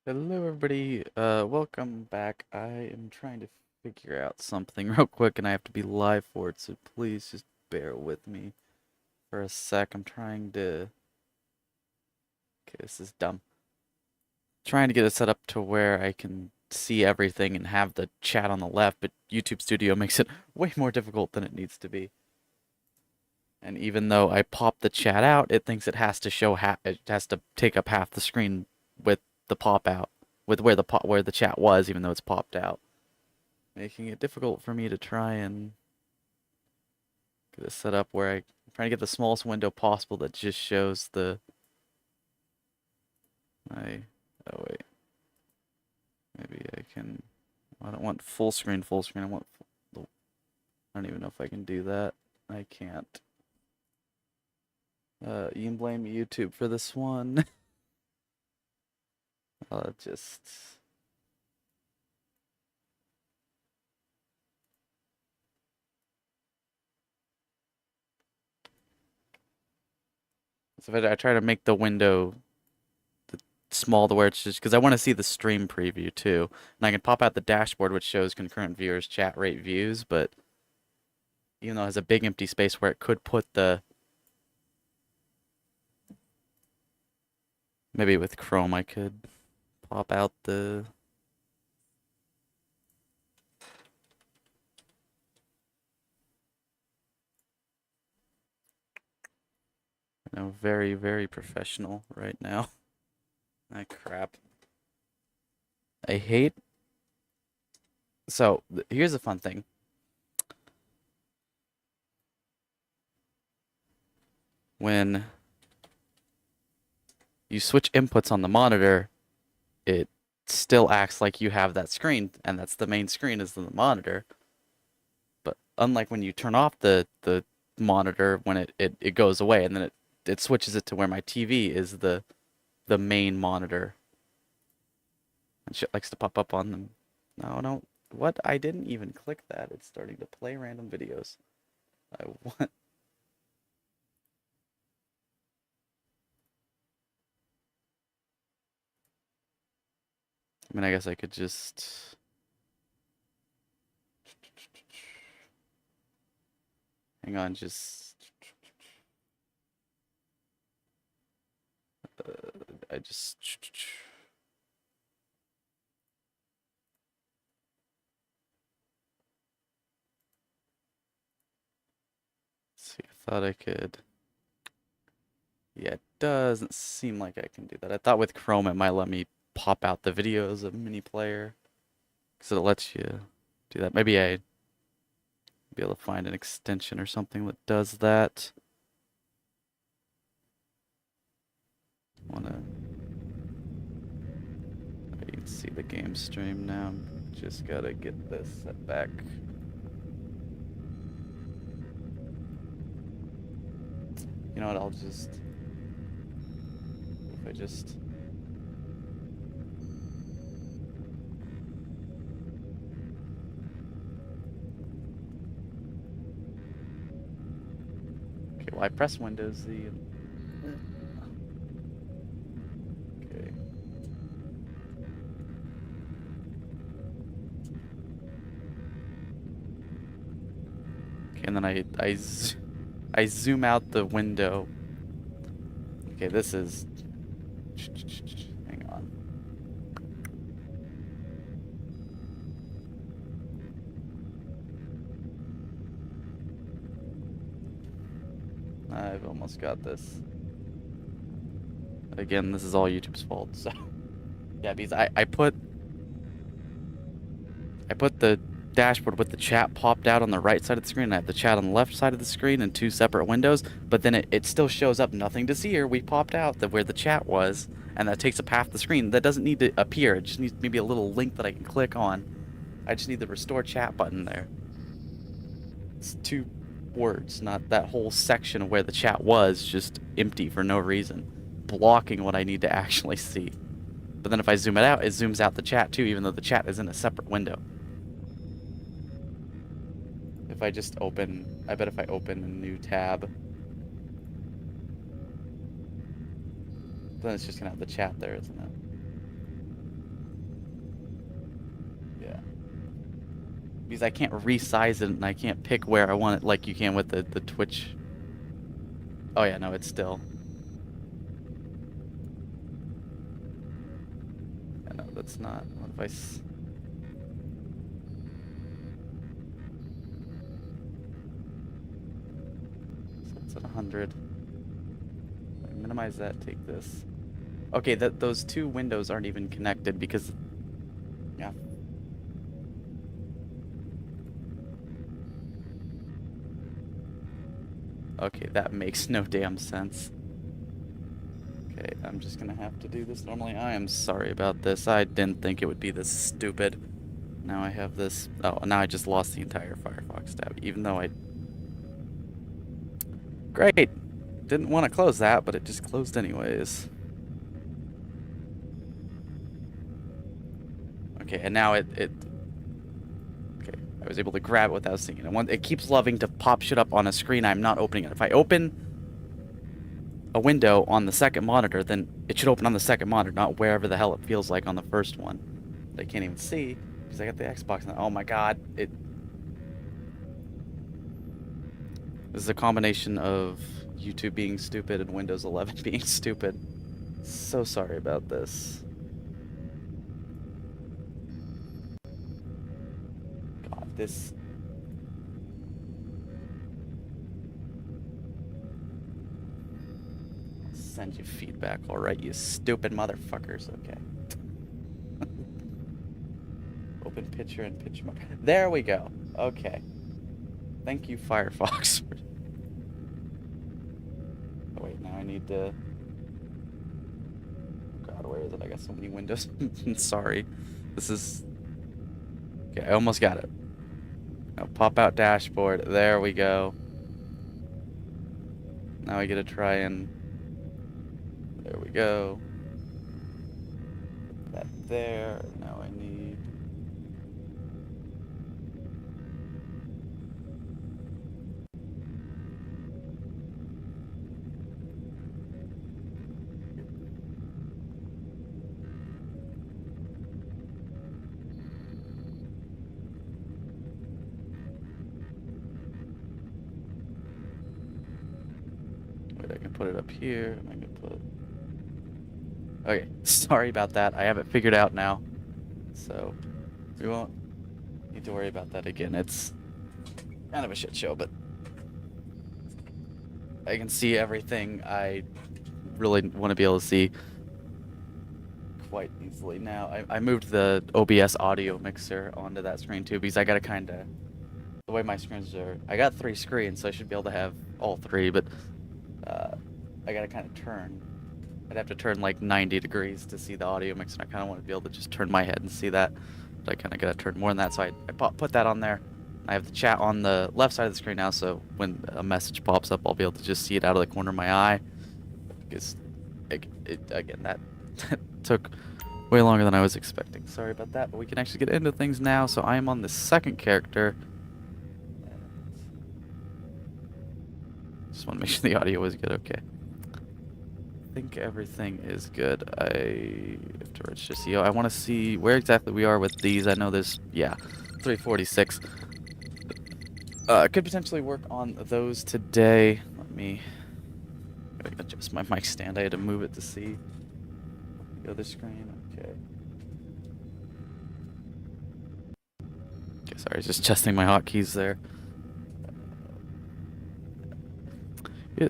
Hello, everybody. Welcome back. I am trying to figure out something real quick, and I have to be live for it, so please just bear with me for a sec. I'm trying to. Okay, this is dumb. Trying to get it set up to where I can see everything and have the chat on the left, but YouTube Studio makes it way more difficult than it needs to be. And even though I pop the chat out, it thinks it has to show it has to take up half the screen with the pop out, with where the chat was, even though it's popped out, making it difficult for me to try and get it set up where I'm trying to get the smallest window possible that just shows the my oh wait, maybe I can. I don't want full screen, I want I don't even know if I can do that. I can't. You can blame YouTube for this one. Just so if I try to make the window small to where it's just because I want to see the stream preview too, and I can pop out the dashboard which shows concurrent viewers, chat rate, views, but even though it has a big empty space where it could put the maybe with Chrome I could pop out the very, very professional right now. Ah, crap. I hate. So here's a fun thing. When you switch inputs on the monitor, it still acts like you have that screen, and that's the main screen is the monitor. But unlike when you turn off the monitor when it goes away and then it switches it to where my TV is the main monitor. And shit likes to pop up on them. No, no. What? I didn't even click that. It's starting to play random videos. I want. I mean, I guess I could just. Hang on, just. I just. See, I thought I could. Yeah, it doesn't seem like I can do that. I thought with Chrome it might let me pop out the videos of mini player. Because it lets you do that. Maybe I'd be able to find an extension or something that does that. Wanna. You can see the game stream now. Just gotta get this set back. You know what? I'll just. If I just. Okay, well, I press Windows Z. Okay. Okay, and then I zoom out the window. Okay, this is. Hang on. I've almost got this. Again, this is all YouTube's fault, so. Yeah, because I put the dashboard with the chat popped out on the right side of the screen. I have the chat on the left side of the screen in two separate windows, but then it still shows up nothing to see here. We popped out where the chat was, and that takes up half the screen. That doesn't need to appear. It just needs maybe a little link that I can click on. I just need the restore chat button there. It's two words, not that whole section of where the chat was just empty for no reason, blocking what I need to actually see. But then if I zoom it out, it zooms out the chat too, even though the chat is in a separate window. If I just open, I bet if I open a new tab, then it's just gonna have the chat there, isn't it? Yeah. Because I can't resize it and I can't pick where I want it like you can with the Twitch. Oh yeah, no, it's still. Yeah, no, that's not. What if I so it's at 100. Minimize that, take this. Okay, those two windows aren't even connected because yeah. Okay, that makes no damn sense. Okay, I'm just gonna have to do this normally. I am sorry about this. I didn't think it would be this stupid. Now I have this. Oh, now I just lost the entire Firefox tab, even though I... Great! Didn't want to close that, but it just closed anyways. Okay, and now it... Okay, I was able to grab it without seeing it. It keeps loving to pop shit up on a screen I'm not opening it. If I open a window on the second monitor, then it should open on the second monitor, not wherever the hell it feels like on the first one. But I can't even see because I got the Xbox now. Oh my god, this is a combination of YouTube being stupid and Windows 11 being stupid. So sorry about this. God, this... Send you feedback, alright, you stupid motherfuckers. Okay. Open picture and picture mode. There we go. Okay. Thank you, Firefox. Oh, wait, now I need to... God, where is it? I got so many windows. Sorry. This is... Okay, I almost got it. Now pop out dashboard. There we go. Now I get to try and... There we go. Put that there. Now I need... Wait, I can put it up here. I can put... Okay, sorry about that. I have it figured out now. So, we won't need to worry about that again. It's kind of a shit show, but I can see everything I really want to be able to see quite easily now. I moved the OBS audio mixer onto that screen too because I gotta kind of... The way my screens are... I got 3 screens, so I should be able to have all 3, but I gotta kind of turn. I'd have to turn like 90 degrees to see the audio mix, and I kind of want to be able to just turn my head and see that. But I kind of gotta turn more than that, so I put that on there. I have the chat on the left side of the screen now, so when a message pops up, I'll be able to just see it out of the corner of my eye. Because, again, that took way longer than I was expecting. Sorry about that, but we can actually get into things now. So I am on the second character. Just want to make sure the audio was good. Okay. I think everything is good. I have to register CEO. I want to see where exactly we are with these. I know there's, yeah, 346. Could potentially work on those today. Let me adjust my mic stand. I had to move it to see the other screen. Okay. Okay, sorry, just adjusting my hotkeys there. Yeah,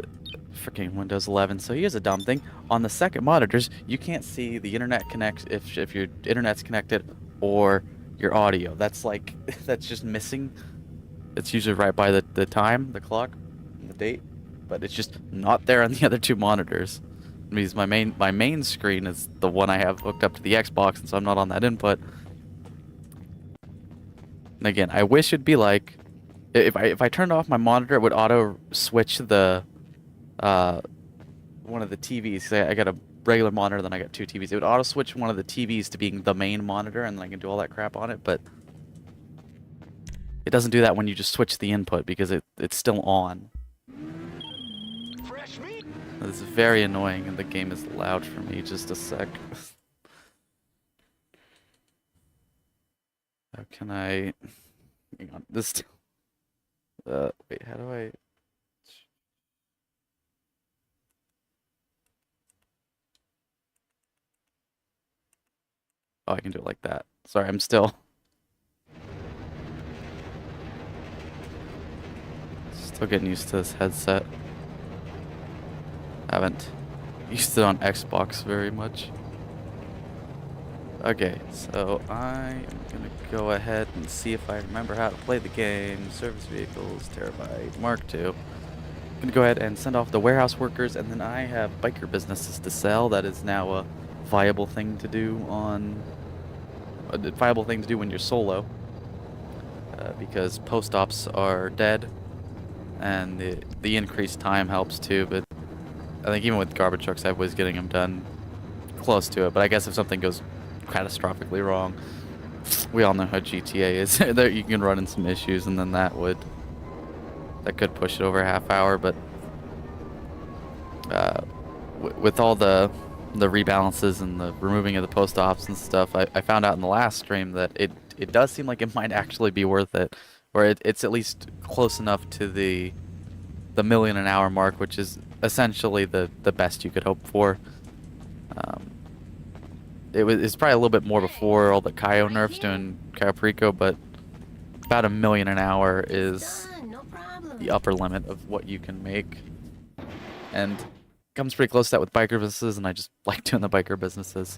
freaking Windows 11. So here's a dumb thing. On the second monitors, you can't see the internet connect if your internet's connected or your audio. That's like that's just missing. It's usually right by the time, the clock, and the date, but it's just not there on the other 2 monitors. It means my main screen is the one I have hooked up to the Xbox, and so I'm not on that input. And again, I wish it'd be like if I turned off my monitor, it would auto switch the one of the TVs. I got a regular monitor, then I got 2 TVs. It would auto switch one of the TVs to being the main monitor, and then I can do all that crap on it, but it doesn't do that when you just switch the input because it's still on. This is very annoying, and the game is loud for me. Just a sec. How can I... Hang on, this... wait, how do I... Oh, I can do it like that. Sorry, I'm still getting used to this headset. Haven't used it on Xbox very much. Okay, so I am gonna go ahead and see if I remember how to play the game. Service vehicles, Terabyte, Mark II. I'm gonna go ahead and send off the warehouse workers, and then I have biker businesses to sell. That is now a viable thing to do on a viable thing to do when you're solo, because post ops are dead, and the increased time helps too. But I think even with garbage trucks, I was getting them done close to it. But I guess if something goes catastrophically wrong, we all know how GTA is. There you can run into some issues, and then that could push it over a half hour. But with all the rebalances and the removing of the post ops and stuff, I found out in the last stream that it does seem like it might actually be worth it, or it's at least close enough to the million an hour mark, which is essentially the best you could hope for. It's probably a little bit more before all the Kaio nerfs doing Cayo Perico, but about 1 million an hour is the upper limit of what you can make, and comes pretty close to that with biker businesses, and I just like doing the biker businesses.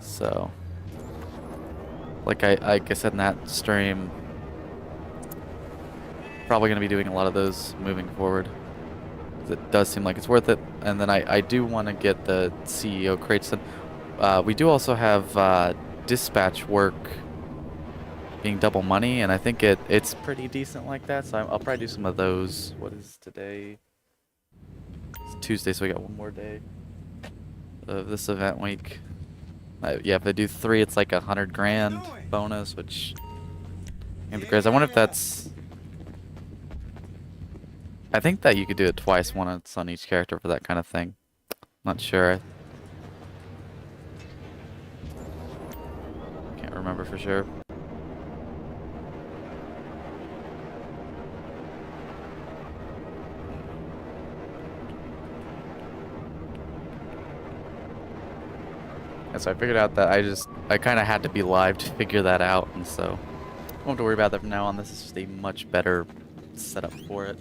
So, like I said in that stream, probably going to be doing a lot of those moving forward. It does seem like it's worth it. And then I do want to get the CEO crates done. We do also have dispatch work being double money, and I think it's pretty decent like that, so I'll probably do some of those. What is today? It's Tuesday, so we got one more day of this event week. Yeah, if I do 3, it's like 100 grand bonus, which ain't the crazy. I wonder if that's... I think that you could do it twice, once on each character for that kind of thing. Not sure. Can't remember for sure. And so I figured out that I kind of had to be live to figure that out, and so I won't have to worry about that from now on. This is just a much better setup for it.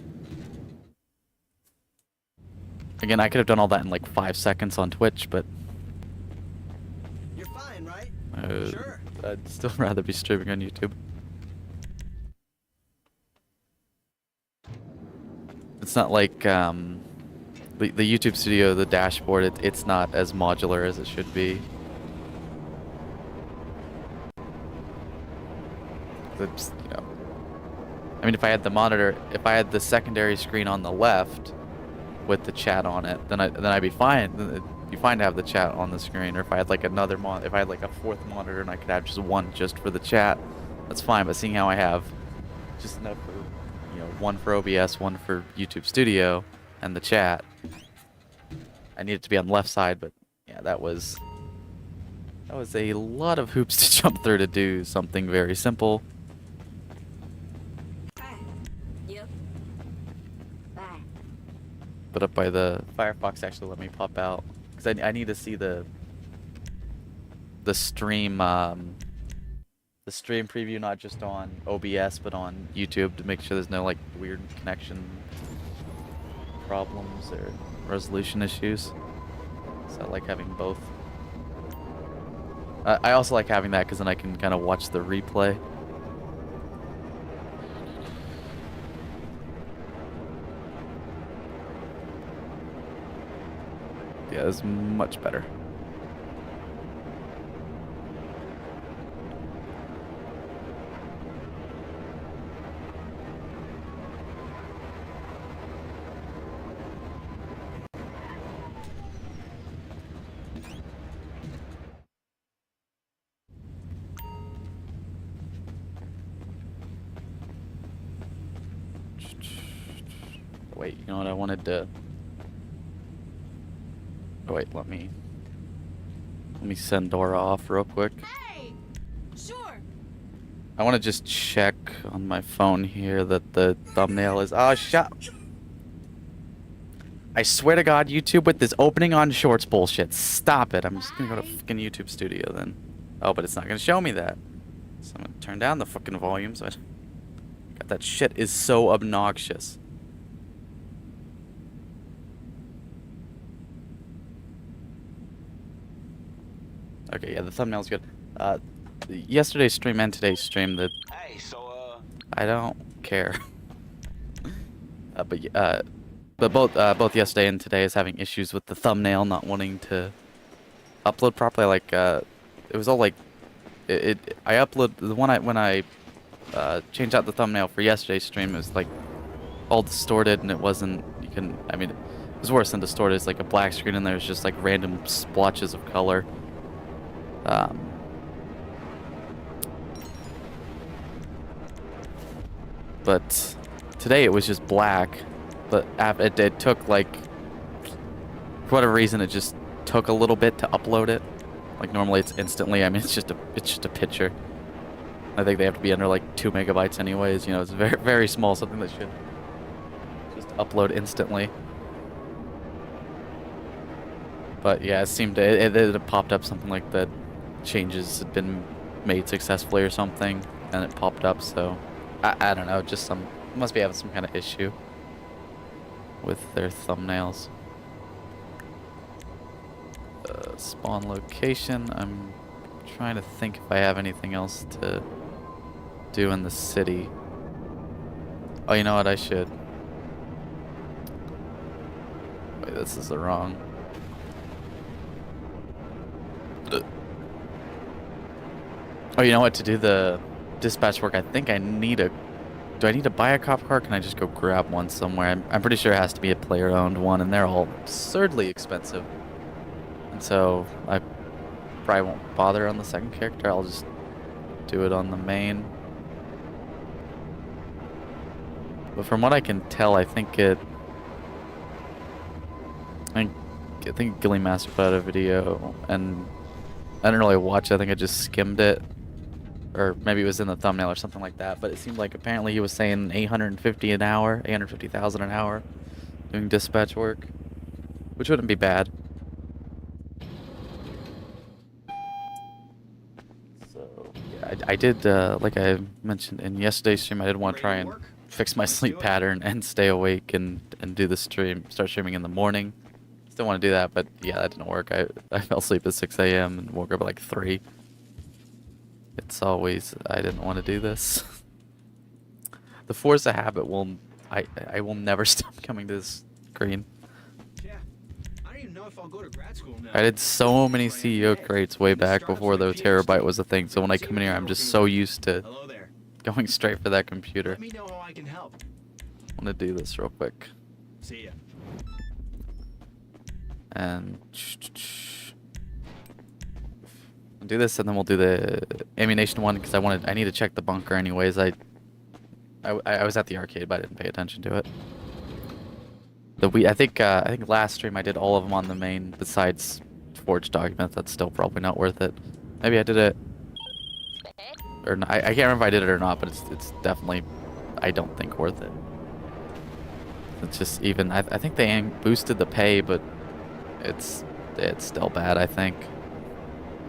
Again, I could have done all that in like 5 seconds on Twitch, but you're fine, right? Sure. I'd still rather be streaming on YouTube. It's not like the YouTube studio, the dashboard, it's not as modular as it should be. It's, you know, I mean, if I had the monitor, if I had the secondary screen on the left with the chat on it, then I'd be fine. It'd be fine to have the chat on the screen. Or if I had like another if I had like a 4th monitor and I could have just one just for the chat, that's fine. But seeing how I have just enough for, you know, one for OBS, one for YouTube Studio, and the chat, I need it to be on the left side. But yeah, that was a lot of hoops to jump through to do something very simple. But up by the Firefox actually let me pop out, because I need to see the stream preview, not just on OBS but on YouTube, to make sure there's no like weird connection problems or resolution issues. So I like having both. I also like having that because then I can kind of watch the replay. Yeah, it's much better. Wait, you know what I wanted to... Oh wait, let me... Let me send Dora off real quick. Hey! Sure. I want to just check on my phone here that the thumbnail is... Oh, shut... I swear to God, YouTube with this opening on shorts bullshit. Stop it. I'm just gonna go to fucking YouTube Studio then. Oh, but it's not gonna show me that. So I'm gonna turn down the fucking volume. So God, that shit is so obnoxious. Okay, yeah, the thumbnail's good. Yesterday's stream and today's stream, Hey, so, I don't care. But both yesterday and today is having issues with the thumbnail not wanting to upload properly. Like, it was all like, I upload the one when I changed out the thumbnail for yesterday's stream. It was like all distorted, and it wasn't. I mean, it was worse than distorted. It's like a black screen, and there's just like random splotches of color. But today it was just black. But it took like, for whatever reason, it just took a little bit to upload it. Like normally it's instantly. I mean, it's just a picture. I think they have to be under like 2 megabytes anyways. You know, it's very very small. Something that should just upload instantly. But yeah, it seemed it popped up something like that. Changes had been made successfully or something, and it popped up. So I don't know. Just must be having some kind of issue with their thumbnails. Spawn location. I'm trying to think if I have anything else to do in the city. Oh, you know what? I should. Wait, this is the wrong. Oh, you know what? To do the dispatch work, I think I need a... Do I need to buy a cop car? Can I just go grab one somewhere? I'm pretty sure it has to be a player-owned one, and they're all absurdly expensive. And so I probably won't bother on the second character. I'll just do it on the main. But from what I can tell, I think I think Gilly Master put out a video, and I didn't really watch it. I think I just skimmed it. Or maybe it was in the thumbnail or something like that. But it seemed like apparently he was saying 850 an hour, 850,000 an hour doing dispatch work, which wouldn't be bad. So yeah, I did, like I mentioned in yesterday's stream, I did want to try and fix my sleep pattern and stay awake and do the stream, start streaming in the morning. Still want to do that, but yeah, that didn't work. I fell asleep at 6 a.m. and woke up at like 3. It's always, I didn't want to do this. The force of habit I will never stop coming to this screen. yeah. I don't even know if I'll go to grad school now. I did so many CEO crates way back before the terabyte was a thing, so when I come in here, I'm just so used to Hello there. going straight for that computer. Let me know how I can help. I'm gonna do this real quick. See ya. And I'll do this, and then we'll do the ammunition one because I need to check the bunker anyways. I was at the arcade, but I didn't pay attention to it. I think last stream I did all of them on the main besides forged documents. That's still probably not worth it. Maybe I did it, or not. I can't remember if I did it or not, but it's definitely, I don't think, worth it. It's just even I think they boosted the pay, but it's still bad. I think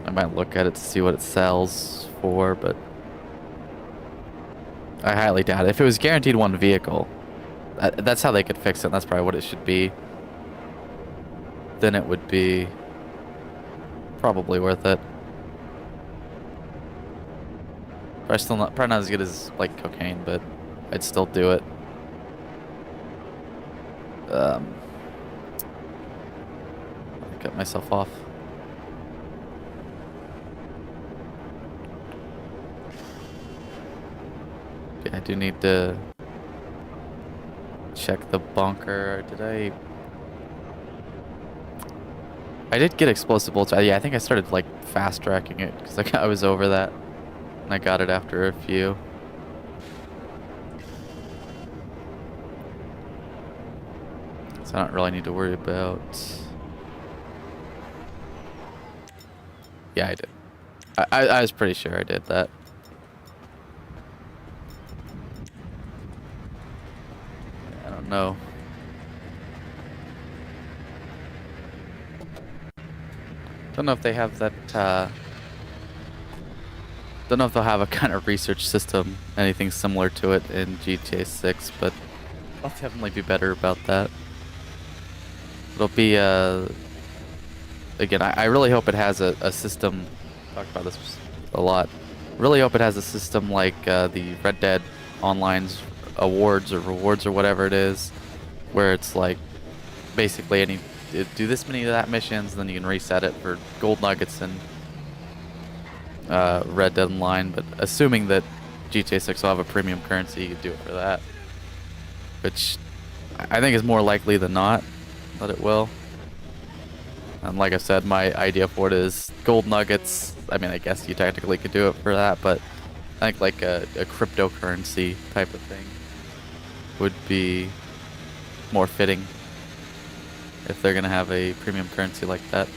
I might look at it to see what it sells for, but I highly doubt it. If it was guaranteed one vehicle, that's how they could fix it. And that's probably what it should be. Then it would be probably worth it. Probably not as good as like cocaine, but I'd still do it. Cut myself off. Okay, I do need to check the bunker. I did get explosive bolts. Yeah, I think I started like fast tracking it because like I was over that, and I got it after a few. So I don't really need to worry about Yeah, I did. I was pretty sure I did that. I don't know. Don't know if they have that, don't know if they'll have a kind of research system, anything similar to it in GTA 6, but I'll definitely be better about that. It'll be, again, I really hope it has a system, talked about this a lot, really hope it has a system like the Red Dead Online's awards or rewards or whatever it is, where it's like, basically do this many of that missions, and then you can reset it for gold nuggets and Red Dead Online. But assuming that GTA 6 will have a premium currency, you could do it for that, which I think is more likely than not that it will. And like I said, my idea for it is gold nuggets. I mean, I guess you technically could do it for that, but I think like a cryptocurrency type of thing would be more fitting if they're gonna have a premium currency like that.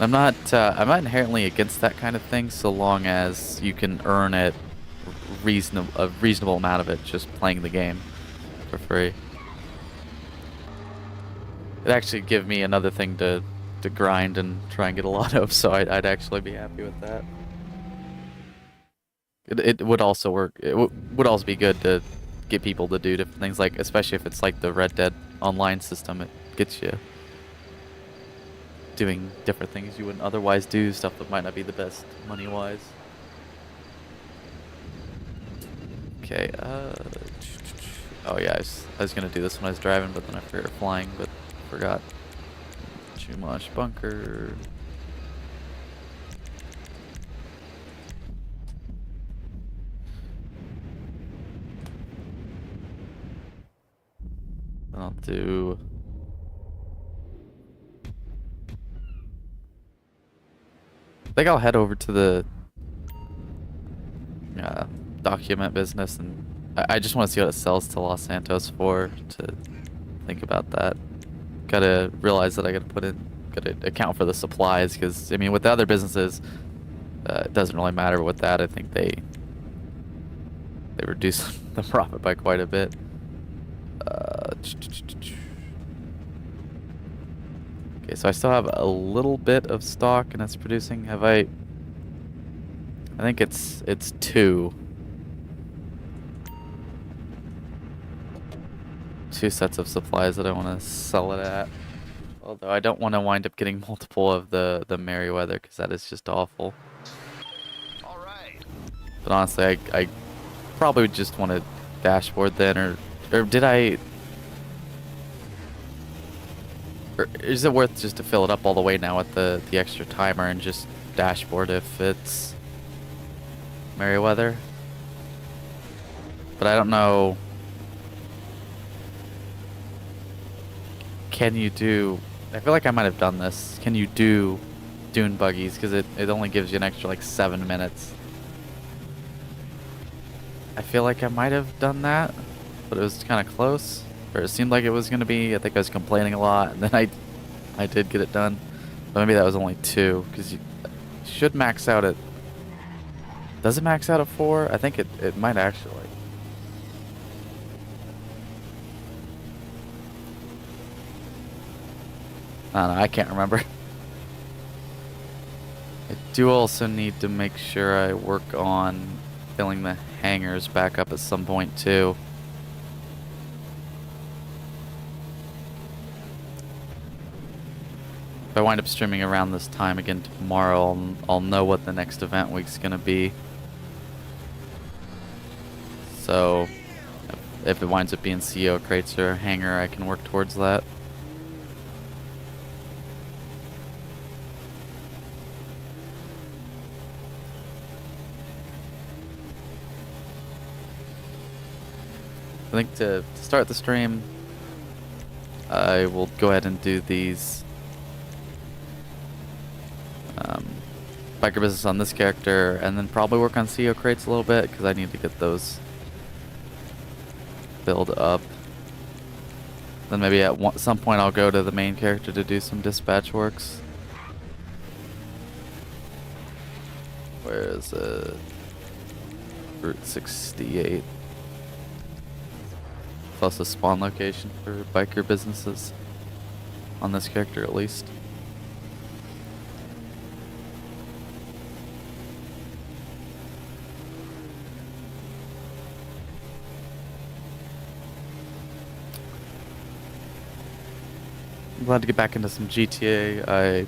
I'm not inherently against that kind of thing, so long as you can earn it a reasonable amount of it just playing the game for free. It'd actually give me another thing to grind and try and get a lot of, so I'd actually be happy with that. It would also work. It would also be good to get people to do different things, like especially if it's like the Red Dead Online system. It gets you doing different things you wouldn't otherwise do, stuff that might not be the best money-wise. Okay, oh yeah, I was gonna do this when I was driving, but then I forgot flying, but forgot. Chumash bunker. I'll do... I think I'll head over to the document business, and I just want to see what it sells to Los Santos for, to think about that. Gotta realize that I gotta account for the supplies, because I mean with the other businesses it doesn't really matter, but with that I think they reduce the profit by quite a bit. Okay, so I still have a little bit of stock and it's producing. Have I think it's two sets of supplies that I want to sell it at. Although I don't want to wind up getting multiple of the Merryweather, because that is just awful. All right. But honestly, I probably would just want to dashboard then, or did I... Or is it worth just to fill it up all the way now with the extra timer and just dashboard if it's Merryweather? But I don't know... Can you do... I feel like I might have done this. Can you do dune buggies? Because it only gives you an extra like 7 minutes. I feel like I might have done that, but it was kind of close. Or it seemed like it was going to be. I think I was complaining a lot, and then I did get it done. But maybe that was only 2, because you should max out at... Does it max out at 4? I think it might actually. I don't know, I can't remember. I do also need to make sure I work on filling the hangars back up at some point too. If I wind up streaming around this time again tomorrow, I'll know what the next event week's gonna be. So if it winds up being CEO crates or a hangar, I can work towards that. I think to start the stream, I will go ahead and do these biker business on this character, and then probably work on CEO crates a little bit, because I need to get those filled up. Then maybe at some point I'll go to the main character to do some dispatch works. Where is it? Route 68. Plus a spawn location for biker businesses. On this character at least. I'm glad to get back into some GTA.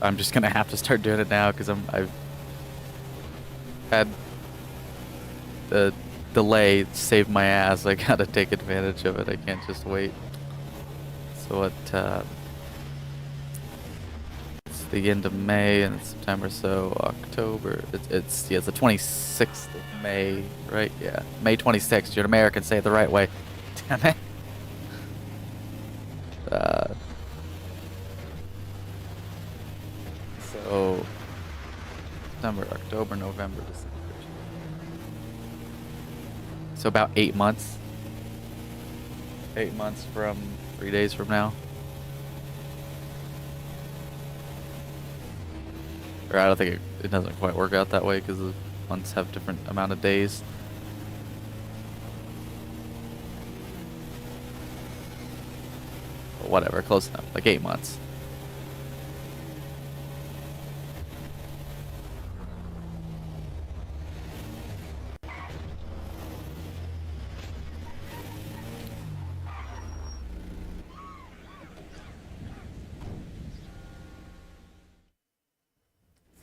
I'm just gonna have to start doing it now because I've had the delay save my ass. I gotta take advantage of it. I can't just wait. So it's the end of May and it's September, so October. It's the 26th of May, right? Yeah, May 26th. You're an American. Say it the right way. Damn it. So September, October, November, December. So about 8 months. 8 months from 3 days from now. Or I don't think it doesn't quite work out that way because the months have different amount of days. But whatever, close enough. Like 8 months.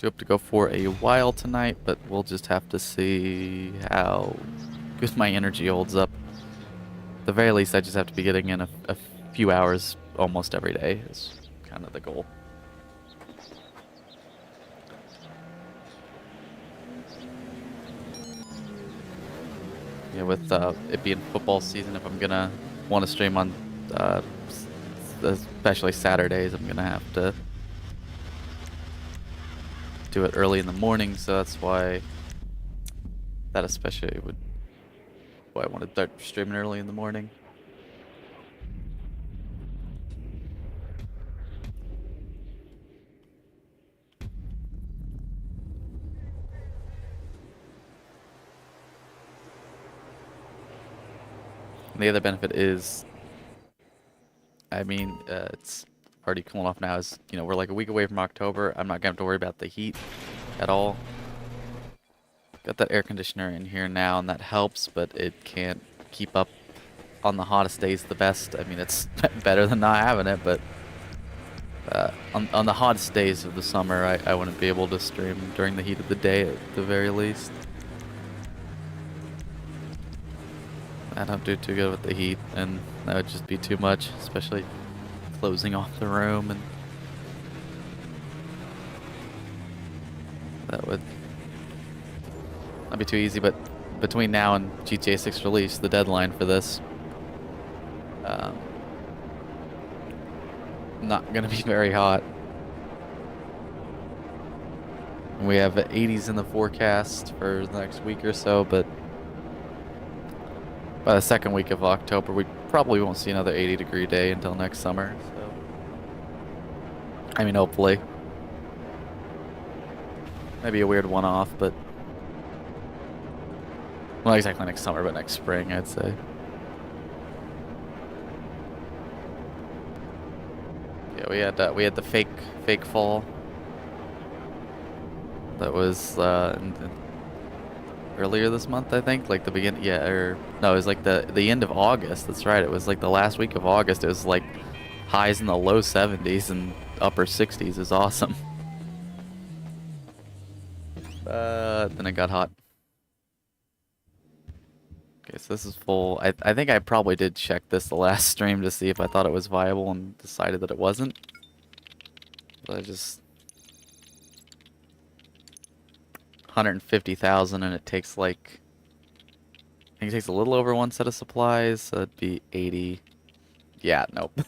Do hope to go for a while tonight, but we'll just have to see how good my energy holds up. At the very least, I just have to be getting in a few hours almost every day is kind of the goal. Yeah, with it being football season, if I'm gonna want to stream on especially Saturdays, I'm gonna have to do it early in the morning, so that's why that especially would why I want to start streaming early in the morning. And the other benefit is, I mean, it's already cooling off now. Is, you know, we're like a week away from October. I'm not gonna have to worry about the heat at all. Got that air conditioner in here now, and that helps, but it can't keep up on the hottest days the best. I mean, it's better than not having it, but on the hottest days of the summer, I wouldn't be able to stream during the heat of the day at the very least. I don't do too good with the heat, and that would just be too much, especially closing off the room, and that would not be too easy. But between now and GTA 6 release, the deadline for this, not gonna be very hot. We have 80s in the forecast for the next week or so, but by the second week of October, we probably won't see another 80-degree day until next summer. So, I mean, hopefully, maybe a weird one-off, but well, not exactly next summer, but next spring, I'd say. Yeah, we had the fake fall. That was earlier this month, I think, like the beginning. Yeah, or no, it was like the end of August. That's right. It was like the last week of August. It was like highs in the low 70s and upper 60s. Is awesome. Then it got hot. Okay, so this is full. I think I probably did check this the last stream to see if I thought it was viable and decided that it wasn't. But I just 150,000, and it takes like, I think it takes a little over one set of supplies, so it'd be 80. Yeah, nope.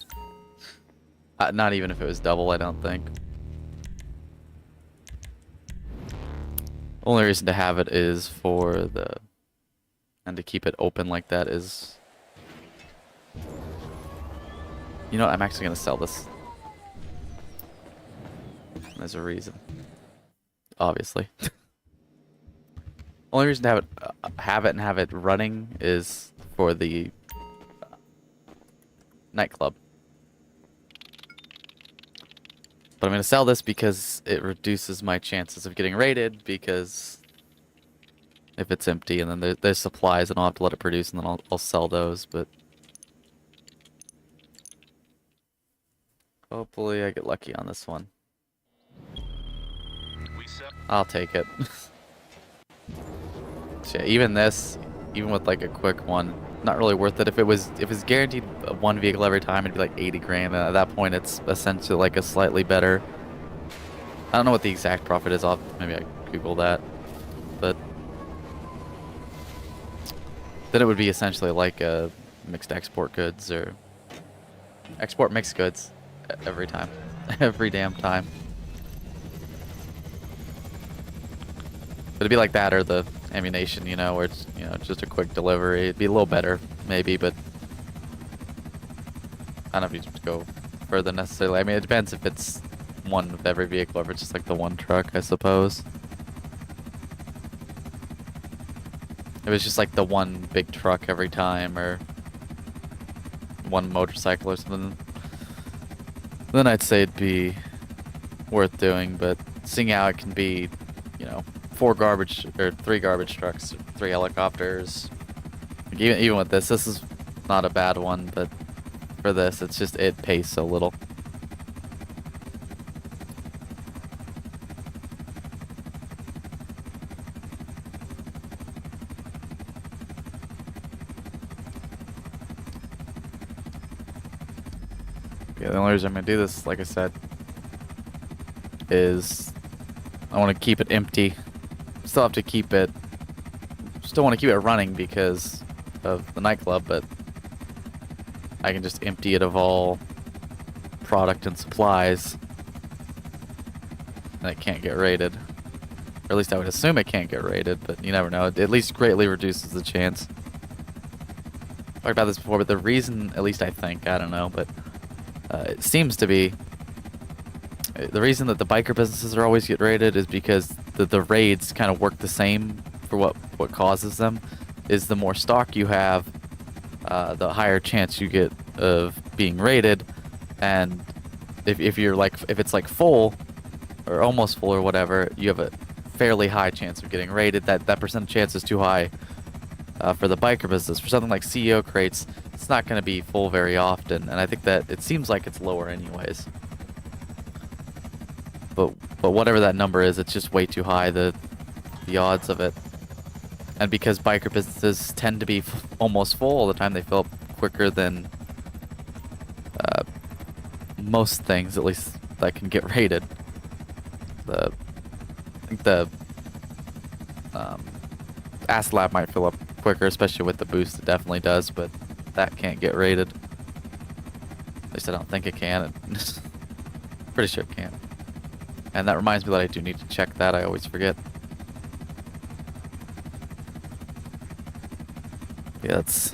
Not even if it was double, I don't think. Only reason to have it is for the, and to keep it open like that is, you know what, I'm actually gonna sell this. There's a reason, obviously. Only reason to have it running is for the nightclub. But I'm gonna sell this because it reduces my chances of getting raided, because if it's empty and then there's supplies and I'll have to let it produce, and then I'll sell those. But hopefully I get lucky on this one. I'll take it. Shit, even this, even with like a quick one, not really worth it. If it's guaranteed one vehicle every time, it'd be like 80 grand. And at that point, it's essentially like a slightly better. I don't know what the exact profit is. Maybe I Google that, but then it would be essentially like a mixed export goods or export mixed goods every time, every damn time. But it'd be like that or the ammunition, you know, where it's, you know, just a quick delivery. It'd be a little better, maybe, but I don't know if you go further necessarily. I mean, it depends if it's one of every vehicle or if it's just like the one truck, I suppose. If it's just like the one big truck every time or one motorcycle or something, then I'd say it'd be worth doing. But seeing how it can be, you know, 3 garbage trucks, 3 helicopters. Like even with this is not a bad one, but for this, it's just, it pays so little. Yeah, the only reason I'm gonna do this, like I said, is I want to keep it empty. Still want to keep it running because of the nightclub, but I can just empty it of all product and supplies, and it can't get raided. Or at least I would assume it can't get raided, but you never know. It at least greatly reduces the chance. I've talked about this before, but the reason, at least I think, I don't know, but it seems to be the reason that the biker businesses are always get raided is because the raids kind of work the same for what causes them. Is the more stock you have, the higher chance you get of being raided, and if it's like full or almost full or whatever, you have a fairly high chance of getting raided. That percent chance is too high for the biker business. For something like CEO crates, it's not going to be full very often, and I think that it seems like it's lower anyways. But whatever that number is, it's just way too high, the odds of it. And because biker businesses tend to be almost full all the time, they fill up quicker than most things, at least, that can get raided. I think the Aslab might fill up quicker, especially with the boost. It definitely does, but that can't get raided. At least I don't think it can. Pretty sure it can't. And that reminds me that I do need to check that. I always forget. Yeah, that's...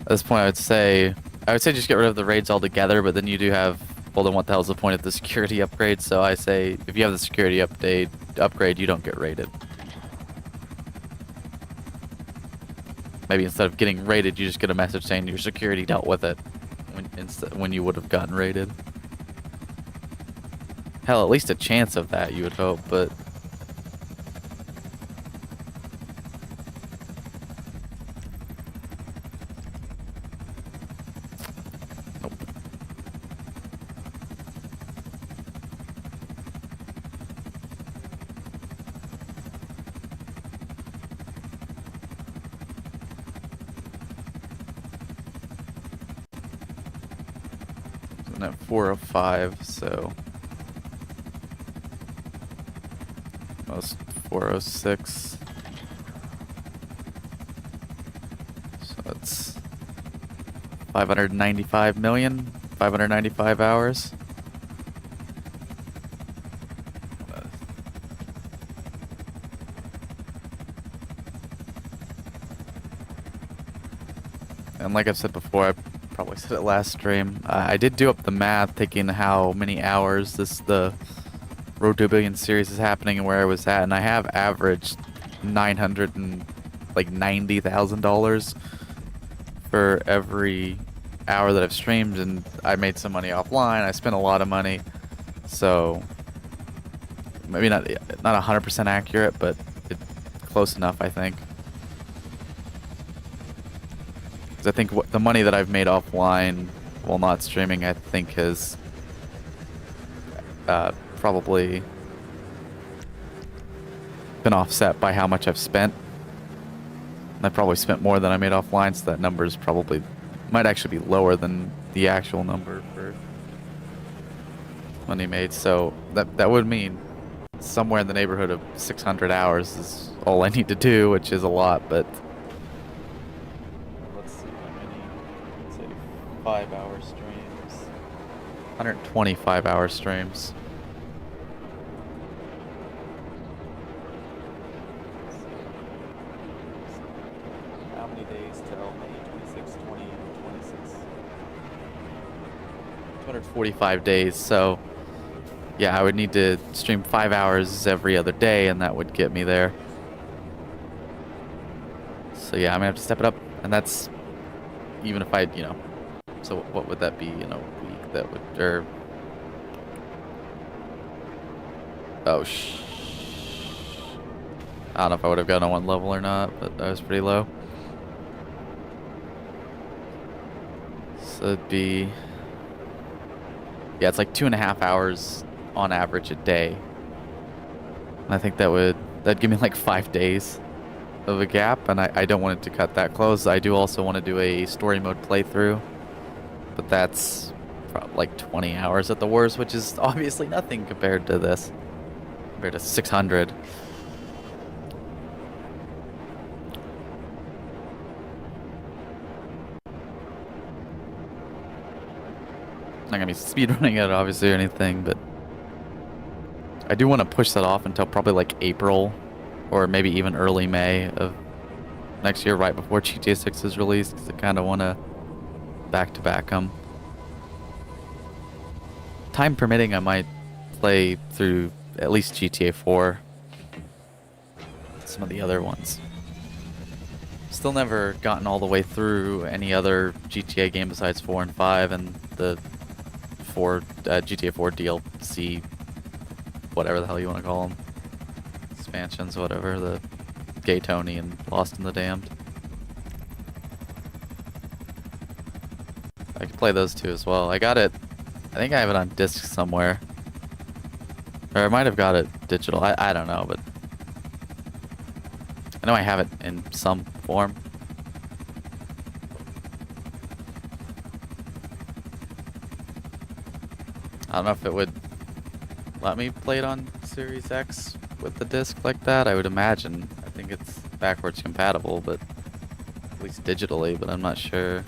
At this point, I would say just get rid of the raids altogether, but then you do have... Well, then what the hell's the point of the security upgrade? So I say, if you have the security upgrade, you don't get raided. Maybe instead of getting raided, you just get a message saying your security dealt with it when you would have gotten raided. Hell, at least a chance of that, you would hope, but... Nope. I'm at 405, so... Most 406. So that's 595 million, 595 hours. And like I've said before, I probably said it last stream, I did do up the math, taking how many hours the Road to a Billion series is happening and where I was at, and I have averaged $990,000 for every hour that I've streamed, and I made some money offline. I spent a lot of money, so maybe not 100% accurate, but close enough, I think. 'Cause I think the money that I've made offline while not streaming, I think has probably been offset by how much I've spent. And I probably spent more than I made offline, so that number is probably might actually be lower than the actual number for money made. So that would mean somewhere in the neighborhood of 600 hours is all I need to do, which is a lot, but let's see how many, let's say 5-hour streams, 125-hour streams. How many days till May 26, 2026? 245 days, so yeah, I would need to stream 5 hours every other day, and that would get me there. So yeah, I'm gonna have to step it up, and that's even if I, so what would that be in a week? That would, or oh I don't know if I would have gotten on one level or not, but that was pretty low. So it'd be, yeah, it's like 2.5 hours on average a day. And I think that'd give me like 5 days of a gap, and I don't want it to cut that close. I do also want to do a story mode playthrough, but that's probably like 20 hours at the worst, which is obviously nothing compared to this, compared to 600. I'm not gonna be speedrunning it obviously or anything, but I do want to push that off until probably like April or maybe even early May of next year, right before GTA 6 is released, because I kind of want to back-to-back them. Time permitting, I might play through at least GTA 4. Some of the other ones. Still never gotten all the way through any other GTA game besides 4 and 5 and the GTA 4 DLC, whatever the hell you want to call them. Expansions, whatever, the Gay Tony and Lost in the Damned. I could play those two as well. I got it, I think I have it on disc somewhere. Or I might have got it digital, I don't know, but I know I have it in some form. I don't know if it would let me play it on Series X with the disc like that. I would imagine. I think it's backwards compatible, but at least digitally. But I'm not sure.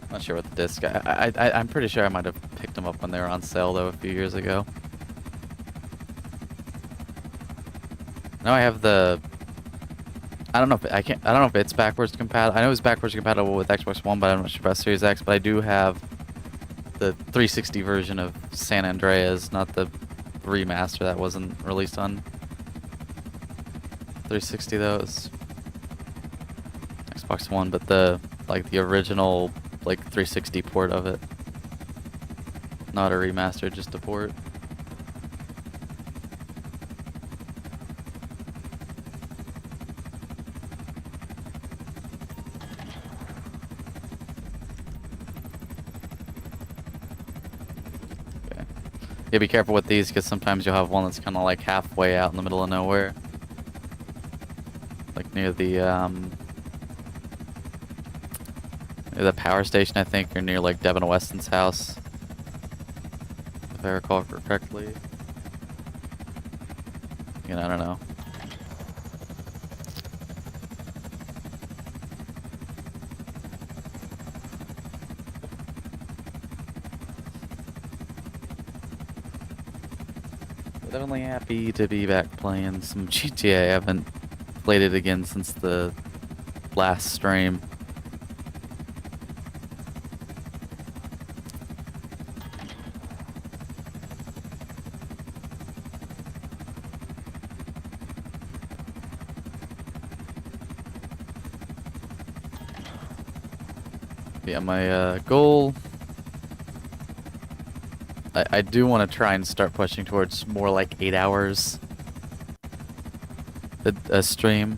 Not sure with the disc. I'm pretty sure I might have picked them up when they were on sale though a few years ago. Now I have the. I don't know if I don't know if it's backwards compatible. I know it's backwards compatible with Xbox One, but I'm not sure about Series X. But I do have the 360 version of San Andreas, not the remaster that wasn't released on 360 though. It was Xbox One, but the original 360 port of it, not a remaster, just a port. Yeah, be careful with these because sometimes you'll have one that's kind of like halfway out in the middle of nowhere. Like near the power station, I think, or near like Devin Weston's house. If I recall correctly. I don't know. Definitely happy to be back playing some GTA. I haven't played it again since the last stream. Yeah, my goal. I do want to try and start pushing towards more like 8 hours a stream,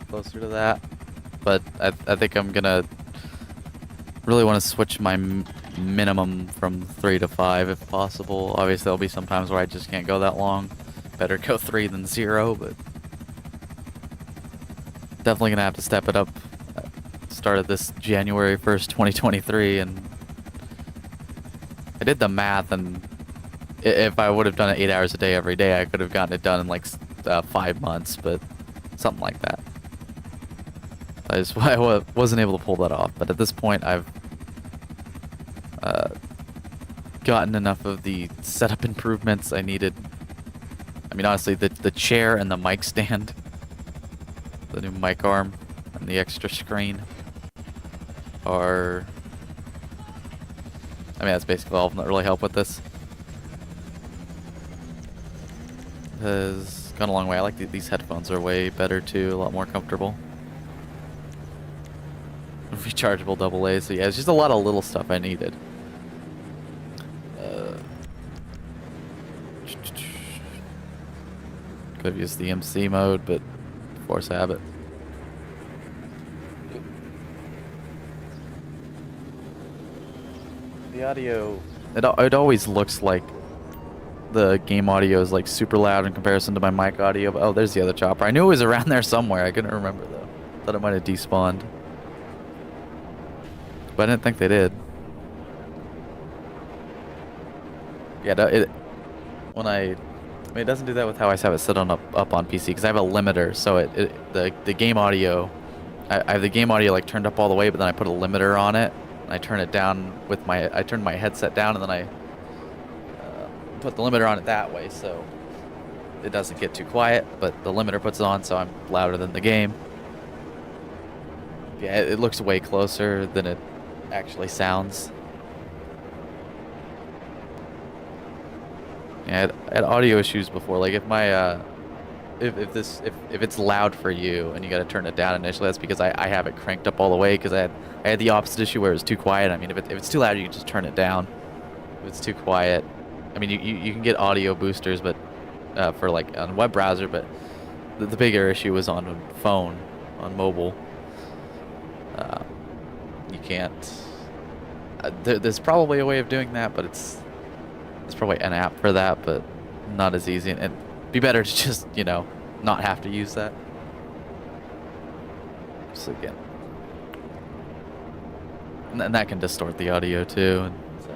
closer to that. But I think I'm gonna really want to switch my minimum from 3 to 5 if possible. Obviously, there'll be some times where I just can't go that long. Better go 3 than 0, but definitely gonna have to step it up. Started this January 1st, 2023, and I did the math, and if I would have done it 8 hours a day every day, I could have gotten it done in like 5 months, but something like that. I wasn't able to pull that off, but at this point, I've gotten enough of the setup improvements I needed. I mean, honestly, the chair and the mic stand, the new mic arm, and the extra screen are... I mean, that's basically all of them that really help with this. Has gone a long way. I like these headphones are way better too, a lot more comfortable. Rechargeable AA, so yeah, it's just a lot of little stuff I needed. Could have used the MC mode, but force habit. The audio, it always looks like the game audio is like super loud in comparison to my mic audio. Oh, there's the other chopper. I knew it was around there somewhere. I couldn't remember though. Thought it might have despawned, but I didn't think they did. Yeah, it doesn't do that with how I have it set on up on PC because I have a limiter. So the game audio, I have the game audio like turned up all the way, but then I put a limiter on it. And I turn it down with I turn my headset down, and then I put the limiter on it that way, so it doesn't get too quiet. But the limiter puts it on, so I'm louder than the game. Yeah, it looks way closer than it actually sounds. Yeah, I had audio issues before. Like if my if it's loud for you and you got to turn it down initially, that's because I have it cranked up all the way because I had the opposite issue where it was too quiet. I mean, if it's too loud, you can just turn it down. If it's too quiet, I mean, you can get audio boosters, but for like on web browser, but the bigger issue was on phone, on mobile. You can't. There's probably a way of doing that, but it's probably an app for that, but not as easy. And it'd be better to just, you know, not have to use that. So again, and that can distort the audio too. And so,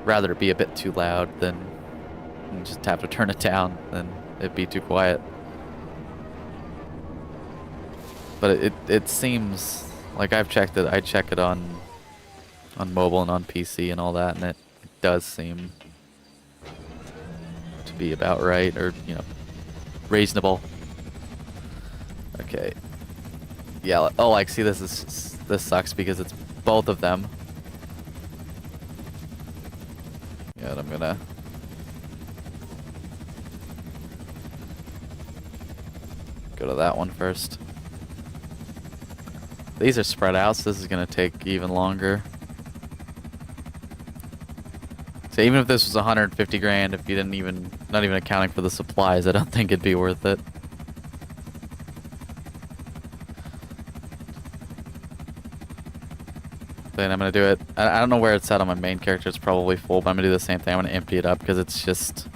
rather it be a bit too loud than just have to turn it down than it be too quiet. But it seems like I've checked it. I check it on mobile and on PC and all that, and it does seem to be about right, or you know, reasonable. Okay. Yeah. Oh, like see, this sucks because it's both of them. Yeah, and I'm gonna. Go to that one first. These are spread out, so this is gonna take even longer. So even if this was 150 grand, if you didn't even, not even accounting for the supplies, I don't think it'd be worth it. Then I'm gonna do it. I don't know where it's at on my main character. It's probably full, but I'm gonna do the same thing. I'm gonna empty it up because it's just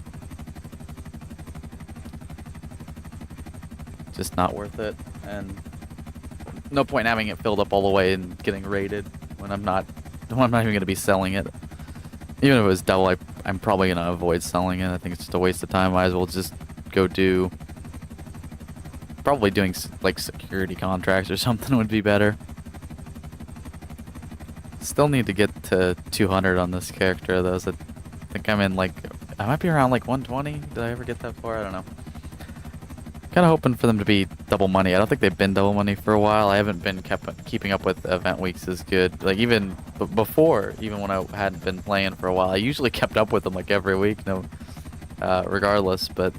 not worth it, and no point in having it filled up all the way and getting raided when I'm not even gonna be selling it. Even if it was double, I'm probably gonna avoid selling it. I think it's just a waste of time. Might as well just go do. Probably doing like security contracts or something would be better. Still need to get to 200 on this character though. So I think I'm in like, I might be around like 120. Did I ever get that far? I don't know. Kind of hoping for them to be double money. I don't think they've been double money for a while. I haven't been keeping up with event weeks as good. Like even before, even when I hadn't been playing for a while, I usually kept up with them like every week, no, regardless. But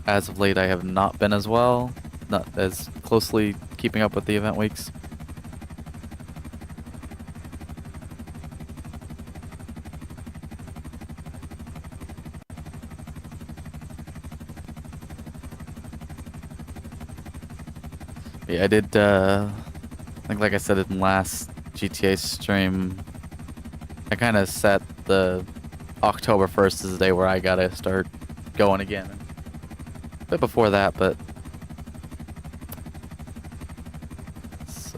as of late, I have not been as well, not as closely keeping up with the event weeks. Yeah, I did, I think like I said in last GTA stream, I kind of set the October 1st as the day where I gotta start going again. A bit before that, but it's,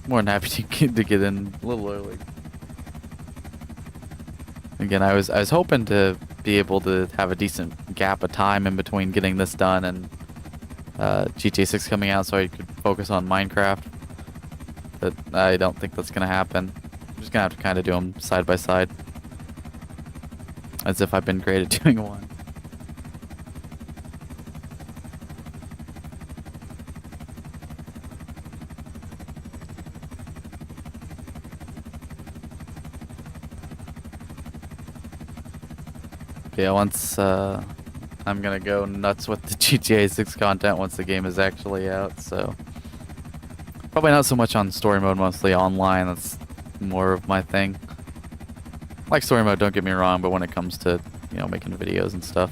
more than happy to get in a little early. Again, I was hoping to be able to have a decent gap of time in between getting this done and GTA 6 coming out, so I could focus on Minecraft. But I don't think that's gonna happen. I'm just gonna have to kind of do them side by side, as if I've been great at doing one. Yeah, once I'm gonna go nuts with the GTA 6 content once the game is actually out, so probably not so much on story mode, mostly online. That's more of my thing. Like story mode, don't get me wrong, but when it comes to, you know, making videos and stuff.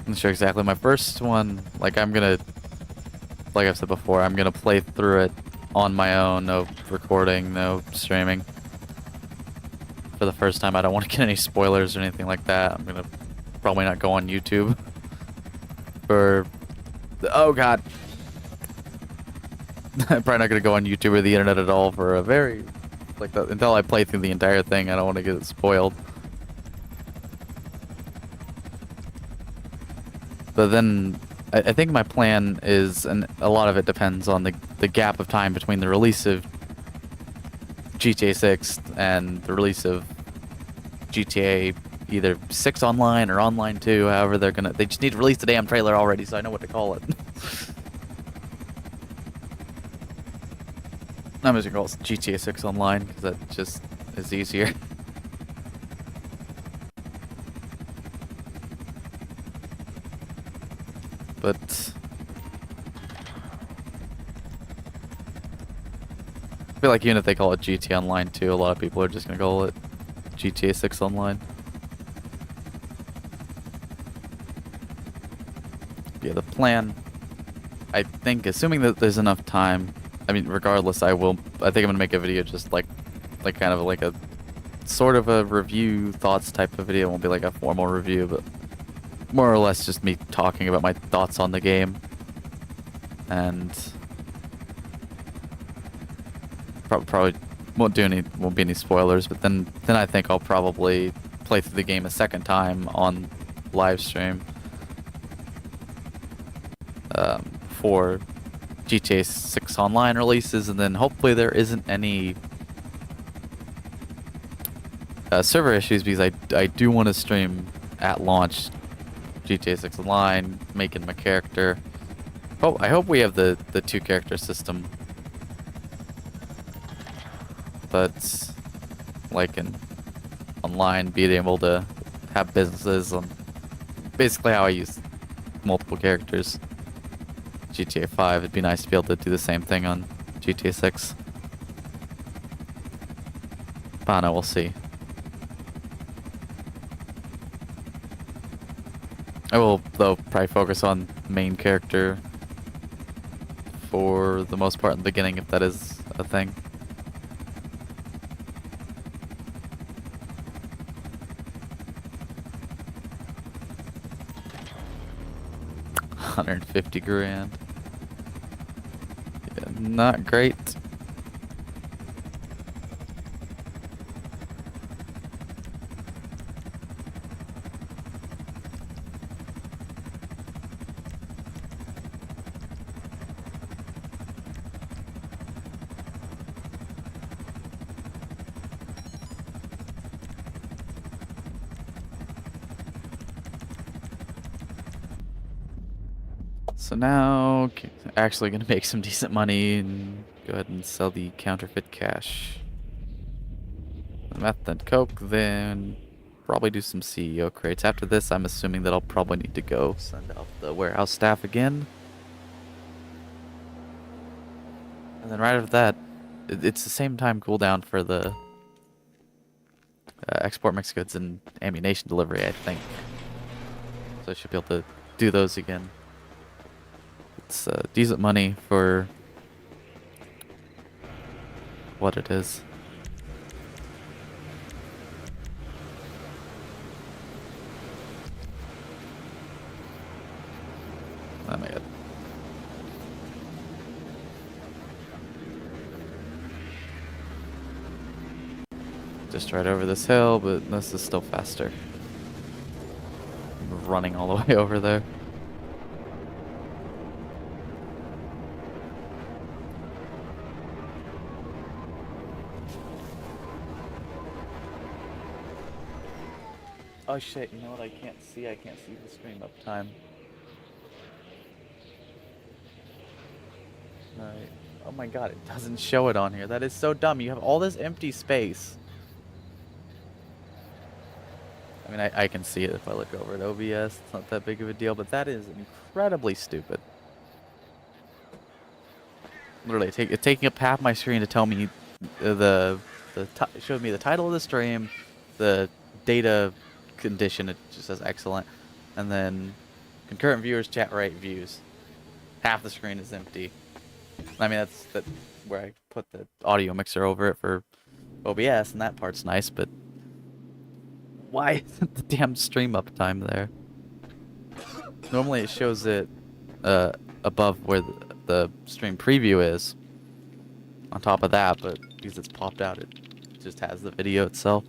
I'm not sure exactly. My first one, like like I've said before, I'm gonna play through it on my own, no recording, no streaming. For the first time, I don't want to get any spoilers or anything like that. I'm gonna probably not go on YouTube for... Oh god. I'm probably not gonna go on YouTube or the internet at all for a very... Like, until I play through the entire thing, I don't want to get it spoiled. But then, I think my plan is, and a lot of it depends on the gap of time between the release of GTA 6 and the release of GTA either 6 Online or Online 2, however they just need to release the damn trailer already so I know what to call it. I'm just gonna call it GTA 6 Online, because that just is easier. But I feel like even if they call it GTA Online 2, a lot of people are just gonna call it GTA 6 Online. Yeah, the plan, I think, assuming that there's enough time, I mean, regardless, I think I'm gonna make a video just like kind of like a sort of a review thoughts type of video. It won't be like a formal review, but more or less just me talking about my thoughts on the game. And probably won't be any spoilers, but then I think I'll probably play through the game a second time on live stream for GTA 6 Online releases, and then hopefully there isn't any server issues, because I do want to stream at launch GTA 6 Online, making my character. Oh, I hope we have the two character system. But like in online, being able to have businesses on basically how I use multiple characters. GTA 5, it'd be nice to be able to do the same thing on GTA 6. But I don't know, we'll see. I will, though, probably focus on main character for the most part in the beginning, if that is a thing. $150 grand. Yeah, not great. So now, actually gonna make some decent money and go ahead and sell the counterfeit cash. Meth and coke, then probably do some CEO crates. After this, I'm assuming that I'll probably need to go send out the warehouse staff again. And then right after that, it's the same time cooldown for the export mixed goods and ammunition delivery, I think. So I should be able to do those again. It's decent money for what it is. Oh my god. Just right over this hill, but this is still faster. I'm running all the way over there. Oh shit, you know what I can't see? I can't see the stream uptime. Right. Oh my god, it doesn't show it on here. That is so dumb. You have all this empty space. I mean, I can see it if I look over at OBS. It's not that big of a deal, but that is incredibly stupid. Literally, it's taking up half my screen to tell me it showed me the title of the stream, the data condition, it just says excellent, and then concurrent viewers, chat rate, views. Half the screen is empty. I mean, that's where I put the audio mixer over it for OBS, and that part's nice, but why isn't the damn stream uptime there? Normally it shows it above where the stream preview is, on top of that, but because it's popped out, it just has the video itself.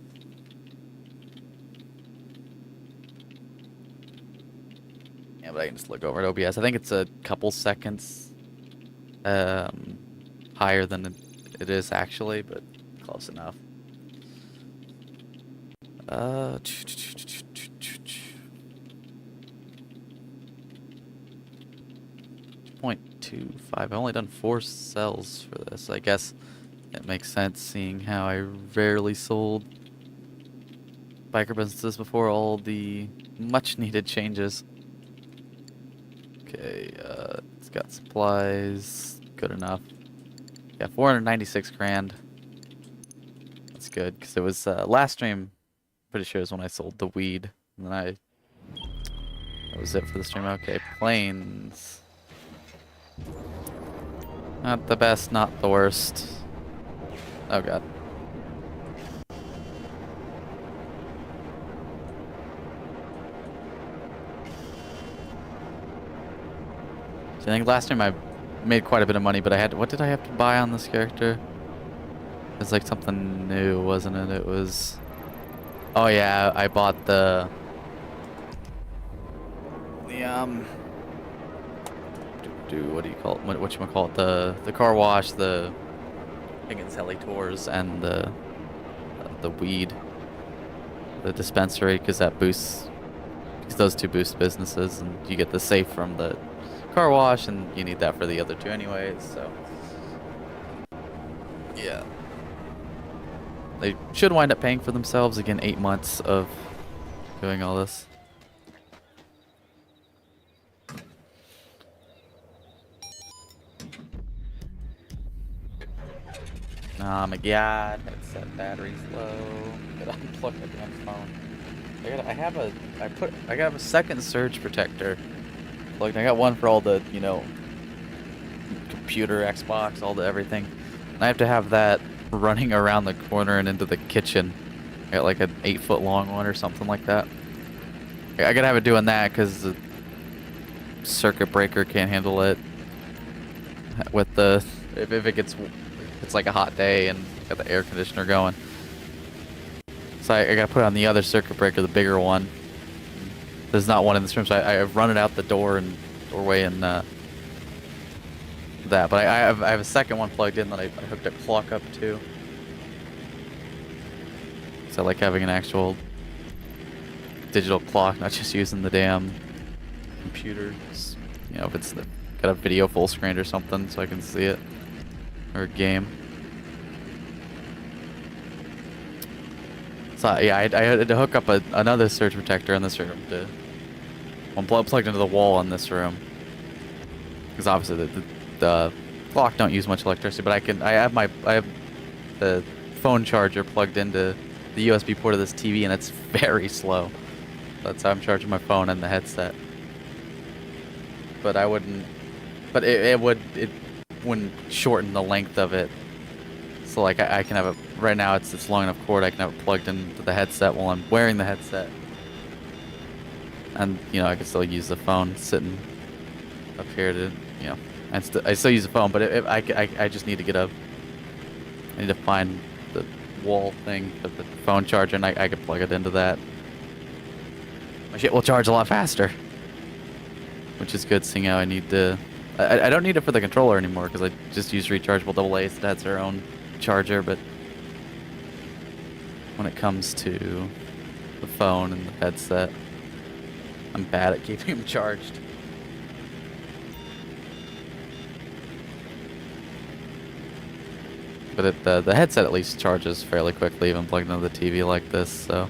Yeah, but I can just look over at OBS. I think it's a couple seconds higher than it is actually, but close enough. 0.25. I've only done 4 cells for this. I guess it makes sense seeing how I rarely sold biker businesses before all the much needed changes. Okay, it's got supplies. Good enough. Yeah, 496 grand. That's good, because it was last stream, pretty sure is when I sold the weed. And then that was it for the stream. Okay, planes. Not the best, not the worst. Oh god. So I think last time I made quite a bit of money, but what did I have to buy on this character? It's like something new, wasn't it? It was... Oh yeah, I bought the what do you call it? Whatchamacallit? The car wash, the Higgins Heli Tours, and the weed, the dispensary, because those two boost businesses, and you get the safe from the car wash, and you need that for the other two anyways, so yeah. They should wind up paying for themselves. Again, 8 months of doing all this. Oh my god, headset battery's low. Gotta unplug my damn phone. I got a second surge protector. Like, I got one for all the, computer, Xbox, all the everything. And I have to have that running around the corner and into the kitchen. I got like an 8-foot long one or something like that. I gotta have it doing that because the circuit breaker can't handle it. With the if it's like a hot day and got the air conditioner going. So I gotta put on the other circuit breaker, the bigger one. There's not one in this room, so I've run it out the door and doorway and that. But I have a second one plugged in that I hooked a clock up to. So I like having an actual digital clock, not just using the damn computer. If it's got a video full screen or something, so I can see it, or a game. So yeah, I had to hook up another surge protector in this room to one plugged into the wall in this room, because obviously the clock don't use much electricity, but I have the phone charger plugged into the USB port of this TV, and it's very slow. That's how I'm charging my phone and the headset. But I wouldn't. But it wouldn't shorten the length of it. So like I can have it right now. It's long enough cord. I can have it plugged into the headset while I'm wearing the headset, and you know I can still use the phone sitting up here to I still use the phone, but I just need to get I need to find the wall thing for the phone charger, and I could plug it into that. My shit will charge a lot faster, which is good, seeing how I need to. I don't need it for the controller anymore because I just use rechargeable AA's. That's their own charger, but when it comes to the phone and the headset, I'm bad at keeping them charged. But the headset at least charges fairly quickly, even plugged into the TV like this, so.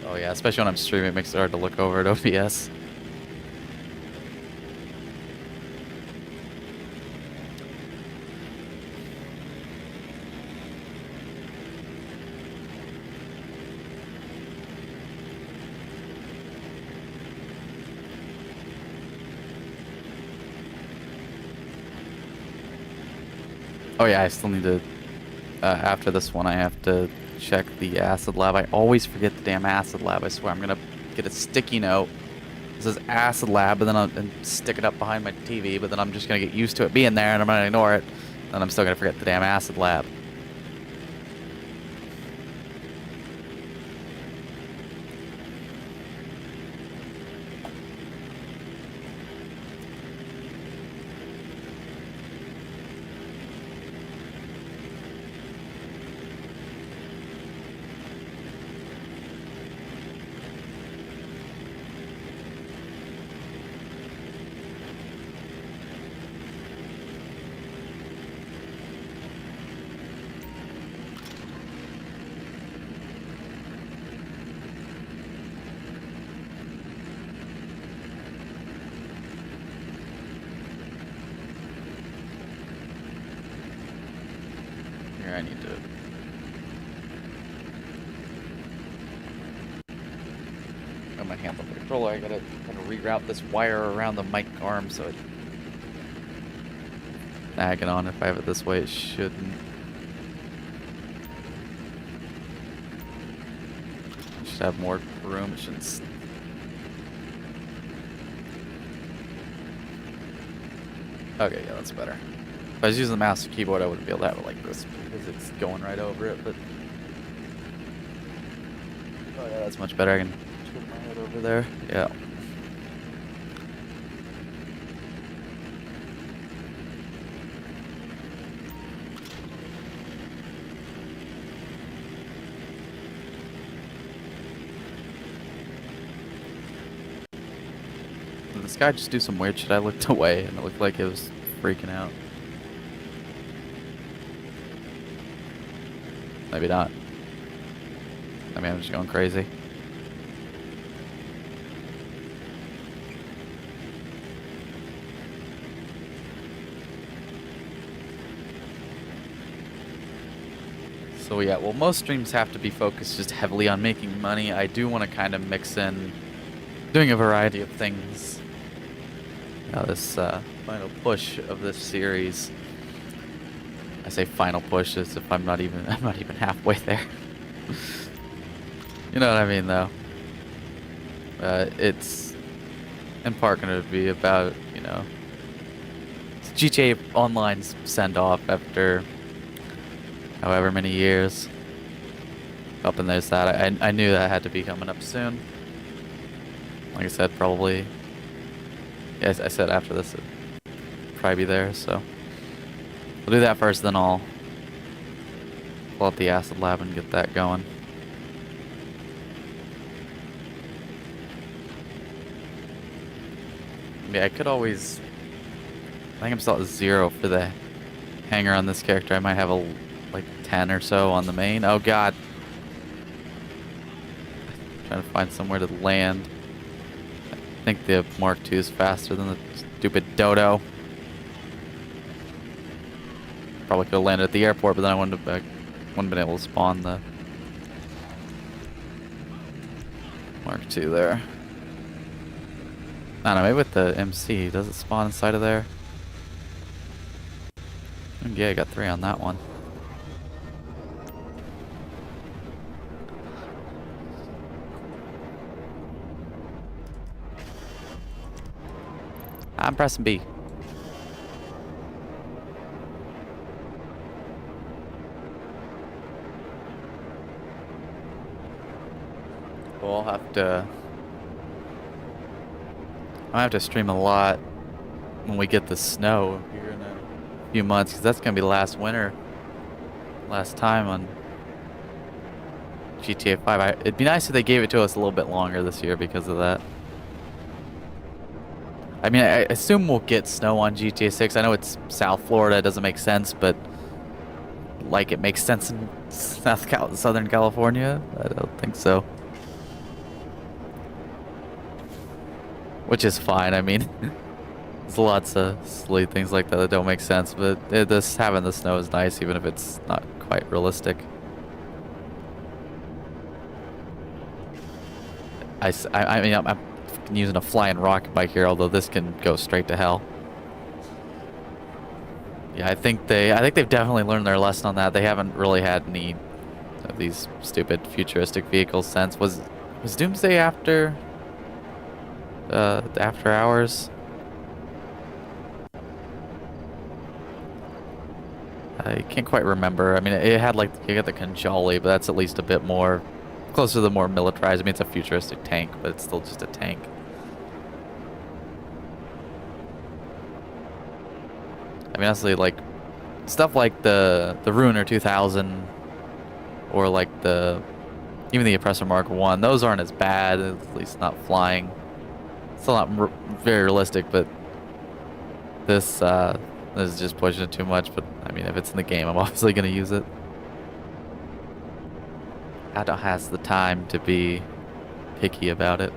Oh yeah, especially when I'm streaming, it makes it hard to look over at OBS. Oh yeah, I still need to, after this one, I have to check the acid lab. I always forget the damn acid lab. I swear I'm gonna get a sticky note. This is acid lab, and then and stick it up behind my TV, but then I'm just gonna get used to it being there, and I'm gonna ignore it, and I'm still gonna forget the damn acid lab. Here, I need to. Got my hand on the controller. I gotta kind of reroute this wire around the mic arm so it. Nagging on. If I have it this way, it shouldn't. Should have more room. It shouldn't. Okay, yeah, that's better. If I was using the mouse and keyboard, I wouldn't be able to have it like this because it's going right over it, but. Oh yeah, that's much better. I can turn my head over there. Yeah. Did this guy just do some weird shit? I looked away and it looked like it was freaking out. Maybe not. I mean, I'm just going crazy. So yeah, well, most streams have to be focused just heavily on making money. I do want to kind of mix in doing a variety of things. This final push of this series. I say final push as if I'm not even halfway there. You know what I mean, though. It's in part going to be about, you know, GTA Online's send off after however many years. Up and there's that. I knew that had to be coming up soon. Like I said, probably. Yes, I said after this it'd probably be there, so we'll do that first, then I'll pull out the acid lab and get that going. Yeah, I could always. I think I'm still at 0 for the hanger on this character. I might have a like 10 or so on the main. Oh god. Trying to find somewhere to land. I think the Mark II is faster than the stupid Dodo. probably could have landed at the airport, but then I wouldn't have been able to spawn the Mark II there. I don't know, maybe with the MC, does it spawn inside of there? Yeah, I got 3 on that one. I'm pressing B. We'll have to... I'll have to stream a lot when we get the snow here in a few months, because that's going to be the last winter. Last time on GTA 5. It'd be nice if they gave it to us a little bit longer this year because of that. I mean, I assume we'll get snow on GTA 6. I know it's South Florida, it doesn't make sense, but like it makes sense in Southern California? I don't think so. Which is fine, I mean, there's lots of silly things like that that don't make sense, but this having the snow is nice even if it's not quite realistic. I mean, I'm using a flying rocket bike here, although this can go straight to hell. Yeah, I think they've definitely learned their lesson on that. They haven't really had any of these stupid futuristic vehicles since. Was Doomsday after hours? I can't quite remember. I mean, it had like you got the Conjali, but that's at least a bit more closer to the more militarized. I mean, it's a futuristic tank, but it's still just a tank. I mean, honestly, like stuff like the Ruiner 2000 or like even the Oppressor Mark 1, those aren't as bad, at least not flying. Still not very realistic, but this is just pushing it too much. But I mean, if it's in the game, I'm obviously going to use it. Ado has the time to be picky about it.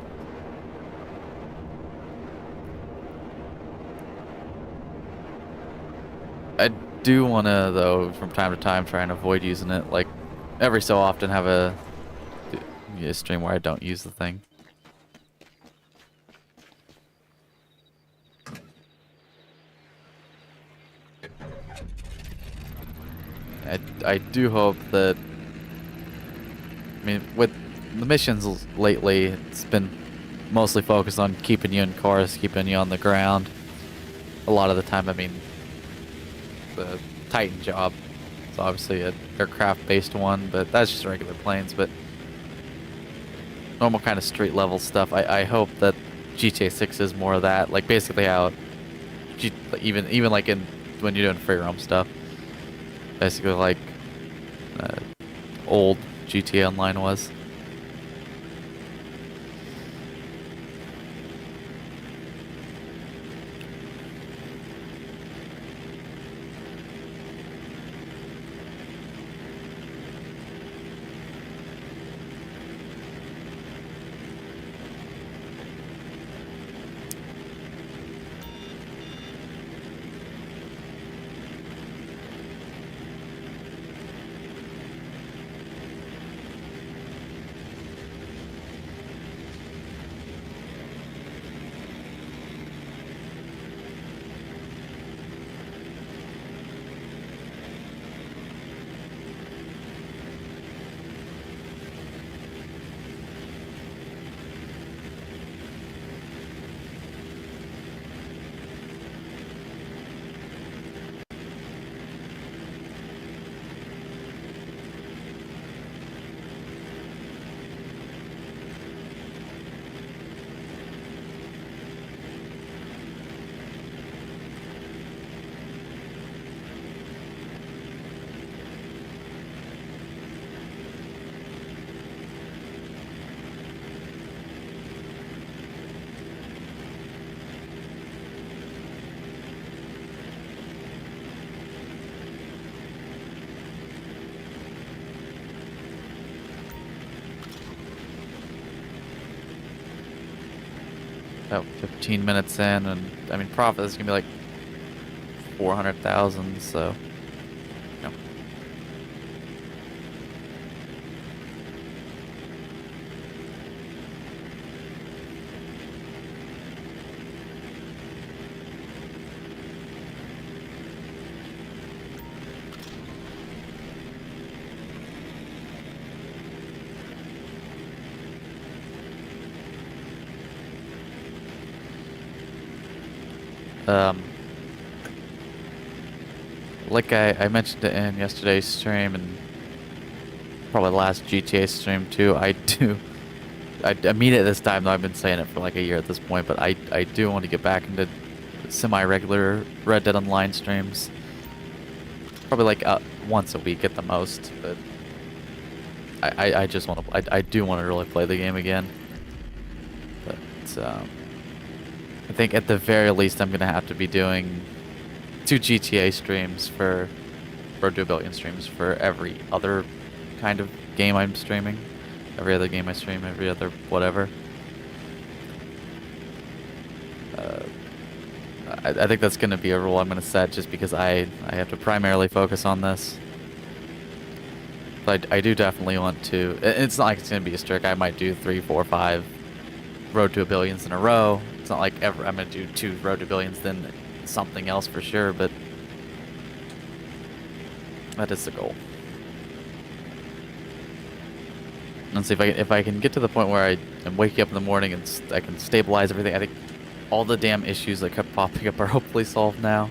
I do want to, though, from time to time, try and avoid using it. Like, every so often have a stream where I don't use the thing. I do hope that... I mean, with the missions lately, it's been mostly focused on keeping you in cars, keeping you on the ground. A lot of the time, I mean, the Titan job is obviously an aircraft-based one, but that's just regular planes. But normal kind of street-level stuff, I hope that GTA 6 is more of that. Like, basically how... even like when you're doing free roam stuff. Basically like old GTA Online was. About 15 minutes in, and I mean, profit is gonna be like 400,000, so Um, like I mentioned it in yesterday's stream and probably the last GTA stream too, I mean it this time though. I've been saying it for like a year at this point, but I do want to get back into semi-regular Red Dead Online streams. Probably like once a week at the most, but I just want to, I do want to really play the game again. But I think at the very least I'm gonna have to be doing 2 GTA streams for Road to a Billion streams for every other kind of game I'm streaming. Every other game I stream, every other whatever. I think that's going to be a rule I'm going to set just because I have to primarily focus on this. But I do definitely want to. It's not like it's going to be a strict. I might do 3, 4, 5 Road to a Billions in a row. It's not like ever I'm going to do 2 Road to Billions, then something else for sure, but that is the goal. And see if I can get to the point where I am waking up in the morning and I can stabilize everything. I think all the damn issues that kept popping up are hopefully solved now.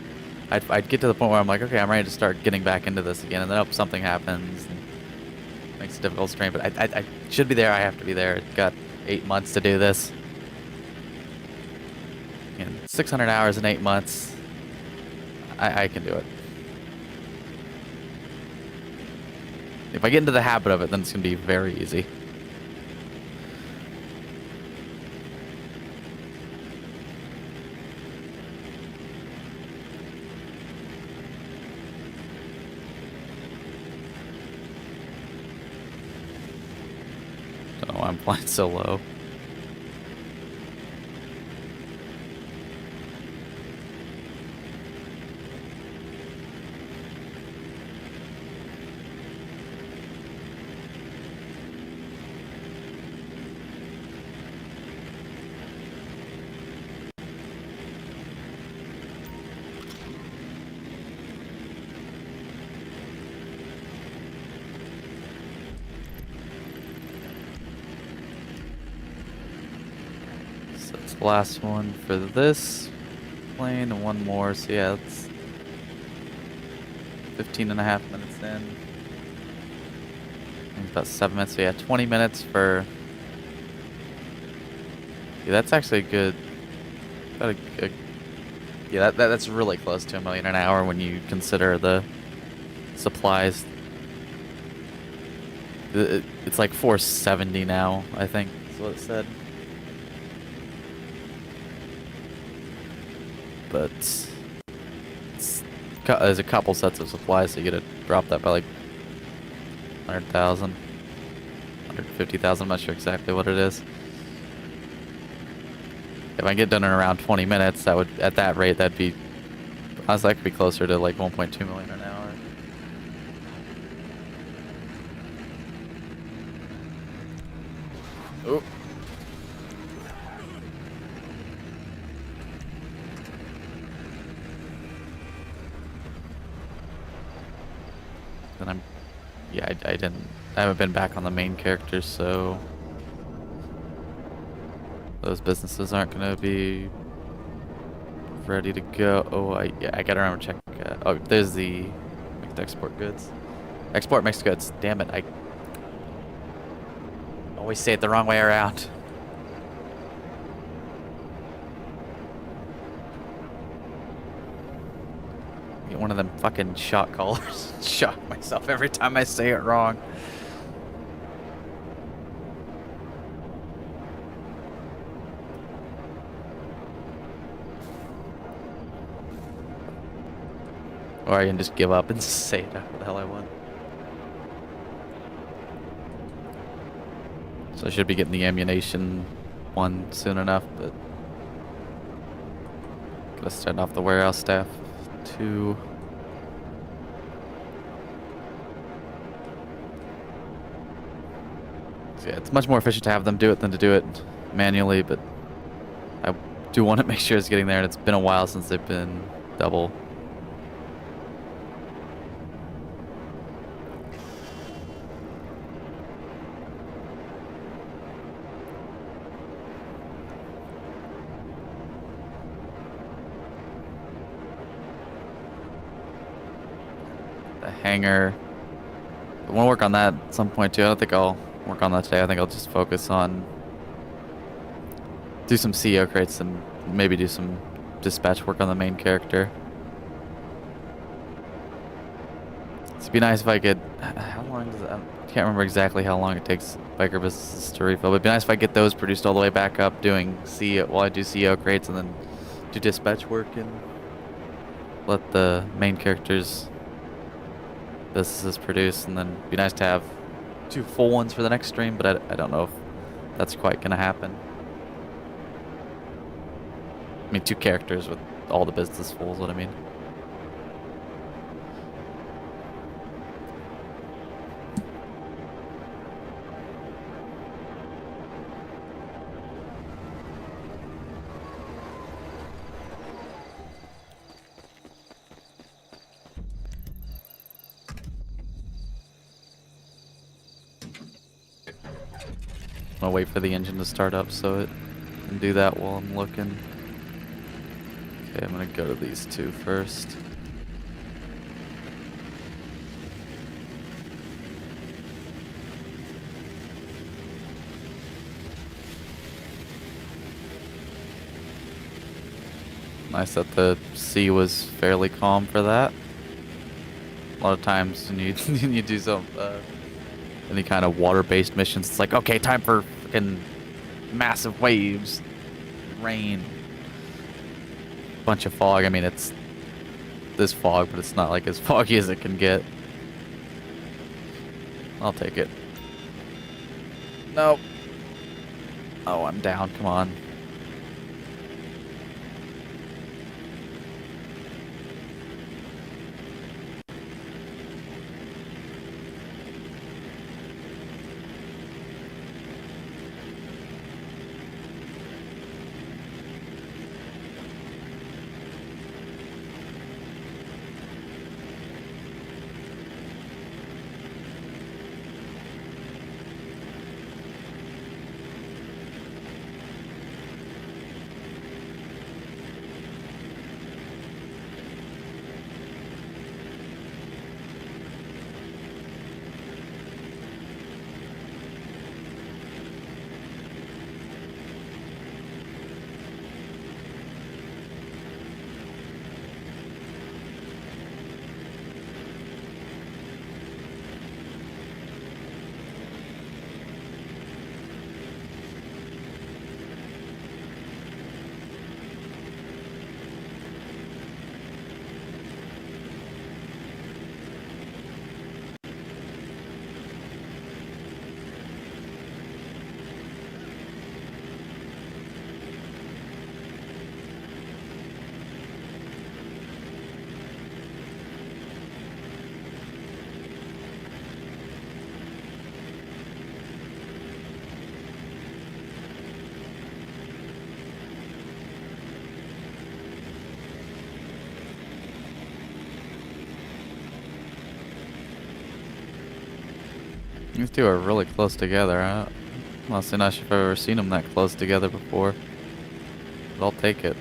I'd get to the point where I'm like, okay, I'm ready to start getting back into this again, and then something happens and makes it difficult to train. But I should be there. I have to be there. I've got 8 months to do this. And 600 hours in 8 months. I can do it. If I get into the habit of it, then it's going to be very easy. Don't know why I'm flying so low. Last one for this plane and one more, so yeah, it's 15.5 minutes in. It's about 7 minutes, so yeah, 20 minutes for... Yeah, that's actually good. About yeah, that's really close to $1 million an hour when you consider the supplies. It's like 470 now, I think, is what it said. But there's a couple sets of supplies, so you gotta drop that by like 100,000, 150,000. I'm not sure exactly what it is. If I get done in around 20 minutes, that would, at that rate, that'd be, honestly, that could be closer to like 1.2 million an hour. Oh. Then yeah, I haven't been back on the main characters, so those businesses aren't gonna be ready to go. Oh, yeah, I gotta remember to check. Oh, there's the export goods. Export mixed goods. Damn it, I always say it the wrong way around. Get one of them fucking shot callers. Shock myself every time I say it wrong. Or I can just give up and say it what the hell I want. So I should be getting the ammunition one soon enough, but gotta start off the warehouse staff too. So yeah, it's much more efficient to have them do it than to do it manually, but I do want to make sure it's getting there, and it's been a while since they've been double. a hangar. I want to work on that at some point too. I don't think I'll work on that today. I think I'll just focus on do some CEO crates and maybe do some dispatch work on the main character. It'd be nice if I could. How long does it? I can't remember exactly how long it takes biker businesses to refill. But it'd be nice if I get those produced all the way back up, doing CEO while I do CEO crates and then do dispatch work and let the main characters businesses produce. And then it'd be nice to have 2 full ones for the next stream. But I don't know if that's quite gonna happen. I mean, 2 characters with all the business full is what I mean. I'll wait for the engine to start up so it can do that while I'm looking. Okay, I'm gonna go to these 2 first. Nice that the sea was fairly calm for that. A lot of times when you when you do some any kind of water-based missions, it's like, okay, time for fucking massive waves, rain, bunch of fog. I mean, it's this fog, but it's not like as foggy as it can get. I'll take it. Nope. Oh, I'm down. Come on. These 2 are really close together. I'm honestly not sure if I've ever seen them that close together before. But I'll take it.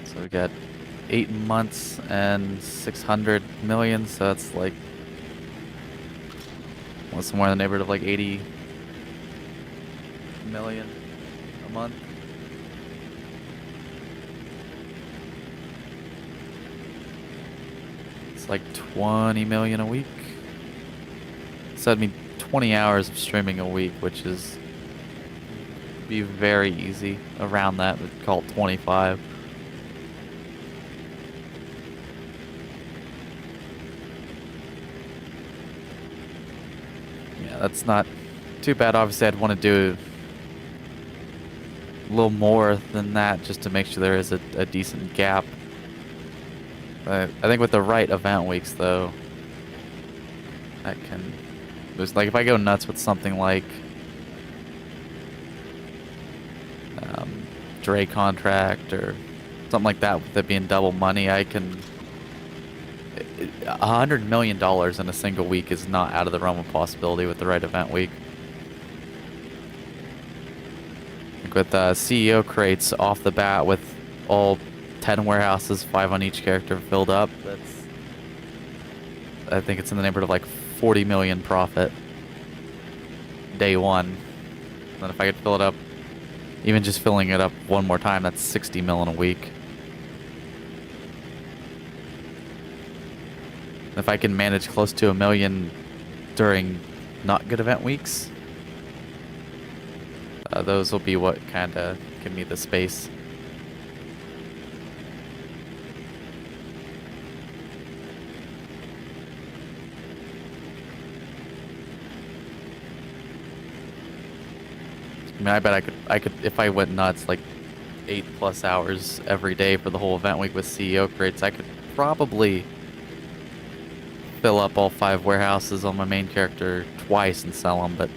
So we got 8 months and 600 million, so that's like was somewhere in the neighborhood of like 80 million a month. It's like 20 million a week. So that'd mean 20 hours of streaming a week, which is be very easy around that. We'd call it 25. Yeah, that's not too bad. Obviously, I'd want to do a little more than that just to make sure there is a decent gap. I think with the right event weeks, though, that can... There's like, if I go nuts with something like Dre contract or something like that, with it being double money, I can... $100 million in a single week is not out of the realm of possibility with the right event week. Like with CEO crates off the bat with all 10 warehouses, 5 on each character filled up, that's... I think it's in the neighborhood of like 40 million profit day one. And then if I could fill it up, even just filling it up one more time, that's 60 mil in a week. If I can manage close to $1 million during not good event weeks, those will be what kind of give me the space. I mean, I bet I could if I went nuts, like 8+ hours every day for the whole event week with CEO crates, I could probably fill up all 5 warehouses on my main character twice and sell them, but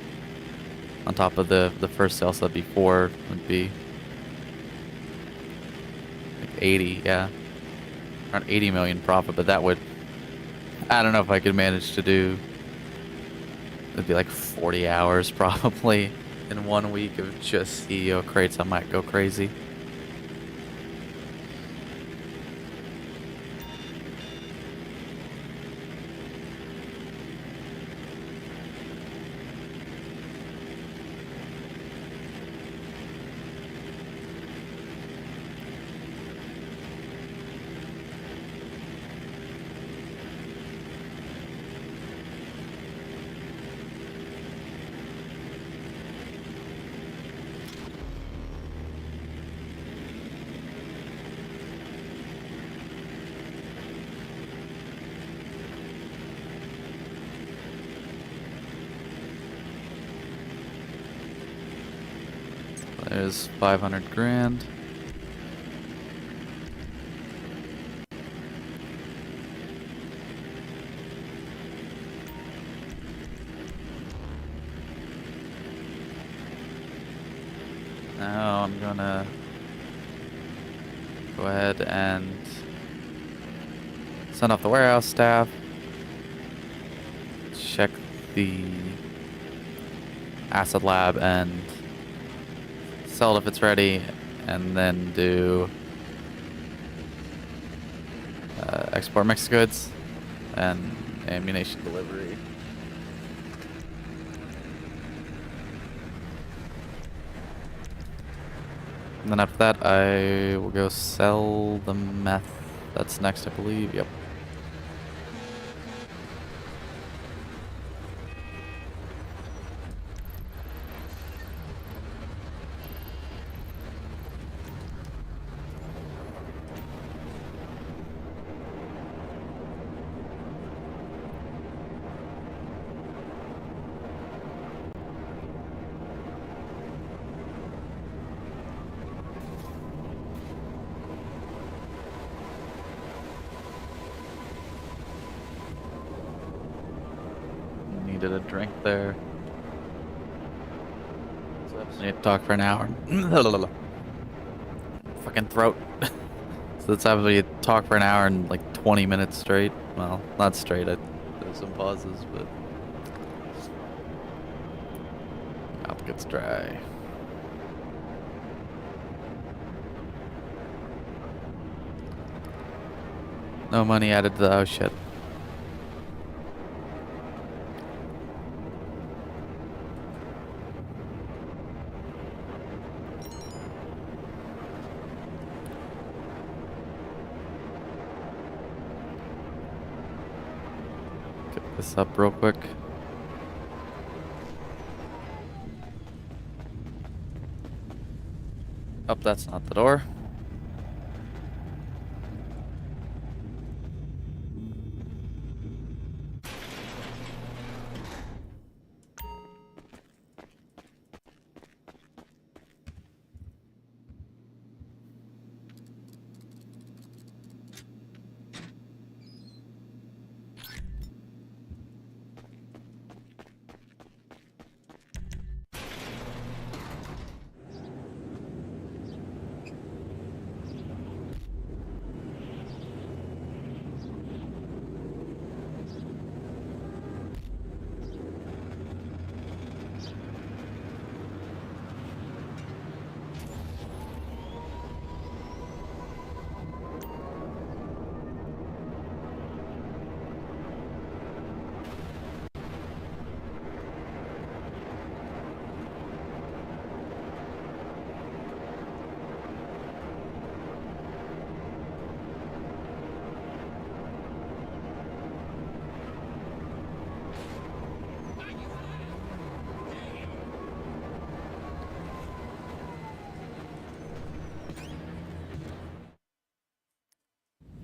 on top of the first sale, so that'd be 4, would be like 80, yeah. Around 80 million profit, but that would, I don't know if I could manage to do, it'd be like 40 hours probably in 1 week of just CEO crates. I might go crazy. There's 500 grand. Now I'm gonna go ahead and send off the warehouse staff. Check the acid lab and sell it if it's ready, and then do export mixed goods and ammunition delivery. And then after that, I will go sell the meth. That's next, I believe. Yep. Needed a drink there. I need to talk for an hour. Fucking throat. So that's how you talk for an hour and like 20 minutes straight. Well, not straight. There's some pauses, but mouth gets dry. No money added to the, oh shit. this up real quick. Oh, that's not the door.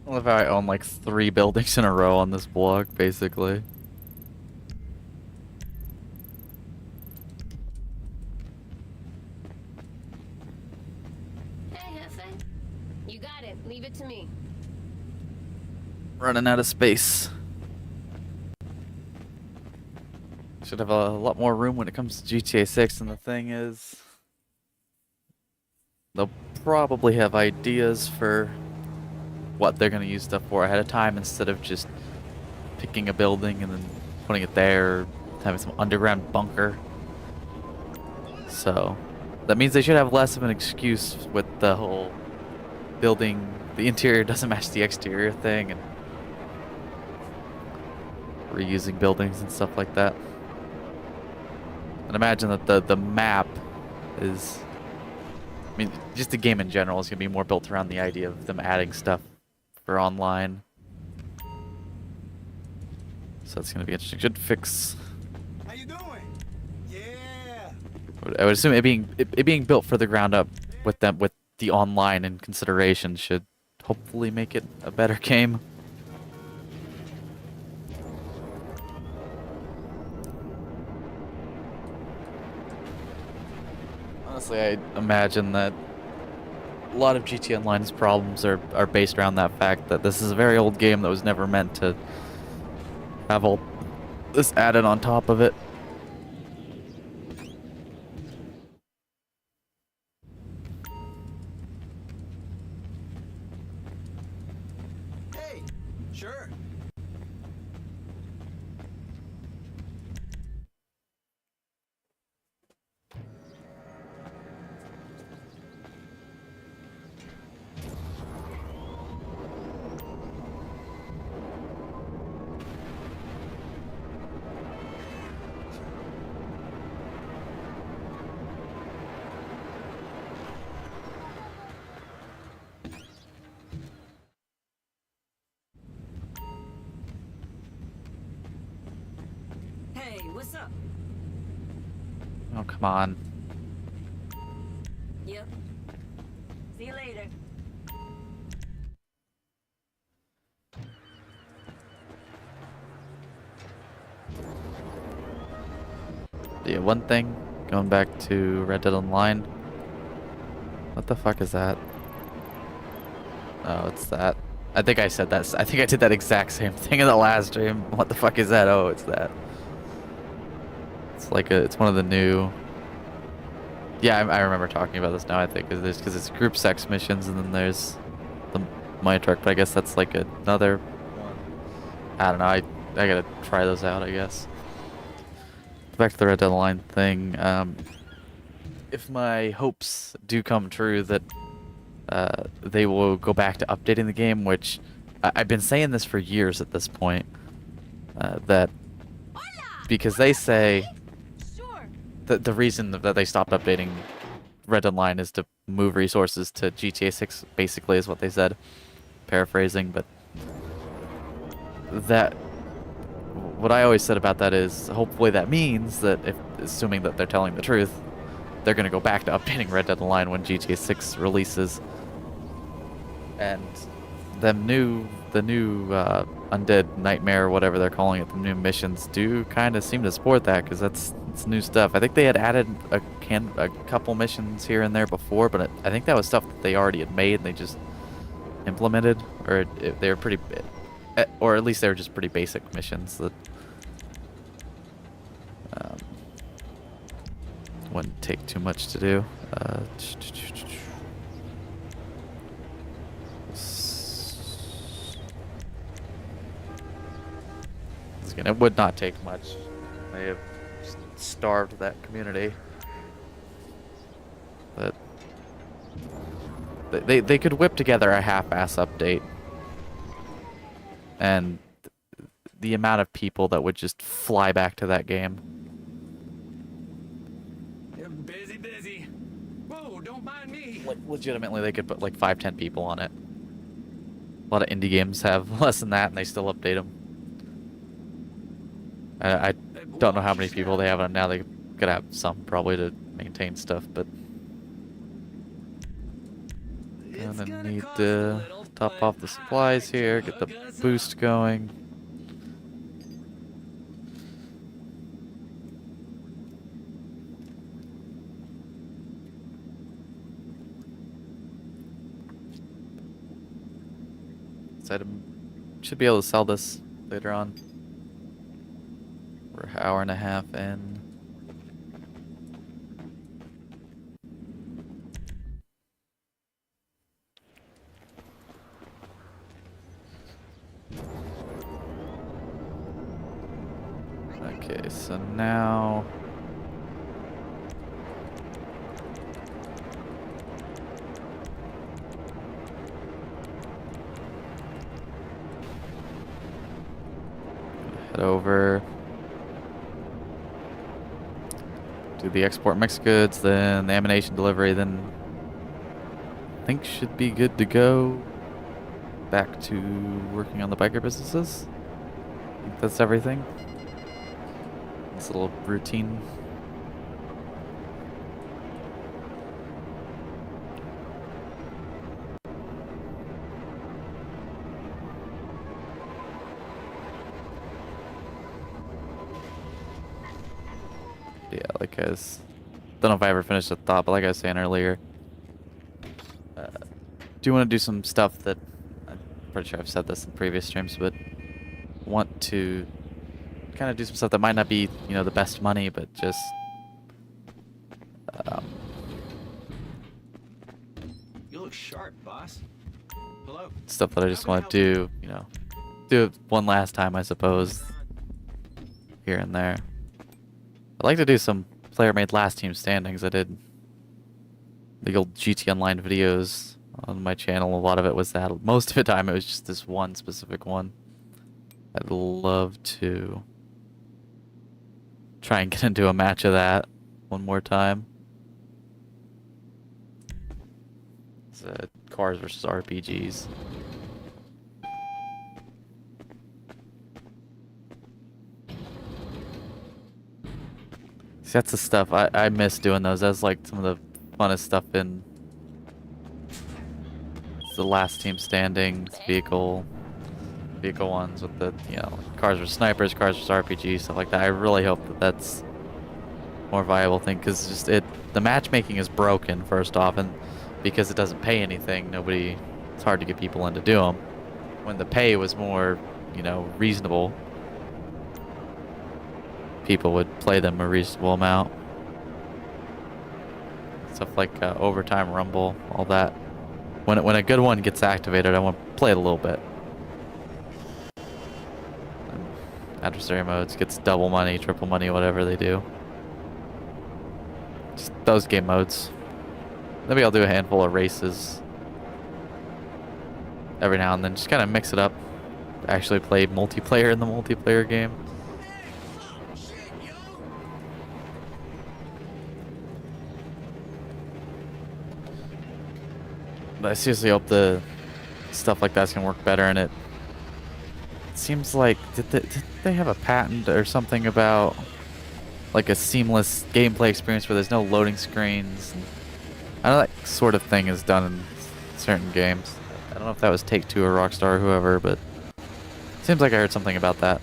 I love how I own like 3 buildings in a row on this block, basically. Hey, Hefe. You got it. Leave it to me. Running out of space. Should have a lot more room when it comes to GTA 6, and the thing is, they'll probably have ideas for what they're going to use stuff for ahead of time instead of just picking a building and then putting it there, having some underground bunker. So that means they should have less of an excuse with the whole building, the interior doesn't match the exterior thing, and reusing buildings and stuff like that. And imagine that the map is, I mean, just the game in general is going to be more built around the idea of them adding stuff for online. So that's going to be interesting. Should fix. How you doing? Yeah. I would assume it being built for the ground up with the online in consideration should hopefully make it a better game. Honestly, I imagine that a lot of GTA Online's problems are based around that fact that this is a very old game that was never meant to have all this added on top of it. Hey, sure. Hey, what's up? Oh, come on. Yep. See you later. Yeah, one thing, going back to Red Dead Online. What the fuck is that? Oh, it's that. I think I said that. I think I did that exact same thing in the last stream. What the fuck is that? Oh, it's that. It's like it's one of the new. Yeah, I remember talking about this now. I think because it's group sex missions, and then there's the Mine Truck. But I guess that's like another one. I don't know. I gotta try those out, I guess. Back to the Red Dead Online thing. If my hopes do come true that they will go back to updating the game, which I've been saying this for years at this point, that because they say Sure. that the reason that they stopped updating Red Dead Online is to move resources to GTA 6, basically is what they said, paraphrasing, but that what I always said about that is hopefully that means that if assuming that they're telling the truth, they're gonna go back to updating Red Dead Online when GTA 6 releases, and the new Undead Nightmare, or whatever they're calling it, the new missions do kind of seem to support that because it's new stuff. I think they had added a couple missions here and there before, but I think that was stuff that they already had made and they just implemented, or they were pretty, or at least they were just pretty basic missions that wouldn't take too much to do. Again, it would not take much. They have starved that community. But they could whip together a half-ass update, and the amount of people that would just fly back to that game. You're busy. Whoa, don't mind me. Like, legitimately, they could put like 5-10 people on it. A lot of indie games have less than that, and they still update them. I don't know how many people they have on now. They could have some probably to maintain stuff, but gonna need to top off the supplies here, get the boost going. So I should be able to sell this later on. We're an hour and a half in. Okay, so now head over, do the export mixed goods, then the ammunition delivery, then I think should be good to go. Back to working on the biker businesses. I think that's everything. This little routine. Yeah, like I was, don't know if I ever finished the thought, but like I was saying earlier, do want to do some stuff that I'm pretty sure I've said this in previous streams, but want to kind of do some stuff that might not be, you know, the best money, but just You look sharp, boss. Hello. stuff that I just want to do, you know, do it one last time, I suppose, here and there. I'd like to do some player-made last team standings. I did the old GT Online videos on my channel. A lot of it was that. Most of the time, it was just this one specific one. I'd love to try and get into a match of that one more time. It's cars versus RPGs. See, that's the stuff I miss doing those. That's like some of the funnest stuff in the last team standing vehicle ones with the, you know, cars versus snipers, cars versus RPG, stuff like that. I really hope that that's more viable thing, because just the matchmaking is broken first off, and because it doesn't pay anything, it's hard to get people in to do them. When the pay was more, you know, reasonable, people would play them a reasonable amount. Stuff like overtime rumble, all that. When a good one gets activated, I want to play it a little bit. Adversary modes gets double money, triple money, whatever they do. Just those game modes. Maybe I'll do a handful of races every now and then, just kind of mix it up. Actually play multiplayer in the multiplayer game. But I seriously hope the stuff like that's gonna work better, and it seems like did they have a patent or something about like a seamless gameplay experience where there's no loading screens? And I know that sort of thing is done in certain games. I don't know if that was Take-Two or Rockstar or whoever, but seems like I heard something about that.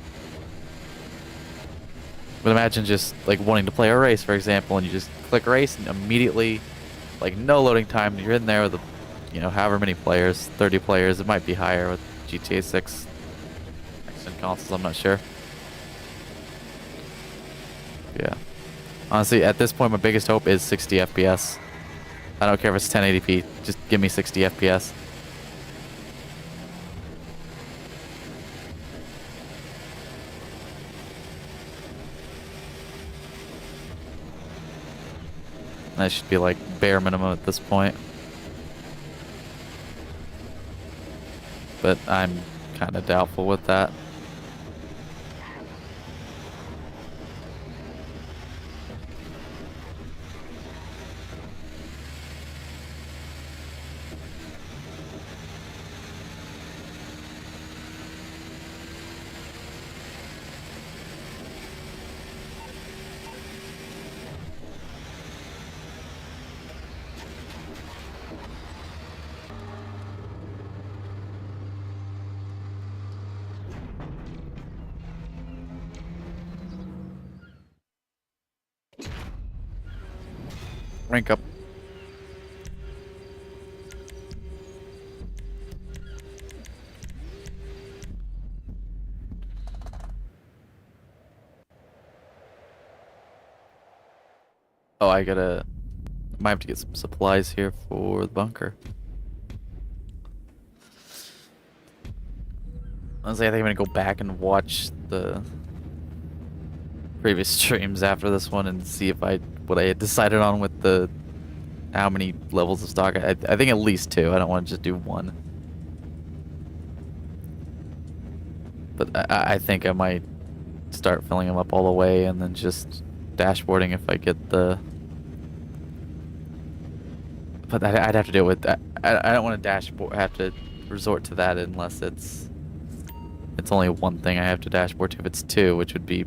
But imagine just like wanting to play a race, for example, and you just click race and immediately, like no loading time, you're in there with, however many players, 30 players. It might be higher with GTA 6 next-gen consoles. I'm not sure. Yeah. Honestly, at this point, my biggest hope is 60 FPS. I don't care if it's 1080p. Just give me 60 FPS. That should be like bare minimum at this point. But I'm kind of doubtful with that. Rank up. Oh, I might have to get some supplies here for the bunker. Honestly, I think I'm gonna go back and watch the previous streams after this one and see if what I had decided on with the how many levels of stock. I think at least 2. I don't want to just do 1. But I think I might start filling them up all the way and then just dashboarding if I get the. But I'd have to do it with that. I don't want to have to resort to that unless it's only one thing I have to dashboard to. If it's 2, which would be,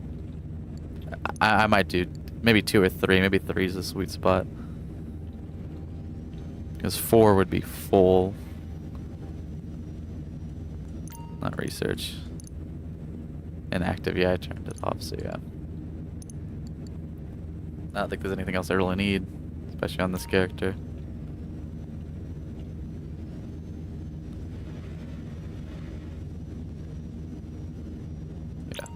I might do maybe 2 or 3. Maybe 3 is a sweet spot. Because 4 would be full. Not research. Inactive, yeah, I turned it off, so yeah. I don't think there's anything else I really need, especially on this character. Yeah.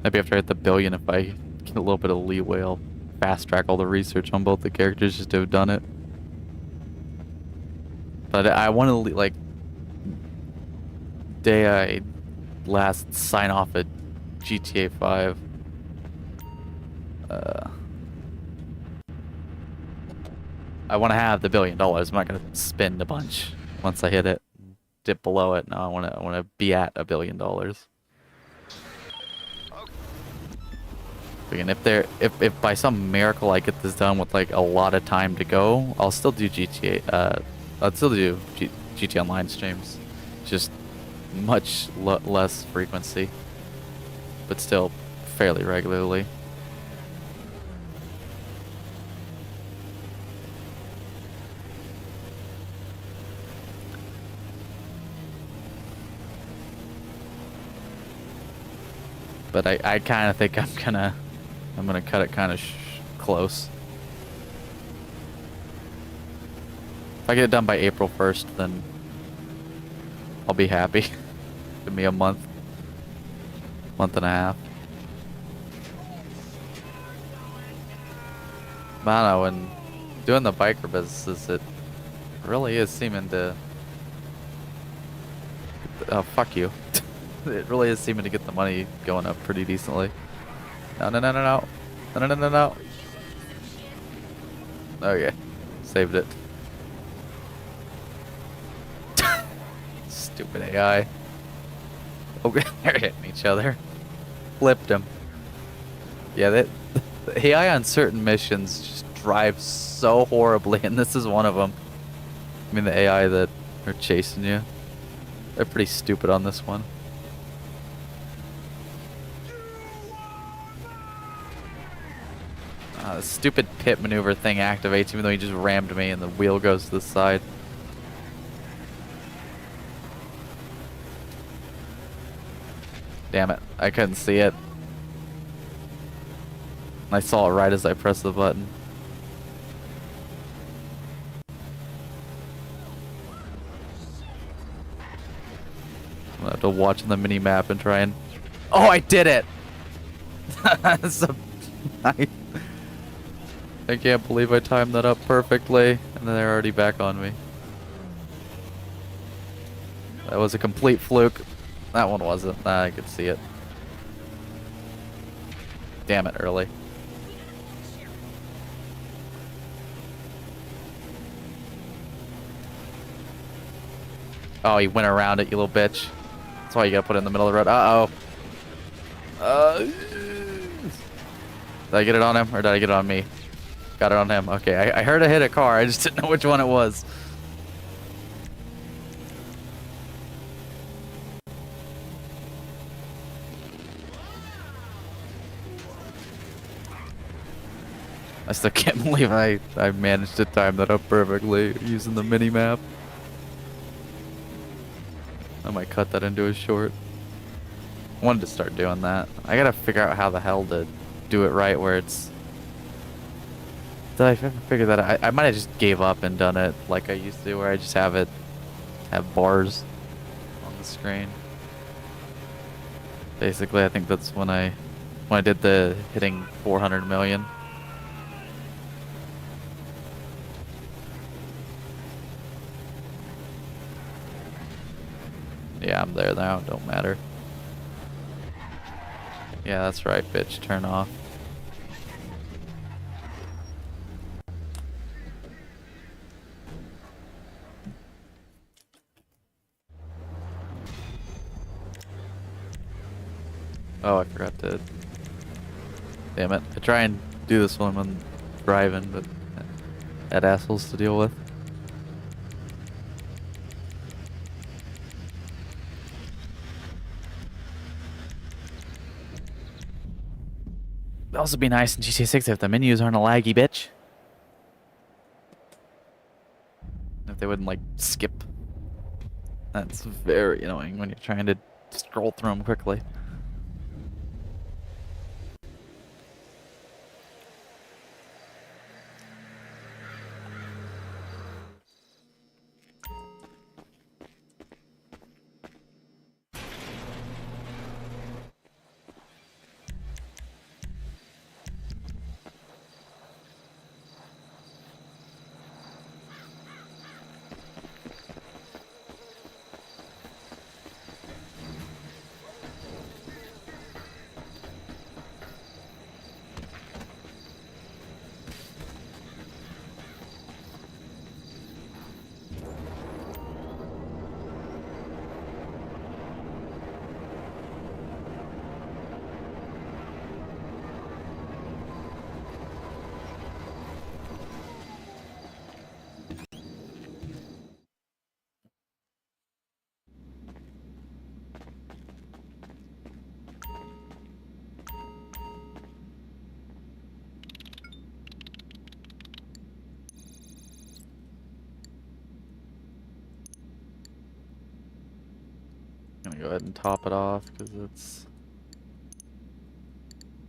Maybe after I hit the billion, if I get a little bit of leeway, I'll fast track all the research on both the characters just to have done it. But I want to, like, day I last sign off at GTA 5, I want to have the $1 billion. I'm not going to spend a bunch once I hit it, dip below it. No, I want to be at $1 billion. And if by some miracle I get this done with like a lot of time to go, I'll still do GTA. I'll still do GTA Online streams, just much less frequency, but still fairly regularly. But I kind of think I'm gonna cut it kind of close. If I get it done by April 1st, then I'll be happy. Give me a month and a half. But I don't know, when doing the biker businesses, it really is seeming to... Oh, fuck you. It really is seeming to get the money going up pretty decently. No, no, no, no, no. No, no, no, no, no. Okay. Saved it. Stupid AI. Okay, they're hitting each other. Flipped him. Yeah, The AI on certain missions just drives so horribly, and this is one of them. I mean, the AI that are chasing you. They're pretty stupid on this one. The stupid pit maneuver thing activates even though he just rammed me and the wheel goes to the side. Damn it, I couldn't see it. I saw it right as I pressed the button. I'm gonna have to watch the mini map and try and... Oh, I did it! That's a... I can't believe I timed that up perfectly, and then they're already back on me. That was a complete fluke. That one wasn't. Nah, I could see it. Damn it, early. Oh, he went around it, you little bitch. That's why you gotta put it in the middle of the road. Uh-oh. Did I get it on him, or did I get it on me? Got it on him. Okay, I heard I hit a car. I just didn't know which one it was. I still can't believe I managed to time that up perfectly using the mini map. I might cut that into a short. I wanted to start doing that. I gotta figure out how the hell to do it right where it's... Did I figure that out? I might have just gave up and done it like I used to where I just have bars on the screen. Basically, I think that's when I did the hitting 400 million. Yeah, I'm there now. Don't matter. Yeah, that's right, bitch. Turn off. Oh, I forgot to... Damn it. I try and do this when I'm driving, but I had assholes to deal with. It'd also be nice in GTA 6 if the menus aren't a laggy bitch. If they wouldn't, like, skip. That's very annoying when you're trying to scroll through them quickly. I'm gonna go ahead and top it off because it's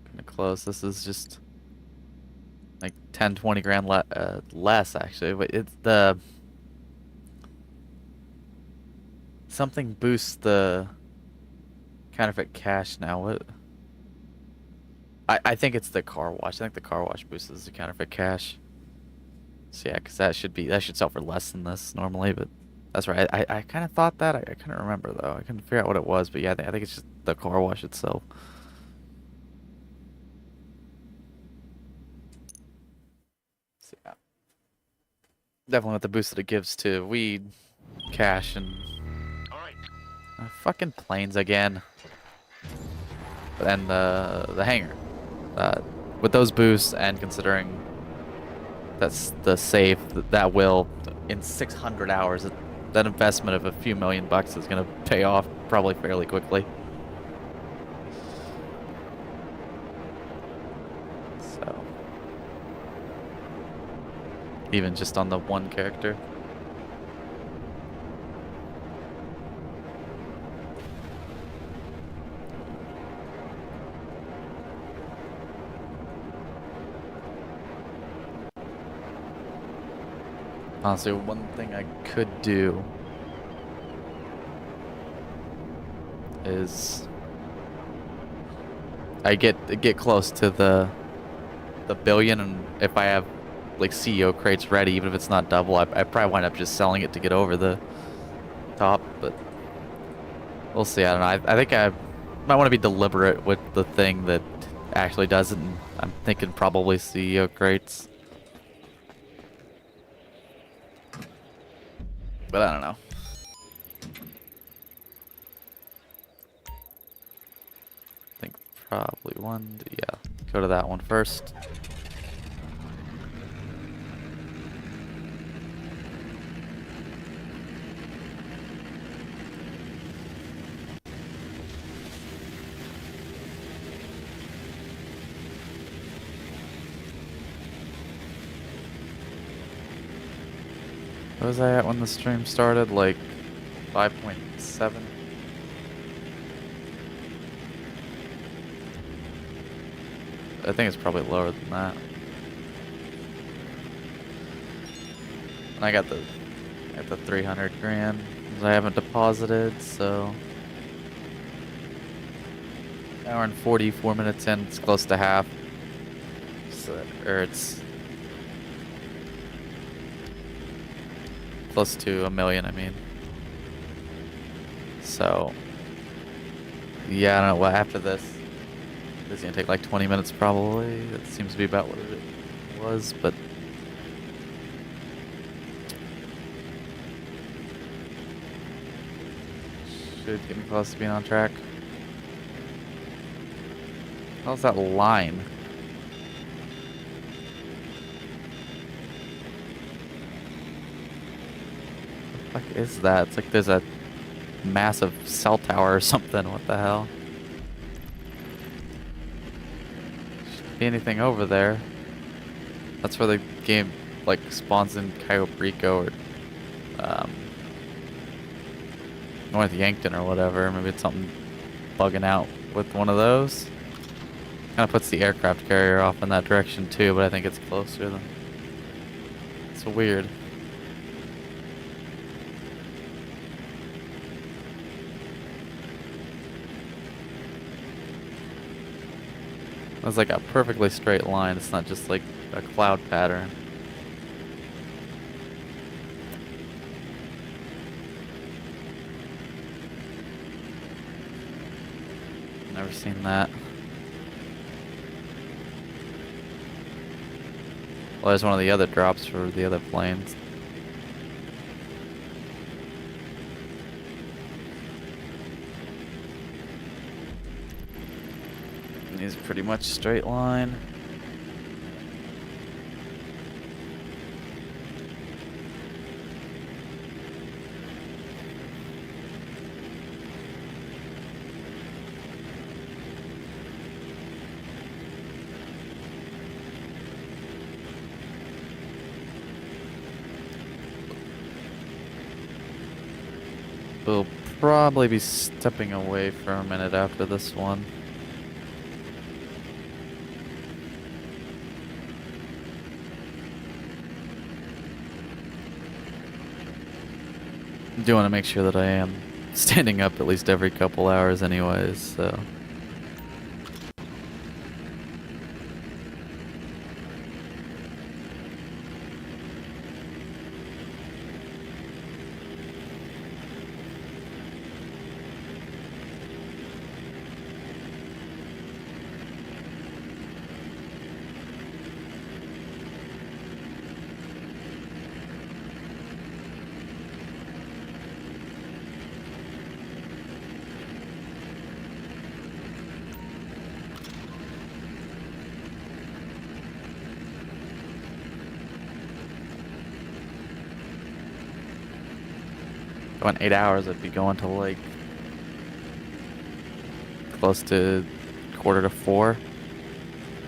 kind of close. This is just like 10-20 grand less actually, but it's the something boosts the counterfeit cash now. What? I think it's the car wash. I think the car wash boosts the counterfeit cash. So yeah, because that should sell for less than this normally, but that's right. I kind of thought that. I couldn't remember though. I couldn't figure out what it was, but yeah, I think it's just the car wash itself. So yeah, definitely with the boost that it gives to weed, cash, and fucking planes again. And the hangar. with those boosts and considering that's the save that will in 600 hours, that investment of a few $1,000,000 is going to pay off probably fairly quickly. So even just on the one character. Honestly, one thing I could do is I get close to the billion, and if I have like CEO crates ready, even if it's not double, I probably wind up just selling it to get over the top. But we'll see. I don't know. I think I might want to be deliberate with the thing that actually does it. And I'm thinking probably CEO crates. But I don't know. I think probably yeah, go to that one first. What was I at when the stream started? Like 5.7? I think it's probably lower than that. And I got the 300 grand I haven't deposited, so hour and 44 minutes in, it's close to half. So, or it's close to $1 million, I mean. So yeah, I don't know what after this. This is gonna take like 20 minutes probably. That seems to be about what it was, but should get me close to being on track. How's that line? What the fuck is that? It's like there's a massive cell tower or something. What the hell? Shouldn't be anything over there. That's where the game like spawns in Cayo Perico or North Yankton or whatever. Maybe it's something bugging out with one of those. Kind of puts the aircraft carrier off in that direction too, but I think it's closer than. It's weird. It's like a perfectly straight line. It's not just like a cloud pattern. Never seen that. Well, there's one of the other drops for the other planes. And he's pretty much straight line. We'll probably be stepping away for a minute after this one. I do want to make sure that I am standing up at least every couple hours anyways, so. Going 8 hours, I'd be going to like close to 3:45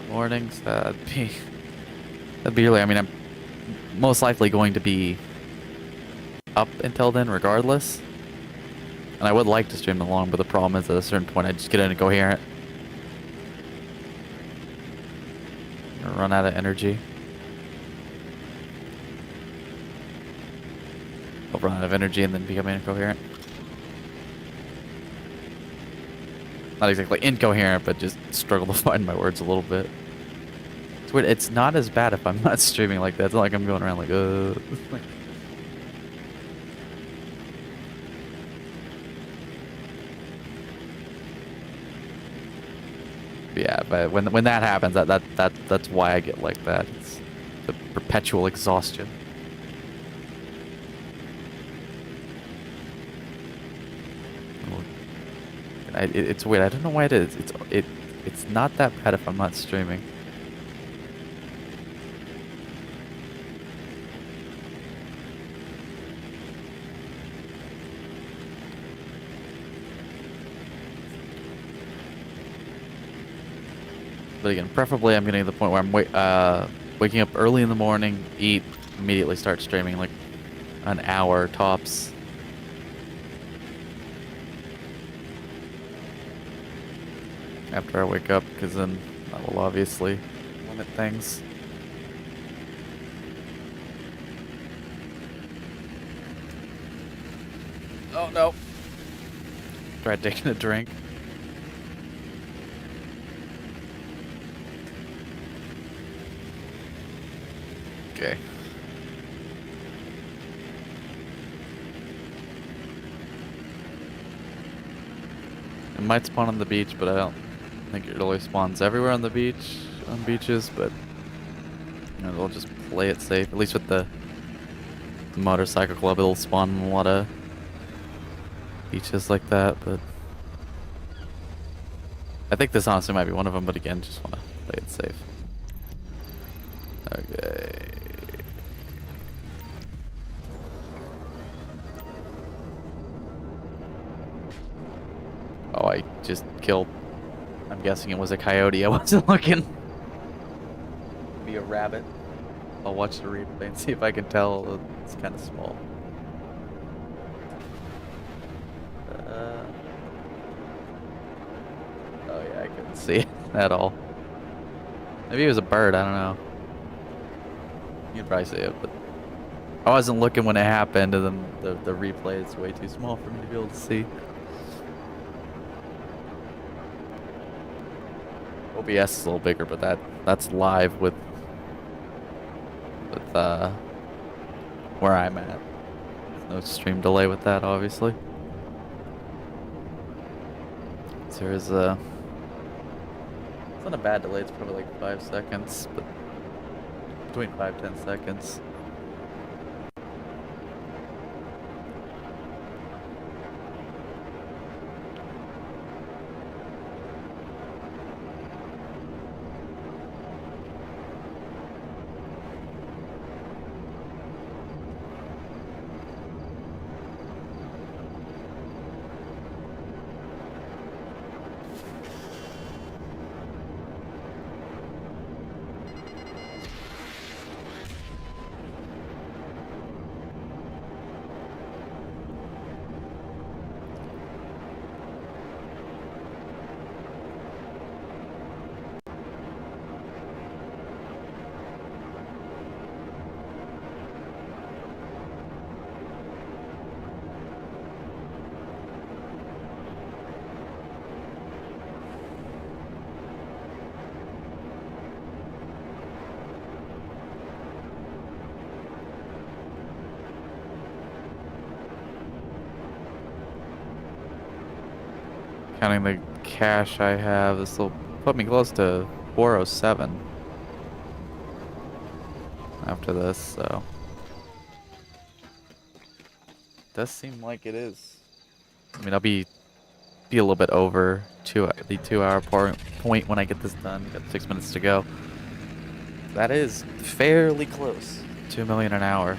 mornings. That'd be early. I mean, I'm most likely going to be up until then, regardless. And I would like to stream along, but the problem is at a certain point I just get incoherent. Or run out of energy. I'll run out of energy and then become incoherent. Not exactly incoherent, but just struggle to find my words a little bit. It's weird. It's not as bad if I'm not streaming like that. It's not like I'm going around like, Yeah, but when that happens, that's why I get like that. It's the perpetual exhaustion. It's weird. I don't know why it is. It's not that bad if I'm not streaming. But again, preferably I'm getting to the point where I'm waking up early in the morning, eat, immediately start streaming, like an hour tops. After I wake up, because then that will obviously limit things. Oh no. Tried taking a drink. Okay. It might spawn on the beach, but I don't think it really spawns everywhere on the beach, on beaches, but you know, they'll just play it safe. At least with the motorcycle club, it'll spawn in a lot of beaches like that, but I think this honestly might be one of them, but again, just want to play it safe. Okay. Oh, I just killed, I'm guessing it was a coyote. I wasn't looking. Be a rabbit. I'll watch the replay and see if I can tell. It's kind of small. Oh yeah, I couldn't see it at all. Maybe it was a bird, I don't know. You'd probably see it, but I wasn't looking when it happened, and then the replay is way too small for me to be able to see. OBS is a little bigger, but that's live with where I'm at. There's no stream delay with that, obviously. So there's it's not a bad delay. It's probably like 5 seconds, but between 5-10 seconds. Counting the cash I have, this will put me close to 407 after this, so does seem like it is. I mean, I'll be a little bit over the 2 hour point when I get this done. Got 6 minutes to go. That is fairly close. 2 million an hour.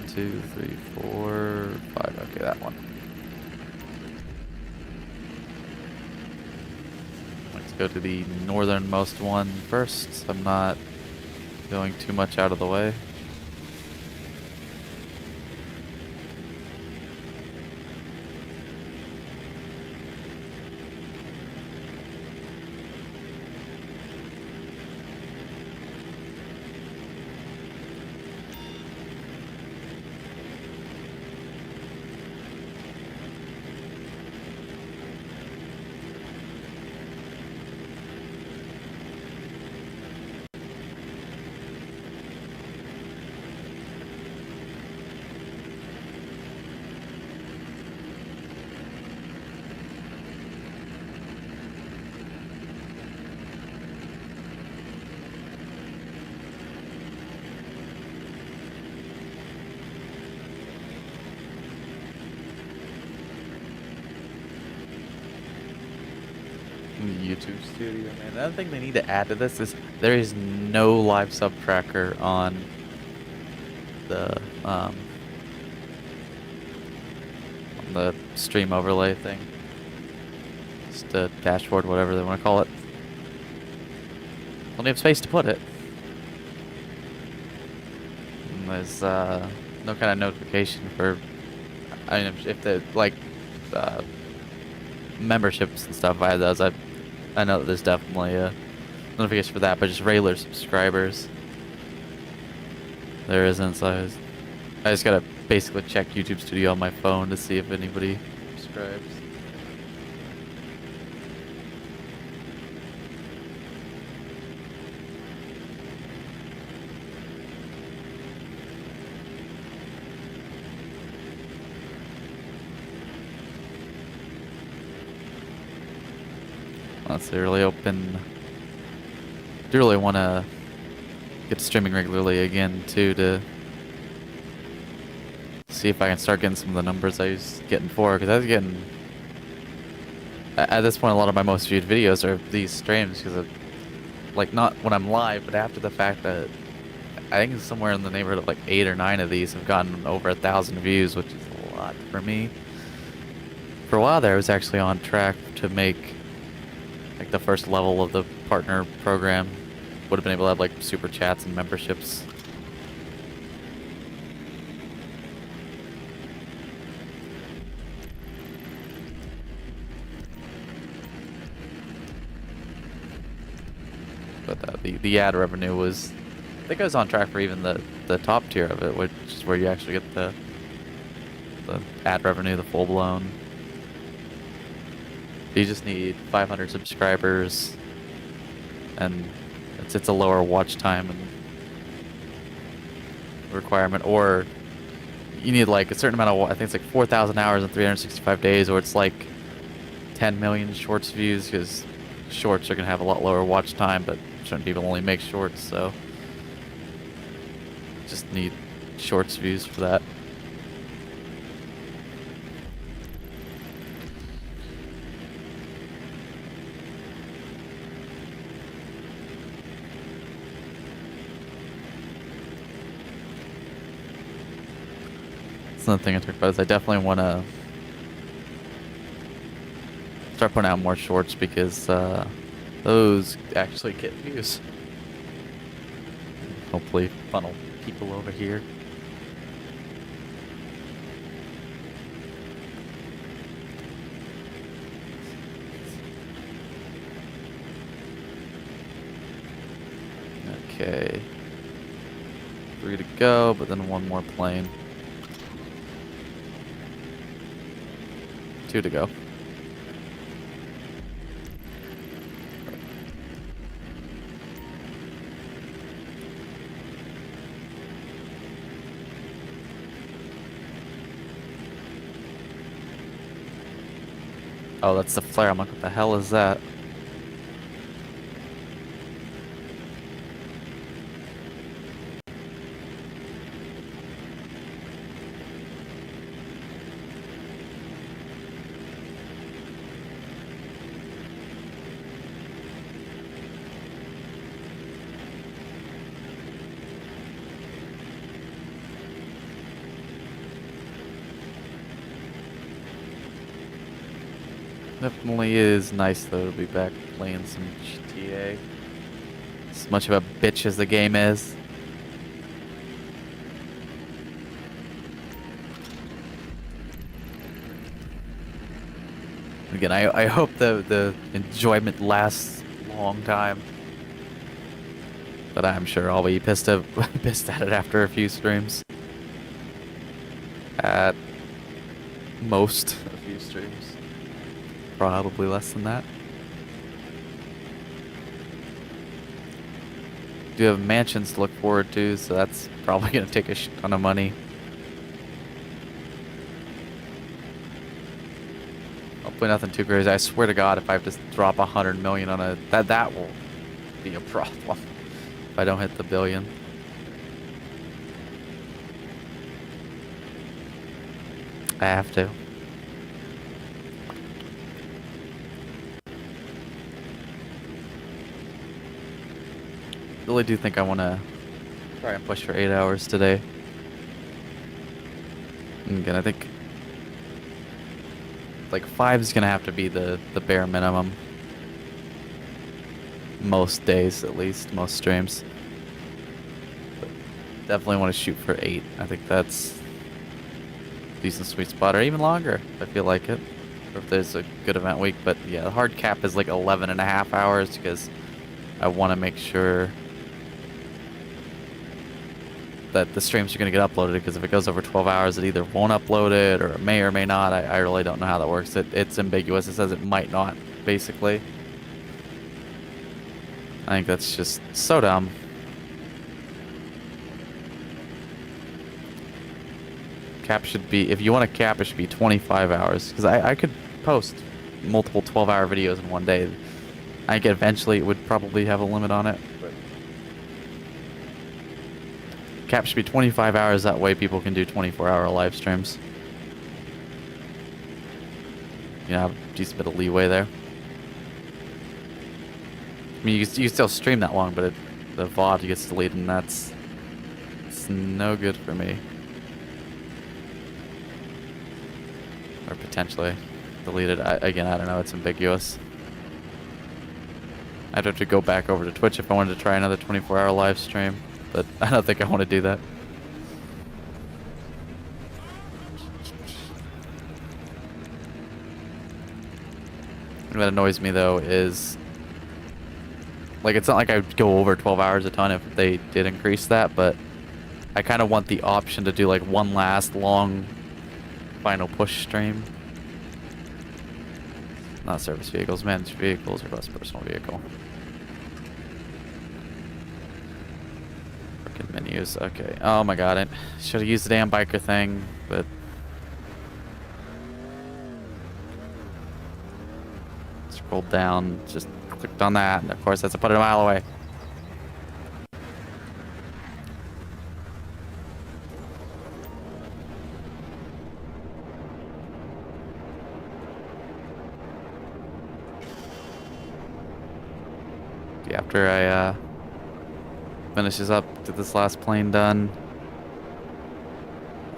2, 3, 4, 5. Okay, that one. Let's go to the northernmost one first. So I'm not going too much out of the way. YouTube studio, man. Another thing they need to add to this is there is no live sub tracker on on the stream overlay thing. Just a dashboard, whatever they want to call it. Don't have space to put it. And there's no kind of notification for. I mean, if the memberships and stuff, I have those. I know that there's definitely a notification for that, but just regular subscribers, there isn't. So I just gotta basically check YouTube Studio on my phone to see if anybody subscribes. Let's really open. Do really want to get streaming regularly again too, to see if I can start getting some of the numbers I was getting before, because I was getting, at this point, a lot of my most viewed videos are these streams, because like, not when I'm live, but after the fact that I think somewhere in the neighborhood of like 8 or 9 of these have gotten over 1,000 views, which is a lot for me. For a while there, I was actually on track to make like the first level of the partner program. Would have been able to have like super chats and memberships. But the ad revenue was, I think I was on track for even the top tier of it, which is where you actually get the ad revenue, the full blown. You just need 500 subscribers, and it's a lower watch time and requirement, or you need like a certain amount of, I think it's like 4,000 hours in 365 days, or it's like 10 million shorts views, because shorts are gonna have a lot lower watch time, but certain people only make shorts, so just need shorts views for that. Another thing I talked about is I definitely want to start putting out more shorts, because those actually get views. Hopefully funnel people over here. Okay. 3 to go, but then one more plane. 2 to go. Oh, that's the flare. I'm like, what the hell is that? Definitely is nice though to be back playing some GTA. As much of a bitch as the game is. Again, I hope the enjoyment lasts a long time. But I'm sure I'll be pissed at it after a few streams. At most, a few streams. Probably less than that. Do have mansions to look forward to, so that's probably gonna take a ton of money. Hopefully nothing too crazy. I swear to God, if I have to drop 100 million on a that will be a problem if I don't hit the billion. I have to. Really do think I want to try and push for 8 hours today. And again, I think like 5 is gonna have to be the bare minimum. Most days, at least, most streams. But definitely want to shoot for 8. I think that's a decent sweet spot, or even longer. I feel like it, or if there's a good event week. But yeah, the hard cap is like 11.5 hours because I want to make sure that the streams are going to get uploaded, because if it goes over 12 hours, it either won't upload it or it may or may not. I really don't know how that works. It's ambiguous. It says it might not, basically. I think that's just so dumb. Cap should be, if you want to cap, it should be 25 hours. Because I could post multiple 12-hour videos in one day. I think eventually it would probably have a limit on it. But cap should be 25 hours, that way people can do 24-hour live streams. You know, have a decent bit of leeway there. I mean, you can still stream that long, but the VOD gets deleted, and it's no good for me. Or potentially deleted. Again, I don't know. It's ambiguous. I'd have to go back over to Twitch if I wanted to try another 24-hour live stream, but I don't think I want to do that. What annoys me, though, is like, it's not like I would go over 12 hours a ton if they did increase that, but I kind of want the option to do like one last long final push stream. Not service vehicles, managed vehicles, or less personal vehicle. Freaking menus. Okay. Oh my god, I should have used the damn biker thing, but scrolled down, just clicked on that, and of course that's a put it a mile away. After I finish this up, get this last plane done,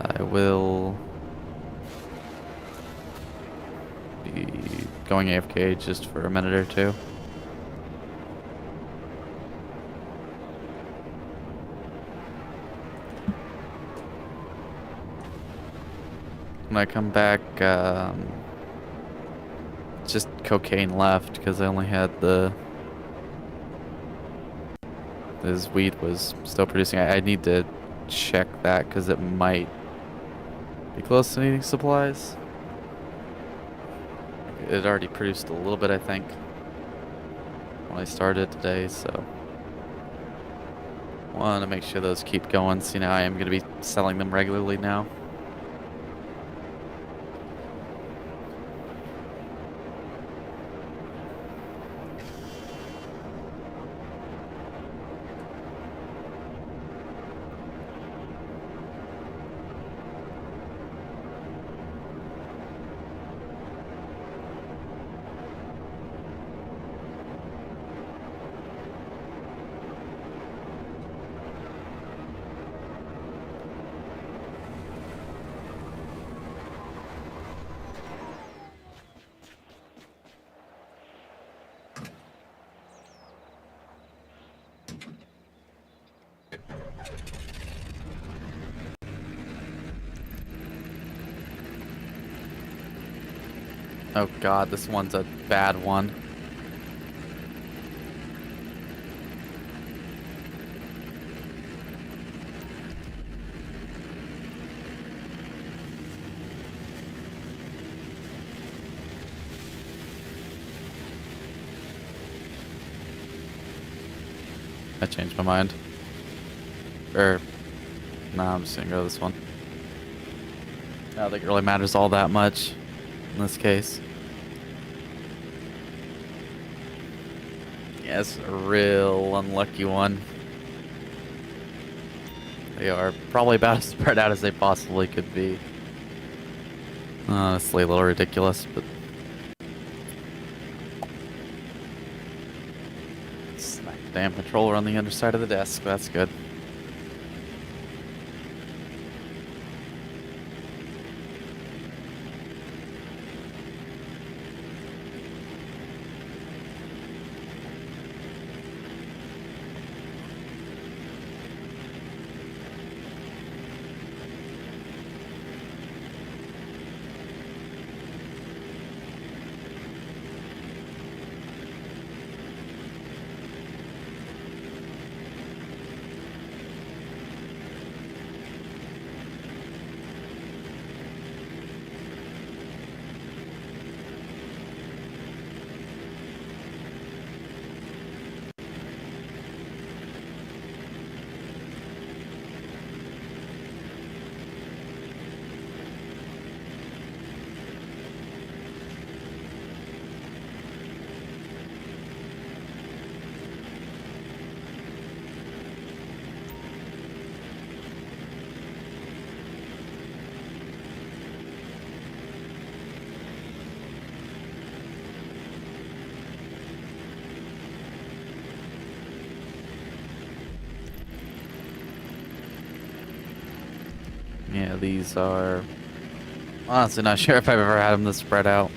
I will be going AFK just for a minute or two. When I come back, just cocaine left because I only had his weed was still producing. I need to check that because it might be close to needing supplies. It already produced a little bit, I think, when I started today, so want to make sure those keep going. See, now I am going to be selling them regularly now. Oh god, this one's a bad one. I changed my mind. No, I'm just gonna go this one. I don't think it really matters all that much in this case. Yeah, it's a real unlucky one. They are probably about as spread out as they possibly could be. Honestly, a little ridiculous, but... Smack the damn controller on the underside of the desk, that's good. Yeah, these are... Honestly, not sure if I've ever had them this spread out.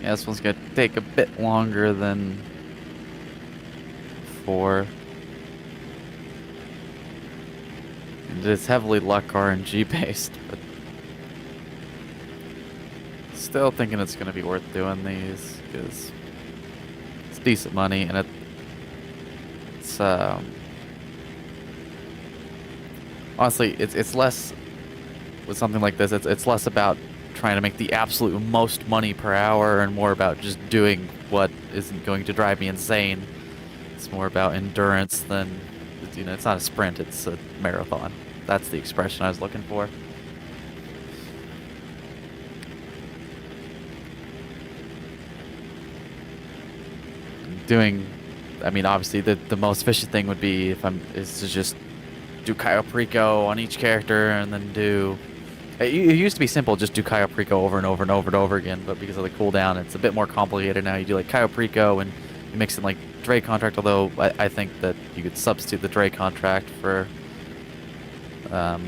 Yeah, this one's gonna take a bit longer than before. And it's heavily luck RNG based, but still thinking it's gonna be worth doing these because it's decent money and it's honestly it's less with something like this. It's less about trying to make the absolute most money per hour and more about just doing what isn't going to drive me insane. It's more about endurance than, you know, it's not a sprint, it's a marathon. That's the expression I was looking for. I mean, obviously the most efficient thing would be is to just do Cayo Perico on each character and then do... It used to be simple, just do Cayo Perico over and over and over and over again, but because of the cooldown, it's a bit more complicated now. You do like Cayo Perico and you mix in like Dre Contract, although I think that you could substitute the Dre Contract for the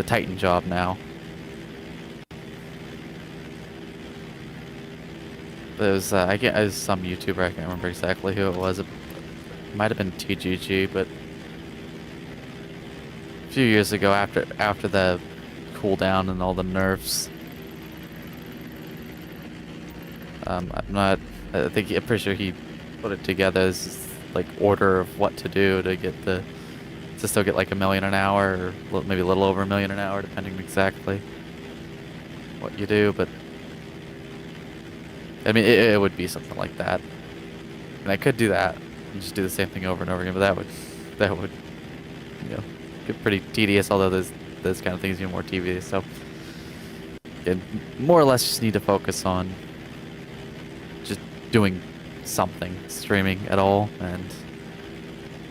Titan job now. There's some YouTuber, I can't remember exactly who it was. It might have been TGG, but a few years ago, after the cooldown and all the nerfs, I'm pretty sure he put it together as like order of what to do to still get like 1 million an hour, or maybe a little over 1 million an hour, depending exactly what you do. But I mean, it would be something like that. And I could do that and just do the same thing over and over again, but that would, you know, get pretty tedious. Although this kind of thing is even more tedious. So, it more or less just need to focus on just doing something, streaming at all, and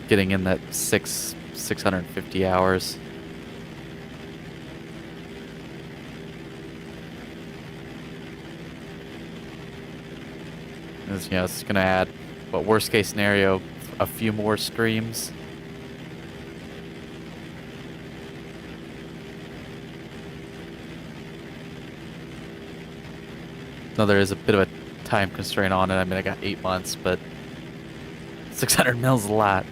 getting in that 650 hours. Because, you know, it's gonna add, but worst case scenario, a few more streams. No, there is a bit of a time constraint on it. I mean, I got 8 months, but 600 mils is a lot.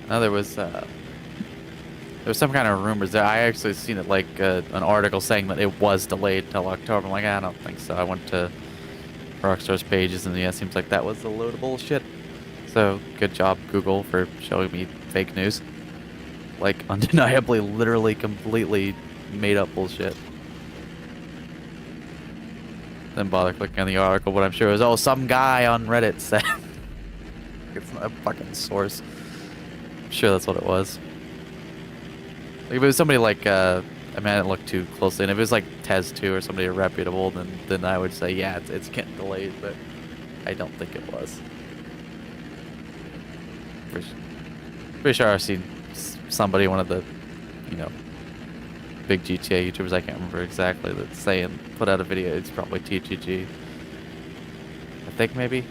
Now there was some kind of rumors that I actually seen it like an article saying that it was delayed till October. I'm like, I don't think so. I went to Rockstar's pages and yeah, it seems like that was a load of bullshit. So good job Google for showing me fake news. Like undeniably, literally, completely made up bullshit. Didn't bother clicking on the article, but I'm sure it was, oh, some guy on Reddit said. It's not a fucking source. I'm sure that's what it was. Like if it was somebody like, I mean, I didn't look too closely, and if it was like Tez2 or somebody reputable, then I would say, yeah, it's getting delayed, but I don't think it was. Pretty sure I've seen somebody, one of the, you know, big GTA YouTubers, I can't remember exactly, that's saying, put out a video, it's probably TGG. I think maybe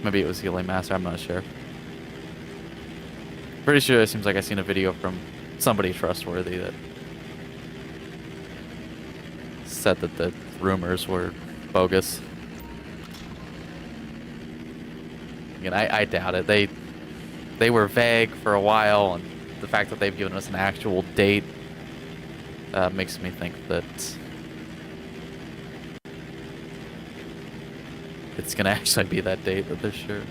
it was Healing Master, I'm not sure. Pretty sure it seems like I seen a video from somebody trustworthy that said that the rumors were bogus. Again, I doubt it. They were vague for a while, and the fact that they've given us an actual date makes me think that it's gonna actually be that date that they're sure.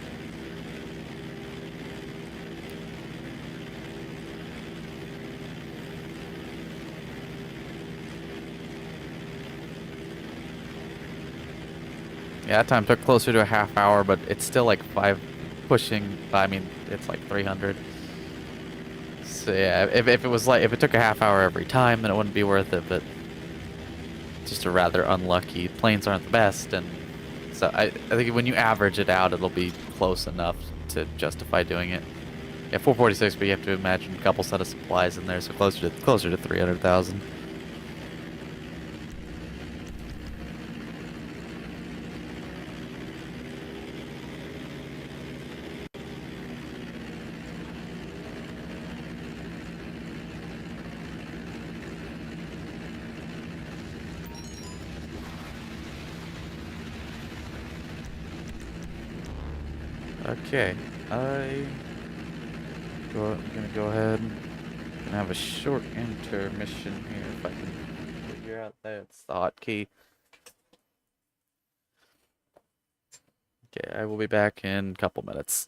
Yeah, that time took closer to a half hour, but it's still like 5 pushing. I mean, it's like 300. So yeah, if it was like, if it took a half hour every time, then it wouldn't be worth it, but just a rather unlucky. Planes aren't the best, and so I think when you average it out, it'll be close enough to justify doing it. Yeah, 446, but you have to imagine a couple set of supplies in there, so closer to 300,000. Okay, I'm gonna go ahead and have a short intermission here if I can figure out that it's the hotkey. Okay, I will be back in a couple minutes.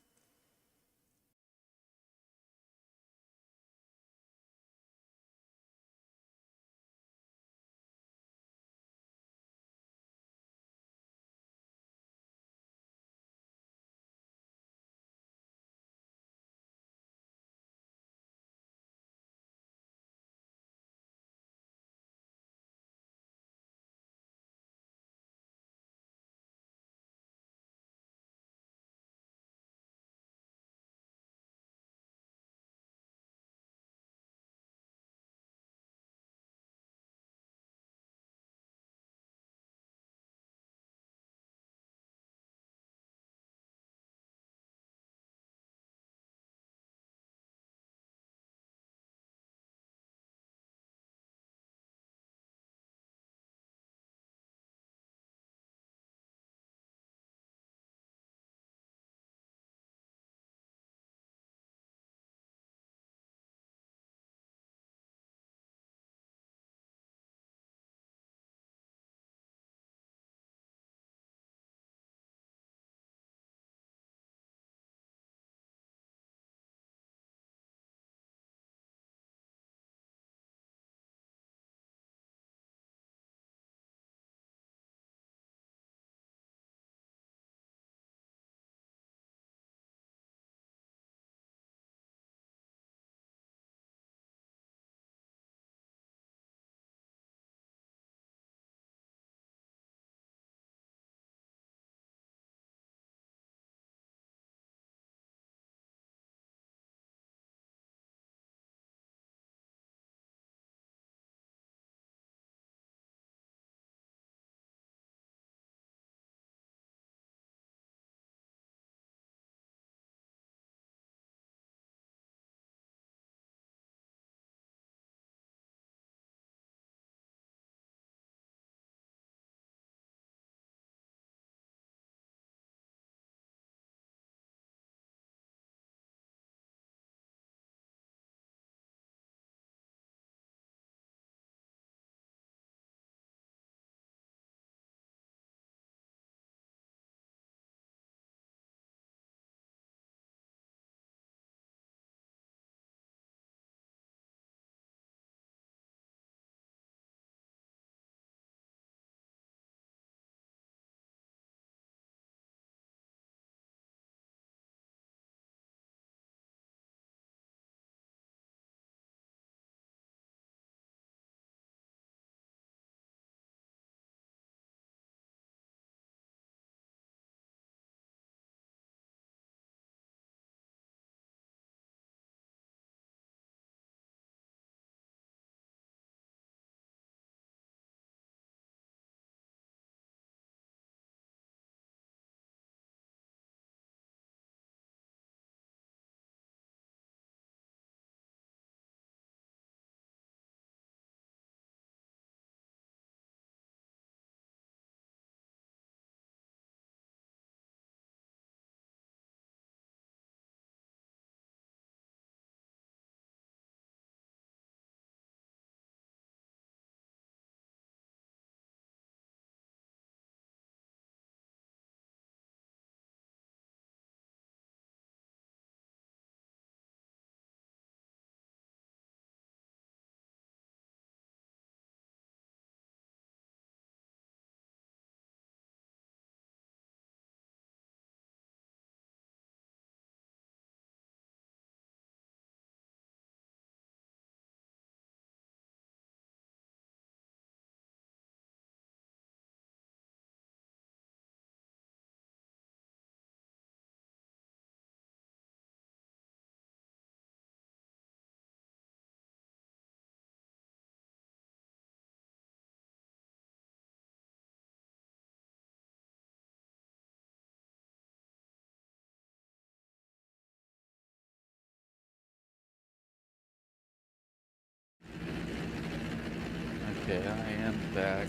back.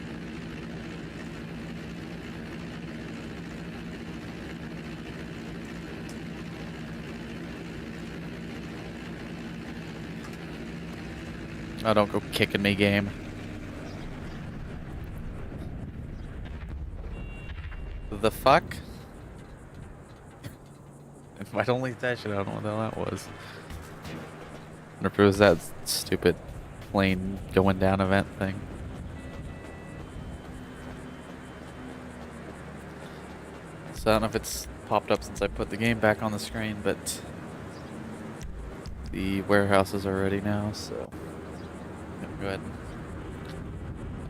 Oh, don't go kicking me, game. The fuck? If I don't leave that shit, I don't know what the hell that was. I wonder if it was that stupid plane going down event thing. So I don't know if it's popped up since I put the game back on the screen, but the warehouses are ready now, so go ahead and,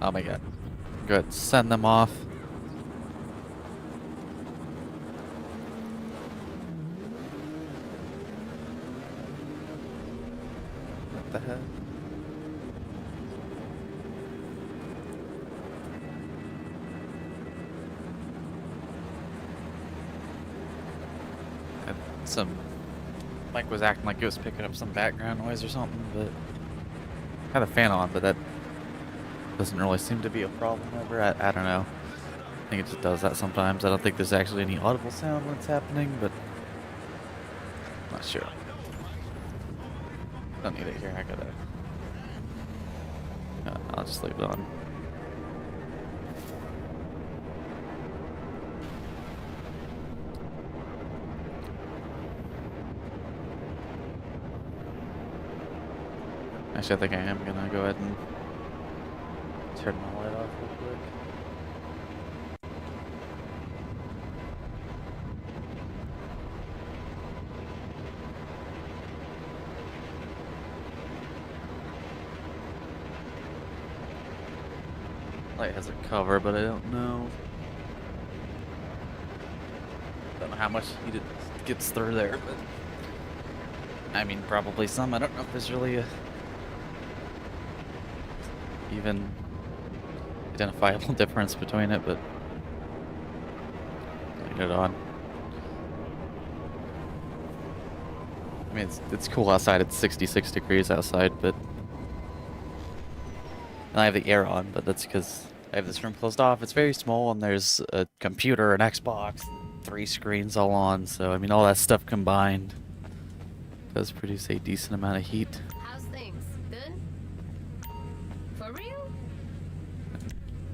oh my god, go ahead and send them off. What the heck? And some Mike was acting like it was picking up some background noise or something, but I had the fan on, but that doesn't really seem to be a problem ever. I don't know. I think it just does that sometimes. I don't think there's actually any audible sound when it's happening, but I'm not sure. Don't need it here. I gotta. I'll just leave it on. Actually, I think I am gonna go ahead and turn my light off real quick. Light has a cover, but I don't know. Don't know how much heat it gets through there, but I mean, probably some. I don't know if there's really a even identifiable difference between it, but leave it on. I mean, it's cool outside. It's 66 degrees outside, but and I have the air on, but that's because I have this room closed off. It's very small, and there's a computer, an Xbox, 3 screens all on. So I mean, all that stuff combined does produce a decent amount of heat. How's things? Good? For real?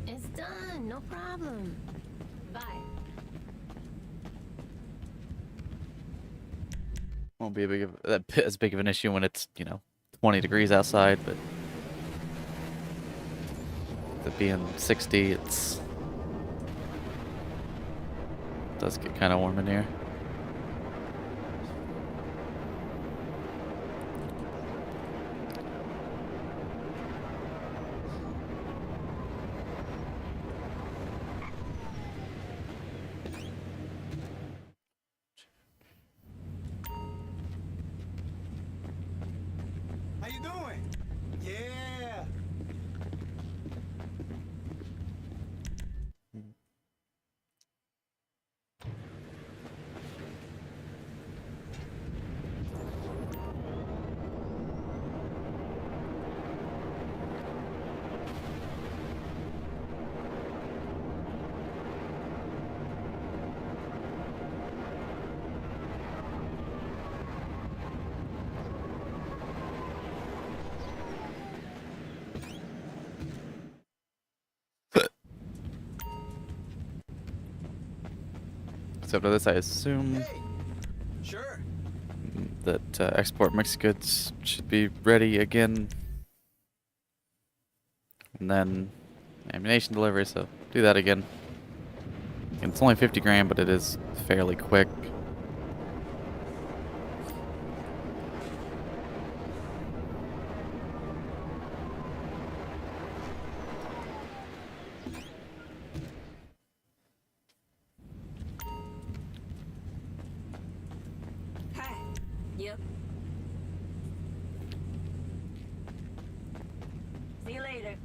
It's done. No problem. Bye. Won't be as big of an issue when it's 20 degrees outside, but it being 60, it does get kind of warm in here. How you doing? Yeah. So after this, I assume Hey. Sure. that export mixed goods should be ready again, and then ammunition delivery. So do that again. And it's only 50 grand, but it is fairly quick. Hi. Yep. See you later.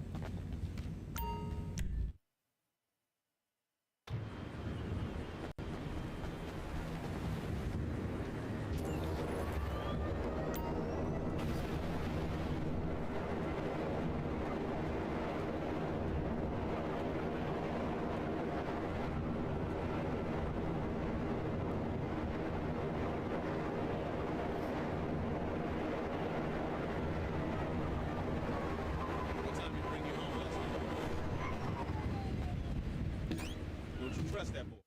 trust that boy.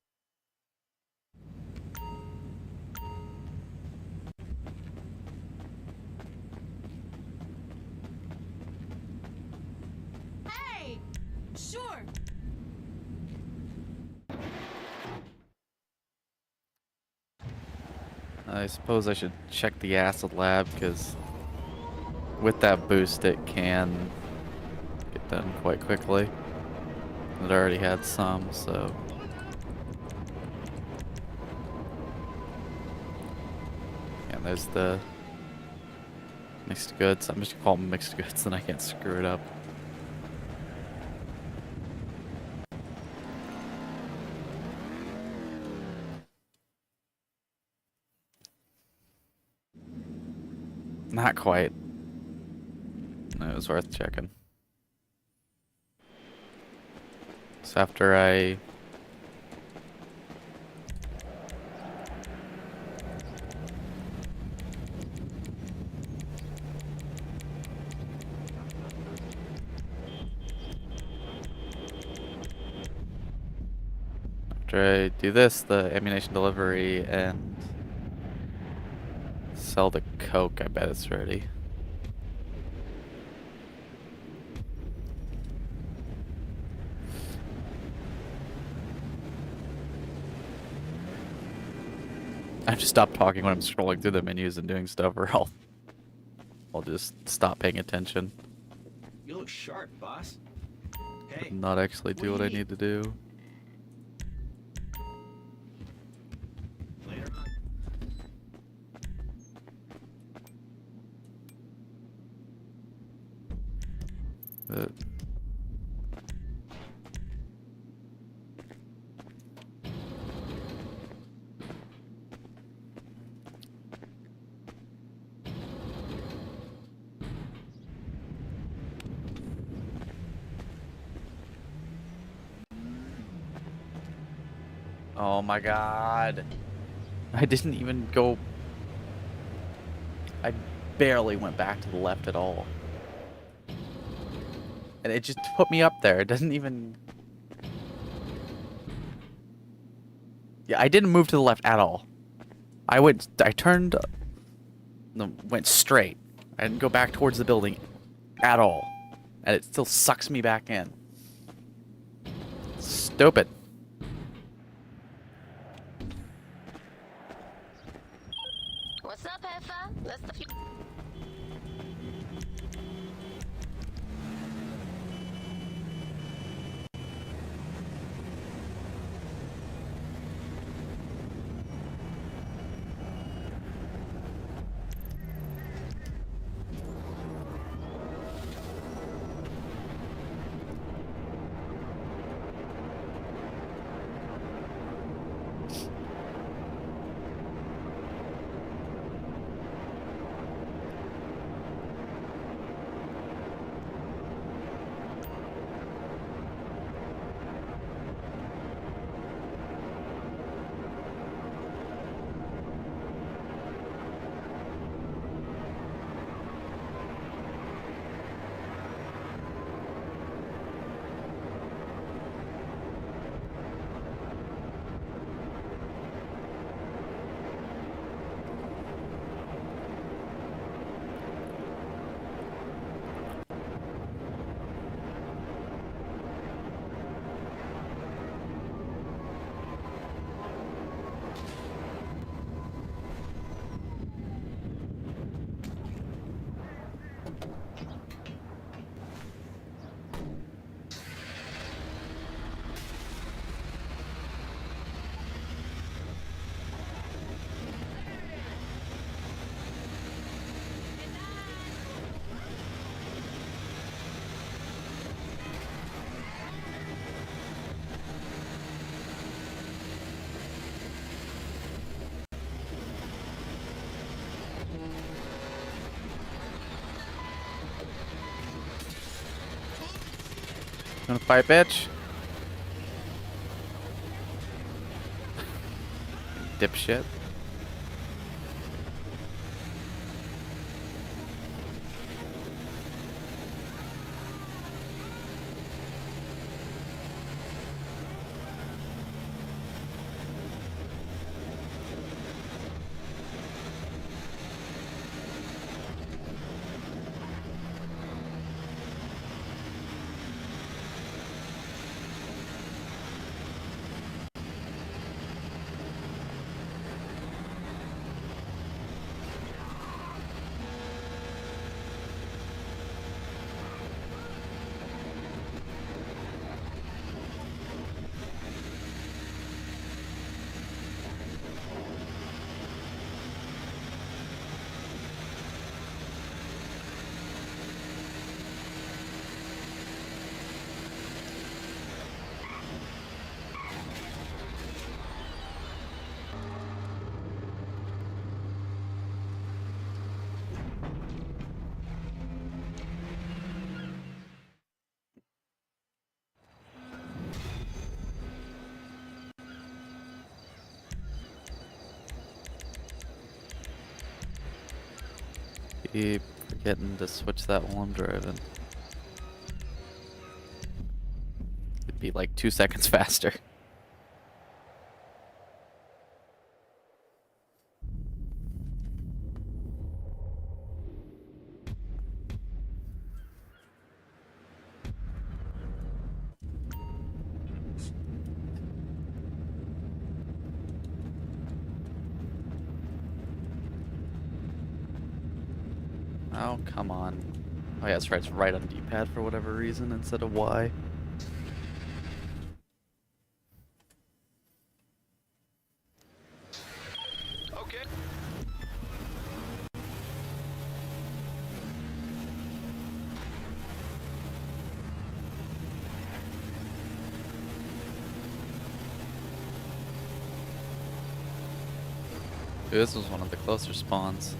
Hey! Sure. I suppose I should check the acid lab, because with that boost it can get done quite quickly. It already had some, so... And there's the mixed goods. I'm just gonna call them mixed goods, then I can't screw it up. Not quite. No, it was worth checking. So after I... After I do this, the ammunition delivery, and sell the coke, I bet it's ready. I have to stop talking when I'm scrolling through the menus and doing stuff, or I'll just stop paying attention You look sharp, boss. Hey, and not actually do what what do I you need to do. later. But oh my god. I didn't even go... I barely went back to the left at all. And it just put me up there. It doesn't even... Yeah, I didn't move to the left at all. I turned... No, went straight. I didn't go back towards the building at all. And it still sucks me back in. Stupid. What's up, Heffa? That's the few. Wanna fight, bitch? Dipshit. keep forgetting to switch that while I'm driving. It'd be like 2 seconds faster. Oh, come on. Oh yeah, that's right, it's right on D-pad for whatever reason instead of Y. Okay. Dude, this was one of the closer spawns.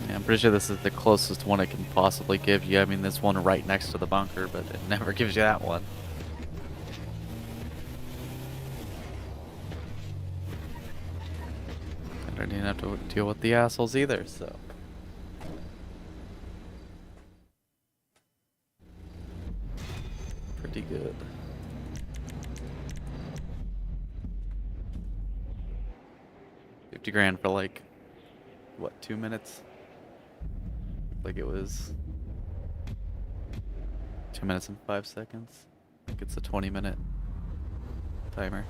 Yeah, I'm pretty sure this is the closest one it can possibly give you. I mean, there's one right next to the bunker, but it never gives you that one. I don't even have to deal with the assholes either, so. Pretty good. $50,000 for like, what, 2 minutes? Like it was 2 minutes and 5 seconds. I think it's a 20-minute timer.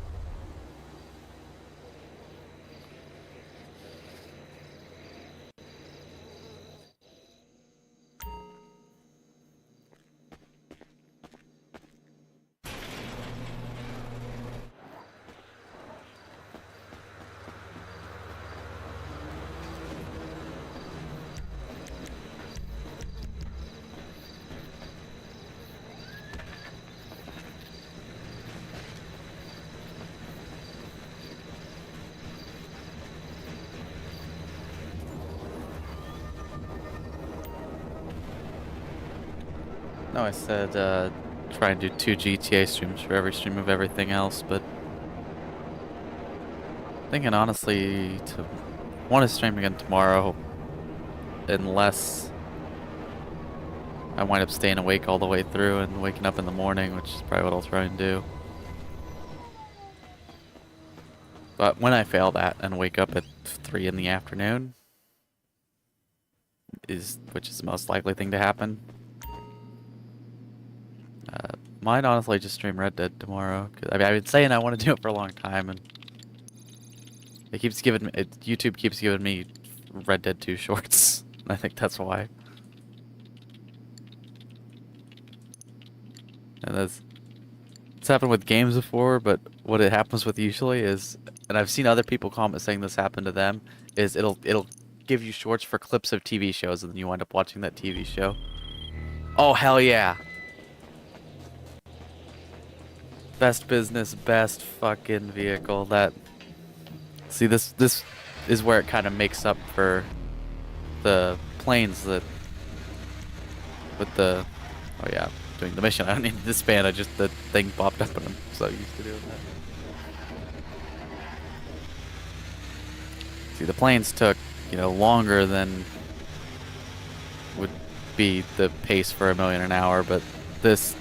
No, I said try and do 2 GTA streams for every stream of everything else, but thinking honestly to want to stream again tomorrow, unless I wind up staying awake all the way through and waking up in the morning, which is probably what I'll try and do. But when I fail that and wake up at 3 in the afternoon, which is the most likely thing to happen, might honestly just stream Red Dead tomorrow. 'Cause, I mean, I've been saying I want to do it for a long time, and it keeps giving me, YouTube keeps giving me Red Dead 2 shorts. I think that's why. And it's happened with games before, but what it happens with usually is, and I've seen other people comment saying this happened to them, is it'll give you shorts for clips of TV shows, and then you wind up watching that TV show. Oh hell yeah! Best business, best fucking vehicle. That. See, this is where it kind of makes up for the planes that with the oh yeah, doing the mission. I don't need to disband. I just the thing popped up and I'm so used to doing that. See, the planes took, you know, longer than would be the pace for 1,000,000 an hour, but this,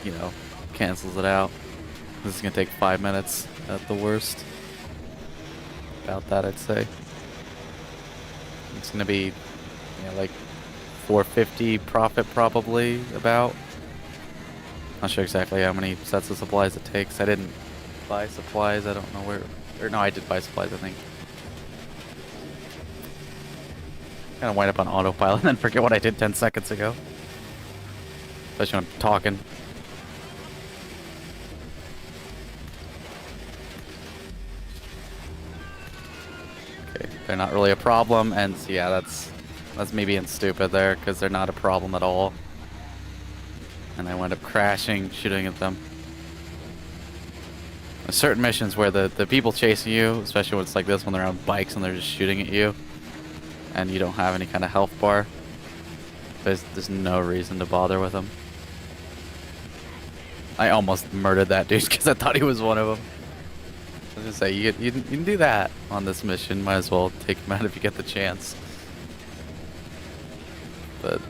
you know, cancels it out. This is gonna take 5 minutes at the worst. About that, I'd say. It's gonna be, you know, like 450 profit probably about. Not sure exactly how many sets of supplies it takes. I didn't buy supplies. I don't know where. Or no, I did buy supplies, I think. Kind of wind up on autopilot and then forget what I did 10 seconds ago. Especially when I'm talking. Okay, they're not really a problem, and so yeah, that's me being stupid there, because they're not a problem at all. And I wind up crashing, shooting at them. There's certain missions where the people chasing you, especially when it's like this, when they're on bikes and they're just shooting at you, and you don't have any kind of health bar, there's no reason to bother with them. I almost murdered that dude because I thought he was one of them. I was gonna say, you can do that on this mission. Might as well take him out if you get the chance. But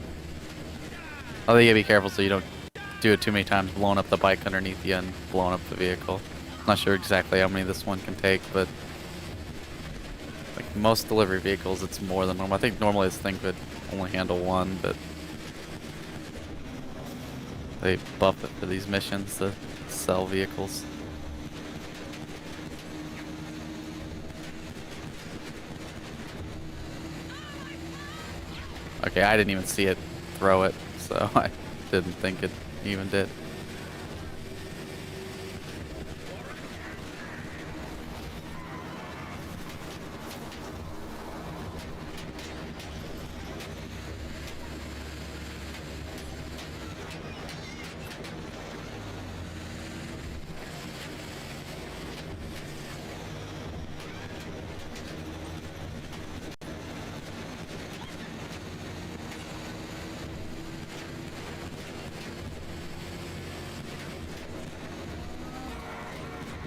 I think you gotta be careful so you don't do it too many times, blowing up the bike underneath you and blowing up the vehicle. Not sure exactly how many this one can take, but like most delivery vehicles, it's more than normal. I think normally this thing could only handle one, but they buff it for these missions to sell vehicles. Okay, I didn't even see it throw it, so I didn't think it even did.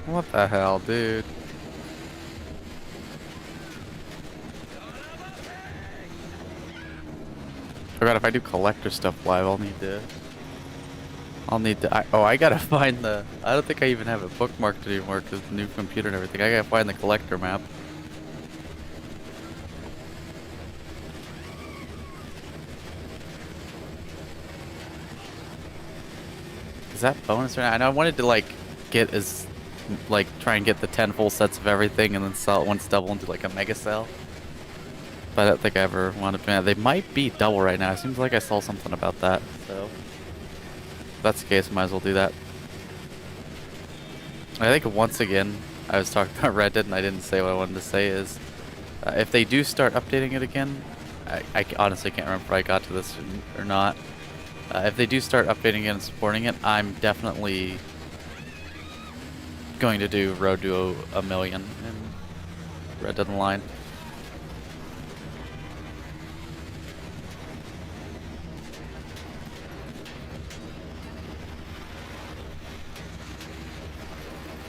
What the hell, dude? Forgot if I do collector stuff live, I'll need to. I gotta find the. I don't think I even have it bookmarked anymore because the new computer and everything. I gotta find the collector map. Is that bonus or not? I know I wanted to like get as. Like try and get the 10 full sets of everything and then sell it once double into like a mega sale. But I don't think I ever wanted to. They might be double right now. It seems like I saw something about that. So if that's the case, might as well do that. I think once again, I was talking about Red Dead and I didn't say what I wanted to say is if they do start updating it again, I honestly can't remember if I got to this or not. If they do start updating it and supporting it, I'm definitely going to do Road to 1,000,000 in Red Dead Online.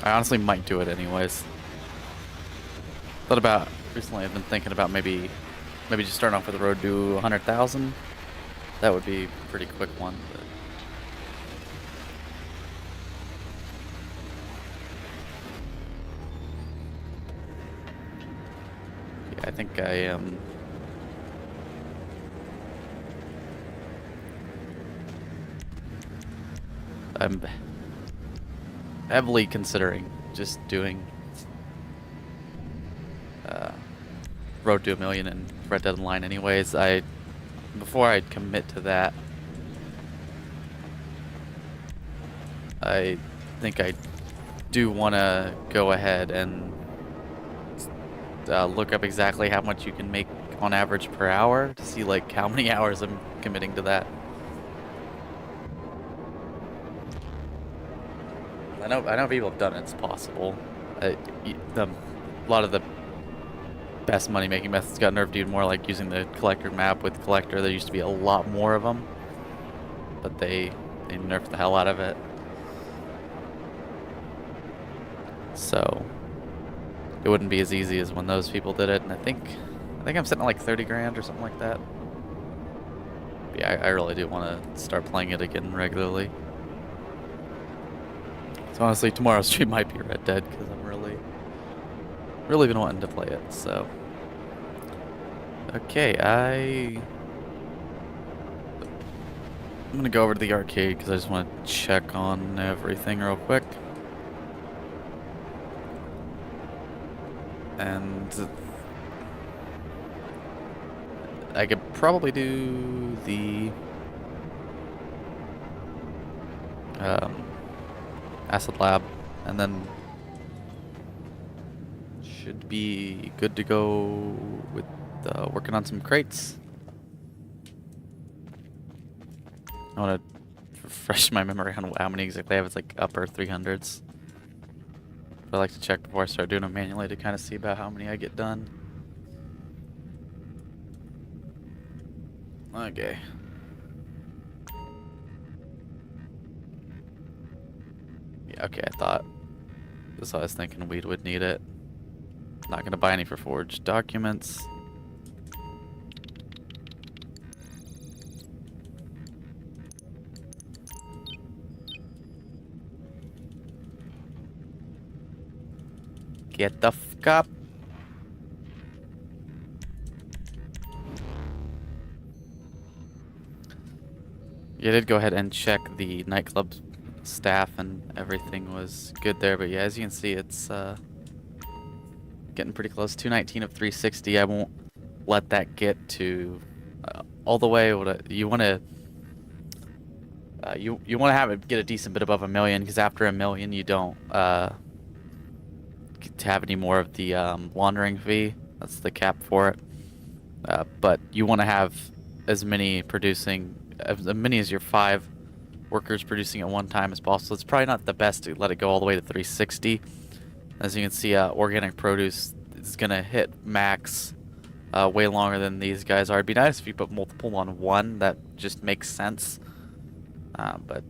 I honestly might do it anyways. Thought about recently. I've been thinking about maybe just starting off with the Road to 100,000. That would be a pretty quick one. But I think I am. I'm heavily considering just doing Road to 1,000,000 in Red Dead Online anyways. Before I commit to that, I think I do want to go ahead and look up exactly how much you can make on average per hour to see like how many hours I'm committing to that. I know people have done it. It's possible. A lot of the best money making methods got nerfed even more, like using the collector map with collector. There used to be a lot more of them, but they nerfed the hell out of it. So it wouldn't be as easy as when those people did it. And I think I'm sitting at like 30 grand or something like that. But yeah, I really do want to start playing it again regularly. So honestly, tomorrow's stream might be Red Dead because I'm really been wanting to play it. So okay, I'm gonna go over to the arcade because I just want to check on everything real quick. And I could probably do the Acid Lab, and then should be good to go with working on some crates. I want to refresh my memory on how many exactly I have. It's like upper 300s. But I like to check before I start doing them manually to kind of see about how many I get done. Okay. Yeah, okay, I thought. That's what I was thinking weed would need it. Not gonna buy any for forged documents. Get the f up. You did go ahead and check the nightclub staff and everything was good there, but yeah, as you can see, it's getting pretty close. 219 of 360. I won't let that get to all the way. You want to you want to have it get a decent bit above 1 million, because after 1 million you don't get to have any more of the laundering fee. That's the cap for it. But you want to have as many as your 5 workers producing at one time as possible. It's probably not the best to let it go all the way to 360. As you can see, organic produce is gonna hit max way longer than these guys are. It'd be nice if you put multiple on one. That just makes sense. But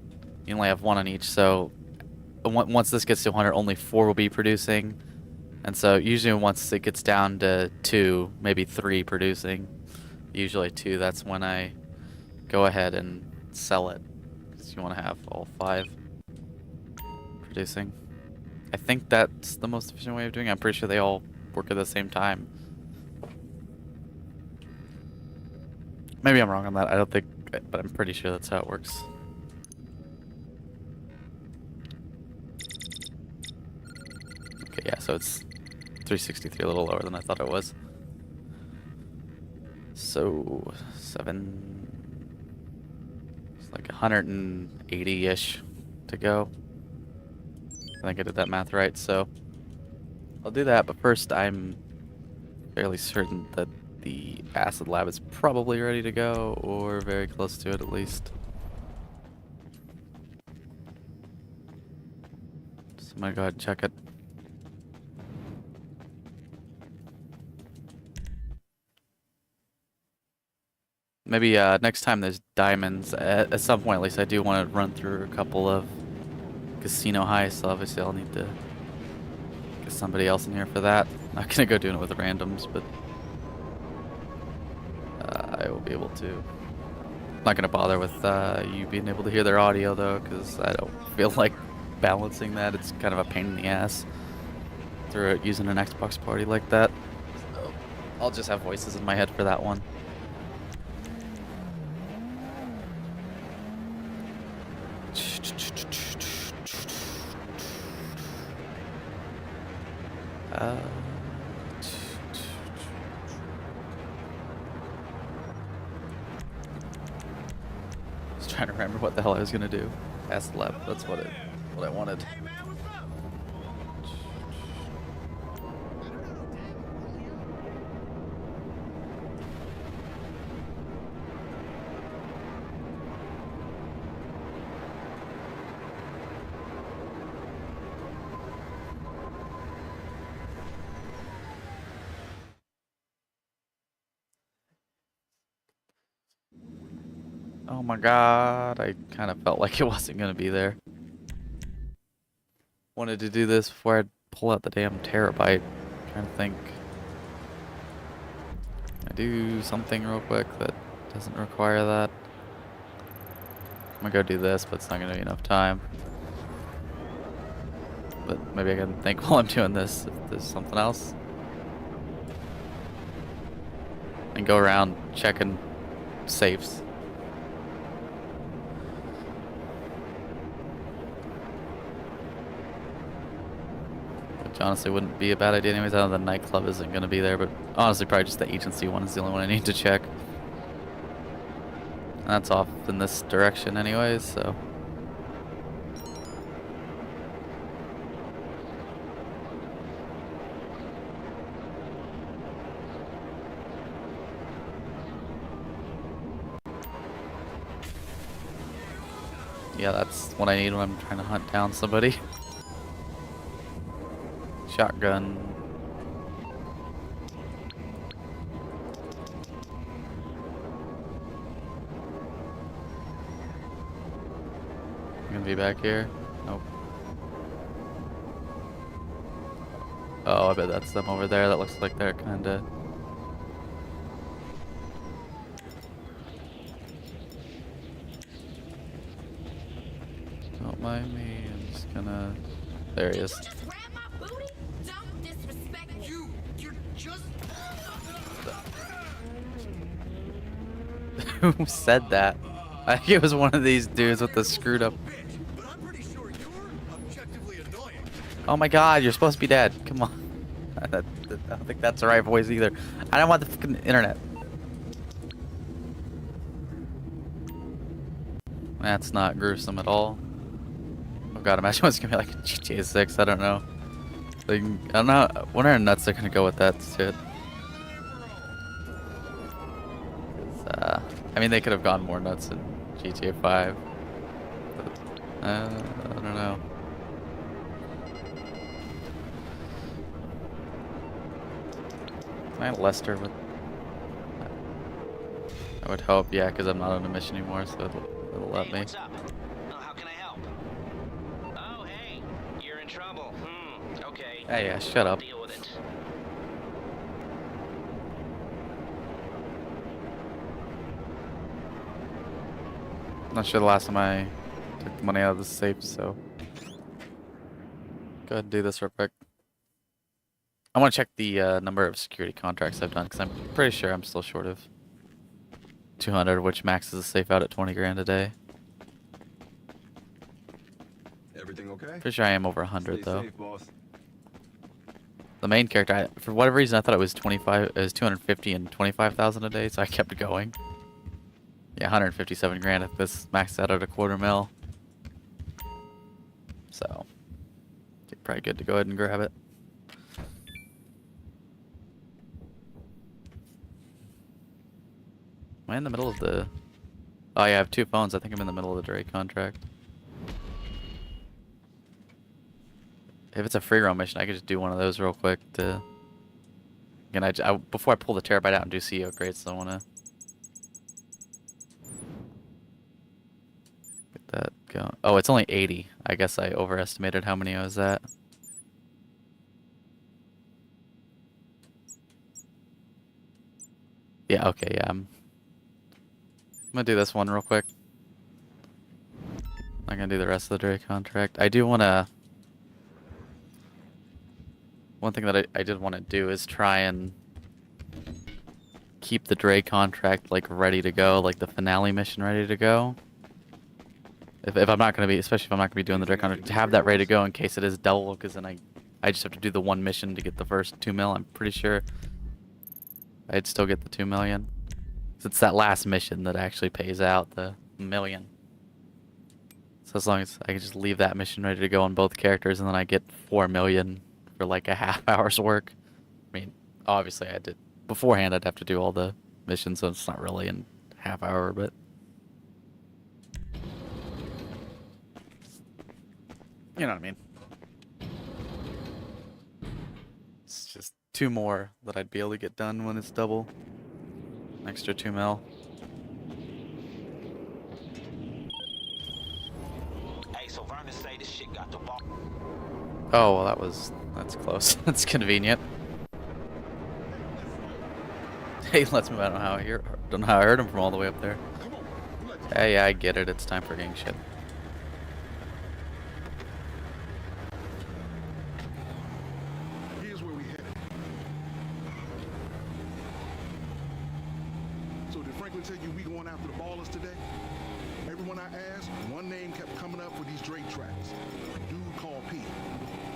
you only have one on each, so once this gets to 100, only 4 will be producing. And so usually once it gets down to 2, maybe 3 producing, usually 2, that's when I go ahead and sell it. Because you want to have all 5 producing. I think that's the most efficient way of doing it. I'm pretty sure they all work at the same time. Maybe I'm wrong on that. I don't think, but I'm pretty sure that's how it works. Okay, yeah, so it's 363, a little lower than I thought it was. So 7, it's like 180-ish to go. I think I did that math right, so I'll do that, but first I'm fairly certain that the Acid Lab is probably ready to go, or very close to it at least. So I'm gonna go ahead and check it. Maybe next time there's diamonds, at some point at least, I do want to run through a couple of casino heists. So obviously I'll need to get somebody else in here for that. Not gonna go doing it with randoms, but I will be able to. Not gonna bother with you being able to hear their audio though, because I don't feel like balancing that. It's kind of a pain in the ass through it using an Xbox party like that. So I'll just have voices in my head for that one. Just trying to remember what the hell I was gonna do. Acid Lab. That's what I wanted. Oh my god, I kind of felt like it wasn't gonna be there. Wanted to do this before I'd pull out the damn terabyte. Trying to think. I do something real quick that doesn't require that. I'm gonna go do this, but it's not gonna be enough time. But maybe I can think while I'm doing this if there's something else. And go around checking safes. Which honestly wouldn't be a bad idea anyways. I know the nightclub isn't gonna be there, but honestly probably just the agency one is the only one I need to check. And that's off in this direction anyways, so. Yeah, that's what I need when I'm trying to hunt down somebody. Shotgun. Gonna be back here? Nope. Oh, I bet that's them over there. That looks like they're kinda... Don't mind me, I'm just gonna... There he is. You just grab my booty? Don't disrespect me. You're just. Who said that? I think it was one of these dudes with the screwed up... But I'm pretty sure you're objectively annoying. Oh my god, you're supposed to be dead. Come on. I don't think that's the right voice either. I don't want the fucking internet. That's not gruesome at all. Oh god, imagine what's gonna be like in GTA 6. I don't know. Like, I don't know. I wonder how nuts they're gonna go with that shit. I mean, they could have gone more nuts in GTA 5. But, I don't know. Can I Lester with... I would hope, yeah, because I'm not on a mission anymore, so it'll let me. What's up? How can I help? Oh, hey, you're in trouble. Okay. Hey, yeah, shut up. Deal with it. Not sure the last time I took the money out of the safe, so go ahead and do this real quick. I want to check the number of security contracts I've done because I'm pretty sure I'm still short of 200, which maxes the safe out at 20 grand a day. Everything okay? Pretty sure I am over 100 Stay though. safe, boss. The main character, for whatever reason, I thought it was 250 and 25,000 a day, so I kept going. Yeah, 157 grand if this maxed out at a $250,000. So, probably good to go ahead and grab it. Am I in the middle of the... Oh yeah, I have two phones. I think I'm in the middle of the Drake contract. If it's a free roam mission, I could just do one of those real quick to... Again, before I pull the terabyte out and do CEO crates, I want to... Get that going. Oh, it's only 80. I guess I overestimated how many I was at. Yeah, okay, yeah, I'm gonna do this one real quick. I'm gonna do the rest of the Drake contract. I do wanna... One thing that I did want to do is try and keep the Drake contract like ready to go, like the finale mission ready to go. If I'm not gonna be, especially if I'm not gonna be doing the Drake contract, to have that ready to go in case it is double, because then I just have to do the one mission to get the first 2 mil. I'm pretty sure I'd still get the 2 million. So it's that last mission that actually pays out the million. So as long as I can just leave that mission ready to go on both characters, and then I get 4 million for like a half hour's work. I mean, obviously I did beforehand. I'd have to do all the missions, so it's not really in half hour, but you know what I mean. It's just 2 more that I'd be able to get done when it's double. An extra 2 mil. Oh, well, that's close. That's convenient. Hey, let's move. I don't know how don't know how I heard him from all the way up there. Hey, yeah, I get it. It's time for gang shit. Here's where we headed. So did Franklin tell you we going after the ballers today? Everyone I asked, one name kept coming up for these Drake tracks. A dude called P.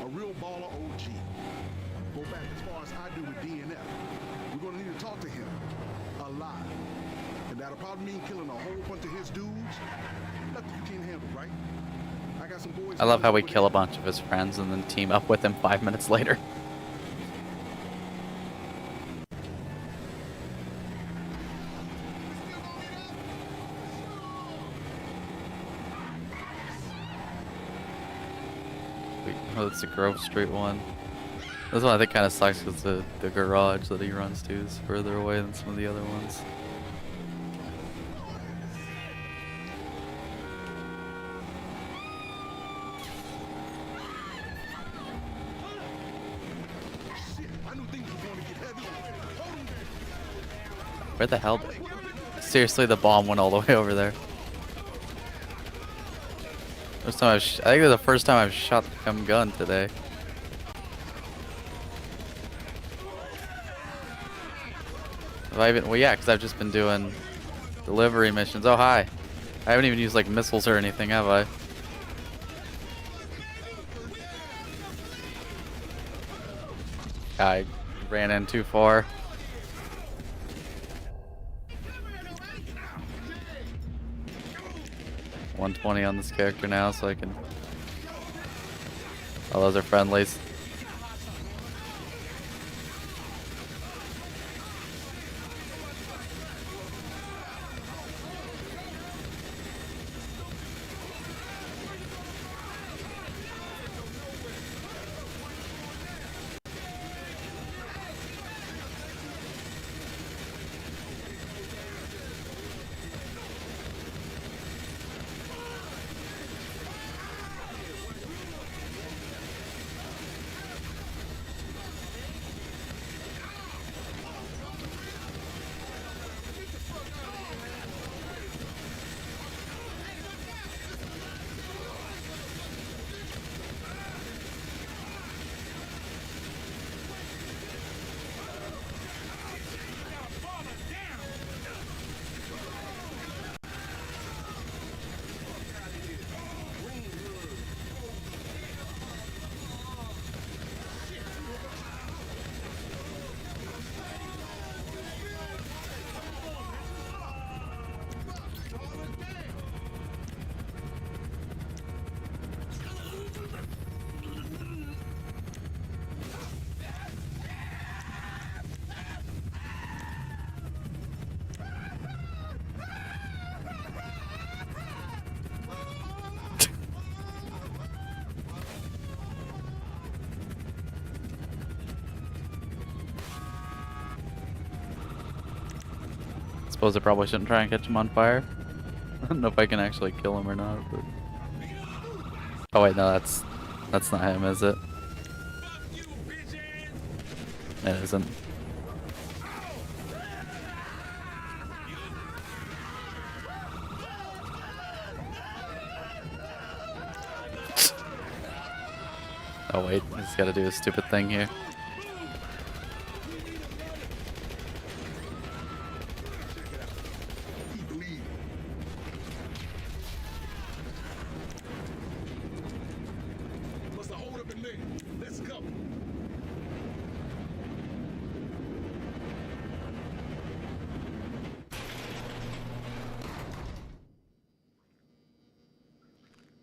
A real baller OG. Go back as far as I do with DNF. We're gonna need to talk to him. Alive. And that'll probably mean killing a whole bunch of his dudes. Nothing you can't handle, right? I got some boys. I love how we kill a bunch of his friends and then team up with him 5 minutes later. Wait, oh, that's the Grove Street one. This one I think kind of sucks because the garage that he runs to is further away than some of the other ones. Shit, I knew things were going to get heavy. Hold him there. Where the hell seriously, the bomb went all the way over there. First time I think it was the first time I've shot the gun today. Have I even? Well, yeah, because I've just been doing delivery missions. Oh, hi. I haven't even used like missiles or anything, have I? I ran in too far. $120 on this character now, so I can. Oh, those are friendlies. Suppose I probably shouldn't try and catch him on fire. I don't know if I can actually kill him or not. But... Oh wait, no, that's not him, is it? It isn't. Oh wait, he's got to do his stupid thing here.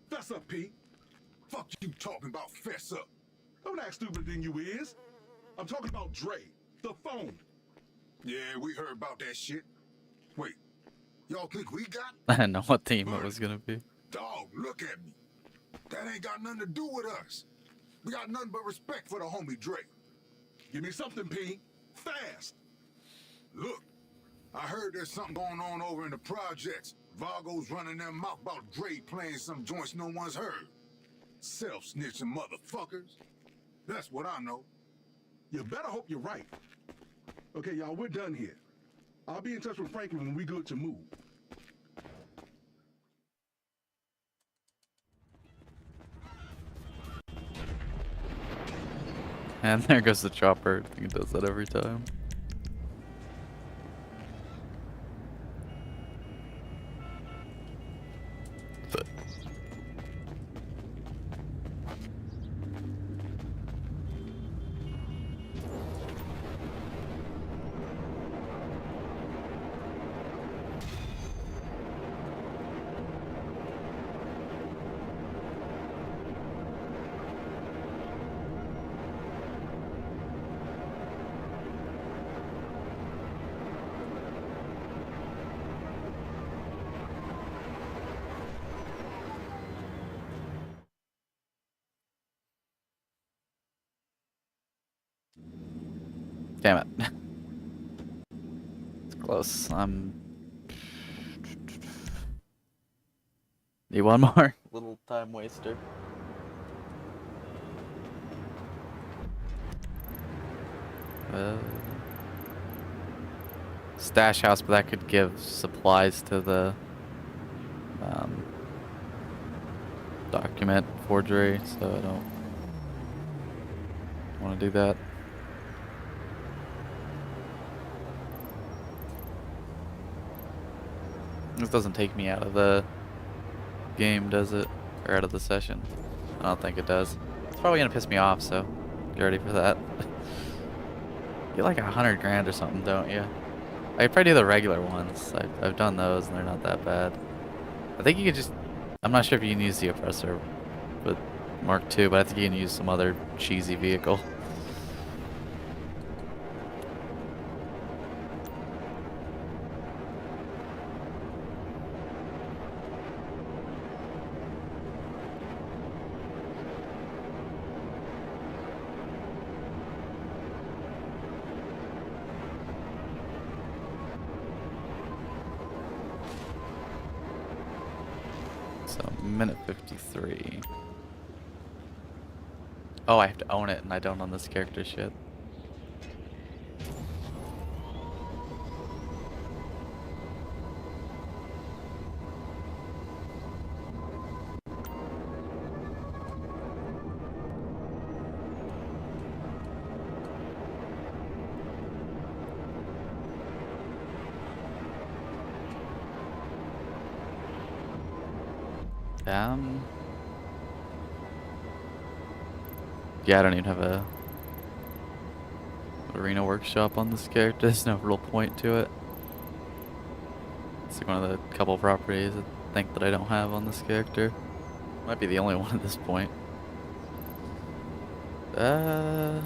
Fess up, Pete. Fuck you talking about fess up. Don't act stupider than you is. I'm talking about Dre, the phone. Yeah, we heard about that shit. Wait, y'all think we got? I didn't know what theme it was gonna be. Dog, look at me. That ain't got nothing to do with us. We got nothing but respect for the homie Dre. Give me something, P. Fast. Look, I heard there's something going on over in the projects. Vargo's running their mouth about Dre playing some joints no one's heard. Self-snitching motherfuckers. That's what I know. You better hope you're right. Okay, y'all, we're done here. I'll be in touch with Franklin when we good to move. And there goes the chopper. I think it does that every time. Damn it. It's close. Need one more little time waster. Stash house, but that could give supplies to the document forgery, so I don't want to do that. This doesn't take me out of the game, does it? Or out of the session? I don't think it does. It's probably gonna piss me off, so get ready for that. Get like 100 grand or something, don't you? I could probably do the regular ones. I've done those and they're not that bad. I think you could just... I'm not sure if you can use the oppressor with Mark II, but I think you can use some other cheesy vehicle. So, minute 53. Oh, I have to own it, and I don't on this character shit. Yeah, I don't even have a arena workshop on this character. There's no real point to it. It's like one of the couple properties I think that I don't have on this character. Might be the only one at this point. It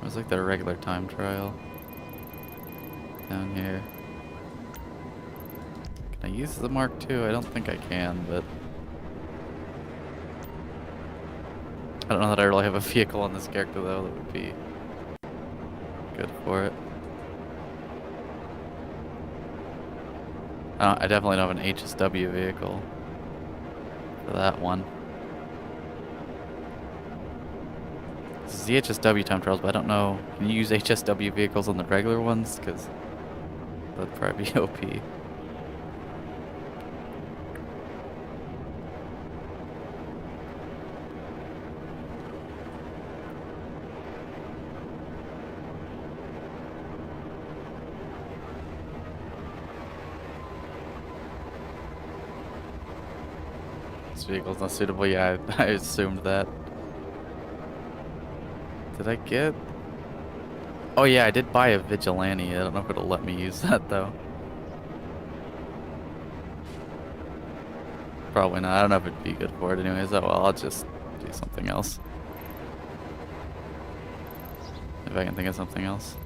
was like the regular time trial down here. Can I use the Mark II? I don't think I can, but I don't know that I really have a vehicle on this character though that would be good for it. I definitely don't have an HSW vehicle for that one. This is the HSW time trials, but I don't know. Can you use HSW vehicles on the regular ones? Because that'd probably be OP. This vehicle's not suitable. Yeah, I assumed that. Did I get... Oh yeah, I did buy a Vigilante. I don't know if it'll let me use that though. Probably not. I don't know if it'd be good for it anyways. Oh well, I'll just do something else. If I can think of something else.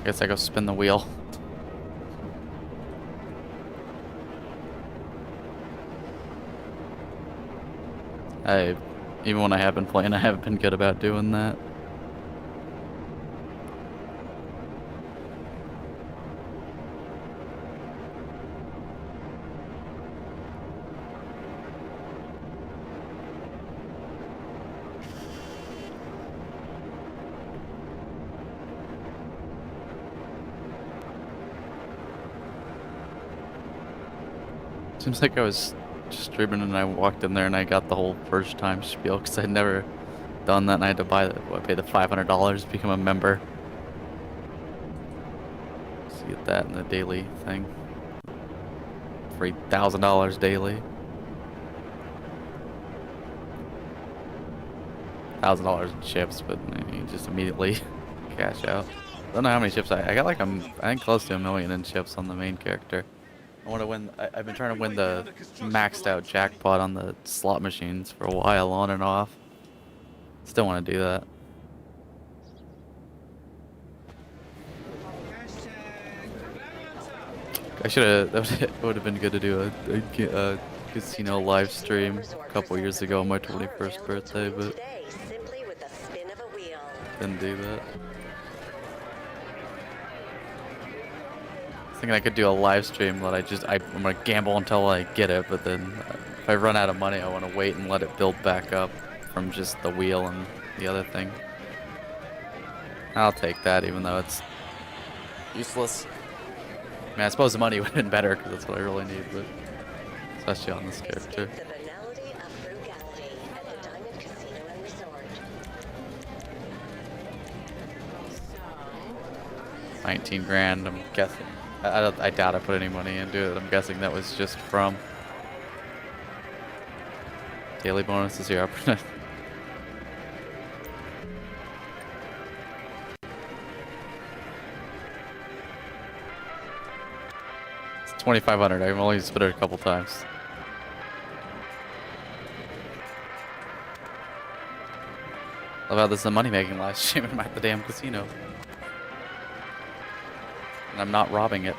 Guess I go spin the wheel. Even when I have been playing, I haven't been good about doing that. Seems like I was streaming and I walked in there and I got the whole first time spiel because I'd never done that and I had to pay the $500 to become a member. So you get that in the daily thing for $8,000 daily. $1,000 in chips, but you just immediately cash out. I don't know how many chips I got. Like I think close to 1 million in chips on the main character. I want to win. I've been trying to win the maxed out jackpot on the slot machines for a while, on and off. Still want to do that. I should have. That would have been good to do a casino live stream a couple years ago on my 21st birthday, but didn't do that. Thinking I could do a live stream that I'm gonna gamble until I get it, but then if I run out of money, I want to wait and let it build back up from just the wheel and the other thing. I'll take that, even though it's useless. I mean, I suppose the money would have been better because that's what I really need, but especially on this character. 19 grand, I'm guessing. I doubt I put any money into it. I'm guessing that was just from daily bonuses here. It's 2,500. I've only spent it a couple times. Love how this is a money-making live stream at the damn casino. And I'm not robbing it.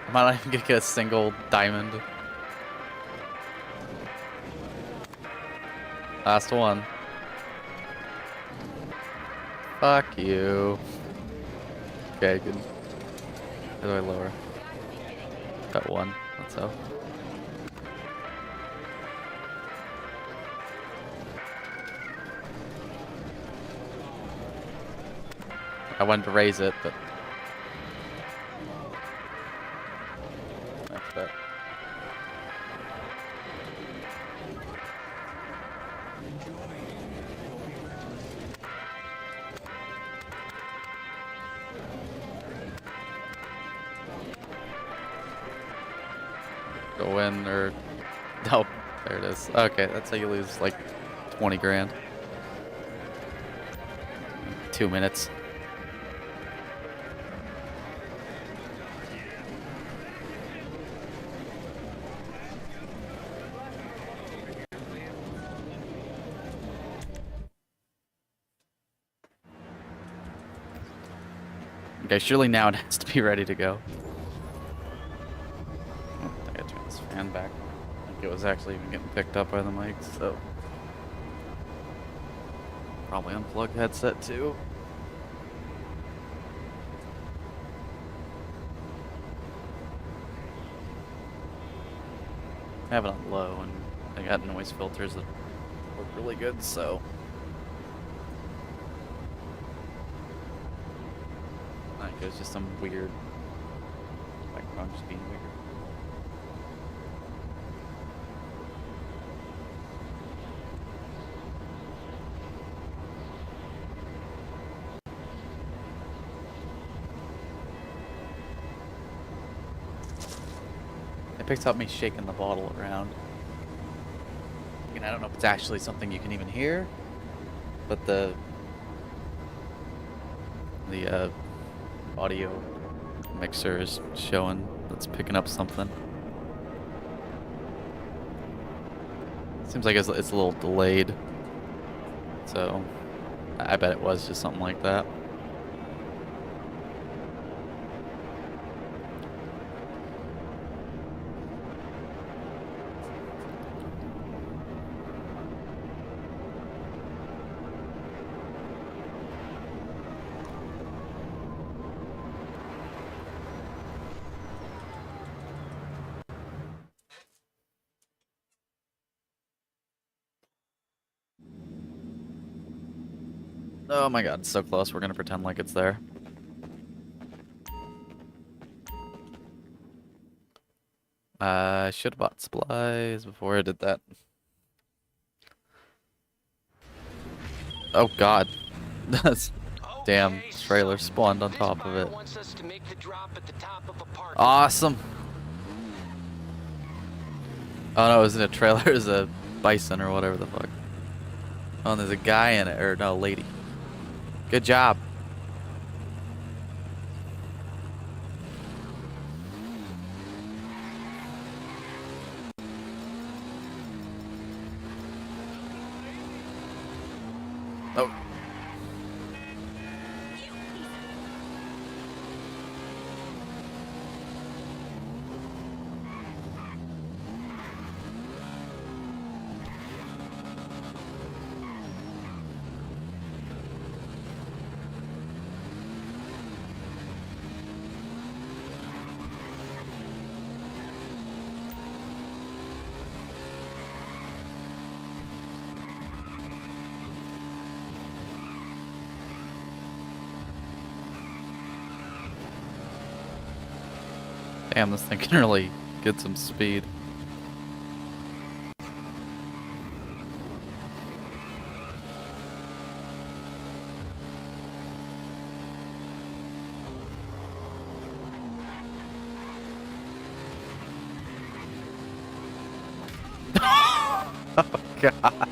I might not even get a single diamond. Last one. Fuck you. Okay, good. How do I lower? Got one. That's how. I wanted to raise it, but that's that. Go in or oh, there it is. Okay, that's how you lose like 20 grand. 2 minutes. Okay, surely now it has to be ready to go. Oh, I gotta turn this fan back. I think it was actually even getting picked up by the mic, so probably unplug the headset too. I have it on low, and I got noise filters that work really good, so. Like, it was just some weird background just being weird. It picks up me shaking the bottle around. And I don't know if it's actually something you can even hear, but the audio mixer is showing that's picking up something. Seems like it's a little delayed. So, I bet it was just something like that. Oh my god, it's so close. We're gonna pretend like it's there. I should have bought supplies before I did that. Oh god. That's damn trailer spawned on top of it. Wants us to make the drop at the top of a park. Awesome. Oh no, it wasn't a trailer, it was a bison or whatever the fuck. Oh, and there's a guy in it, or no, lady. Good job. Oh. Damn, this thing can really get some speed. Oh god.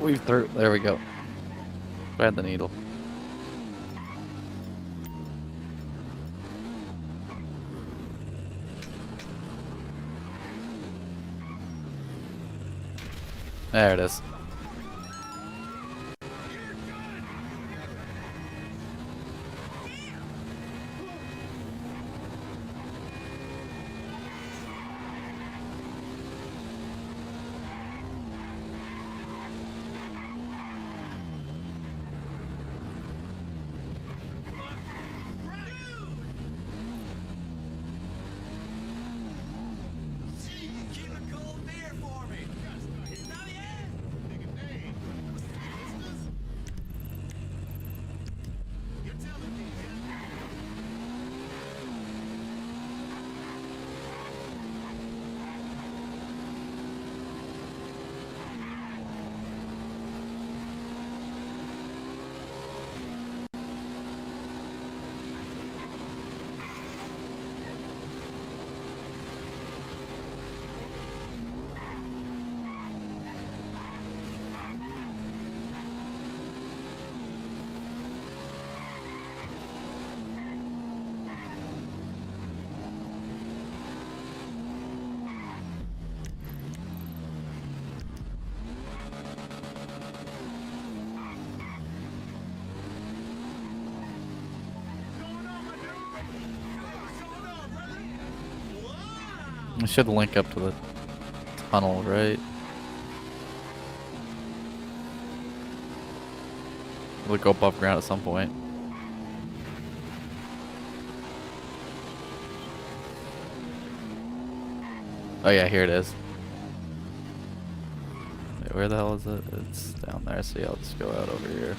Weave through. There we go. Find the needle. There it is. I should link up to the tunnel, right? We'll go above ground at some point. Oh yeah, here it is. Wait, where the hell is it? It's down there, so yeah, I'll just go out over here.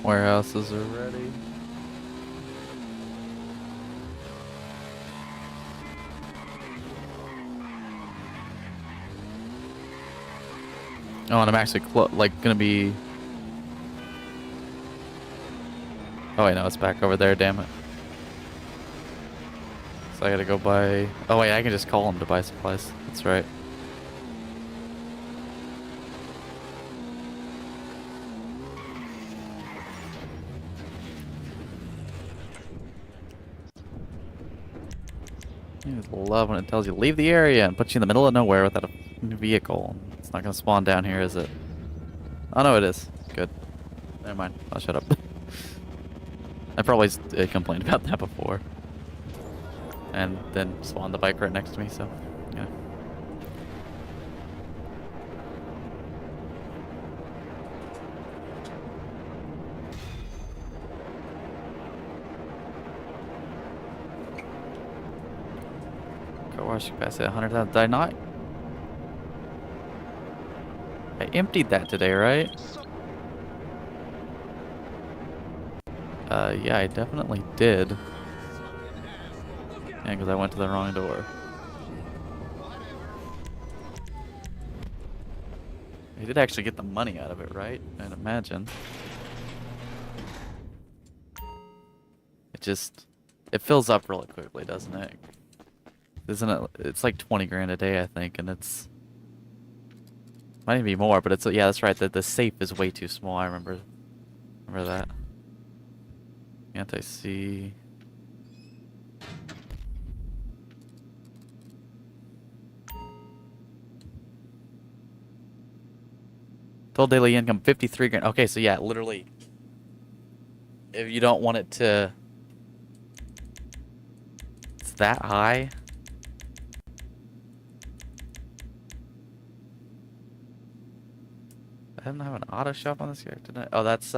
Warehouses are ready. Oh, and I'm actually like gonna be. Oh wait, no, it's back over there. Damn it. So I gotta go buy. Oh wait, I can just call him to buy supplies. That's right. I just love when it tells you leave the area and puts you in the middle of nowhere without a vehicle. It's not gonna spawn down here, is it? Oh no, it is. Good. Never mind. I'll shut up. I probably complained about that before. And then spawned the bike right next to me, so yeah. Car wash capacity 100,000. Did I not? I emptied that today, right? Yeah, I definitely did. Yeah, because I went to the wrong door. I did actually get the money out of it, right? I'd imagine. It fills up really quickly, doesn't it? Isn't it? It's like 20 grand a day, I think, and it's might even be more, but it's yeah, that's right. The safe is way too small. I remember that. Anti-C. Total daily income 53 grand. Okay, so yeah, literally, if you don't want it to, it's that high. I don't have an auto shop on this character tonight. Oh, that's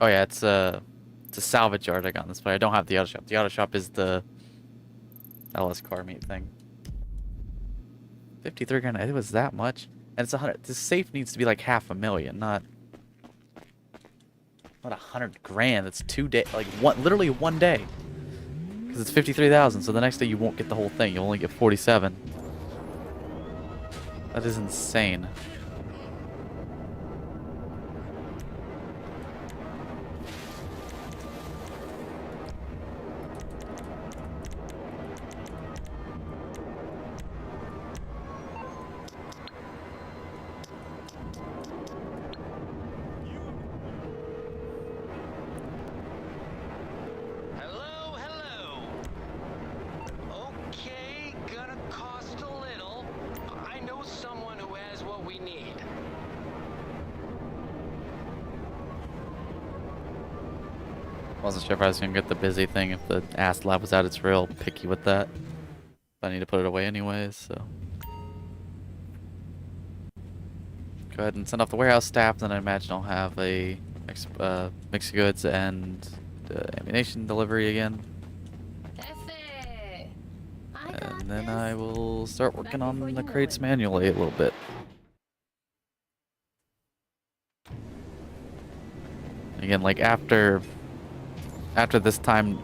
oh yeah, it's a salvage yard I got in this, but I don't have the auto shop. The auto shop is the LS car meet thing. 53 grand. It was that much, and it's 100. The safe needs to be like $500,000, not 100 grand. That's 2 days, like literally 1 day, because it's 53,000. So the next day you won't get the whole thing. You'll only get 47. That is insane. Wasn't sure if I was gonna get the busy thing. If the ass lab was out, it's real picky with that. But I need to put it away anyways, so. Go ahead and send off the warehouse staff, then I imagine I'll have a mixed goods and ammunition delivery again. And then I will start working on the crates manually a little bit. Again, like after this time,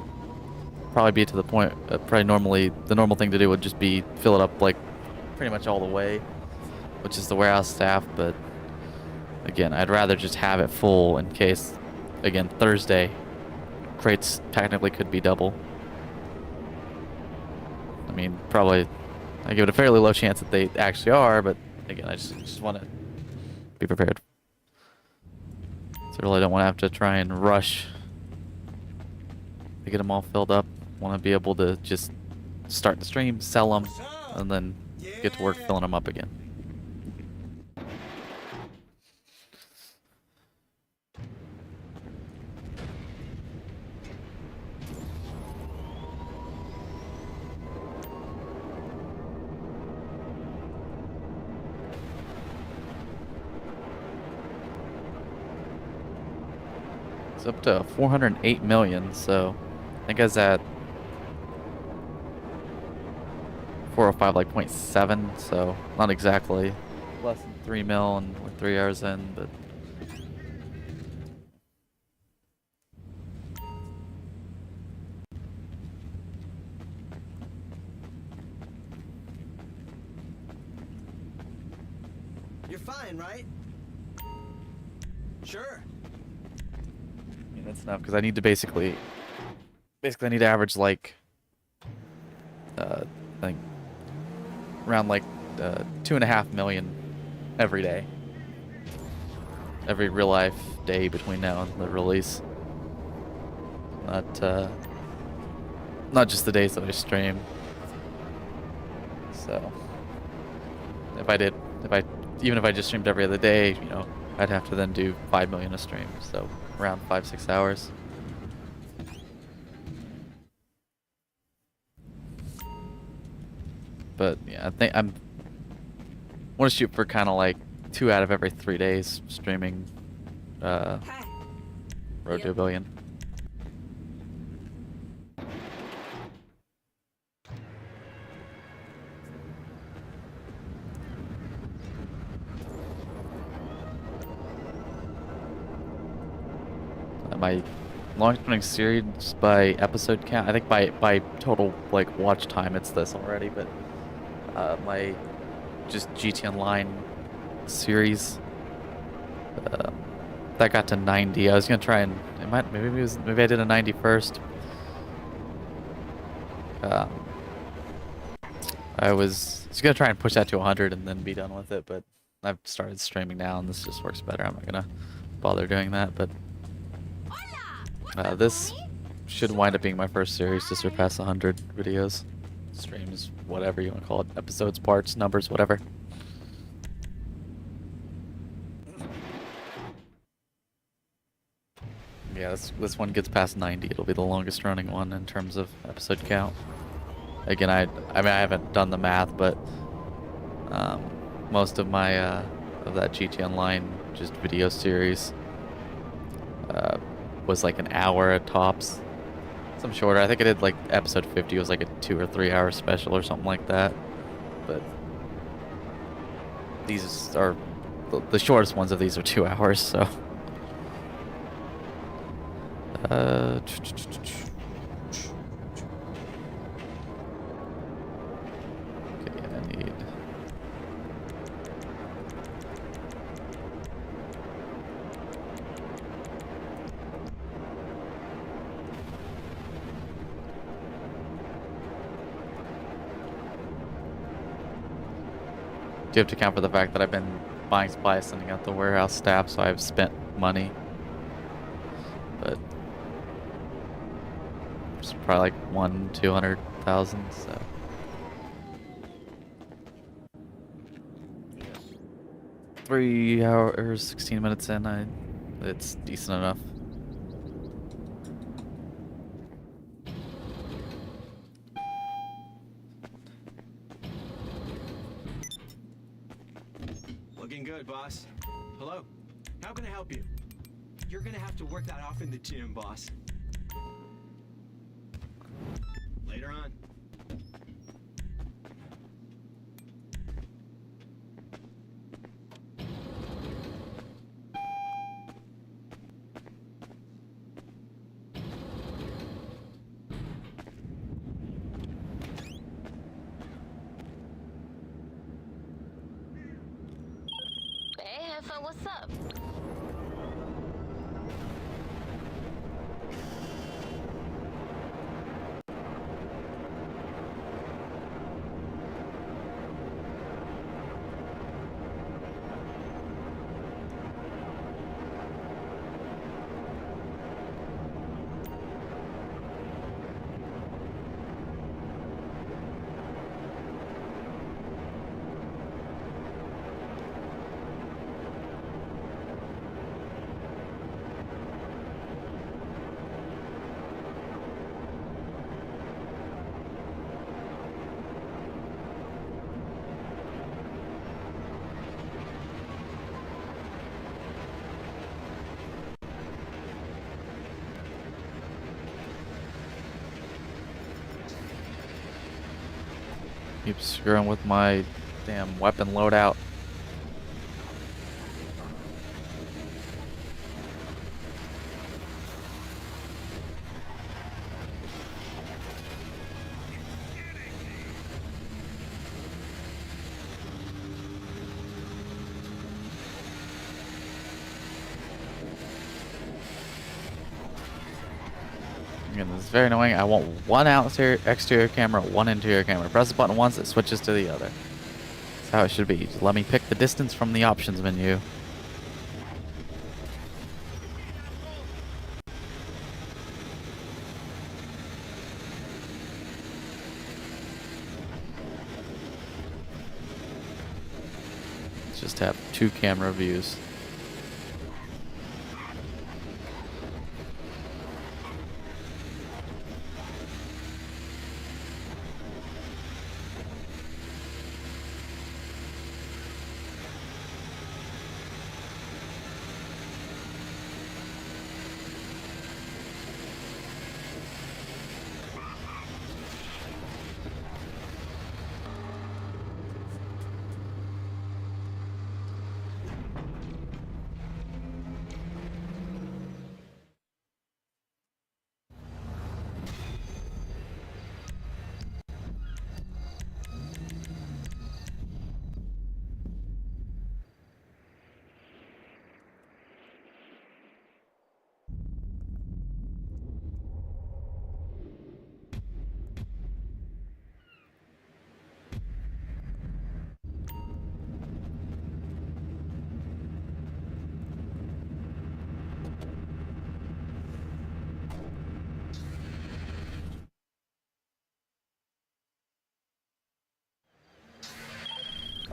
probably be to the point, probably normally, the normal thing to do would just be fill it up like pretty much all the way, which is the warehouse staff, but again, I'd rather just have it full in case, again, Thursday, crates technically could be double. I mean, probably, I give it a fairly low chance that they actually are, but again, I just want to be prepared. So I really don't want to have to try and rush to get them all filled up. Want to be able to just start the stream, sell them, and then get to work filling them up again. It's up to 408 million, so I think I was at 405 like 0.7, so not exactly less than 3 mil, and we're 3 hours in, but You're fine, right? Sure. I mean that's enough because I need to basically I need to average like I think around like 2.5 million every day, every real life day between now and the release. Not just the days that I stream. So even if I just streamed every other day, you know, I'd have to then do 5 million a stream, so around 5-6 hours. But yeah, I think want to shoot for kind of like 2 out of every 3 days streaming Road to a Billion. My longest running series by episode count, I think by total like watch time, it's this already, but my just GT Online series that got to 90. I was gonna try and maybe I did a 90 first. I was gonna try and push that to 100 and then be done with it, but I've started streaming now and this just works better. I'm not gonna bother doing that, but this should wind up being my first series to surpass 100 videos, streams, whatever you want to call it, episodes, parts, numbers, whatever. Yeah, this one gets past 90. It'll be the longest running one in terms of episode count. Again, I mean I haven't done the math, but most of my of that GT Online just video series was like an hour at tops. Some shorter. I think I did like episode 50 was like a 2 or 3 hour special or something like that. But these are the shortest ones of these are 2 hours, so. Okay, I need. You have to account for the fact that I've been buying supplies, sending out the warehouse staff, so I've spent money. But it's probably like 100,000-200,000, so. 3 hours, 16 minutes in, it's decent enough. Looking good, boss. Hello. How can I help you? You're gonna have to work that off in the gym, boss. Later on. Hey, Heffa, what's up? Keep screwing with my damn weapon loadout. Again, this is very annoying. I want one exterior camera, one interior camera. Press the button once, it switches to the other. That's how it should be. Just let me pick the distance from the options menu. Let's just have 2 camera views.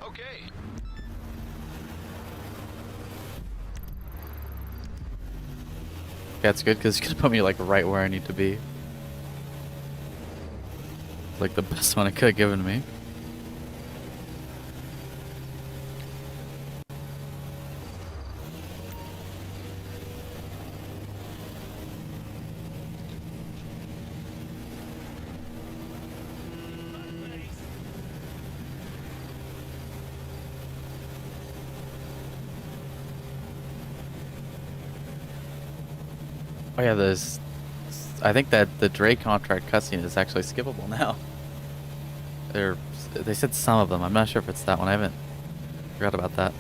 Okay. That's good because it's gonna put me like right where I need to be. It's like the best one it could have given me. Oh yeah, there's. I think that the Dre contract cutscene is actually skippable now. They said some of them. I'm not sure if it's that one. I haven't forgot about that.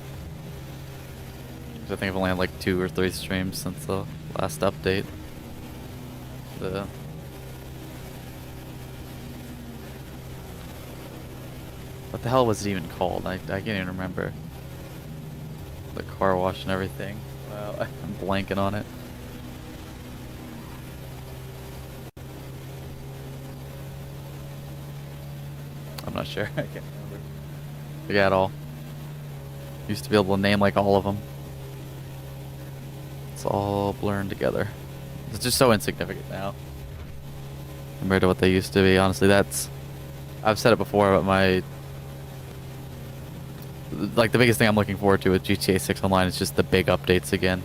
'Cause I think I've only had like 2 or 3 streams since the last update. What the hell was it even called? I can't even remember. The car wash and everything. Wow, I'm blanking on it. I'm not sure. I can't remember. Forget it all. Used to be able to name like all of them. It's all blurring together. It's just so insignificant now compared to what they used to be. Honestly, I've said it before, but the biggest thing I'm looking forward to with GTA 6 Online is just the big updates again.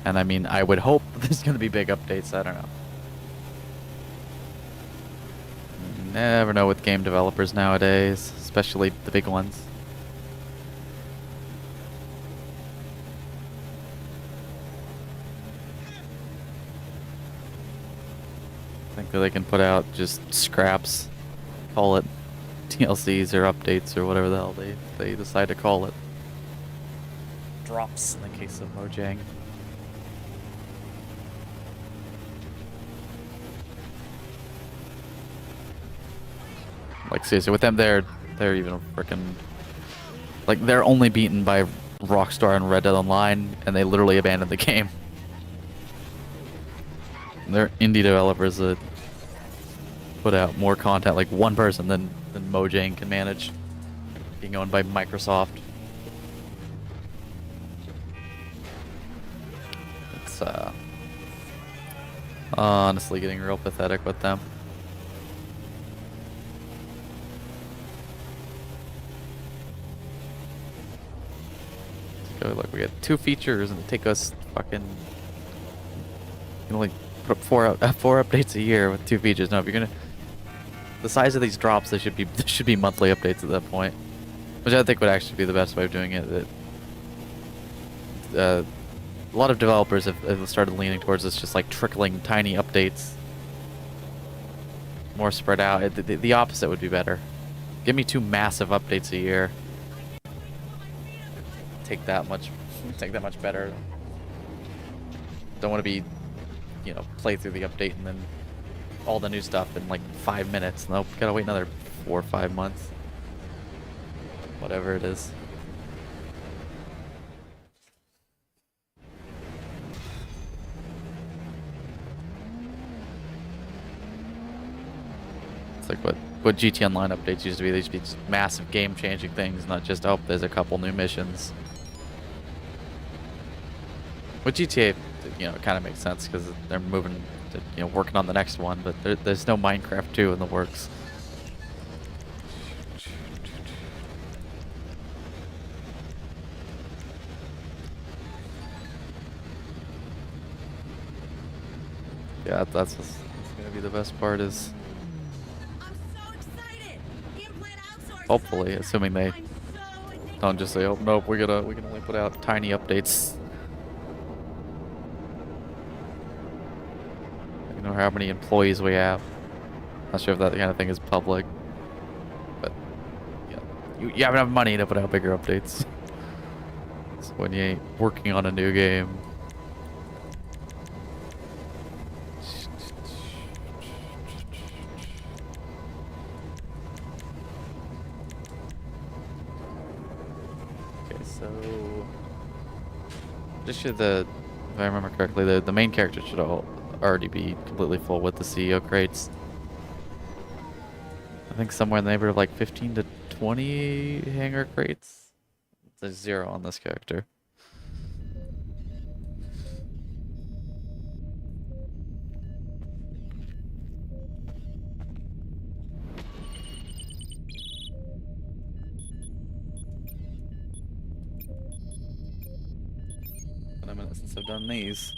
And I mean, I would hope there's going to be big updates. I don't know. You never know with game developers nowadays, especially the big ones. I think that they can put out just scraps, call it DLCs or updates or whatever the hell they decide to call it. Drops in the case of Mojang. Like seriously, with them they're even freaking like they're only beaten by Rockstar and Red Dead Online, and they literally abandoned the game. They're indie developers that put out more content, like one person than Mojang can manage, being owned by Microsoft. It's honestly getting real pathetic with them. So look, we got 2 features and it take us fucking. You can only put up 4 updates a year with 2 features. Now, if you're gonna the size of these drops, they should be monthly updates at that point, which I think would actually be the best way of doing it. A lot of developers have started leaning towards this, just like trickling tiny updates, more spread out. The opposite would be better. Give me 2 massive updates a year. Take that much better. Don't want to be, you know, play through the update and then all the new stuff in like 5 minutes. Nope, gotta wait another 4 or 5 months. Whatever it is. It's like what GT Online updates used to be. They used to be just massive game-changing things, not just, oh, there's a couple new missions. With GTA, you know, it kind of makes sense because they're moving to, you know, working on the next one, but there's no Minecraft 2 in the works. Yeah, that's gonna be the best part is, I'm so excited. Implant outsourcing. hopefully, assuming they don't just say, oh nope, we can only put out tiny updates. I don't know how many employees we have. Not sure if that kind of thing is public, but yeah, you have enough money to put out bigger updates. So when you ain't working on a new game. So, just should if I remember correctly, the main character should already be completely full with the CEO crates. I think somewhere in the neighborhood of like 15 to 20 hangar crates. There's 0 on this character. Been a minute since I've done these.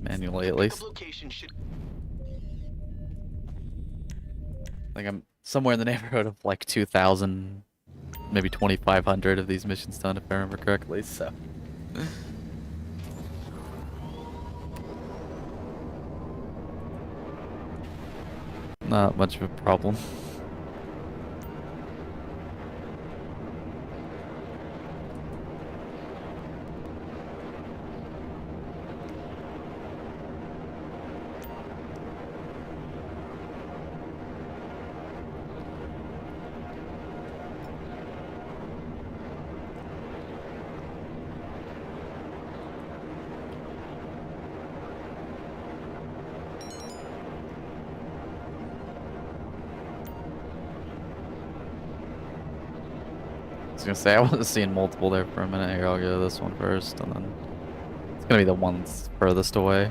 Manually, at least. Location should I think I'm somewhere in the neighborhood of like 2,000, maybe 2,500 of these missions done, if I remember correctly, so. Not much of a problem. I was gonna say, I wasn't seeing multiple there for a minute. Here, I'll go to this one first, and then it's gonna be the one that's furthest away.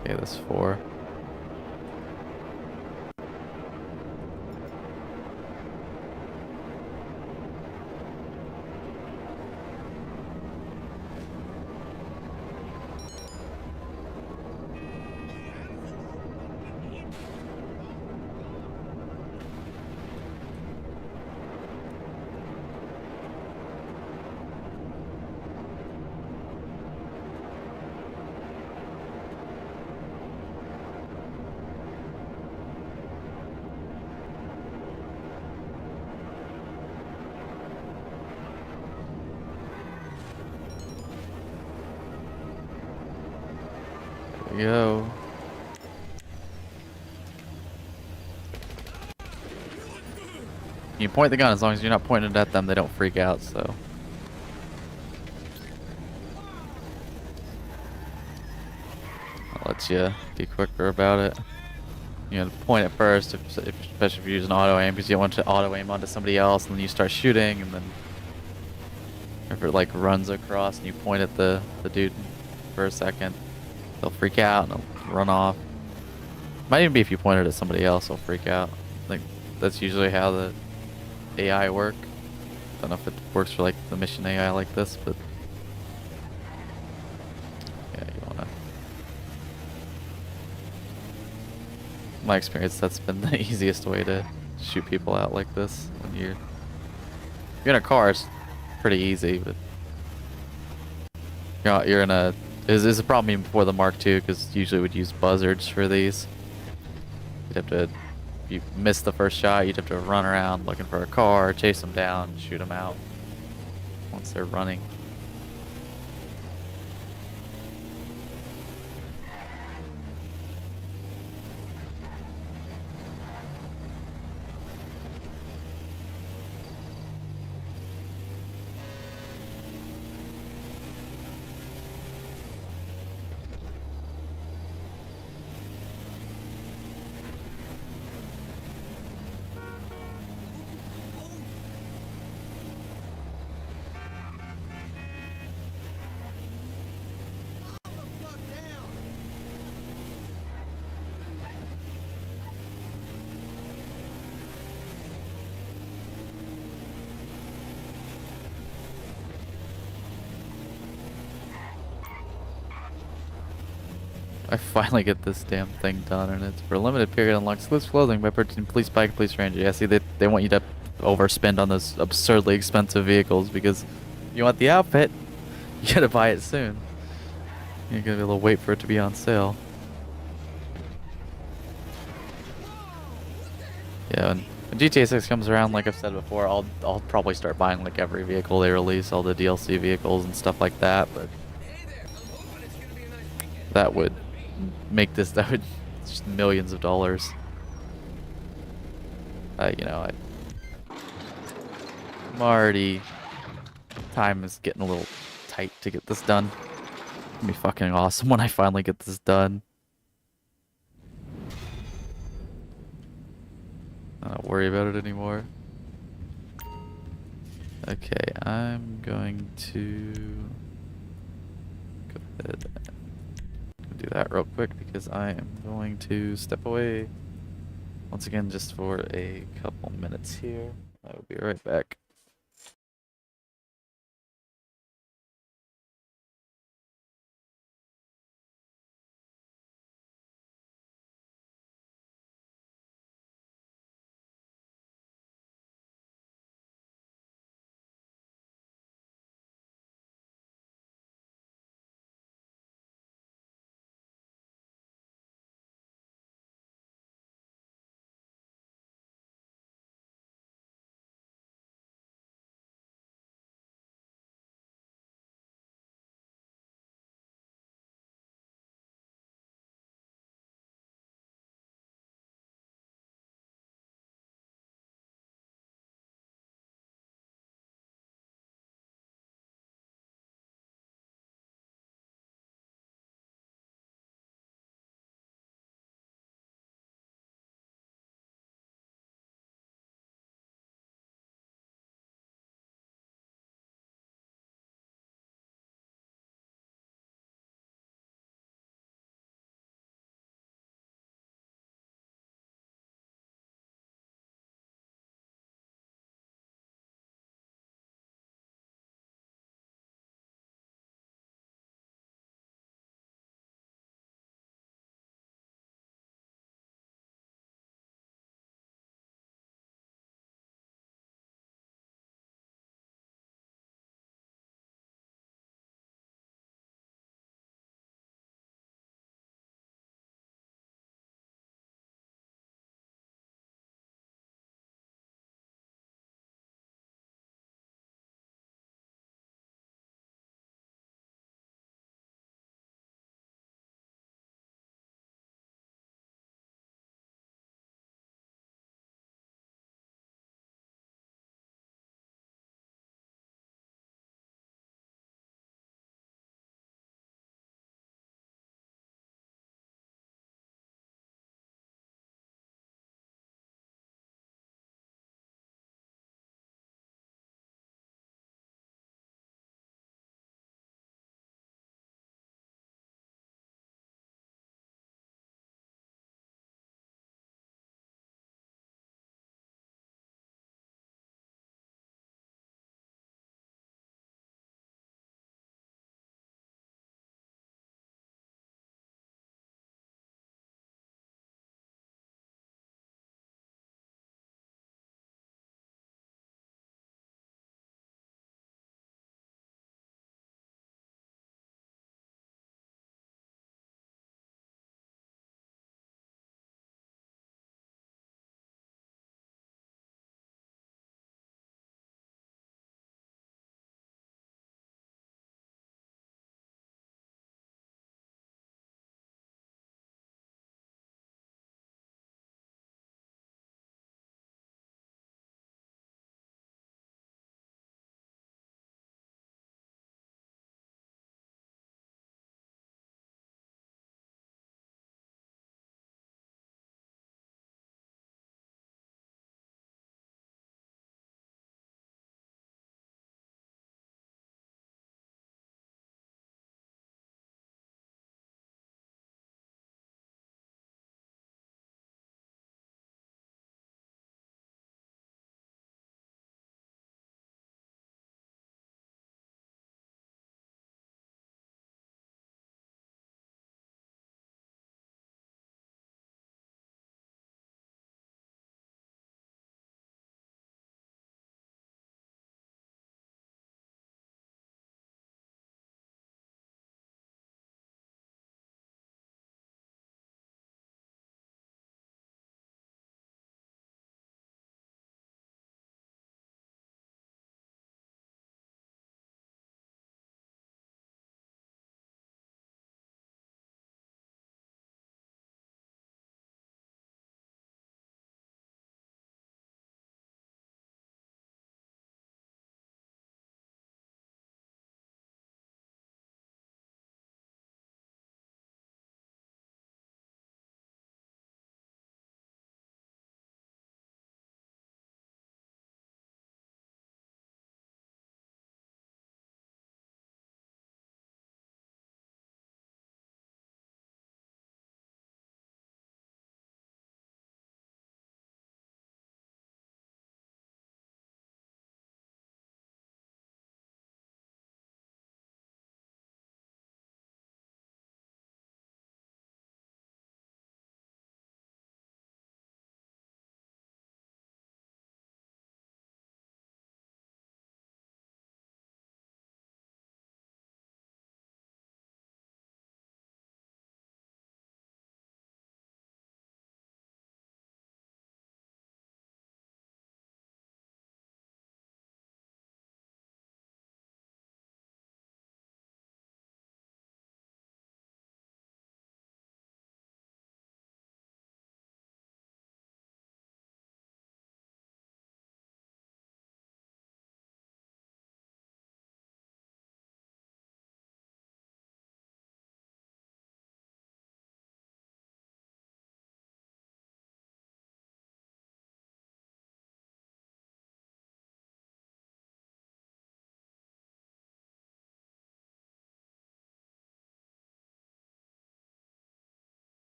Okay, this 4. There we go. You point the gun, as long as you're not pointing it at them, they don't freak out, so. I'll let you be quicker about it. You know, point it first, especially if you're using auto aim, because you don't want to auto aim onto somebody else, and then you start shooting, and then if it like runs across and you point at the dude for a second, they'll freak out and they'll run off. Might even be if you point it at somebody else, they'll freak out. I think that's usually how the AI work. Don't know if it works for like the mission AI like this, but yeah, you wanna my experience, that's been the easiest way to shoot people out like this. When you're in a car, it's pretty easy, but you're in a is a problem even before the Mark II, because usually we'd use buzzards for these. You'd have to, if you miss the first shot, you'd have to run around looking for a car, chase them down, shoot them out once they're running. I finally get this damn thing done, and it's for a limited period unlock exclusive clothing by purchasing police bike, police ranger. Yeah, see, they want you to overspend on those absurdly expensive vehicles, because you want the outfit, you gotta buy it soon. You're gonna be able to wait for it to be on sale. Yeah, and when GTA 6 comes around, like I've said before, I'll probably start buying like every vehicle they release, all the DLC vehicles and stuff like that, but that would make this, that would just millions of dollars. You know, I'm already, time is getting a little tight to get this done. It's gonna be fucking awesome when I finally get this done. I don't worry about it anymore. Okay, I'm going to go ahead and do that real quick, because I am going to step away once again just for a couple minutes here. I will be right back.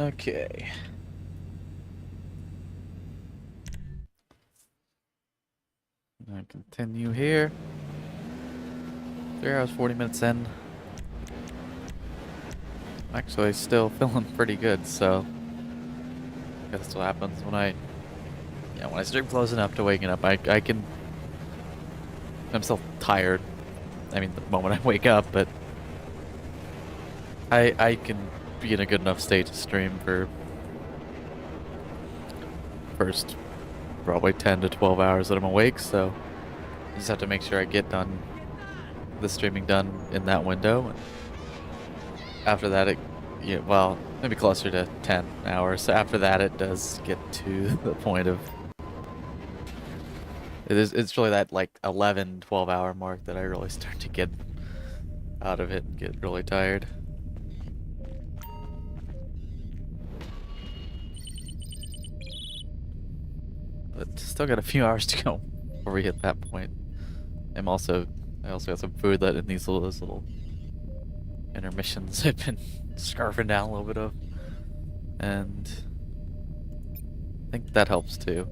Okay. I continue here. 3 hours 40 minutes in. Actually, still feeling pretty good. So, I guess that's what happens when I, when I stream close enough to waking up. I can. I'm still tired. I mean, the moment I wake up, but I can be in a good enough state to stream for first probably 10 to 12 hours that I'm awake, so I just have to make sure I get the streaming done in that window. And after that, well, maybe closer to 10 hours. So after that, it does get to the point of it's really that like 11, 12 hour mark that I really start to get out of it and get really tired. But still got a few hours to go before we hit that point. I also got some food that it needs those little intermissions I've been scarfing down a little bit of. And I think that helps too.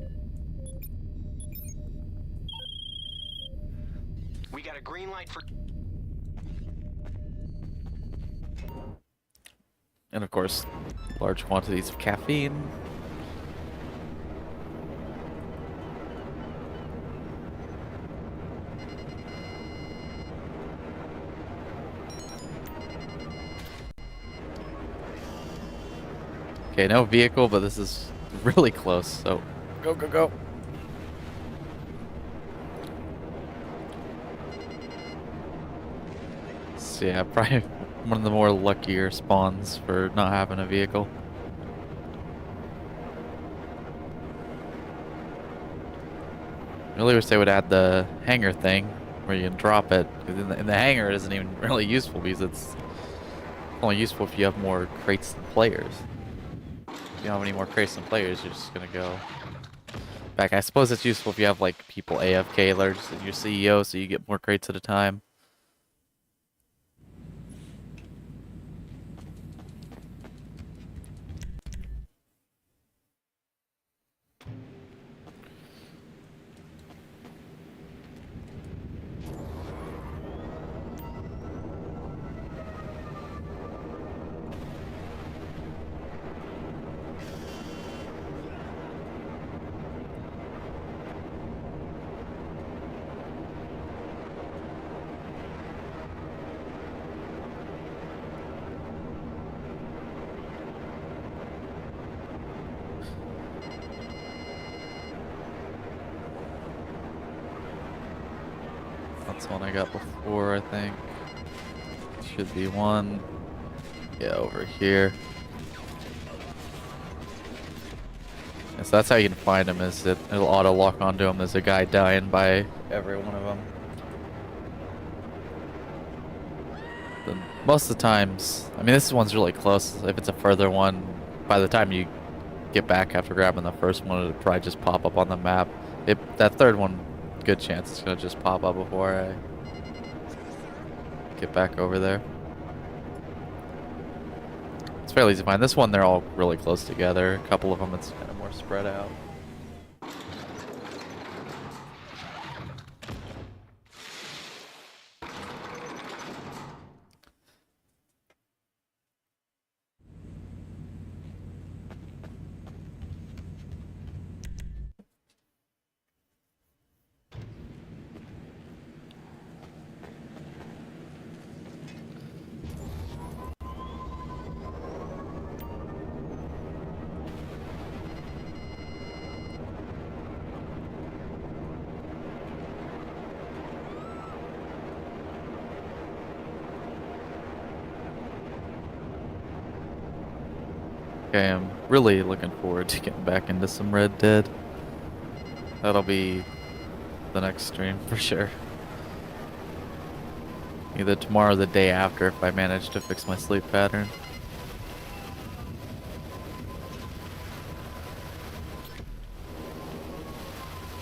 We got a green light for... And of course, large quantities of caffeine. Okay, no vehicle, but this is really close, so go, go, go. So yeah, probably one of the more luckier spawns for not having a vehicle. I really wish they would add the hangar thing where you can drop it. 'Cause in the hangar, it isn't even really useful because it's only useful if you have more crates than players. If you don't have any more crates than players, you're just gonna go back. I suppose it's useful if you have like people AFK alerts and your CEO, so you get more crates at a time. That's one I got before, I think. Should be one. Yeah, over here. Yeah, so that's how you can find them, is that it'll auto lock onto them. There's a guy dying by every one of them. Then most of the times, I mean, this one's really close. If it's a further one, by the time you get back after grabbing the first one, it'll probably just pop up on the map. That third one, good chance it's gonna just pop up before I get back over there. It's fairly easy to find. This one, they're all really close together. A couple of them, it's kind of more spread out. Okay, I'm really looking forward to getting back into some Red Dead. That'll be the next stream for sure. Either tomorrow or the day after if I manage to fix my sleep pattern.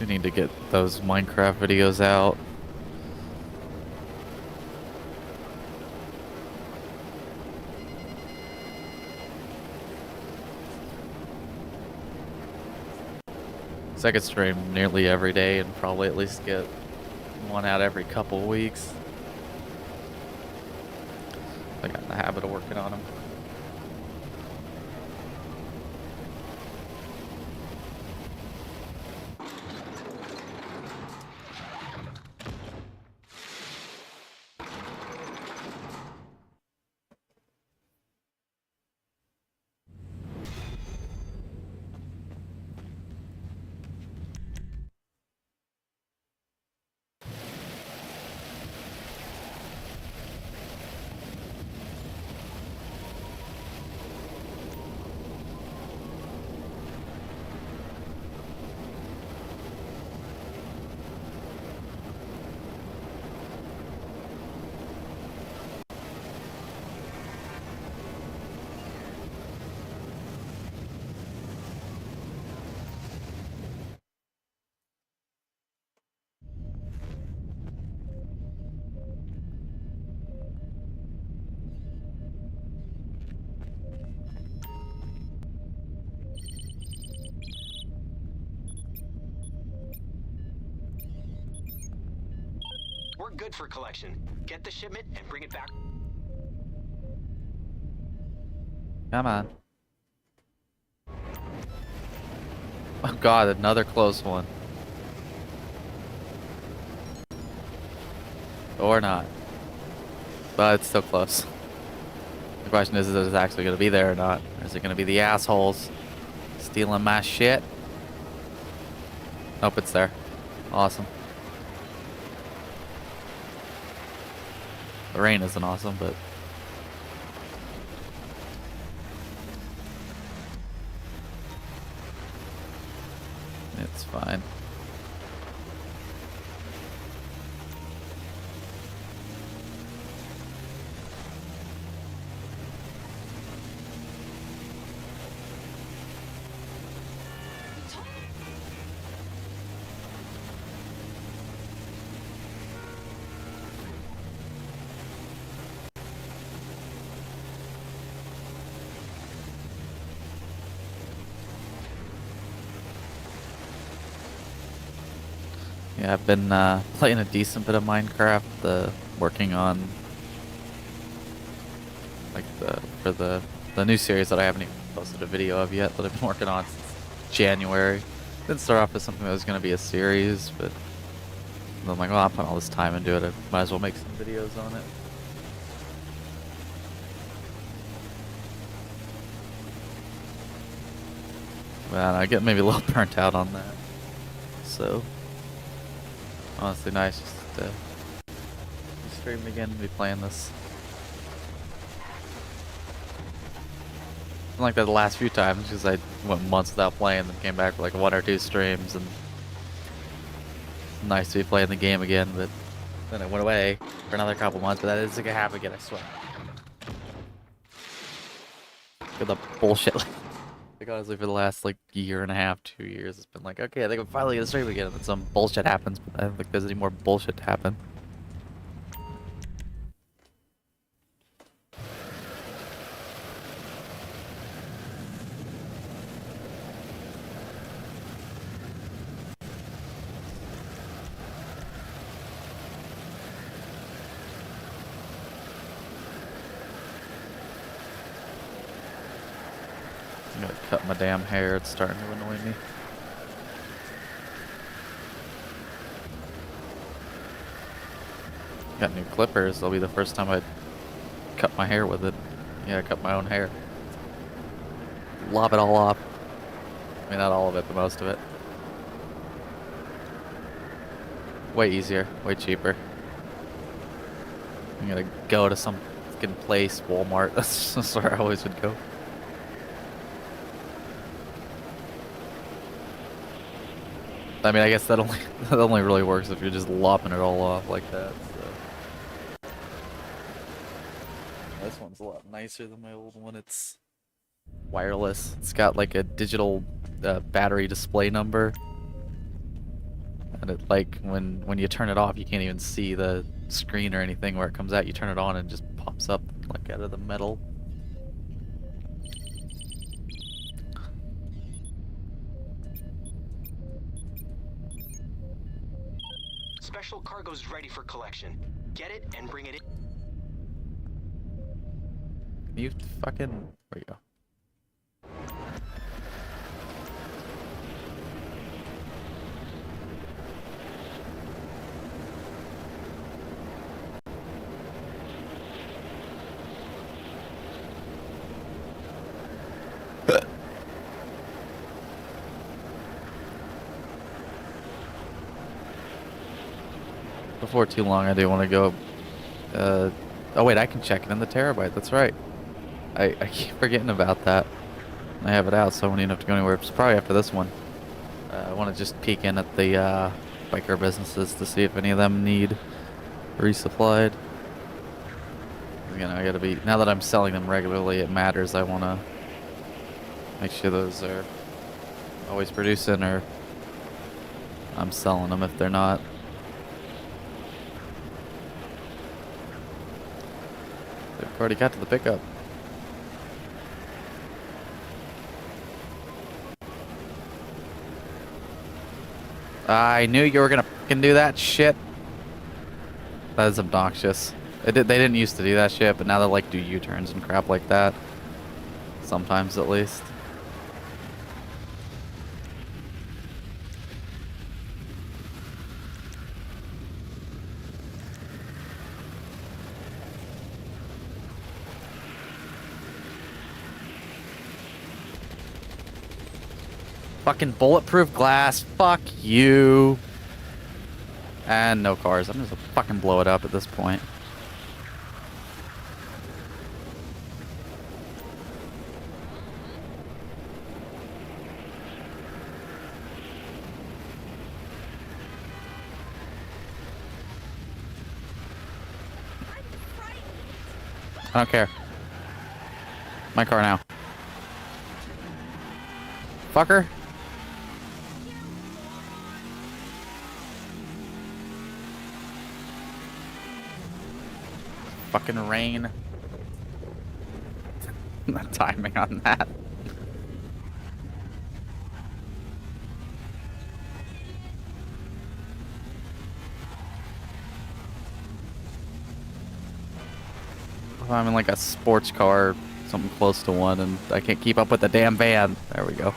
We need to get those Minecraft videos out. So I could stream nearly every day and probably at least get one out every couple weeks. I got in the habit of working on them. We're good for collection. Get the shipment and bring it back. Come on. Oh god, another close one. Or not. But it's still close. The question is it actually going to be there or not? Or is it going to be the assholes stealing my shit? Nope, it's there. Awesome. The rain isn't awesome, but... it's fine. Yeah, I've been playing a decent bit of Minecraft, working on like for the new series that I haven't even posted a video of yet that I've been working on since January. Didn't start off as something that was going to be a series, but I'm like, well, I'm putting all this time into it, I might as well make some videos on it. Well, I get maybe a little burnt out on that, so honestly nice just to be streaming again and be playing this. Like that the last few times because I went months without playing, then came back for like 1 or 2 streams, and it's nice to be playing the game again. But then I went away for another couple months, but that is gonna happen again, I swear. For the bullshit. Like honestly, for the last like year and a half, 2 years, it's been like, okay, I think I'm finally gonna stream again, and then some bullshit happens. But I don't think there's any more bullshit to happen. I'm gonna cut my damn hair, it's starting to annoy me. Got new clippers, that'll be the first time I cut my hair with it. Yeah, I cut my own hair. Lob it all off. I mean, not all of it, but most of it. Way easier, way cheaper. I'm gonna go to some fucking place, Walmart, that's where I always would go. I mean, I guess that only really works if you're just lopping it all off like that. So. This one's a lot nicer than my old one. It's wireless. It's got like a digital battery display number, and it like when you turn it off, you can't even see the screen or anything where it comes out. You turn it on and it just pops up like out of the metal. special cargo's ready for collection. Get it and bring it in. You fucking... There you go. Before too long, I do want to go. Oh wait, I can check it in the terabyte. That's right. I keep forgetting about that. I have it out, so I won't even have to go anywhere. It's probably after this one. I want to just peek in at the biker businesses to see if any of them need resupplied. Again, I gotta be, now that I'm selling them regularly, it matters. I want to make sure those are always producing, or I'm selling them if they're not. They've already got to the pickup. I knew you were gonna fucking do that shit. That is obnoxious. They didn't used to do that shit, but now they like do U-turns and crap like that. Sometimes, at least. Fucking bulletproof glass. Fuck you. And no cars. I'm just gonna fucking blow it up at this point. I don't care. My car now. Fucker. Fucking rain. The timing on that. I'm in like a sports car, something close to one, and I can't keep up with the damn van. There we go.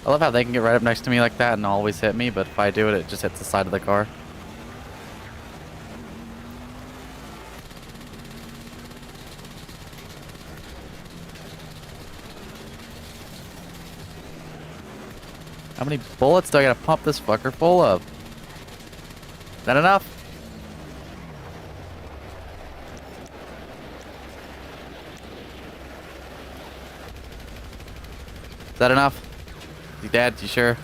I love how they can get right up next to me like that and always hit me, but if I do it, it just hits the side of the car. How many bullets do I gotta pump this fucker full of? Is that enough? Is that enough? Is he dead? You sure?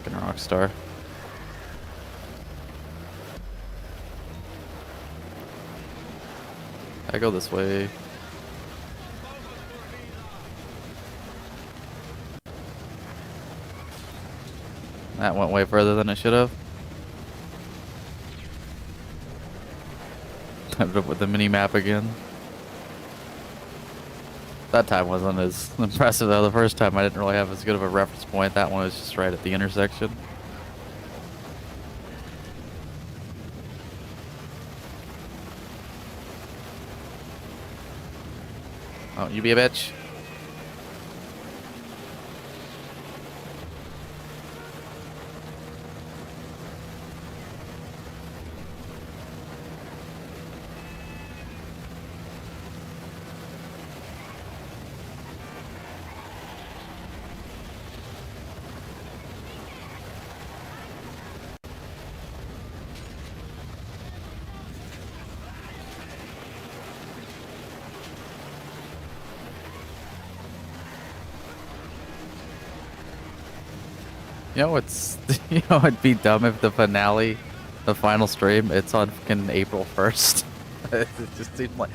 Fucking rock star. I go this way. That went way further than it should have. Ended up with the mini map again. That time wasn't as impressive though. The first time I didn't really have as good of a reference point. That one was just right at the intersection. Oh, you be a bitch. You know, it's, you know, it'd be dumb if the finale, the final stream, it's on fucking April 1st. It just seemed like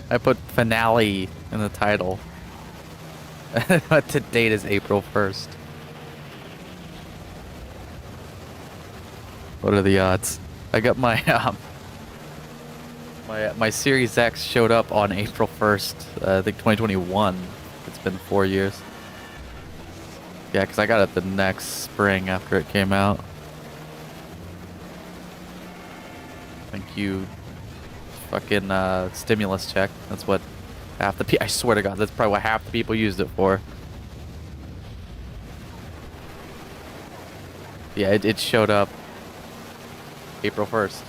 I put finale in the title. But the date is April 1st. What are the odds? I got my my Series X showed up on April 1st, I think 2021. It's been 4 years. Yeah, because I got it the next spring after it came out. Thank you, fucking stimulus check. That's what half the I swear to God, that's probably what half the people used it for. Yeah, it showed up April 1st.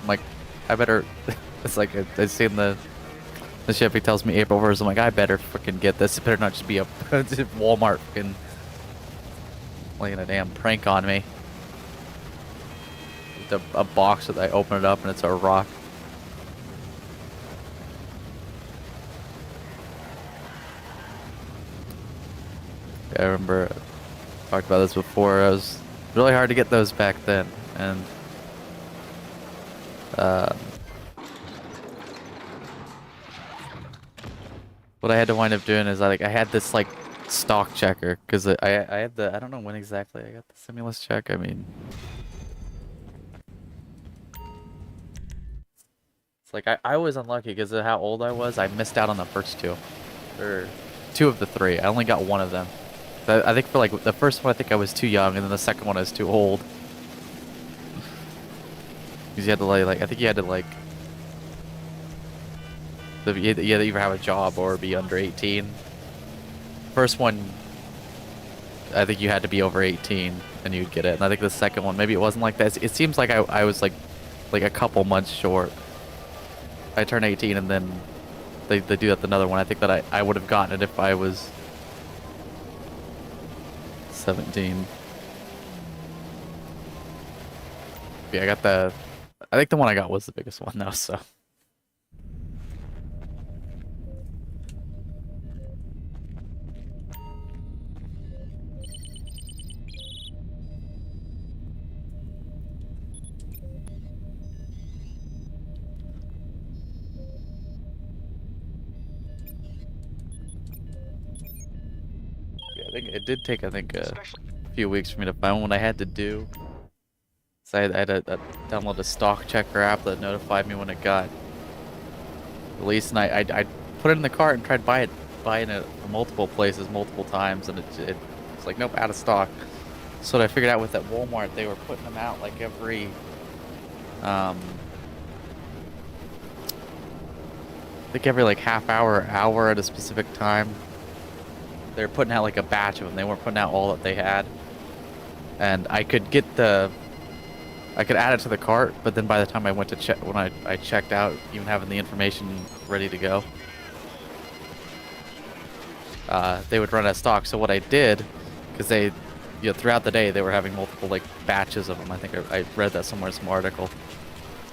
I'm like, I better. It's like I seen the shipping tells me April 1st. I'm like, I better fucking get this. It better not just be a Walmart fucking playing a damn prank on me. A box that I open it up and it's a rock. I remember I talked about this before. It was really hard to get those back then, and what I had to wind up doing is I had this like stock checker because I had the I don't know when exactly I got the stimulus check. I mean, it's like I was unlucky because of how old I was. I missed out on the first two, or two of the three. I only got one of them. I think for like the first one, I think I was too young, and then the second one I was too old. Because you had to like I think you had to like you had to either have a job or be under 18. First one, I think you had to be over 18 and you'd get it. And I think the second one, maybe it wasn't like that. It seems like I was like a couple months short. I turned 18 and then they do that with another one. I think that I would have gotten it if I was 17. Yeah, I think the one I got was the biggest one though, so. I think it did take, a few weeks for me to find what I had to do. So I had to download a stock checker app that notified me when it got released, and I put it in the cart and tried buying it from multiple places, multiple times, and it's like, nope, out of stock. So what I figured out with at Walmart, they were putting them out like every, I think every like half hour or hour at a specific time. They were putting out like a batch of them. They weren't putting out all that they had. And I could I could add it to the cart, but then by the time I went to check, when I checked out, even having the information ready to go, they would run out of stock. So what I did, because they, throughout the day, they were having multiple like batches of them. I think I read that somewhere in some article,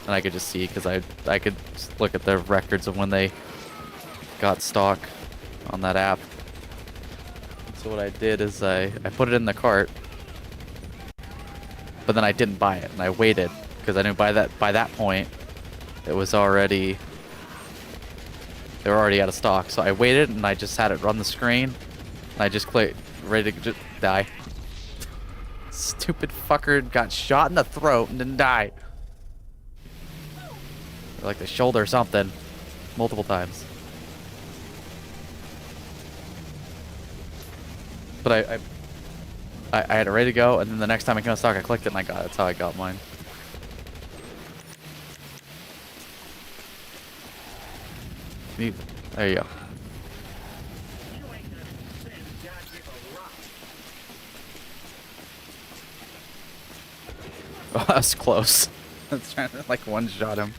and I could just see, because I could just look at the records of when they got stock on that app. So what I did is I put it in the cart, but then I didn't buy it, and I waited because I knew by that point it was already, they were already out of stock. So I waited and I just had it run the screen, and I just clicked ready to just die. Stupid fucker got shot in the throat and didn't die. Like the shoulder or something, multiple times. But I had it ready to go, and then the next time I came out of stock, I clicked it and I got it. That's how I got mine. There you go. Oh, that's close. I was trying to like one-shot him.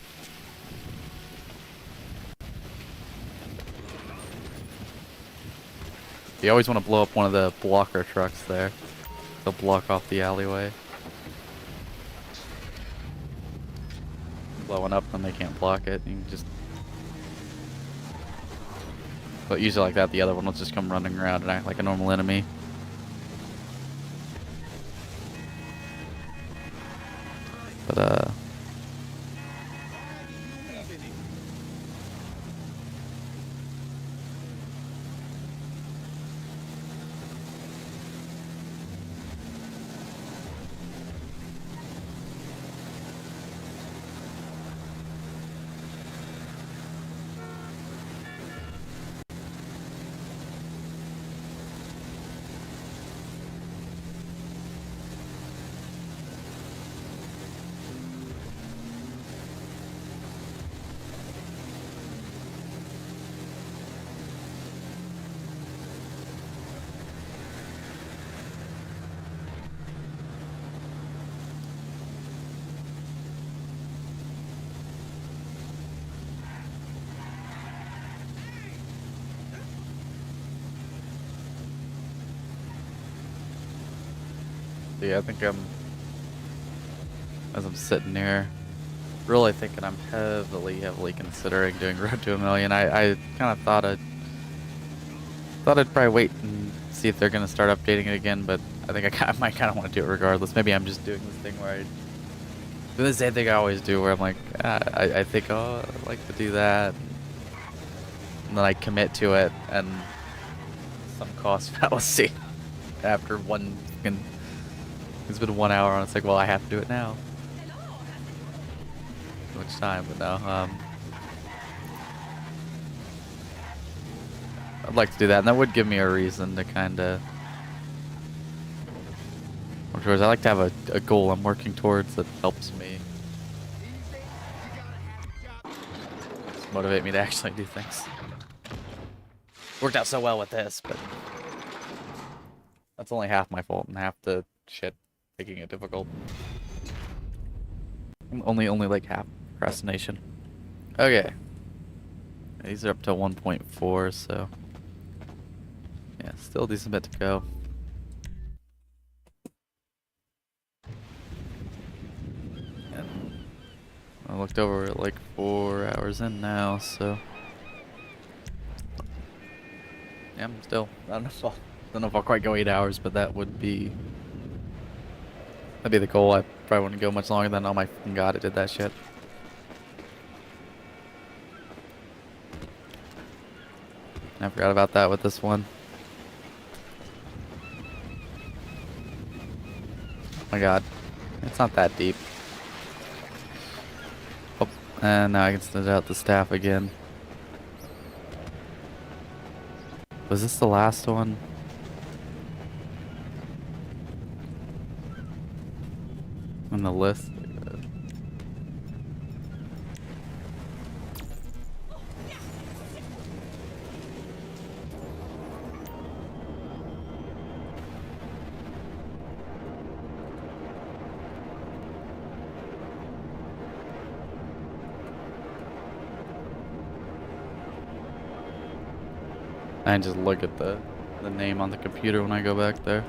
You always want to blow up one of the blocker trucks there. They'll block off the alleyway. Blowing up when they can't block it. You can just... But usually like that, the other one will just come running around and act like a normal enemy. But, Yeah, I think as I'm sitting here, really thinking I'm heavily considering doing Road to a Million. I kind of thought I'd probably wait and see if they're gonna start updating it again, but I think I might kind of want to do it regardless. Maybe I'm just doing this thing where I do the same thing I always do, where I'm like, I think, oh, I'd like to do that, and then I commit to it, and some cost fallacy after one fucking, it's been 1 hour, and it's like, well, I have to do it now. Too much time, but no, I'd like to do that, and that would give me a reason to kind of work towards. I like to have a goal I'm working towards that helps me motivate me to actually do things. Worked out so well with this, but that's only half my fault and half the shit making it difficult. Only like half procrastination. Okay. These are up to 1.4, so yeah, still a decent bit to go. And I looked over, we're like 4 hours in now, so yeah, I'm still, I don't know if I'll quite go 8 hours, but that'd be the goal. I probably wouldn't go much longer than, oh my fucking god, I did that shit. I forgot about that with this one. Oh my god. It's not that deep. Oh, and now I can send out the staff again. Was this the last one? On the list? I just look at the name on the computer when I go back there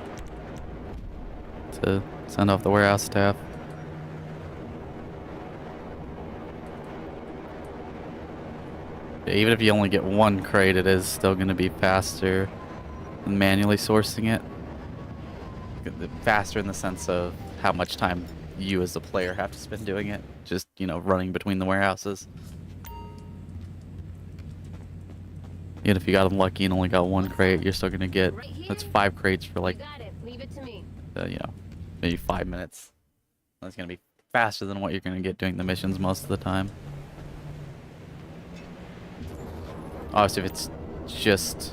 to send off the warehouse staff. Even if you only get one crate, it is still going to be faster than manually sourcing it. Faster in the sense of how much time you as the player have to spend doing it. Just, you know, running between the warehouses. Even if you got unlucky and only got one crate, you're still going to get, that's 5 crates for like, Got it. Leave it to me. you know, maybe 5 minutes. That's going to be faster than what you're going to get doing the missions most of the time. Obviously, if it's just,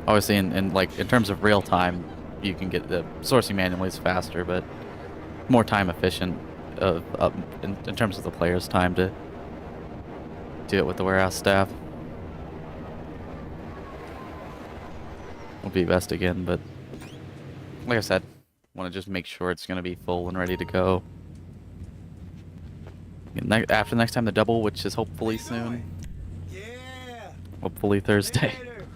obviously in terms of real time, you can get the sourcing manually is faster, but more time efficient in terms of the player's time to do it with the warehouse staff. Will be best again, but like I said, want to just make sure it's going to be full and ready to go. After next time the double, which is hopefully soon. Yeah. Hopefully Thursday. Later.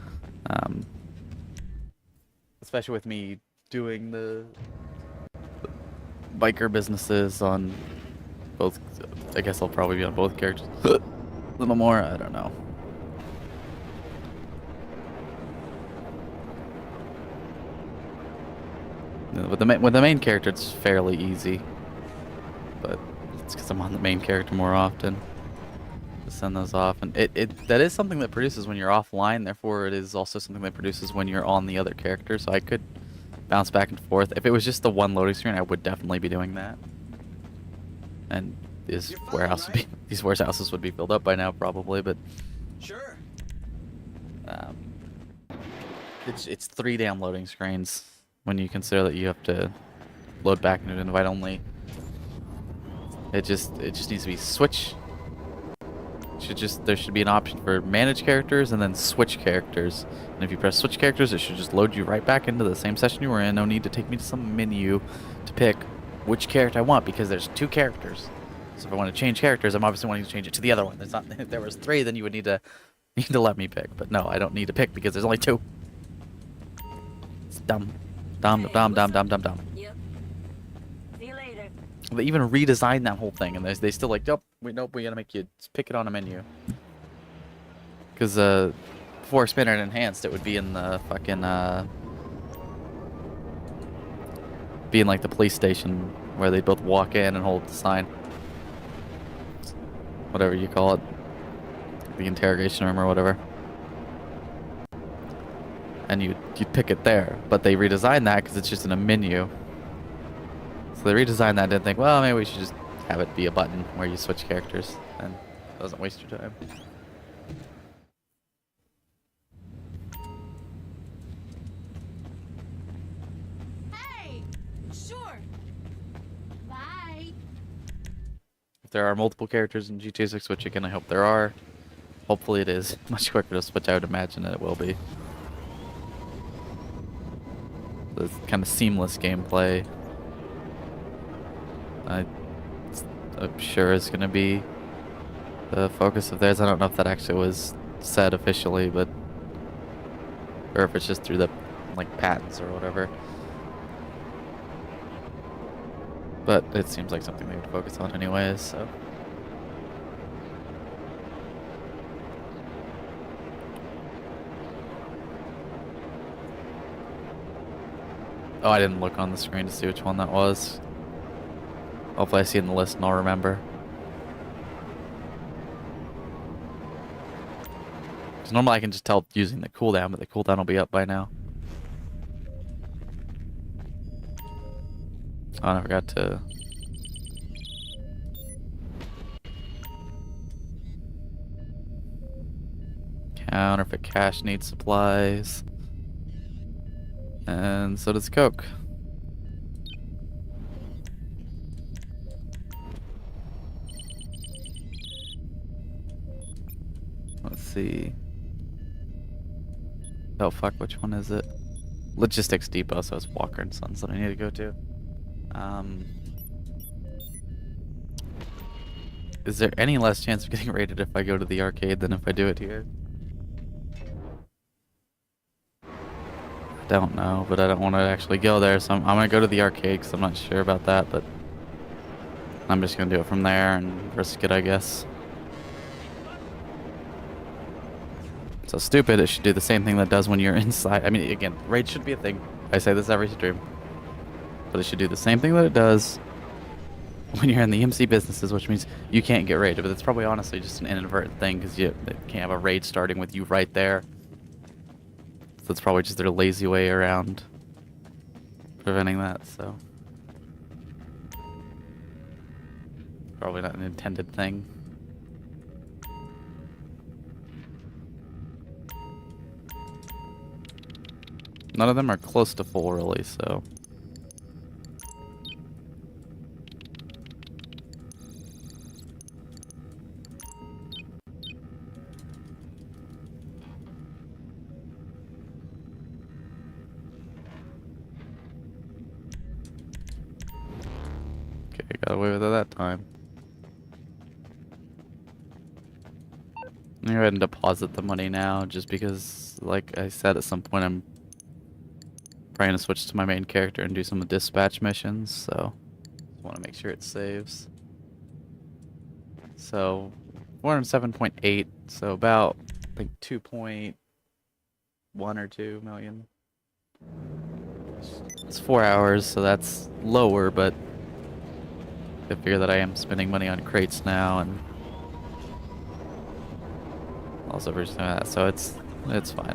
Especially with me doing the biker businesses on both, I guess I'll probably be on both characters. A little more, I don't know. With the main character, it's fairly easy, but it's because I'm on the main character more often to send those off, and that is something that produces when you're offline. Therefore, it is also something that produces when you're on the other character. So I could bounce back and forth. If it was just the one loading screen, I would definitely be doing that. And these warehouses would be filled up by now probably, but Sure. it's 3 damn loading screens. When you consider that you have to load back into invite only, it just needs to be switch. There should be an option for manage characters and then switch characters. And if you press switch characters, it should just load you right back into the same session you were in. No need to take me to some menu to pick which character I want, because there's 2 characters. So if I want to change characters, I'm obviously wanting to change it to the other one. There's not. If there was 3, then you would need to let me pick. But no, I don't need to pick because there's only 2. It's dumb. Dumb. Yep. They even redesigned that whole thing, and they still like, nope, we gotta make you pick it on a menu. Because before Expanded and Enhanced, it would be in the fucking be in like the police station where they both walk in and hold the sign, whatever you call it, the interrogation room or whatever. And you'd pick it there, but they redesigned that because it's just in a menu. So they redesigned that and didn't think, well, maybe we should just have it be a button where you switch characters and it doesn't waste your time. Hey! Sure. Bye. If there are multiple characters in GTA 6, which again I hope there are, hopefully it is much quicker to switch. I would imagine that it will be. So it's kind of seamless gameplay. I'm sure is going to be the focus of theirs. I don't know if that actually was said officially, but or if it's just through the like patents or whatever. But it seems like something they would focus on anyways, so. Oh, I didn't look on the screen to see which one that was. Hopefully I see it in the list and I'll remember. Because normally I can just tell using the cooldown, but the cooldown will be up by now. Oh, and I forgot to... Counterfeit cash needs supplies. And so does Coke. Let's see. Oh fuck, which one is it? Logistics Depot, so it's Walker and Sons that I need to go to. Is there any less chance of getting raided if I go to the arcade than if I do it here? I don't know, but I don't want to actually go there, so I'm gonna go to the arcade because I'm not sure about that, but I'm just gonna do it from there and risk it, I guess. So stupid, it should do the same thing that it does when you're inside. I mean, again, raid should be a thing. I say this every stream. But it should do the same thing that it does when you're in the MC businesses, which means you can't get raided. But it's probably honestly just an inadvertent thing because you can't have a raid starting with you right there. So it's probably just their lazy way around preventing that, so. Probably not an intended thing. None of them are close to full, really, so. Okay, got away with it that time. I'm gonna go ahead and deposit the money now, just because, like I said, at some point I'm trying to switch to my main character and do some dispatch missions, so I want to make sure it saves. So 407.8, so about I think 2.1 or 2 million. It's 4 hours, so that's lower, but I figure that I am spending money on crates now and also for that, so it's fine.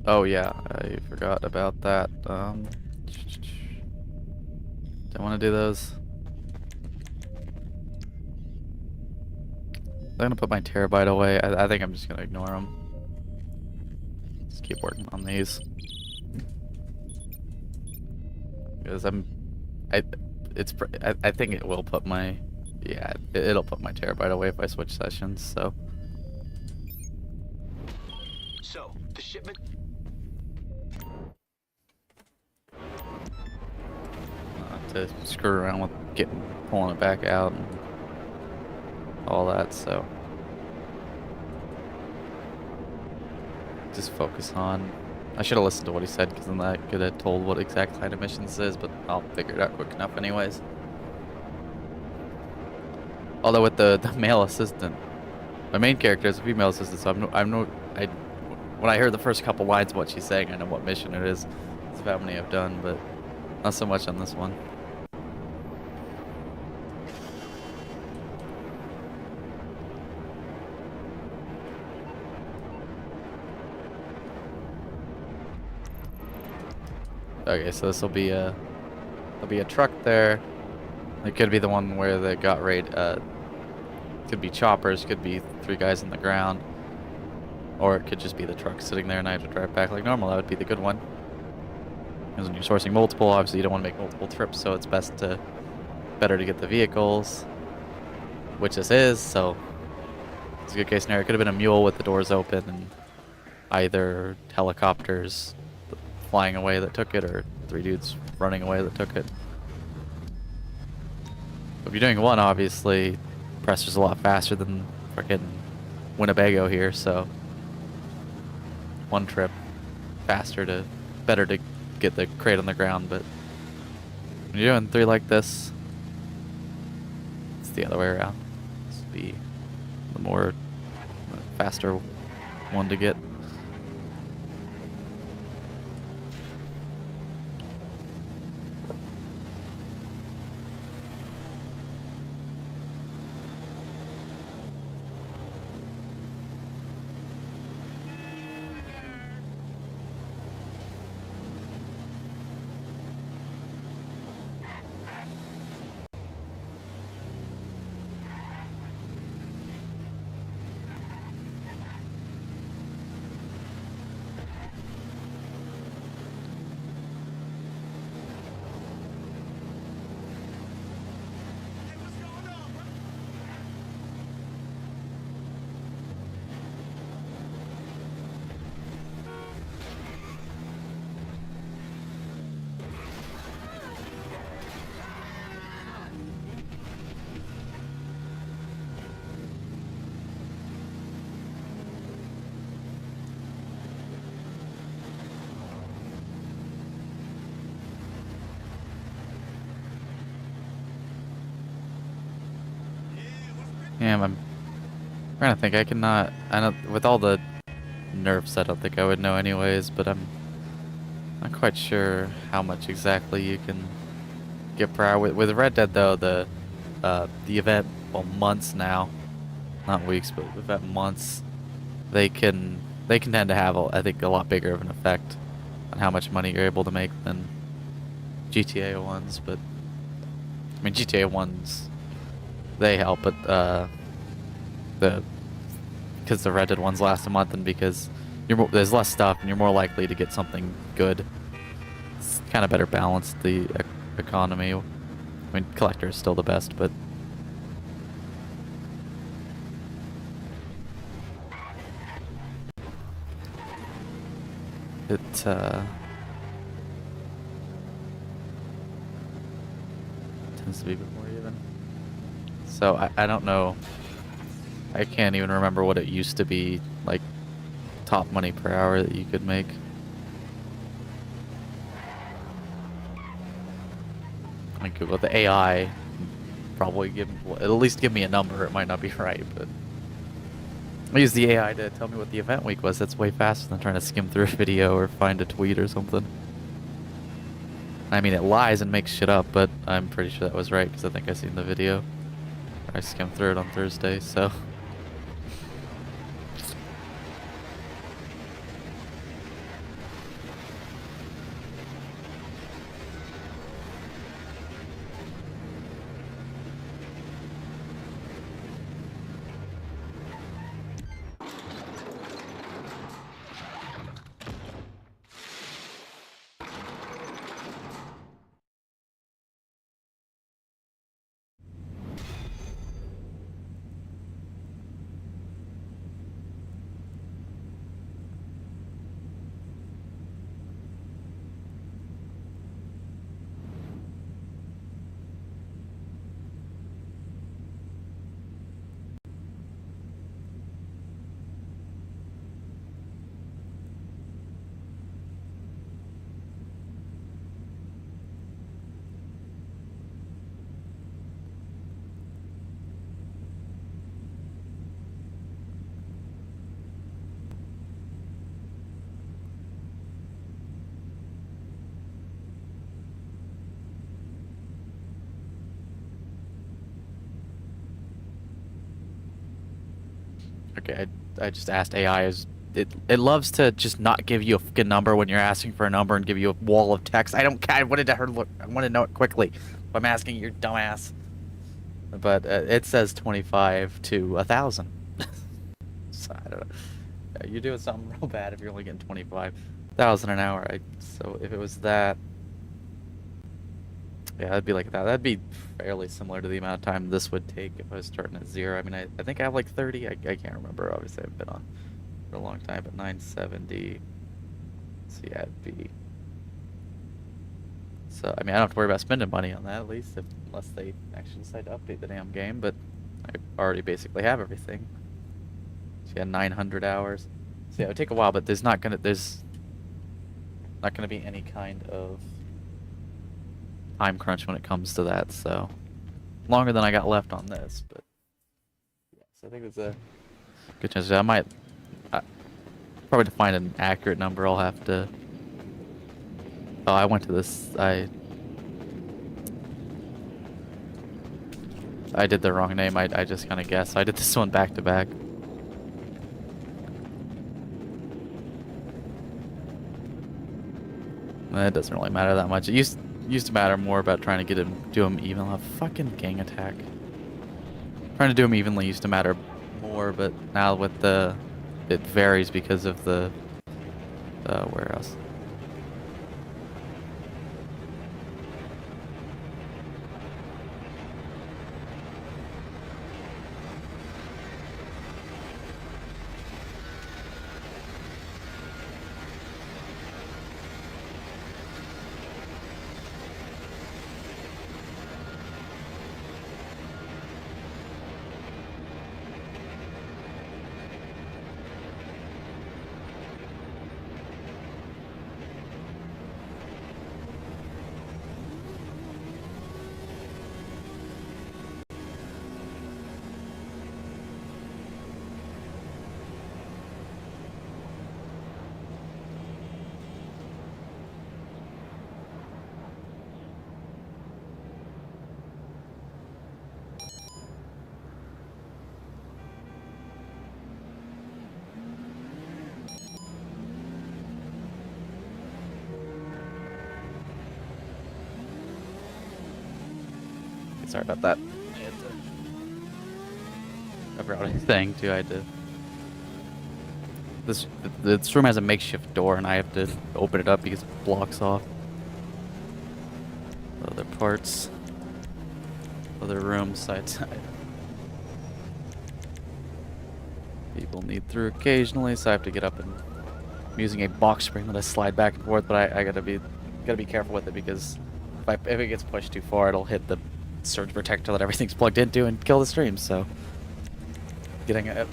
Oh yeah, I forgot about that. Don't want to do those. I'm gonna put my terabyte away. I think I'm just gonna ignore them. Just keep working on these because I think it will put my Yeah, it'll put my terabyte away if I switch sessions, so. So, the shipment. To screw around with pulling it back out and all that, so. Just focus on. I should have listened to what he said, because then that could have told what exact kind of mission this is, but I'll figure it out quick enough anyways. Although with the male assistant, my main character is a female assistant, so when I heard the first couple lines of what she's saying, I know what mission it is. It's about how many I've done, but not so much on this one. Okay, so this will be there'll be a truck there. It could be the one where they got raid. Could be choppers, could be 3 guys on the ground, or it could just be the truck sitting there and I have to drive back like normal. That would be the good one. Because when you're sourcing multiple, obviously you don't want to make multiple trips, so it's better to get the vehicles, which this is. So it's a good case scenario. It could have been a mule with the doors open and either helicopters flying away that took it, or 3 dudes running away that took it. If you're doing one, obviously, pressure's a lot faster than freaking Winnebago here, so one trip better to get the crate on the ground. But when you're doing 3 like this, it's the other way around. This would be the faster one to get. Yeah, I'm trying to think. I know with all the nerfs, I don't think I would know anyways, but I'm not quite sure how much exactly you can get per hour. With Red Dead though, the event, well, months now, not weeks, but event months, they can tend to have, I think, a lot bigger of an effect on how much money you're able to make than GTA ones. But I mean, GTA ones, they help, but because the Red Dead ones last a month, and because there's less stuff and you're more likely to get something good. It's kind of better balanced, the economy. I mean, collector is still the best, but it tends to be a bit more even. So I don't know. I can't even remember what it used to be, like, top money per hour that you could make. I Google the AI, probably at least give me a number. It might not be right, but I use the AI to tell me what the event week was. That's way faster than trying to skim through a video or find a tweet or something. I mean, it lies and makes shit up, but I'm pretty sure that was right because I think I seen the video. I skimmed through it on Thursday, so. Okay, I just asked AI. It loves to just not give you a fucking number when you're asking for a number and give you a wall of text. I don't care. I wanted to her look. I want to know it quickly. I'm asking your dumbass. But it says 25 to 1,000. So I don't know. Yeah, you're doing something real bad if you're only getting 25,000 an hour. So if it was that, yeah, that'd be like that. That'd be fairly similar to the amount of time this would take if I was starting at 0. I mean, I think I have like 30. I can't remember. Obviously, I've been on for a long time, but 970. So yeah, it'd be. So I mean, I don't have to worry about spending money on that at least, unless they actually decide to update the damn game. But I already basically have everything. So yeah, 900 hours. So yeah, it would take a while, but there's not gonna be any kind of time crunch when it comes to that. So longer than I got left on this, but yeah. So I think it's a good chance. I might probably to find an accurate number. I'll have to. Oh, I went to this. I did the wrong name. I just kind of guessed. I did this one back to back. It doesn't really matter that much. It used to matter more about trying to do him even. A fucking gang attack. Trying to do him evenly used to matter more, but now with it varies because of the where else? Sorry about that. I had to cover out a thing too. I had to. This room has a makeshift door, and I have to open it up because it blocks off other parts, other rooms, side to side. People need through occasionally, so I have to get up and I'm using a box spring that I slide back and forth. But I gotta be careful with it because if it gets pushed too far, it'll hit the surge protector that everything's plugged into and kill the stream. So getting it.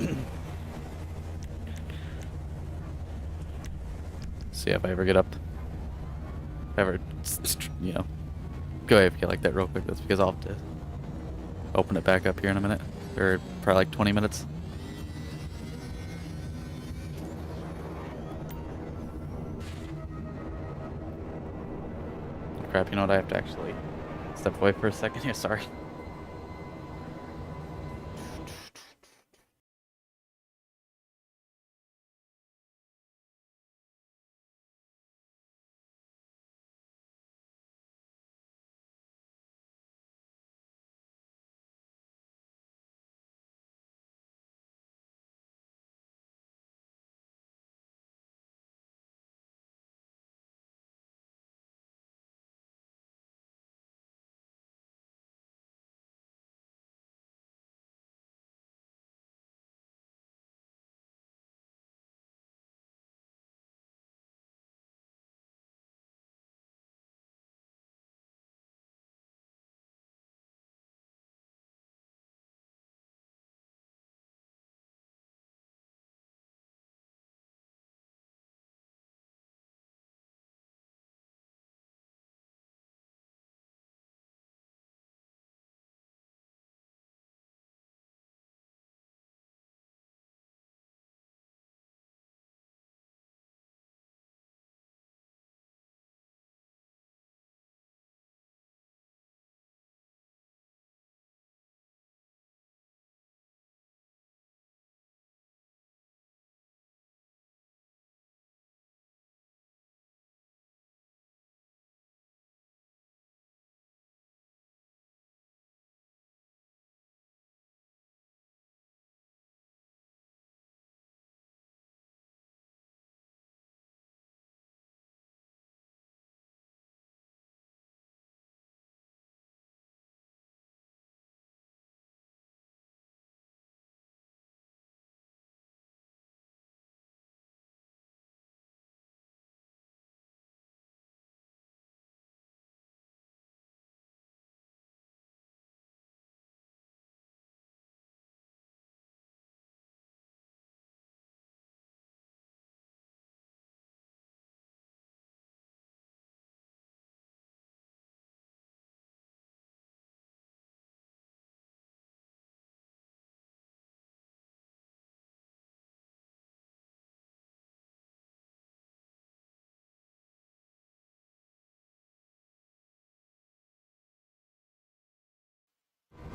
So yeah, if I ever get up, you know, go AFK like that real quick, that's because I'll have to open it back up here in a minute, or probably like 20 minutes. Crap, you know what, I have to actually step away for a second here, sorry.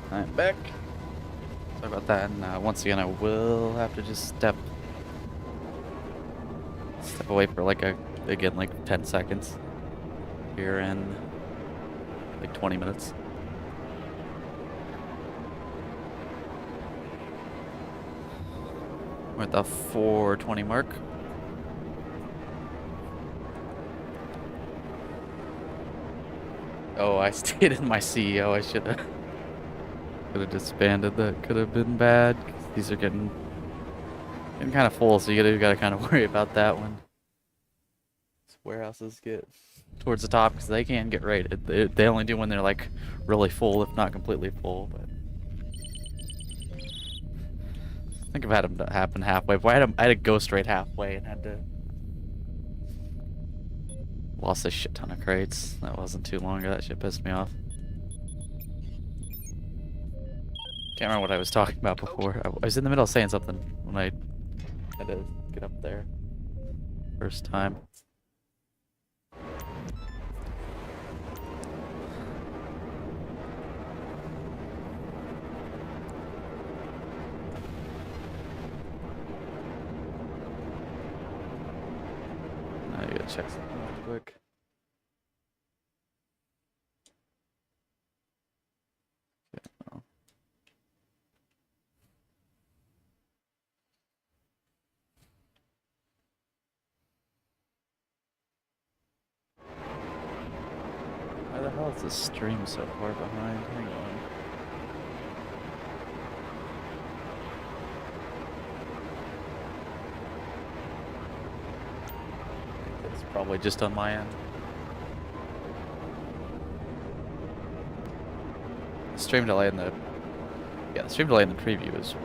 I'm back. Sorry about that, and once again, I will have to just step away for like like 10 seconds here in like 20 minutes. We're at the 4:20 mark. Oh, I stayed in my CEO. I should have disbanded. That could have been bad. 'Cause these are getting kind of full, so you gotta kind of worry about that when these warehouses get towards the top, because they can get raided. They only do when they're like really full, if not completely full. But I think I've had them happen halfway. But I had a ghost raid halfway and had to lost a shit ton of crates. That wasn't too long ago. That shit pissed me off. Can't remember what I was talking about before. I was in the middle of saying something when I had to get up there first time. I gotta check something real quick. Okay, well. Why the hell is this stream so far behind? Hang on. It's probably just on my end. The stream delay in the stream delay in the preview is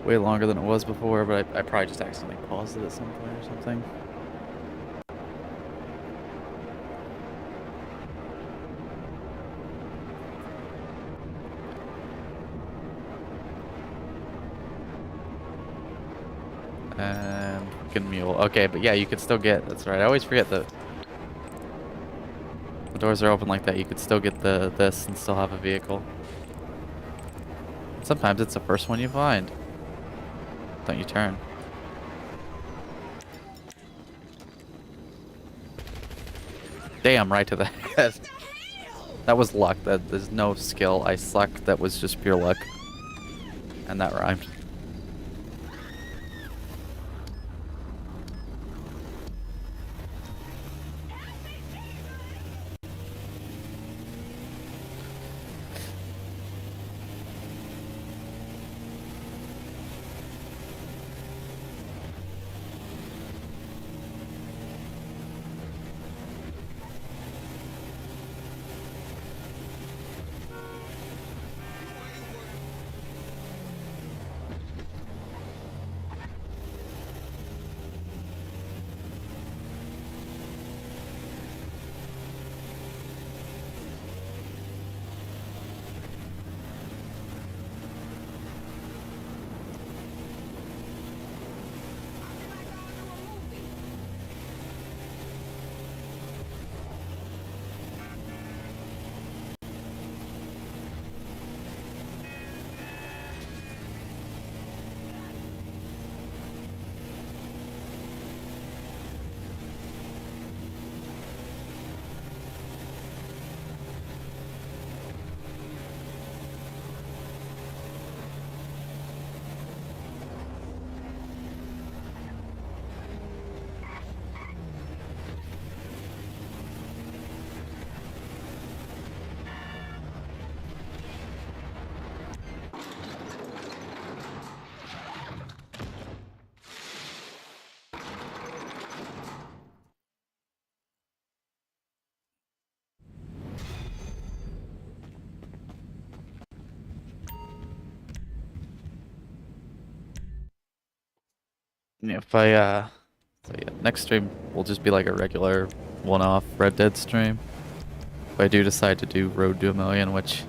way longer than it was before, but I probably just accidentally paused it at some point or something. And fucking mule. Okay, but yeah, you could still get. That's right. I always forget the doors are open like that. You could still get this and still have a vehicle. Sometimes it's the first one you find. Don't you turn? Damn, right to the head. That was luck. There's no skill. I suck. That was just pure luck. And that rhymed. Yeah, if I so yeah, next stream will just be like a regular one-off Red Dead stream. If I do decide to do Road to a Million, which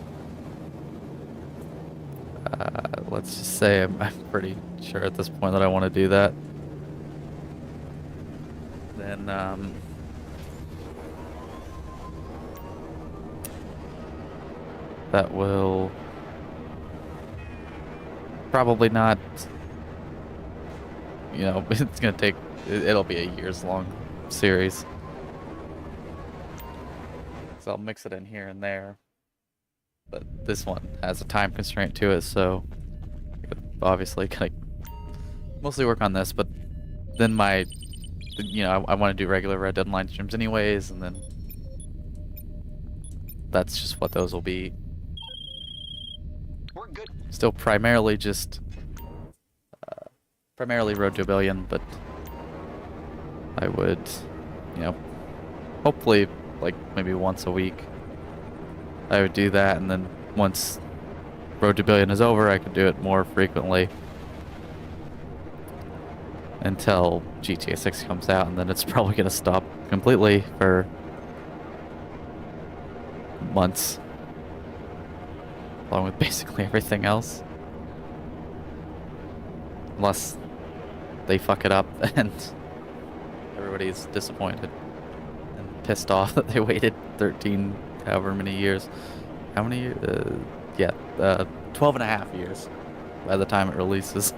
let's just say I'm pretty sure at this point that I want to do that, then that will probably not, you know, it's gonna take, it'll be a years long series. So I'll mix it in here and there. But this one has a time constraint to it, so obviously gonna mostly work on this, but then you know, I want to do regular Red Dead Online streams anyways, and then that's just what those will be. We're good. Still primarily just primarily Road to a Billion, but I would, you know, hopefully like maybe once a week I would do that, and then once Road to a Billion is over, I could do it more frequently until GTA 6 comes out, and then it's probably gonna stop completely for months, along with basically everything else, unless they fuck it up and everybody's disappointed and pissed off that they waited 13 however many years. How many years? 12 and a half years by the time it releases.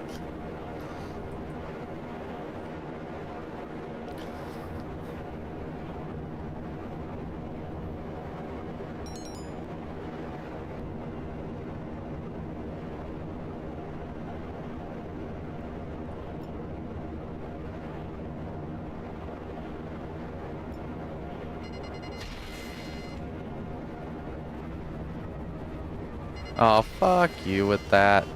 Oh, fuck you with that.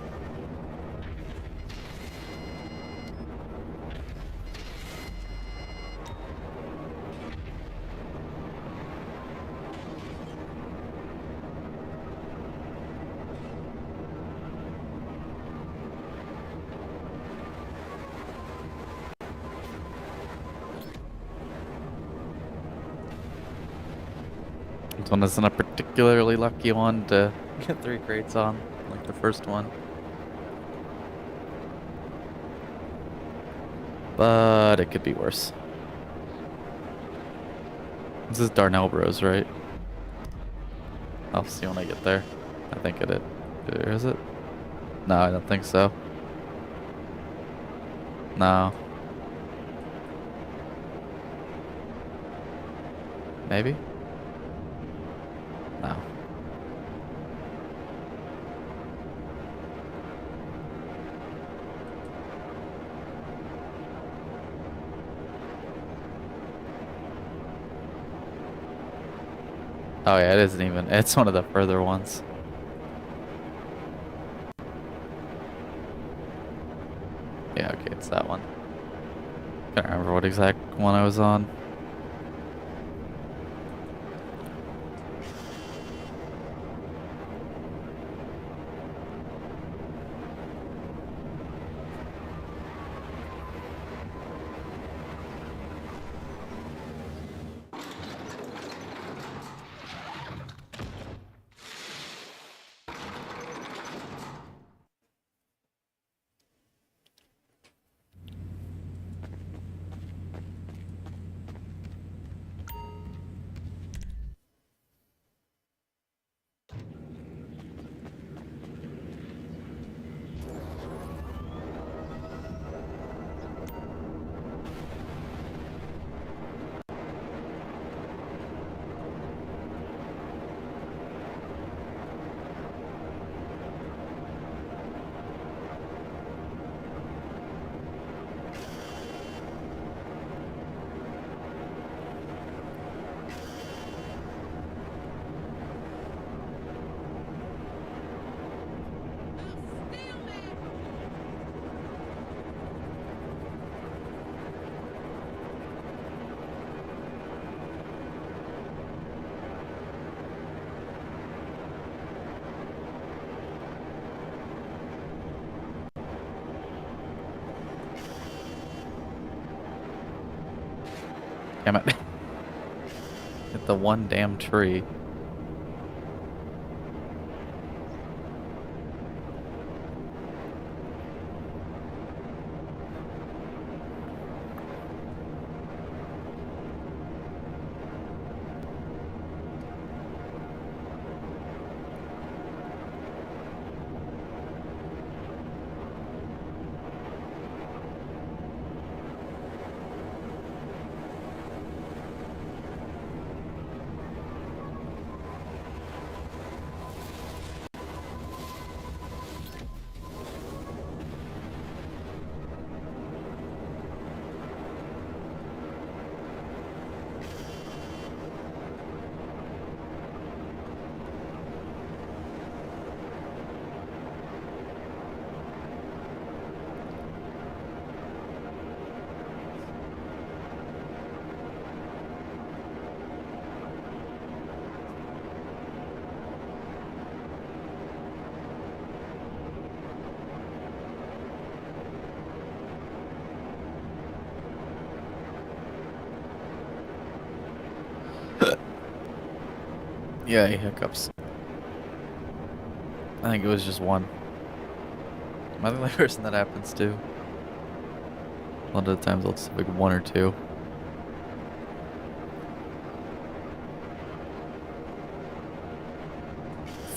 This one isn't a particularly lucky one to get 3 crates on, like the first one. But it could be worse. This is Darnell Bros, right? I'll see when I get there. I think it is it? No, I don't think so. No. Maybe? No. Oh yeah, it isn't even. It's one of the further ones. Yeah, okay, it's that one. Can't remember what exact one I was on. Damn it. Hit the one damn tree. Yeah, hiccups. I think it was just one. Am I the only person that happens to? A lot of the times I'll just have like one or two.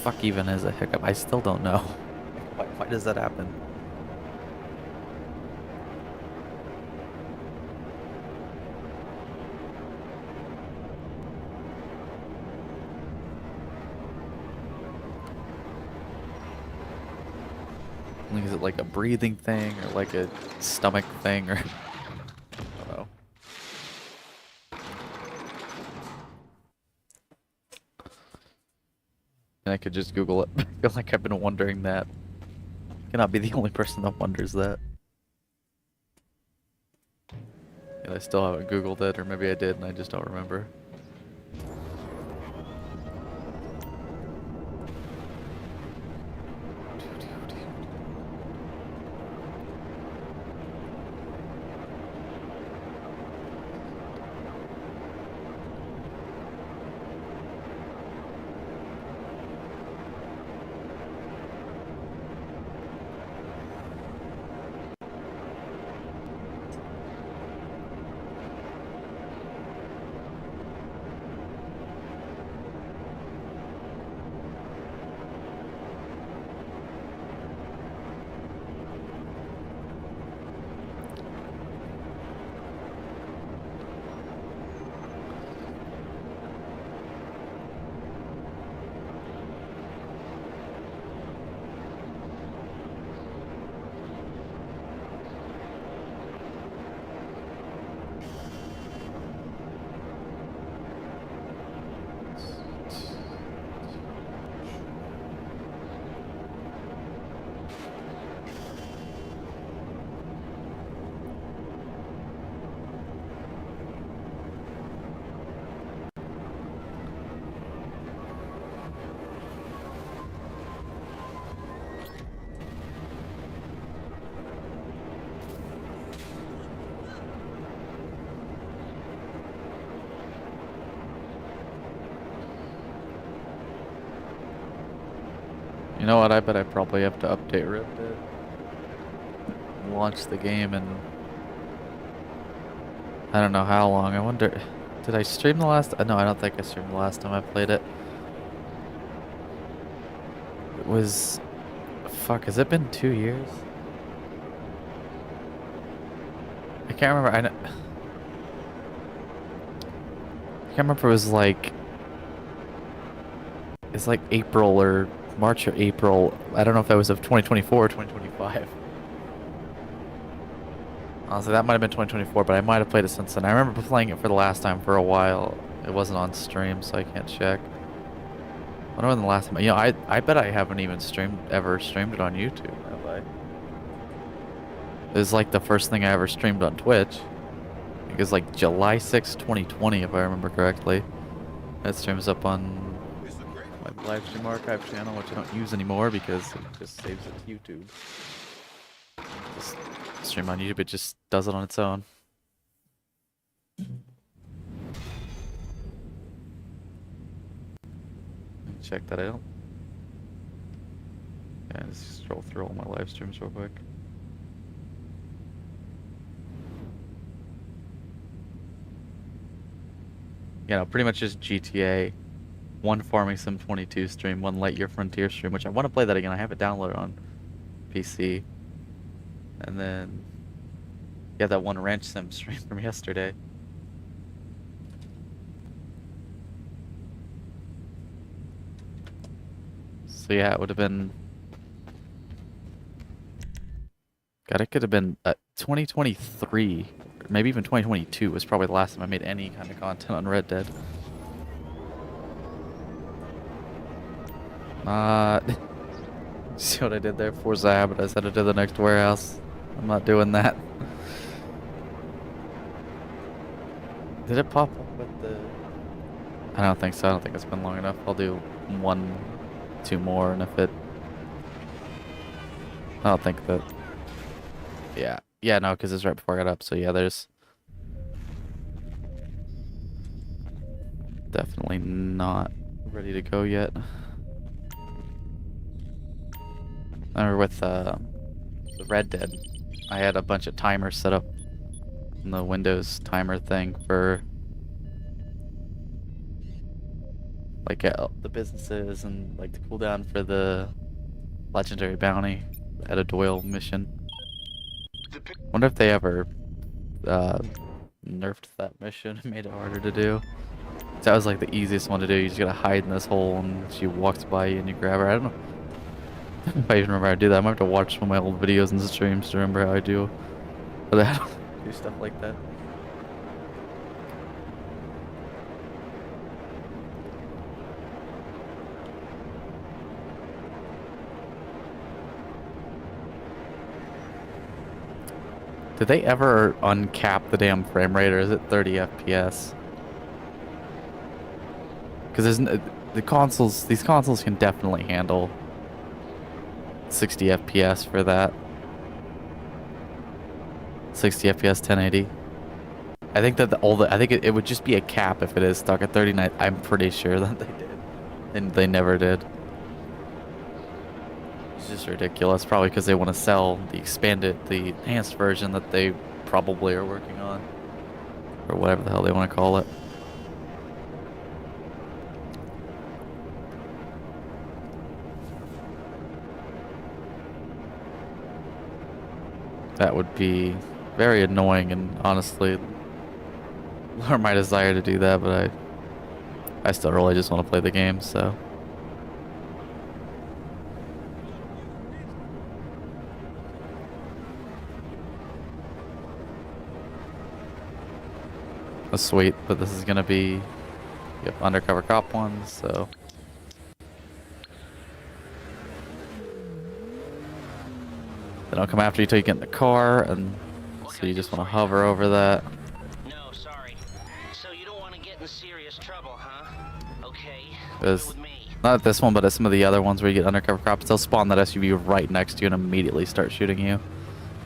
Fuck even is a hiccup. I still don't know. Why does that happen? Like, is it like a breathing thing or like a stomach thing or I don't know. And I could just Google it. I feel like I've been wondering that. I cannot be the only person that wonders that. And I still haven't Googled it, or maybe I did and I just don't remember. You know what, I bet I probably have to update Red Dead. Launch the game and I don't know how long. I wonder, did I stream the last? No, I don't think I streamed the last time I played it. It was, fuck, has it been 2 years? I can't remember. I can't remember if it was like, it's like April or March or April. I don't know if that was of 2024 or 2025. Honestly, that might have been 2024, but I might have played it since then. I remember playing it for the last time for a while. It wasn't on stream, so I can't check. I don't know when the last time. You know, I bet I haven't even ever streamed it on YouTube, have I? It was like the first thing I ever streamed on Twitch. It was like July 6, 2020, if I remember correctly. That streams up on my live stream archive channel, which I don't use anymore because it just saves it to YouTube. Just stream on YouTube, it just does it on its own. Check that out. Yeah, just scroll through all my live streams real quick. You know, pretty much just GTA. One Farming Sim 22 stream, one Lightyear Frontier stream, which I want to play that again. I have it downloaded on PC. And then, yeah, that one Ranch Sim stream from yesterday. So yeah, it would have been... God, it could have been 2023, or maybe even 2022 was probably the last time I made any kind of content on Red Dead. See what I did there? Forza Habit, I set it to the next warehouse. I'm not doing that. Did it pop up with the... I don't think so. I don't think it's been long enough. I'll do 1, 2 more, and if it... I don't think that... Yeah. Yeah, no, because it's right before I got up, so yeah, there's... Definitely not ready to go yet. I remember with the Red Dead, I had a bunch of timers set up in the Windows timer thing for like the businesses and like the cooldown for the legendary bounty, the Etta Doyle mission. Wonder if they ever nerfed that mission and made it harder to do. That was like the easiest one to do. You just gotta hide in this hole and she walks by you and you grab her. I don't know if I even remember how to do that. I might have to watch some of my old videos and streams to remember how I do. But I don't do stuff like that. Did they ever uncap the damn frame rate, or is it 30 FPS? Because these consoles can definitely handle 60 FPS for that. 60 FPS 1080. I think that I think it would just be a cap if it is stuck at 39. I'm pretty sure that they did, and they never did. It's just ridiculous. Probably because they want to sell the enhanced version that they probably are working on, or whatever the hell they want to call it. That would be very annoying and honestly lower my desire to do that, but I still really just want to play the game, so. That's sweet, but this is gonna be undercover cop ones, so. They don't come after you till you get in the car, and so you just want to hover over that. No, sorry. So you don't want to get in serious trouble, huh? Okay. Because With me. not at this one, but at some of the other ones where you get undercover cops, they'll spawn that SUV right next to you and immediately start shooting you.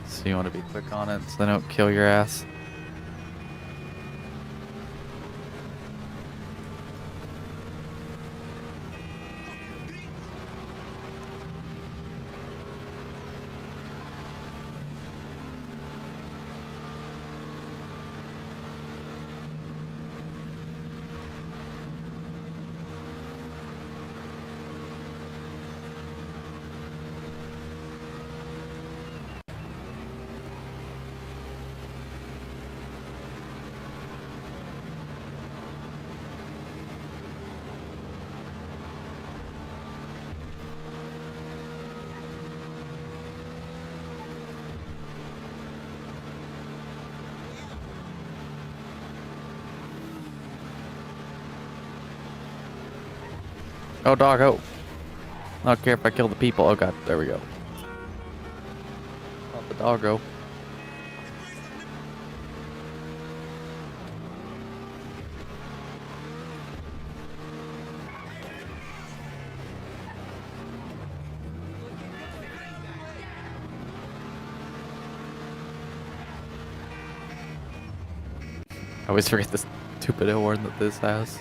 So you want to be quick on it so they don't kill your ass. Oh, doggo. I don't care if I kill the people. Oh, God. There we go. Not the doggo. I always forget the stupid horn that this has.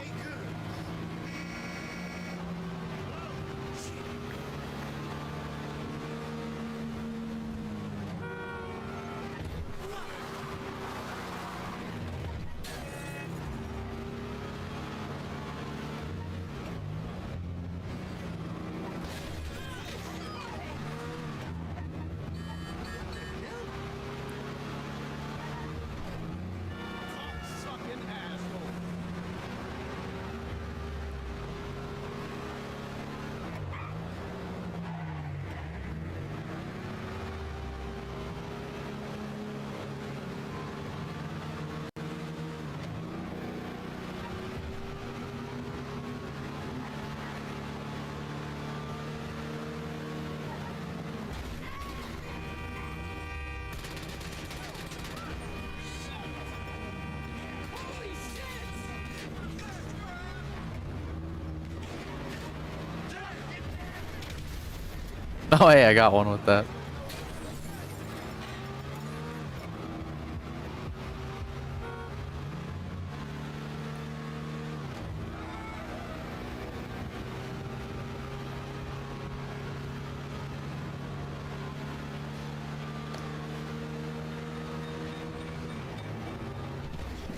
Oh, hey, I got one with that.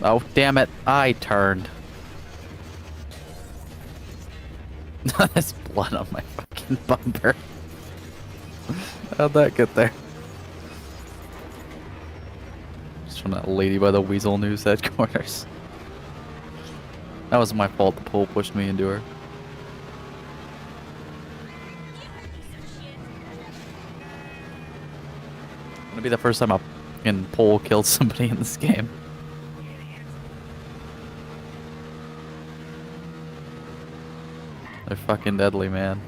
Oh, damn it. I turned. There's blood on my fucking bumper. How'd that get there? Just from that lady by the Weasel News headquarters. That was my fault. The pole pushed me into her. It'll be the first time a fucking pole killed somebody in this game. They're fucking deadly, man.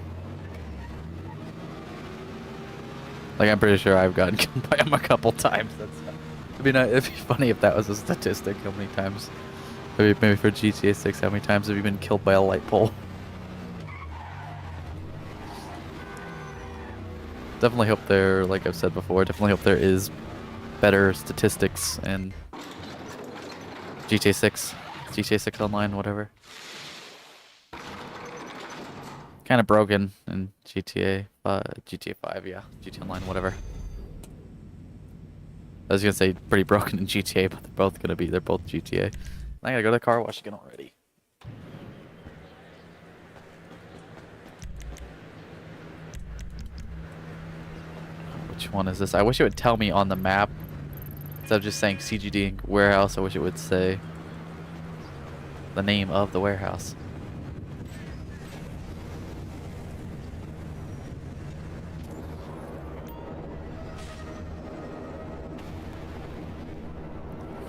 Like, I'm pretty sure I've gotten killed by them a couple times. It'd be funny if that was a statistic. How many times? Maybe for GTA 6, how many times have you been killed by a light pole? Definitely hope there, like I've said before, definitely hope there is better statistics in GTA 6, GTA 6 Online, whatever. Kind of broken in GTA 5, yeah, GTA Online, whatever. I was gonna say pretty broken in GTA, but they're both GTA. I gotta go to the car wash again already. Which one is this? I wish it would tell me on the map. Instead of just saying CGD warehouse, I wish it would say the name of the warehouse.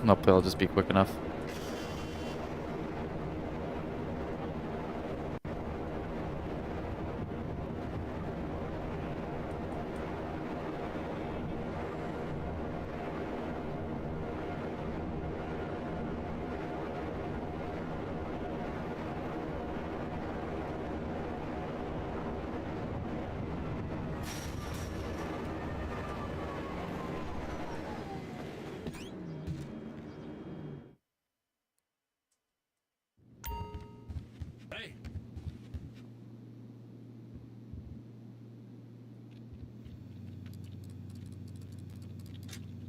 Hopefully I'll just be quick enough. Hey,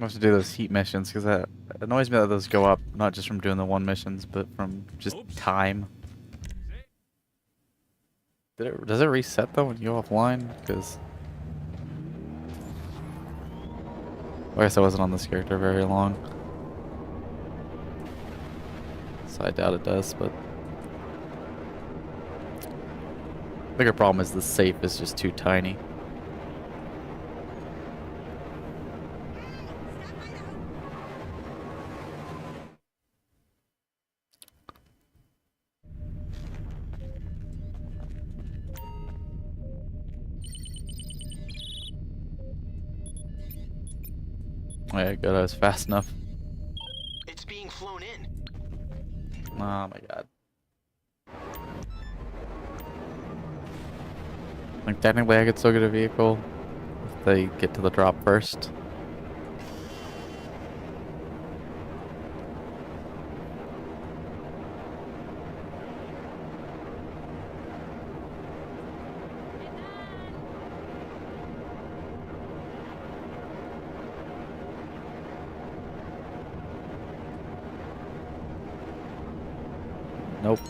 I have to do those heat missions because that annoys me that those go up not just from doing the one missions, but from just time. Does it reset though when you go offline? Because I guess I wasn't on this character very long, so I doubt it does. But bigger problem is the safe is just too tiny. Yeah, good. I was fast enough. It's being flown in. Oh my god. Like technically I could still get a vehicle if they get to the drop first. Nope.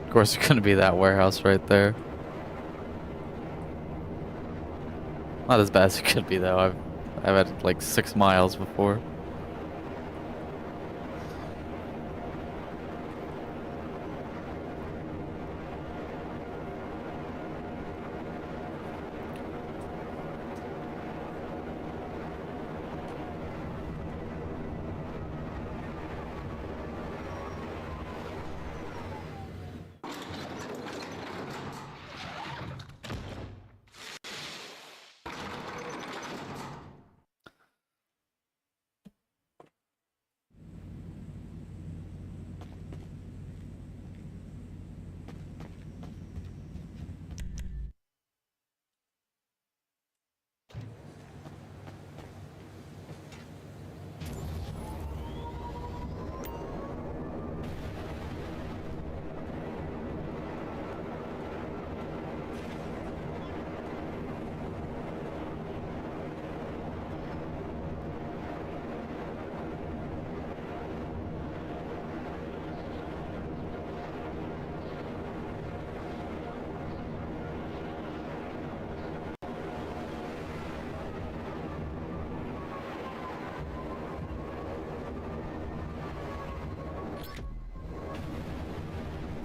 Of course, it's gonna be that warehouse right there. Not as bad as it could be though. I've had like 6 miles before.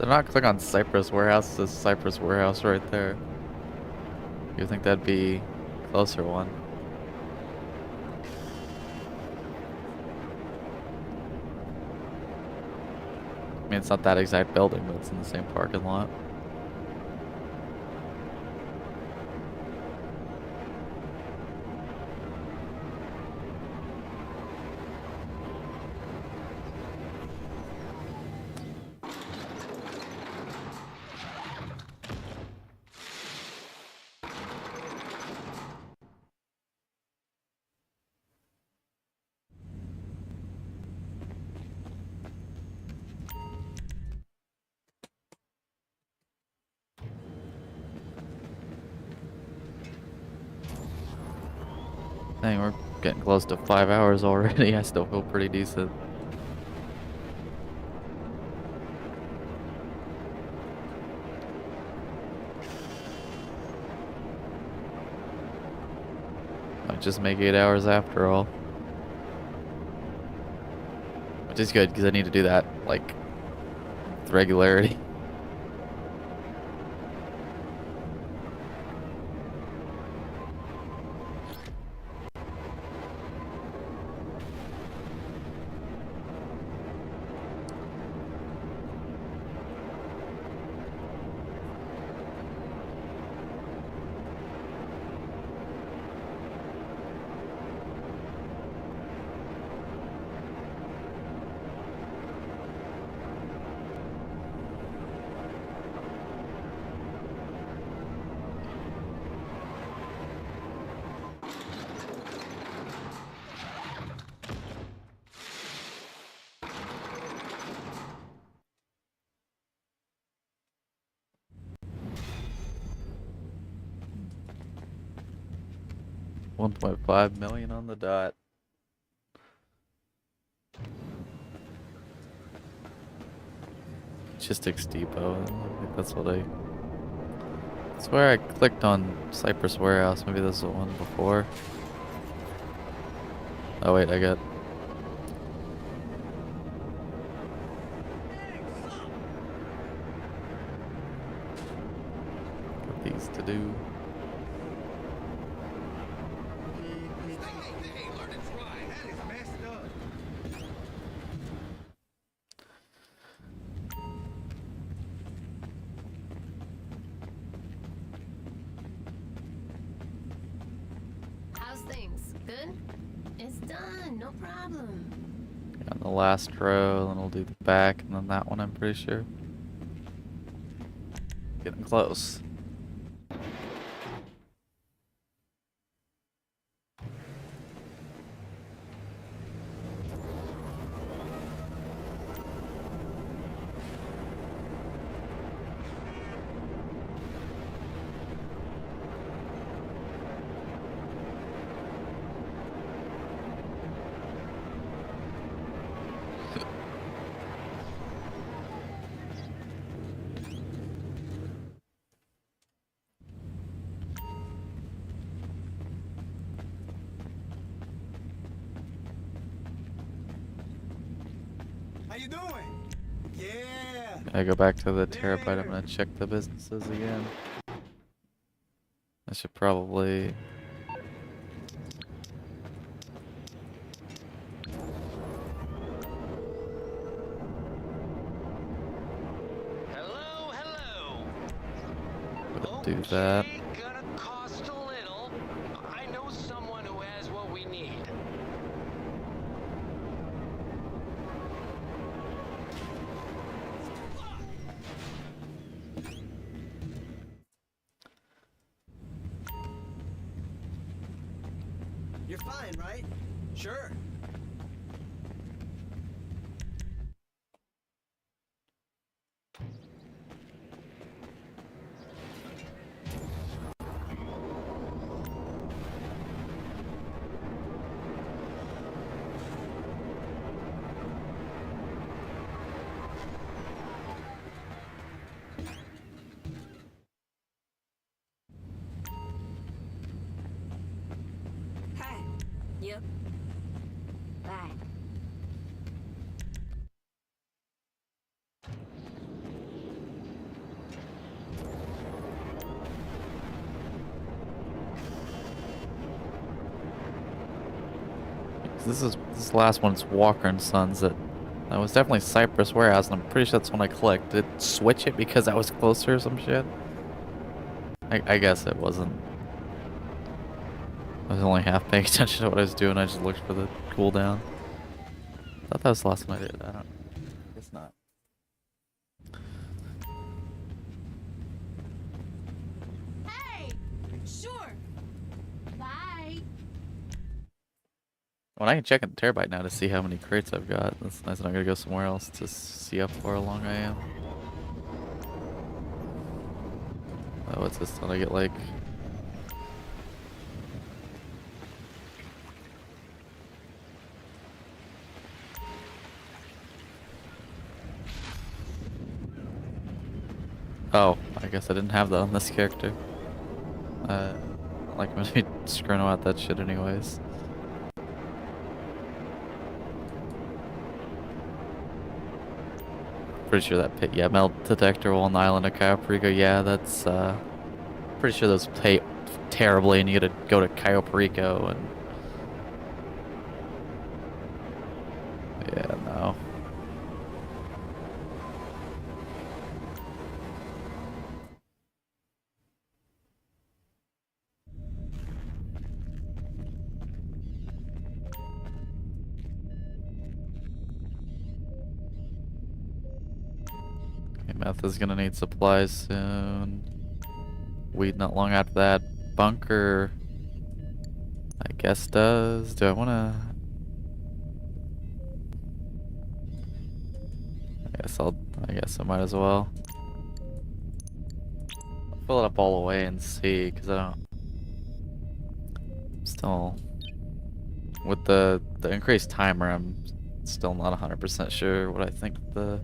They're not click on Cypress Warehouse. It says Cypress Warehouse right there. You think that'd be a closer one? I mean, it's not that exact building, but it's in the same parking lot. Dang, we're getting close to 5 hours already. I still feel pretty decent. Might just make 8 hours after all. Which is good, because I need to do that, like, with regularity. $1.5 million on the dot. Logistics Depot. I think that's what I swear I clicked on Cypress Warehouse. Maybe this is the one before. Oh wait, I got these to do. How's things? Good? It's done, no problem. On the last row, then we'll do the back, and then that one, I'm pretty sure. Getting close. How you doing? Yeah. I go back to the terabyte. I'm gonna check the businesses again. I should probably. Hello, hello. Do that. Okay, gonna cost a little. I know someone who has what we need. You're fine, right? Sure. Hi. Yep. this last one. It's Walker and Sons. That was definitely Cypress Warehouse, and I'm pretty sure that's when I clicked. Did it switch it because I was closer or some shit? I guess it wasn't. I was only half paying attention to what I was doing. I just looked for the cooldown. Thought that was the last one I did. I don't. Guess not. Hey! Sure. Bye. Well, I can check in Terabyte now to see how many crates I've got. That's nice. I'm gonna go somewhere else to see how far along I am. Oh, what's this? Did I get like? Oh, I guess I didn't have that on this character. Like I'm gonna be screwing about that shit anyways. Pretty sure that pit, yeah, metal detector on the island of Cayo Perico, yeah, that's, pretty sure those pay terribly and you gotta go to Cayo Perico and... Yeah, no. Meth is gonna need supplies soon. Weed not long after that. Bunker, I guess does. Do I wanna? I guess I might as well. I'll fill it up all the way and see, cause I don't. Still, with the increased timer, I'm still not 100% sure what I think the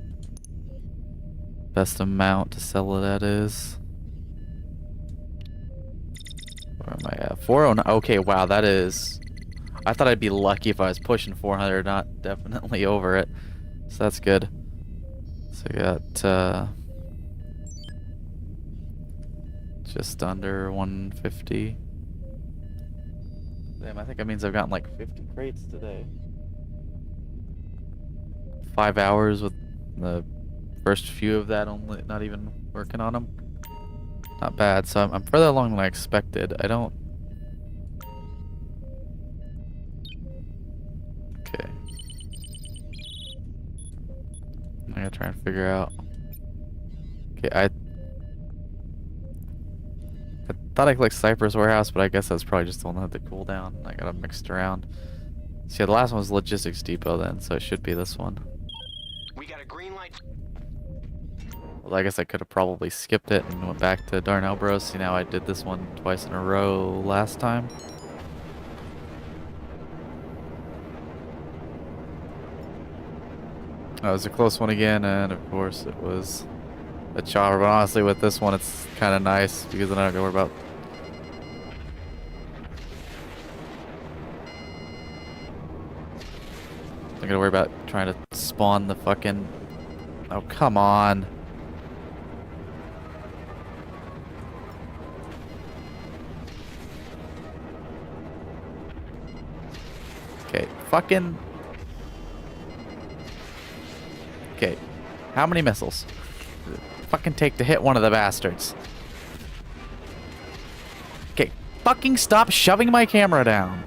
best amount to sell it at is. Where am I at? 409. Okay, wow, that is. I thought I'd be lucky if I was pushing 400, not definitely over it. So that's good. So I got just under 150. Damn, I think that means I've gotten like 50 crates today. 5 hours with the first few of that only, not even working on them. Not bad. So I'm further along than I expected. I don't. Okay. I'm gonna try and figure out. Okay, I thought I clicked Cypress Warehouse, but I guess that's probably just the one that had the cooldown. I got them mixed around. So yeah, the last one was Logistics Depot then, so it should be this one. We got a green light. Well, I guess I could have probably skipped it and went back to Darnell Bros. See, now I did this one twice in a row last time. That was a close one again, and of course it was a chopper. But honestly, with this one, it's kind of nice because then I don't gotta worry about. I gotta worry about trying to spawn the fucking. Oh, come on. Okay, fucking. Okay, how many missiles? Does it fucking take to hit one of the bastards? Okay, fucking stop shoving my camera down.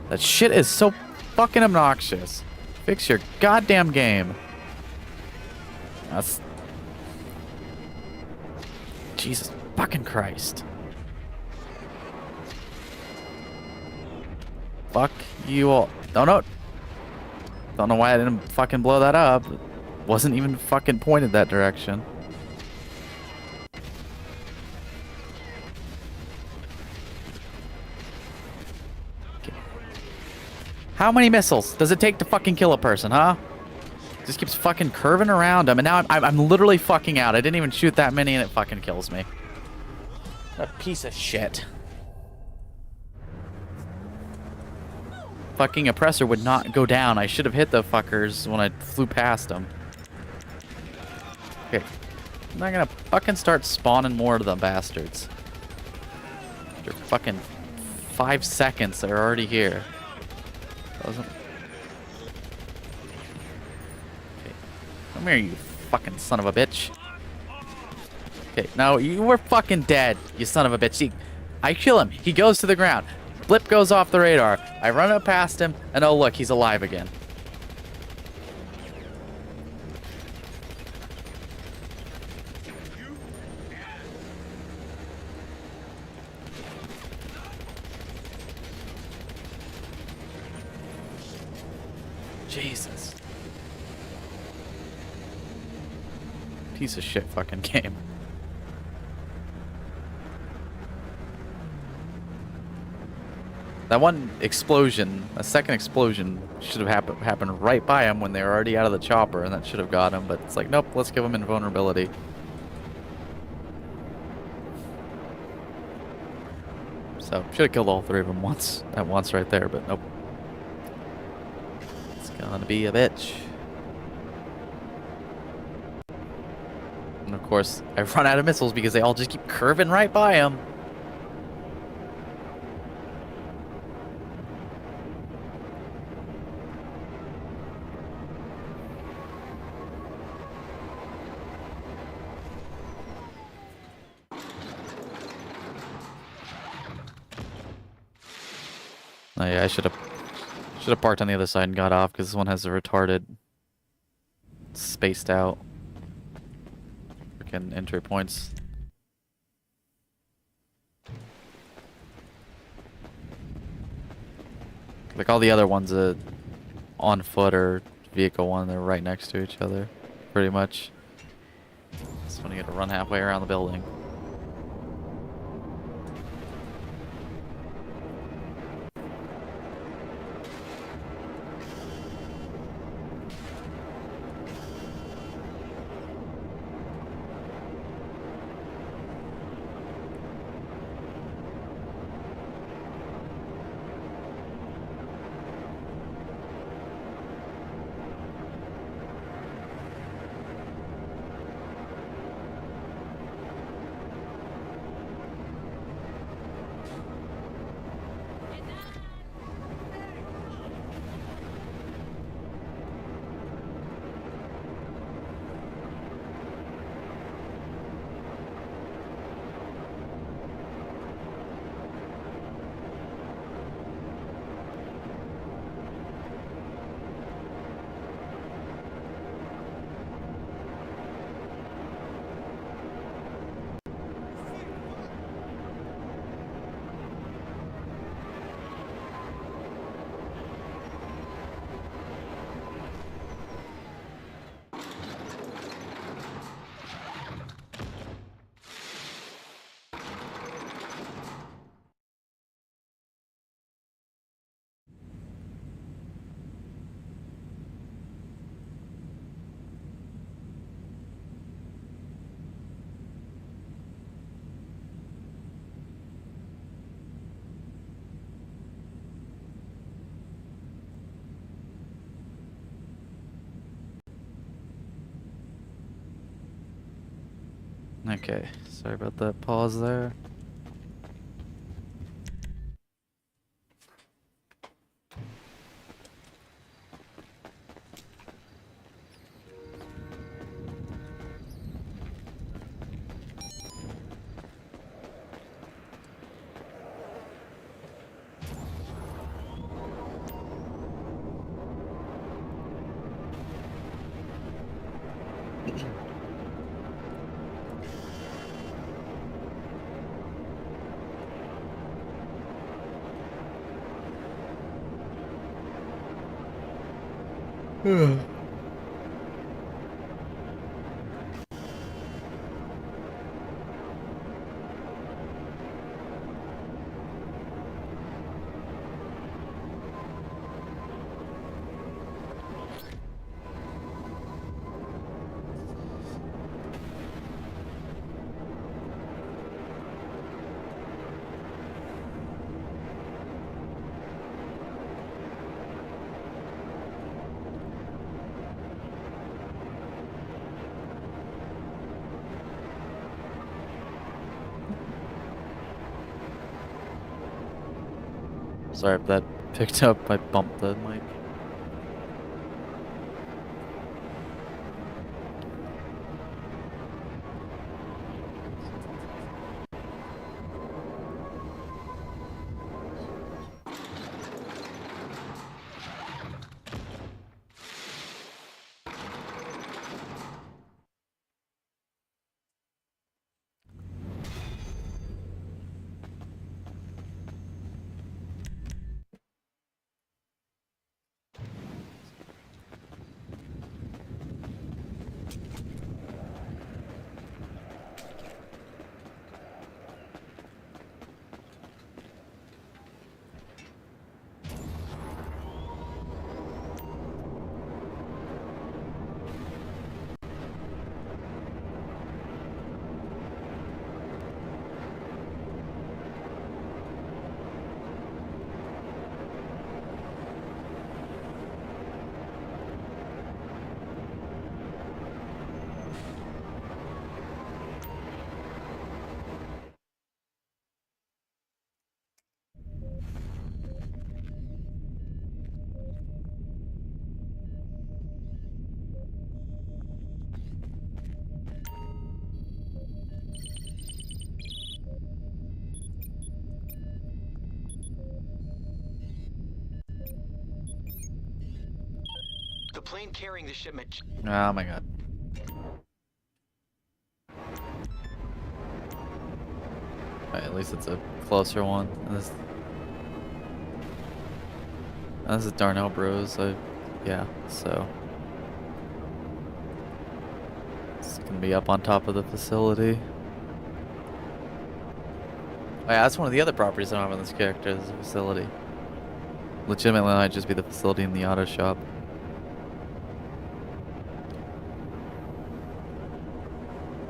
That shit is so fucking obnoxious. Fix your goddamn game. That's. Jesus fucking Christ. Fuck you all. Don't know why I didn't fucking blow that up. It wasn't even fucking pointed that direction. Okay. How many missiles does it take to fucking kill a person, huh? Just keeps fucking curving around him, and now I'm literally fucking out. I didn't even shoot that many, and it fucking kills me. A piece of shit. Fucking oppressor would not go down. I should have hit the fuckers when I flew past them. Okay. I'm not gonna fucking start spawning more of the bastards. After fucking 5 seconds, they're already here. Come here, you fucking son of a bitch. Okay, no, you were fucking dead, you son of a bitch. I kill him. He goes to the ground. Blip goes off the radar. I run up past him, and oh look, he's alive again. Jesus. Piece of shit fucking game. That one explosion, a second explosion, should have happened right by him when they were already out of the chopper, and that should have got him, but it's like, nope, let's give him invulnerability. So, should have killed all three of them at once right there, but nope. It's gonna be a bitch. And of course, I run out of missiles because they all just keep curving right by him. Oh yeah, I should have parked on the other side and got off because this one has a retarded, spaced out freaking entry points. Like all the other ones, on foot or vehicle one, they're right next to each other, pretty much. This one you got to run halfway around the building. Okay, sorry about that pause there. Sorry if that picked up, I bumped the mic. plane carrying the shipment. Oh my god. Alright, at least it's a closer one. This is Darnell Bros. Yeah, so it's gonna be up on top of the facility. Oh yeah, that's one of the other properties I don't have on this character, is the facility. Legitimately, it might just be the facility in the auto shop.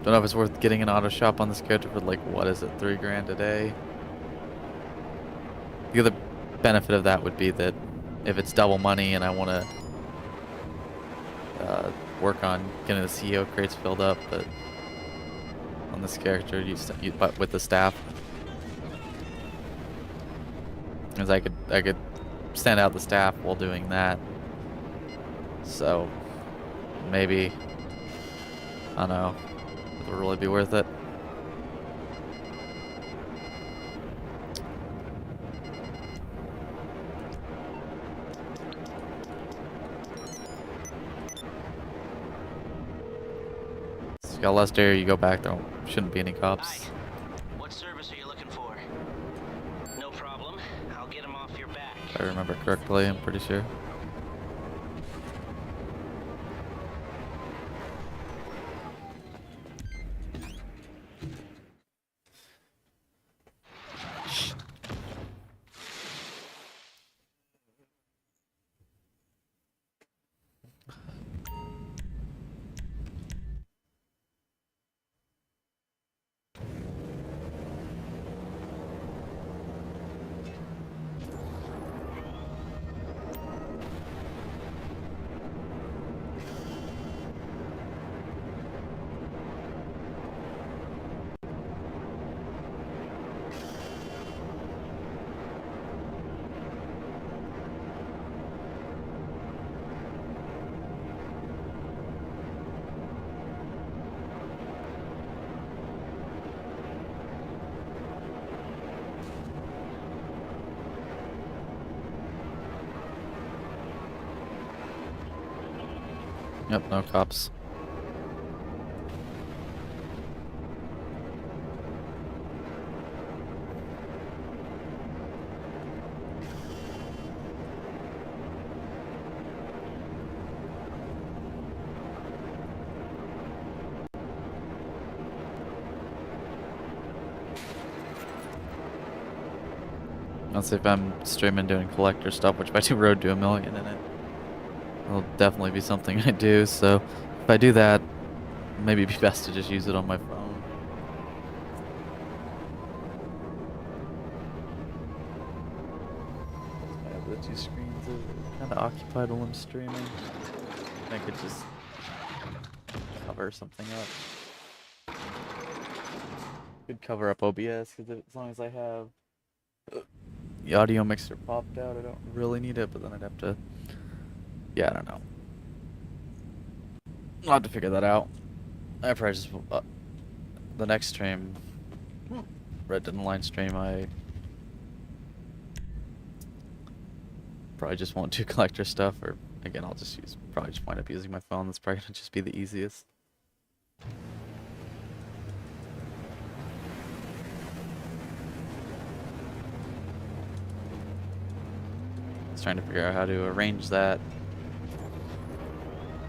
Don't know if it's worth getting an auto shop on this character for like, what is it, $3 grand a day? The other benefit of that would be that if it's double money and I want to work on getting the CEO crates filled up, but on this character, but with the staff, because I could stand out the staff while doing that. So maybe, I don't know, it would really be worth it. So you got Lester, you go back, there shouldn't be any cops. Hi. What service are you looking for? No problem. I'll get him off your back. If I remember correctly, I'm pretty sure. Yep, no cops. Let's see if I'm streaming doing collector stuff, which if I do Road to 1 million in it, it'll definitely be something I do. So if I do that, maybe it'd be best to just use it on my phone. I have the two screens kind of occupied while I'm streaming. I could just cover something up. Could cover up OBS because as long as I have the audio mixer popped out, I don't really need it, but then I'd have to, yeah, I don't know. I'll have to figure that out. I probably just, the next stream, Red Dead Online stream, I probably just won't do collector stuff, or again, I'll just probably just wind up using my phone. That's probably gonna just be the easiest. Trying to figure out how to arrange that,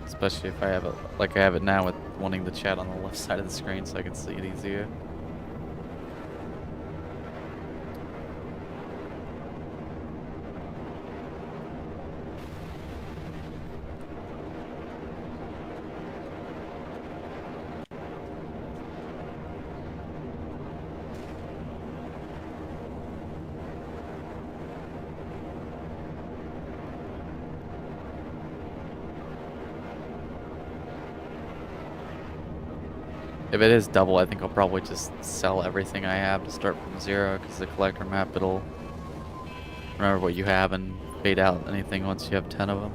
especially if I have it like I have it now, with wanting the chat on the left side of the screen so I can see it easier. If it is double, I think I'll probably just sell everything I have to start from zero, because the collector map, it'll remember what you have and fade out anything once you have 10 of them.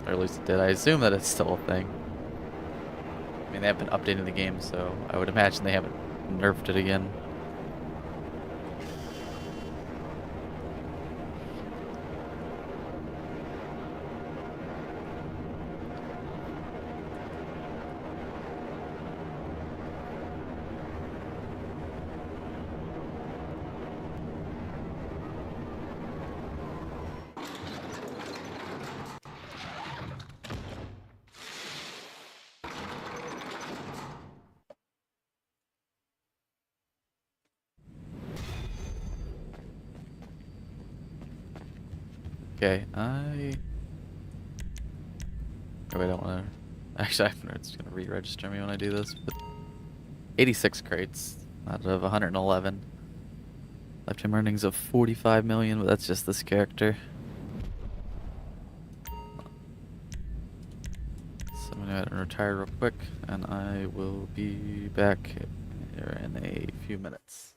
Or at least it did. I assume that it's still a thing. I mean, they have been updating the game, so I would imagine they haven't nerfed it again. Okay, oh, wait, I don't want to. Actually, it's gonna re-register me when I do this. But 86 crates out of 111. Lifetime earnings of 45 million, but that's just this character. So I'm gonna go ahead and retire real quick, and I will be back here in a few minutes.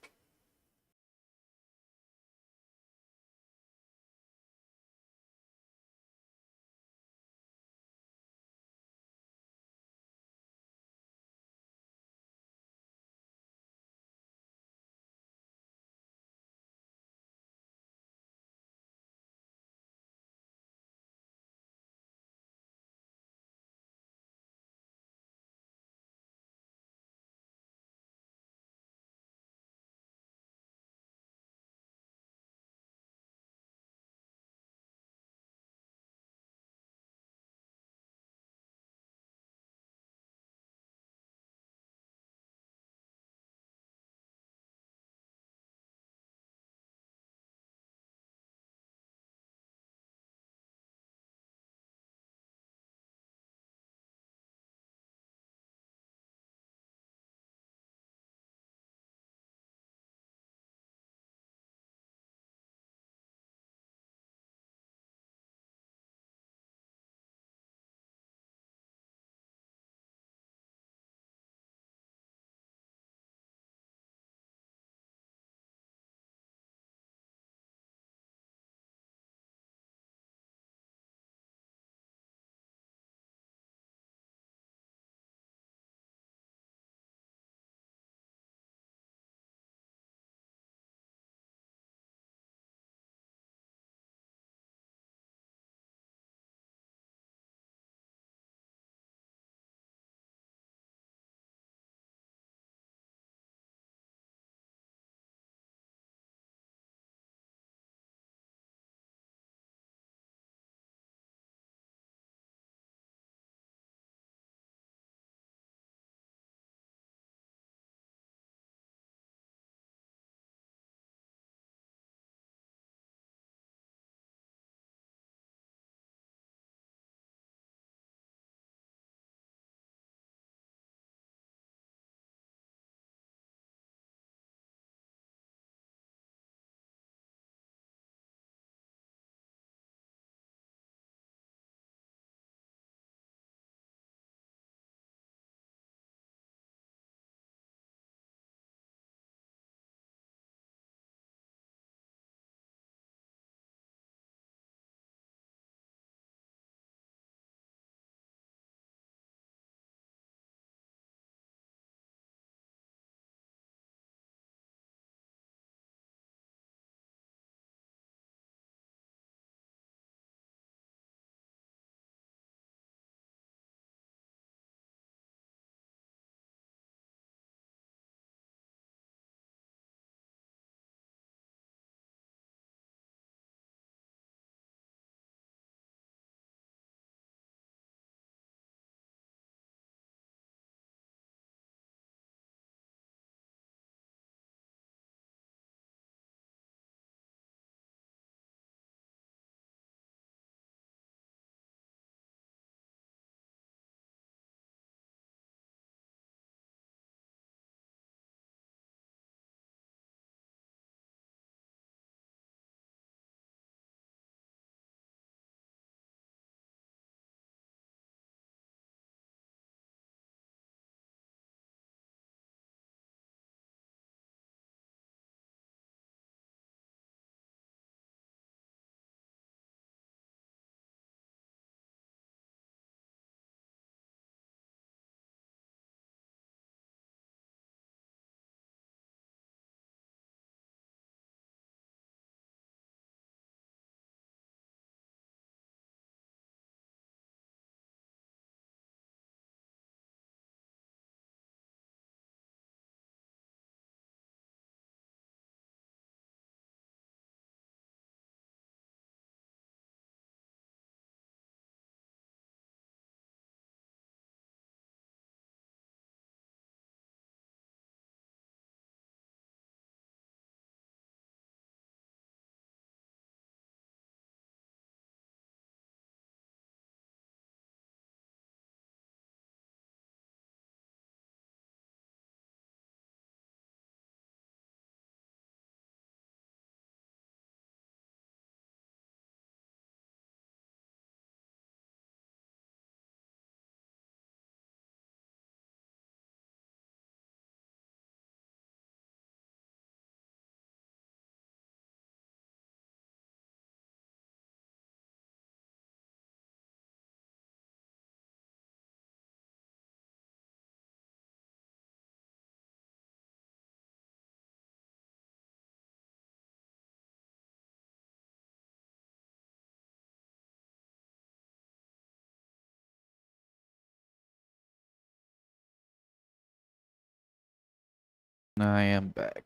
I am back.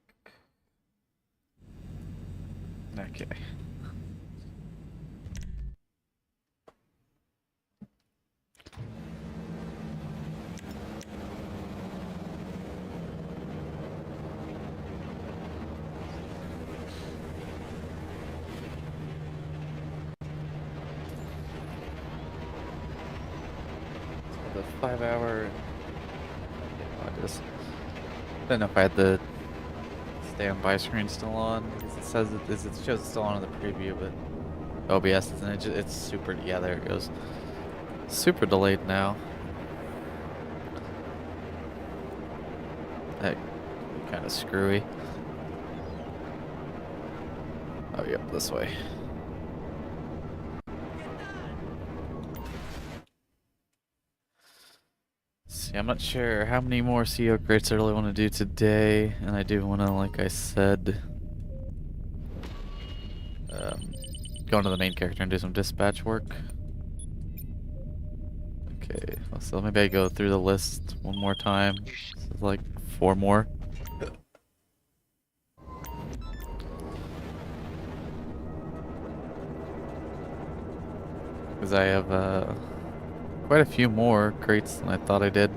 Okay. So the 5 hour. I just don't know if I had the standby screen still on because it says it shows it's still on in the preview, but OBS and it's super. Yeah, there it goes. Super delayed now. That kind of screwy. Oh, yep, this way. See, I'm not sure how many more CO crates I really want to do today, and I do want to, like I said, go into the main character and do some dispatch work. Okay, so maybe I go through the list one more time. So like 4 more. Because I have quite a few more crates than I thought I did.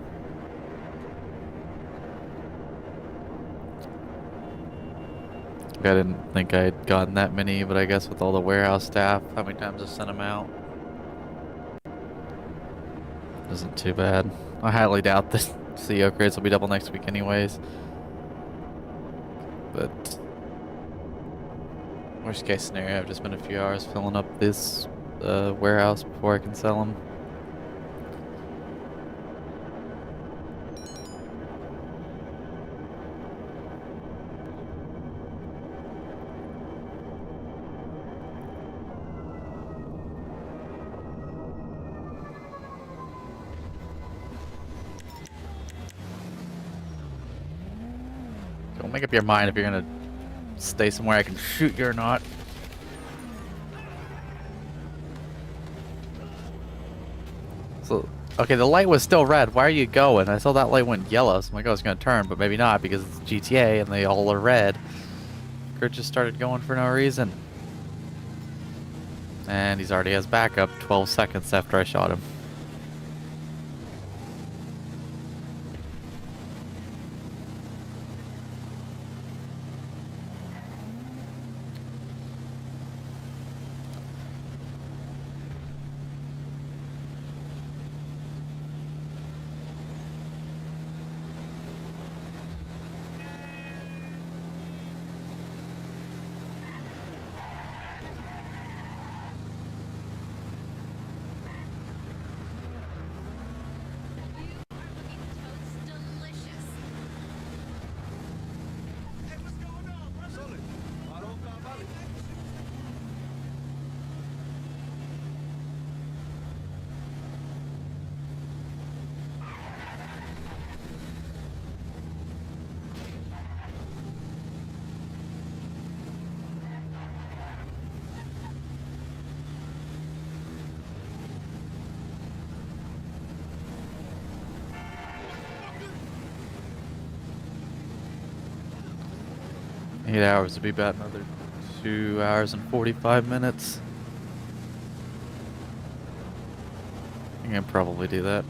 I didn't think I had gotten that many, but I guess with all the warehouse staff, how many times I've sent them out, isn't too bad. I highly doubt the CO crates will be double next week anyways. But worst case scenario, I've just been a few hours filling up this warehouse before I can sell them. Don't make up your mind if you're gonna stay somewhere I can shoot you or not. So, okay, the light was still red. Why are you going? I saw that light went yellow, so I'm like, oh, it's gonna turn, but maybe not because it's GTA and they all are red. Kurt just started going for no reason. And he's already has backup 12 seconds after I shot him. Eight hours would be about another 2 hours and 45 minutes. I can probably do that.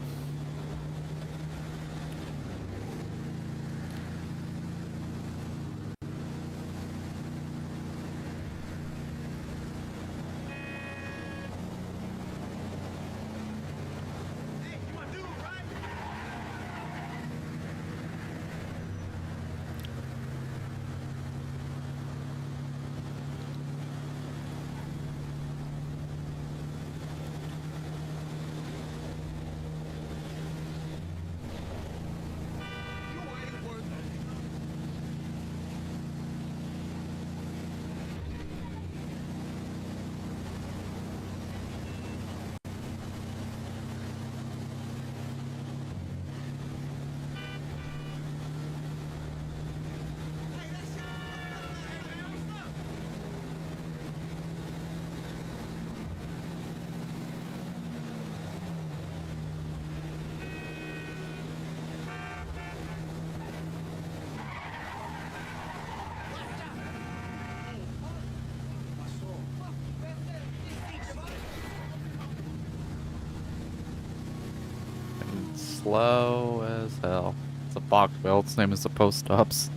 slow as hell. It's a box wheel. Its name is the post ops.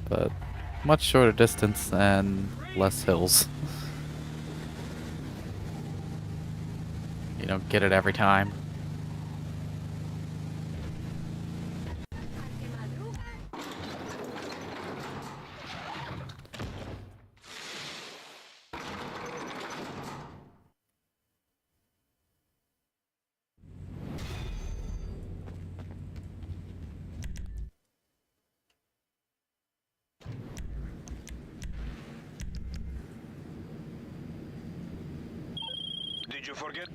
But much shorter distance and less hills. You don't get it every time. Did you forget?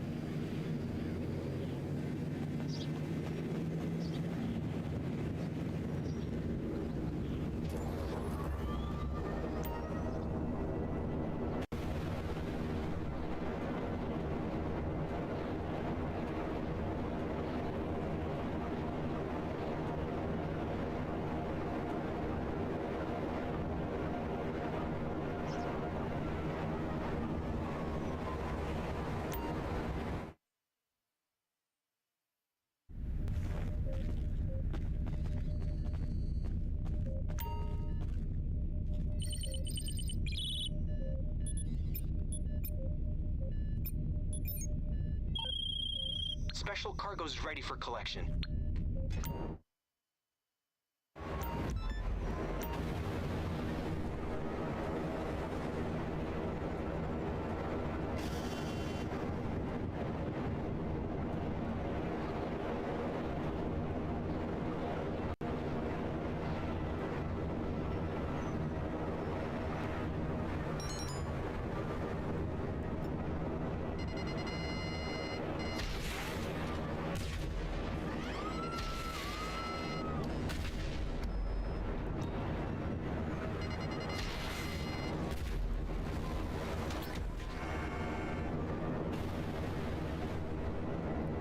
Special cargo's ready for collection.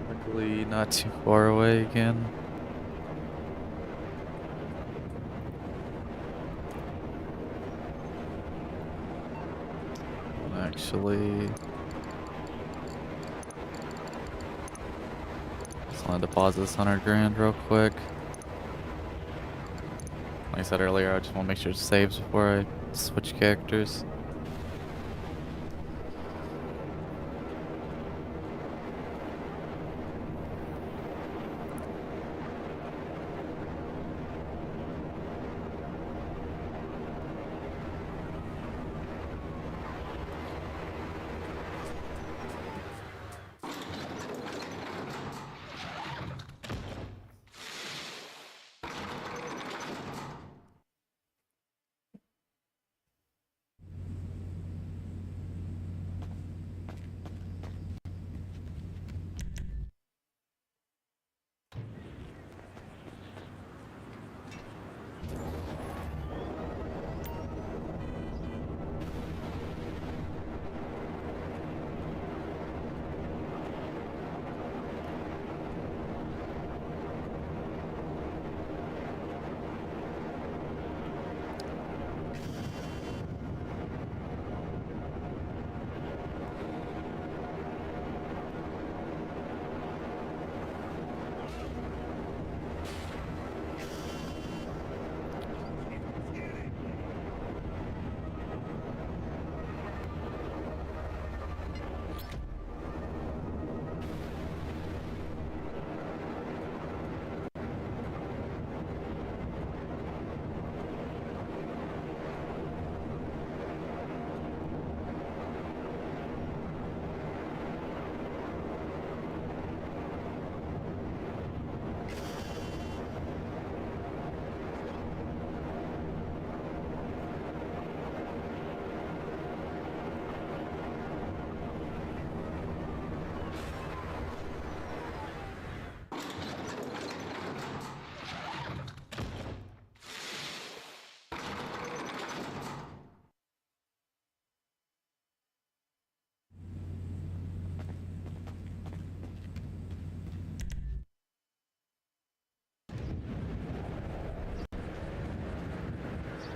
Luckily, not too far away again. Actually, just want to deposit this 100 grand real quick. Like I said earlier, I just want to make sure it saves before I switch characters.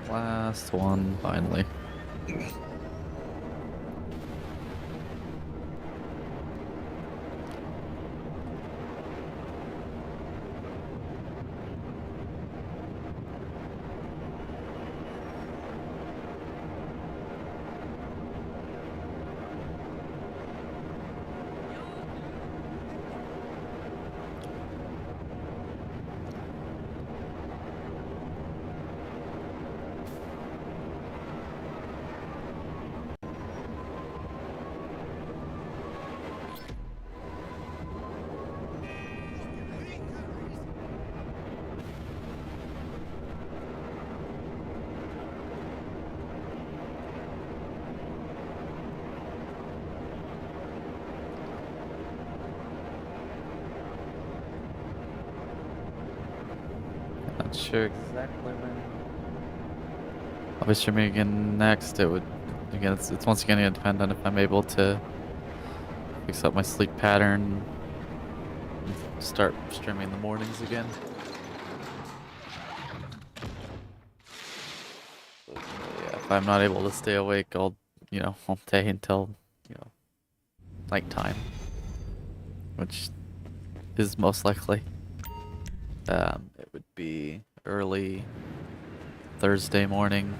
Last one, finally. Not sure exactly when I'll be streaming again next. It would, again, it's once again gonna depend on if I'm able to fix up my sleep pattern and start streaming in the mornings again. So, yeah, if I'm not able to stay awake all day until, nighttime, which is most likely, it would be early Thursday morning.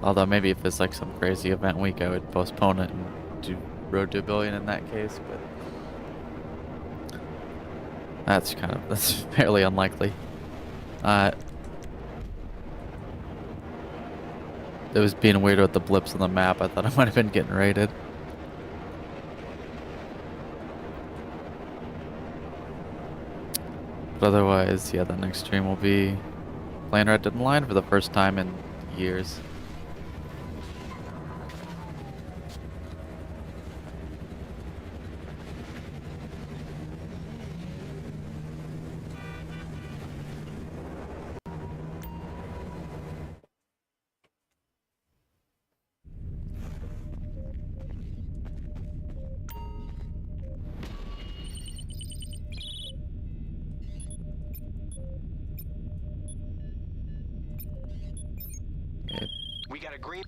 Although maybe if it's like some crazy event week, I would postpone it and do Road to a Billion in that case, but that's fairly unlikely. It was being weird with the blips on the map. I thought I might have been getting raided. But otherwise, yeah, the next stream will be playing Red Dead Online for the first time in years. We got a green.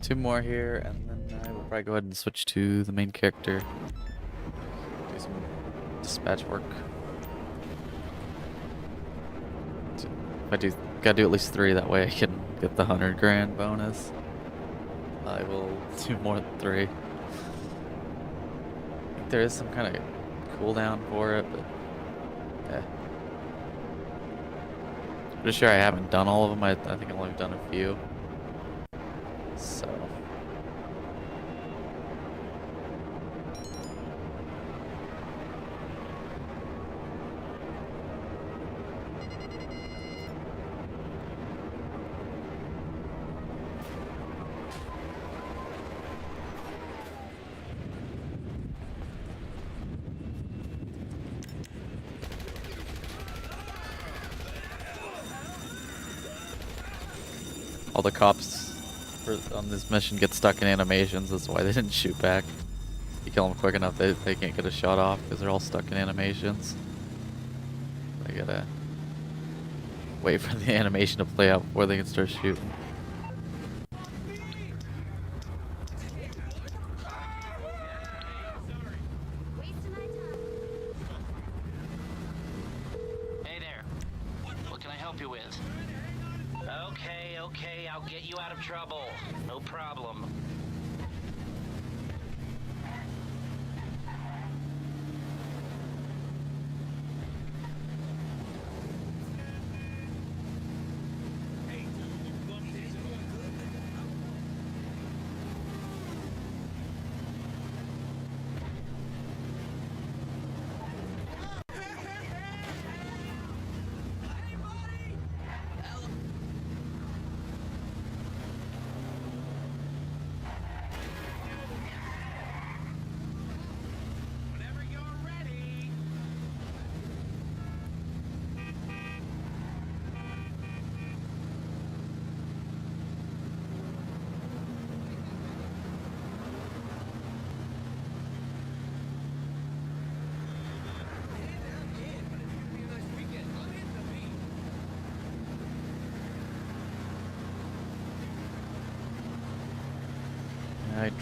2 more here, and then I will probably go ahead and switch to the main character. Do some dispatch work. Gotta do at least 3, that way I can get the 100 grand bonus. I will do more than 3. I think there is some kind of cooldown for it, but yeah. Pretty sure I haven't done all of them. I think I've only done a few. So. All the cops on this mission get stuck in animations. That's why they didn't shoot back. You kill them quick enough, they can't get a shot off because they're all stuck in animations. They gotta wait for the animation to play out before they can start shooting. Hey there. What can I help you with? Okay, I'll get you out of trouble. No problem.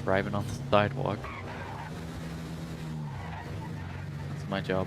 Driving on the sidewalk. That's my job.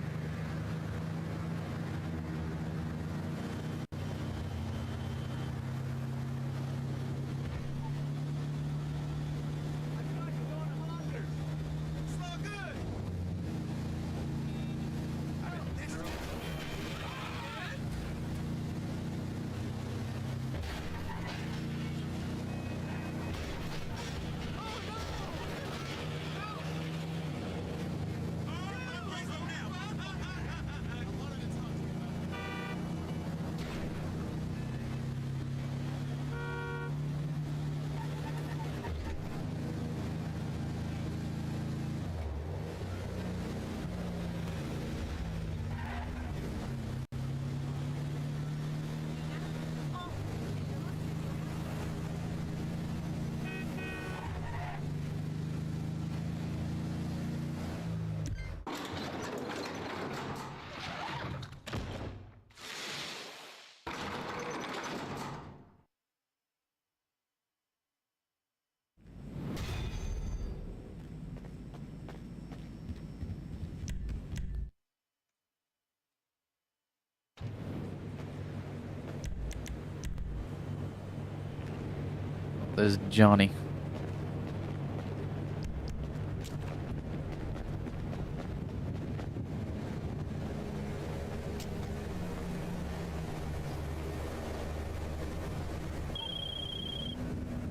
There's Johnny.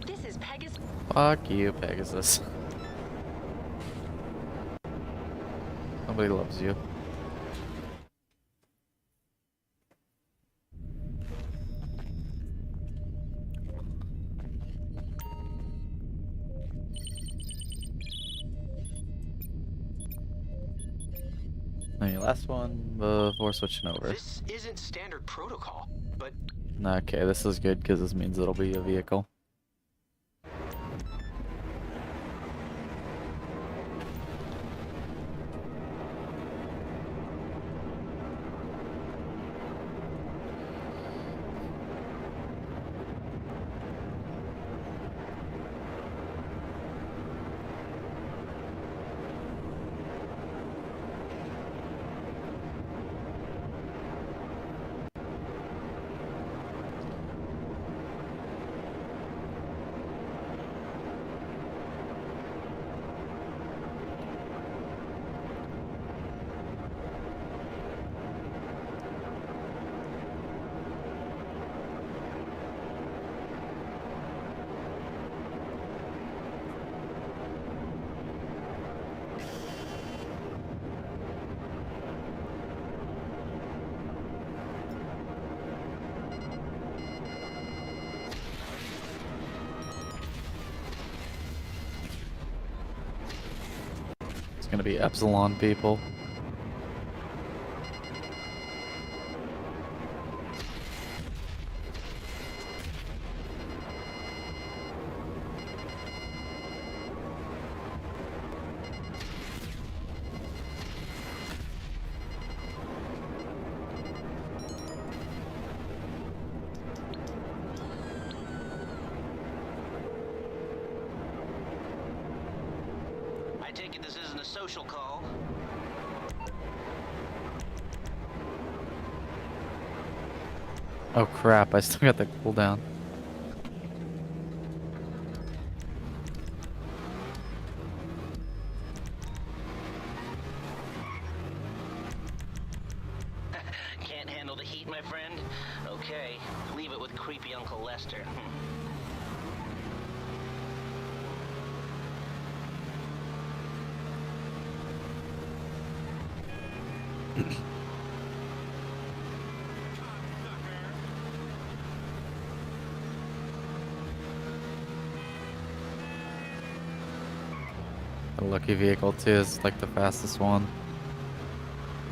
This is Pegasus. Fuck you, Pegasus. Nobody loves you. Any last one before switching over? This isn't standard protocol, but Okay, this is good because this means it'll be a vehicle. It's gonna be Epsilon people. I take it this isn't a social call. Oh crap, I still got the cooldown. Can't handle the heat, my friend? Okay, leave it with creepy Uncle Lester. The lucky vehicle too is like the fastest one.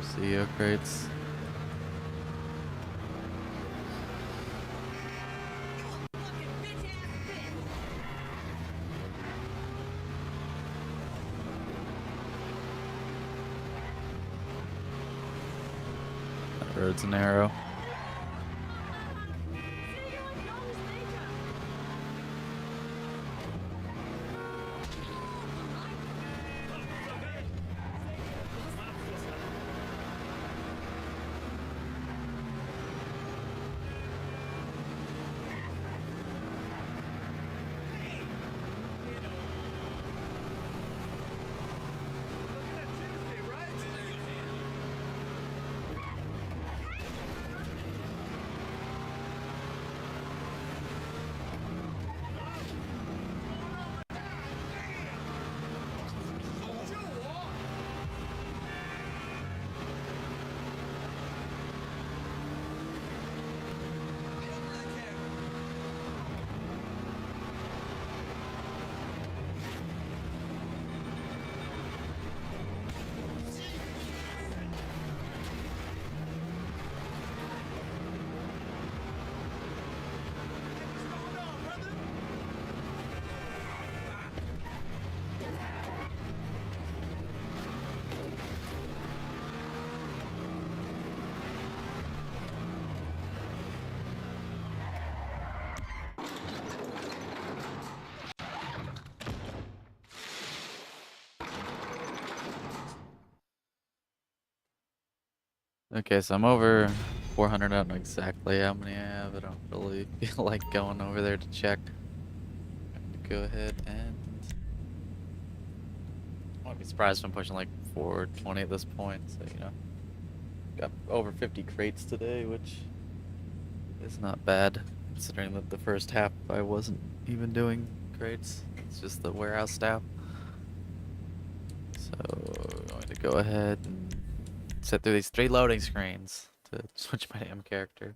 CEO crates. That bird's an arrow. Okay, so I'm over 400. I don't know exactly how many I have. I don't really feel like going over there to check. go ahead and I wouldn't be surprised if I'm pushing like 420 at this point, so you know. Got over 50 crates today, which is not bad, considering that the first half I wasn't even doing crates. It's just the warehouse staff. So I'm going to go ahead and sit through these 3 loading screens to switch my damn character.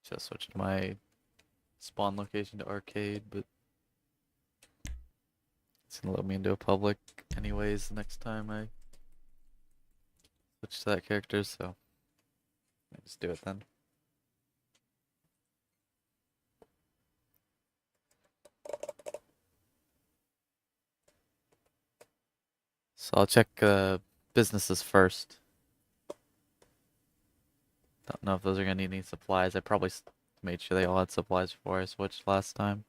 Just switched my spawn location to arcade, but it's gonna let me into a public anyways the next time I switch to that character, so I just do it then. So I'll check businesses first. Don't know if those are gonna need any supplies. I probably made sure they all had supplies before I switched last time.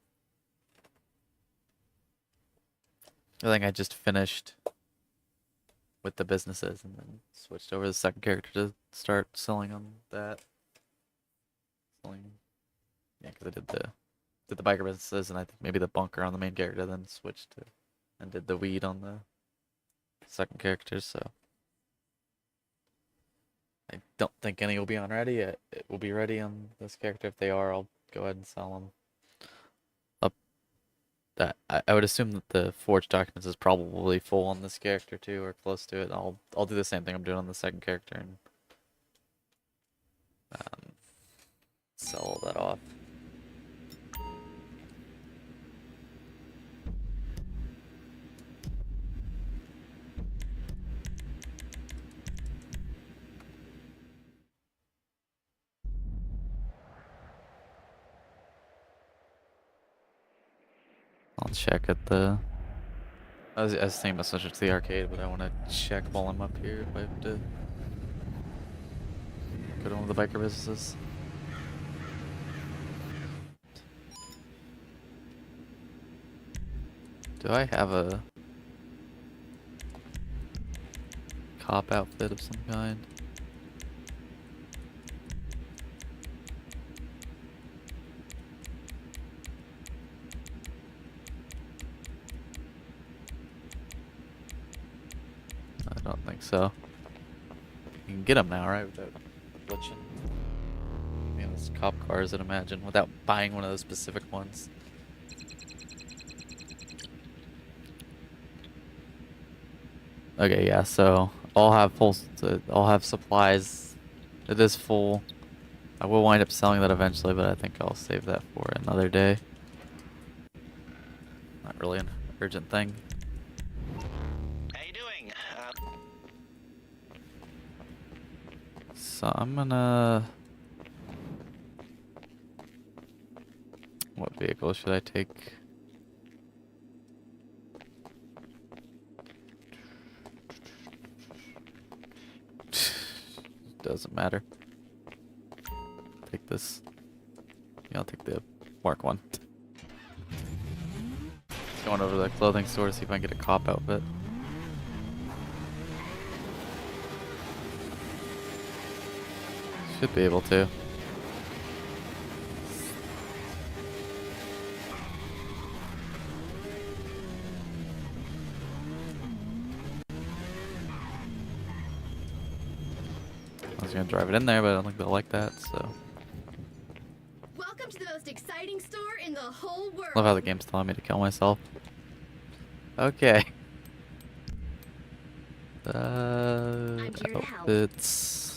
I think I just finished with the businesses and then switched over to the second character to start selling on that. Selling, yeah, because I did the biker businesses and I think maybe the bunker on the main character, then switched to and did the weed on the second character. So I don't think any will be on ready yet. It will be ready on this character. If they are, I'll go ahead and sell them. I would assume that the forged documents is probably full on this character too, or close to it. I'll do the same thing I'm doing on the second character and sell all that off. I'll check at the. I was thinking about switching to the arcade, but I want to check while I'm up here if I have to go to one of the biker businesses. Do I have a cop outfit of some kind? I don't think so. You can get them now, right? Without glitching. You know, those cop cars, I'd imagine, without buying one of those specific ones. Okay, yeah, so I'll have I'll have supplies. It is full. I will wind up selling that eventually, but I think I'll save that for another day. Not really an urgent thing. How you doing? So I'm gonna... What vehicle should I take? Doesn't matter. Take this. Yeah, I'll take the Mark 1. Going over to the clothing store to see if I can get a cop outfit. Should be able to. I was gonna drive it in there, but I don't think they'll like that, so. Welcome to the most exciting store in the whole world. Love how the game's telling me to kill myself. Okay. I'm here to help. Outfits.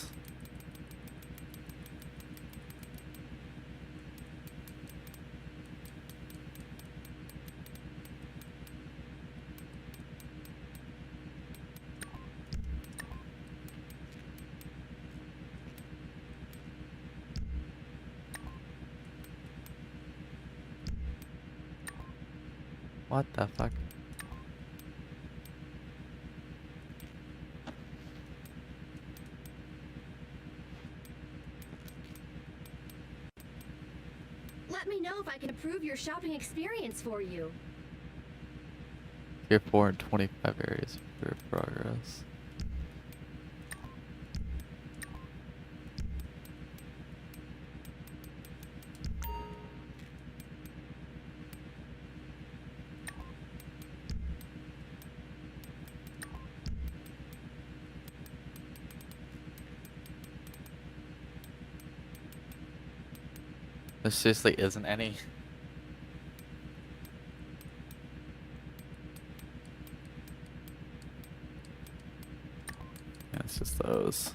What the fuck? Let me know if I can improve your shopping experience for you. Tier 4 and 25 areas for progress. There seriously isn't any. Yeah, it's just those.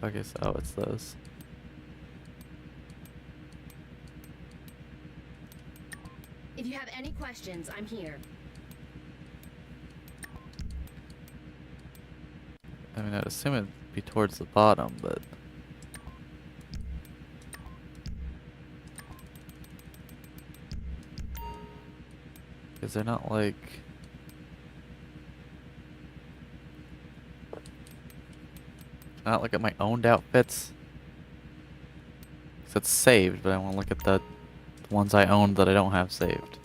Fuck is, oh, it's those. If you have any questions, I'm here. I mean, I'd assume it'd be towards the bottom, but... Because they're not like... Not look at my owned outfits. Because it's saved, but I want to look at the ones I own that I don't have saved.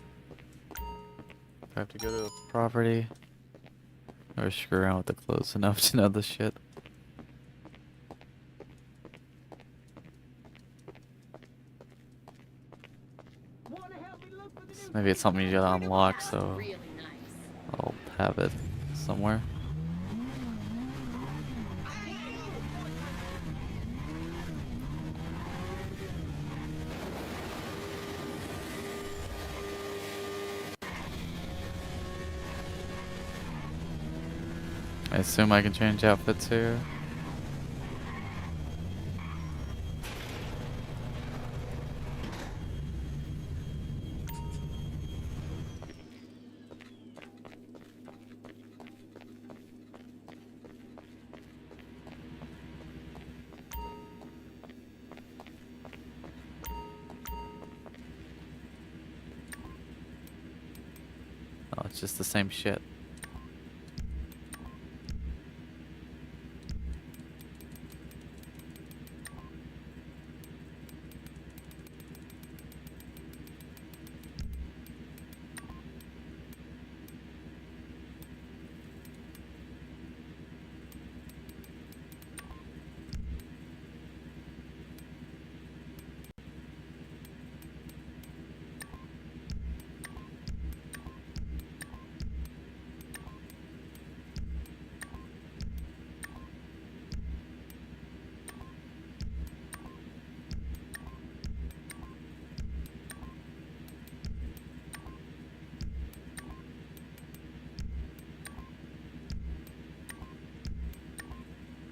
I have to go to a property. Or screw around with the clothes enough to know this shit. Maybe it's something you gotta unlock, so Really nice. I'll have it somewhere. I assume I can change outfits here. Oh, it's just the same shit.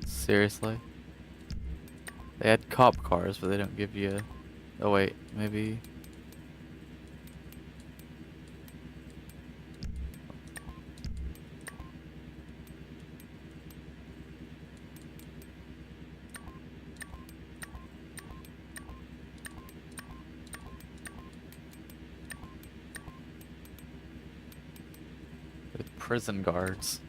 Seriously? They had cop cars, but they don't give you... Oh wait, maybe... With prison guards.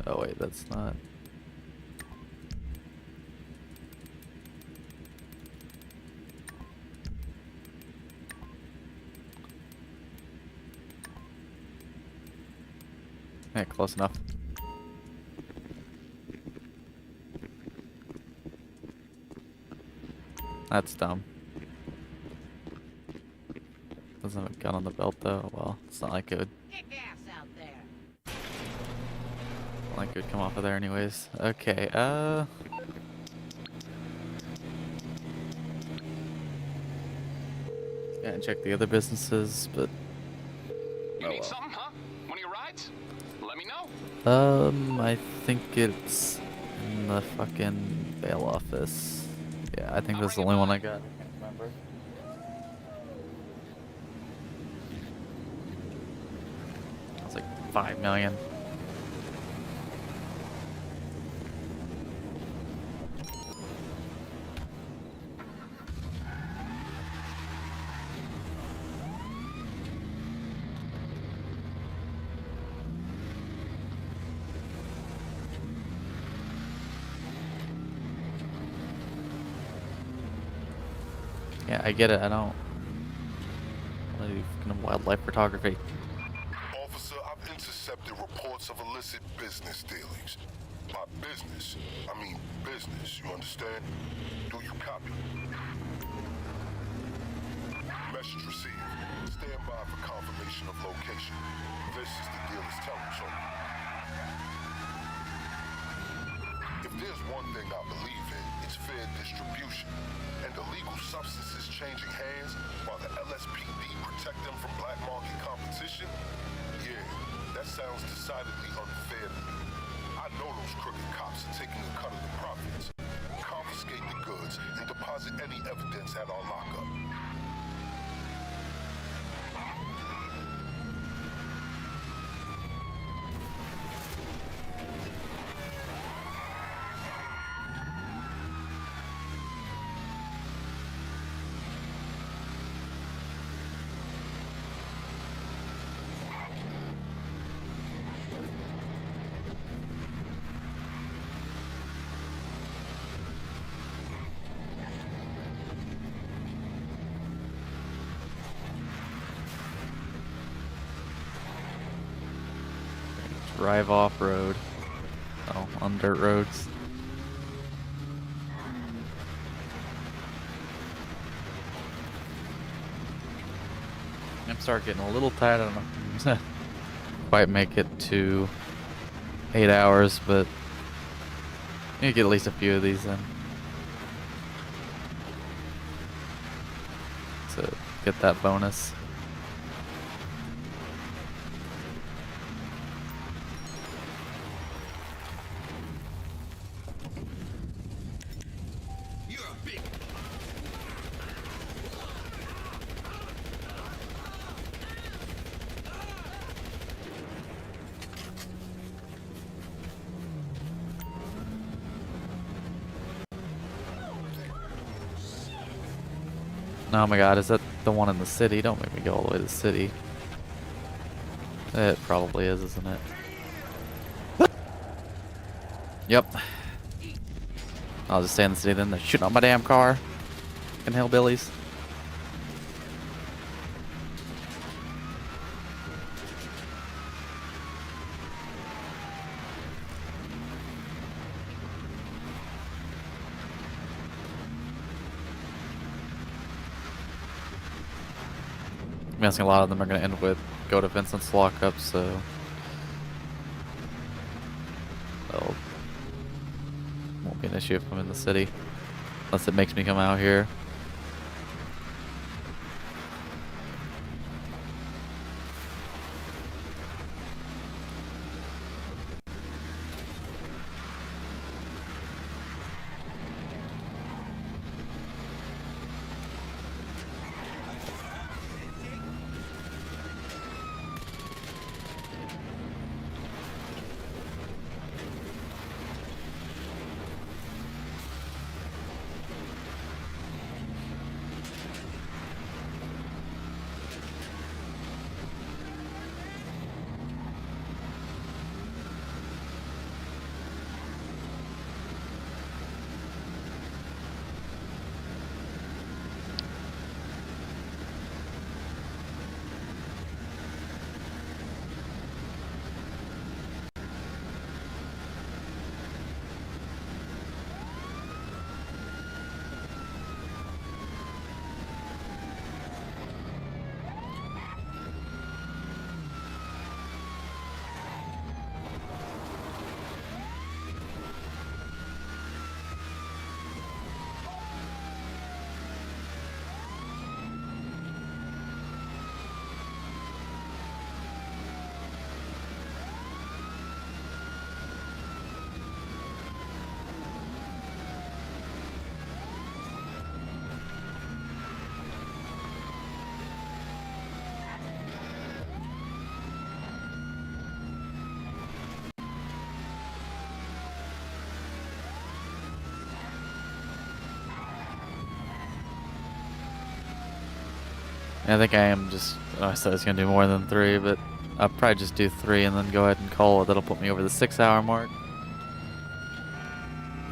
Oh wait, that's not... Yeah, close enough. That's dumb. Doesn't have a gun on the belt though. Well, it's not like it would... Like it would come off of there anyways. Okay, Yeah, and check the other businesses, but... You need something, huh? One of your rides? Let me know. I think it's in the fucking bail office. Yeah, I think that's the only one I got. I can't remember. It's like 5 million. Yeah, I get it. I don't do fucking wildlife photography. Officer, I've intercepted intercepted reports of illicit business dealings. By business, I mean business, you understand? Do you copy? Message received. Stand by for confirmation of location. This is the dealer's telephone. If there's one thing I believe in, it's fair distribution. And illegal substances changing hands while the LSPD protect them from black market competition? Yeah, that sounds decidedly unfair to me. I know those crooked cops are taking a cut of the profits. Confiscate the goods and deposit any evidence at our lockup. Drive off-road. Oh, on dirt roads. I'm starting getting a little tired. I don't know if I'm gonna quite make it to 8 hours, but you get at least a few of these in. So get that bonus. Oh my god, is that the one in the city? Don't make me go all the way to the city. It probably is, isn't it? Yep. I'll just stay in the city then. They're shooting up my damn car. Fucking hillbillies. I'm guessing a lot of them are going to end with go to Vincent's lockup, so that'll won't be an issue if I'm in the city, unless it makes me come out here. I think I am just, I said I was going to do more than 3, but I'll probably just do 3 and then go ahead and call it. That'll put me over the 6-hour mark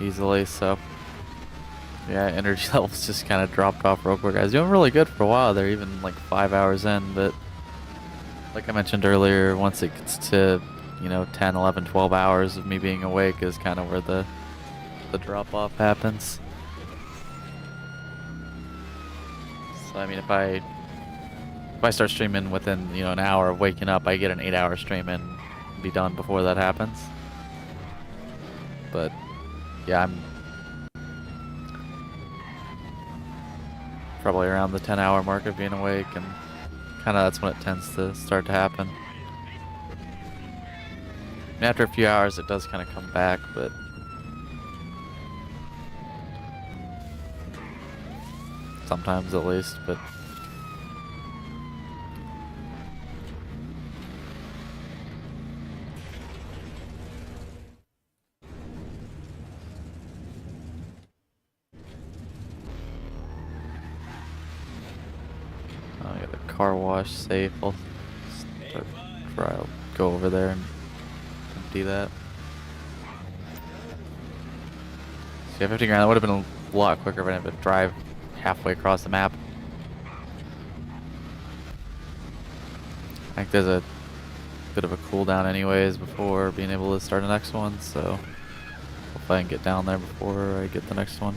easily, so yeah, energy levels just kind of dropped off real quick. I was doing really good for a while there, even like 5 hours in, but Like I mentioned earlier, once it gets to, 10, 11, 12 hours of me being awake is kind of where the drop off happens. So I mean, if I start streaming within, an hour of waking up, I get an 8-hour stream and be done before that happens. But yeah, I'm probably around the 10-hour mark of being awake, and kind of that's when it tends to start to happen. And after a few hours, it does kind of come back, but sometimes at least, but I got the car wash safe. I'll go over there and empty that. See, 50 grand, that would have been a lot quicker if I didn't have to drive halfway across the map. I think there's a bit of a cooldown anyways before being able to start the next one, so hopefully I can get down there before I get the next one.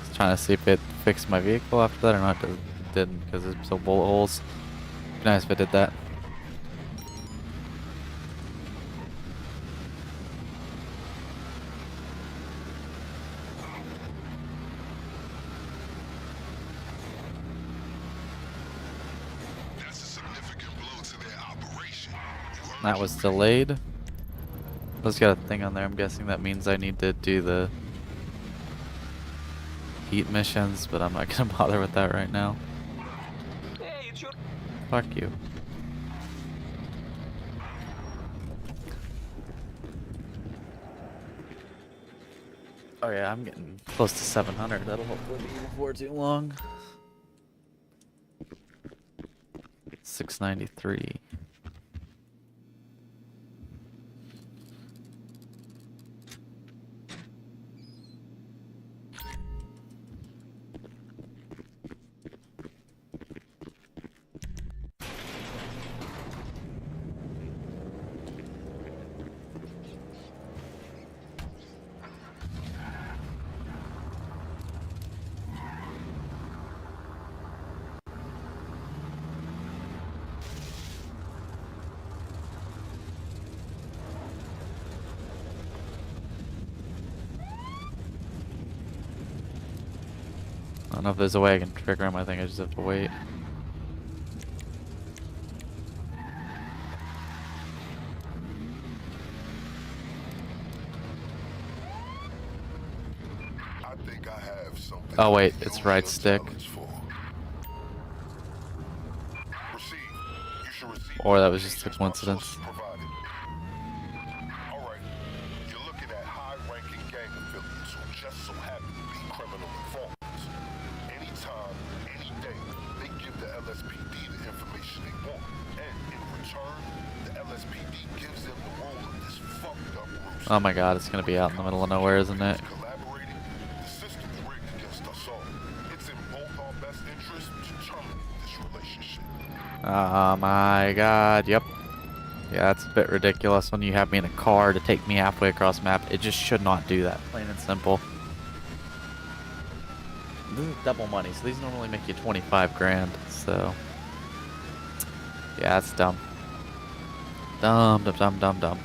Just trying to see if it fixed my vehicle after that or not. It didn't, because there's still bullet holes. Be nice if it did that. That's a significant blow to their operation. That was delayed. Let's got a thing on there. I'm guessing that means I need to do the heat missions, but I'm not gonna bother with that right now. Hey, it's your... Fuck you. Oh yeah, I'm getting close to 700. That'll hopefully be before too long. 693. I don't know if there's a way I can trigger him. I think I just have to wait. I think I have something. Oh wait, you it's need right your stick. talents for. Receive. You should receive Or that was just a notifications coincidence. my sources provided. Alright, you're looking at high-ranking gang affiliates who just so happen to be criminal informants. Anytime, any day, they give the LSPD the information they want, and in return, the LSPD gives them the role of this fucked up rooster. Oh my god, it's gonna be out in the middle of nowhere, isn't it? Collaborating, the system's rigged against us all. It's in both our best interests to terminate this relationship. Oh my god, yep. Yeah, that's a bit ridiculous when you have me in a car to take me halfway across the map. It just should not do that, plain and simple. This is double money, so these normally make you 25 grand, so... Yeah, that's dumb. Dumb, dumb, dumb, dumb, dumb.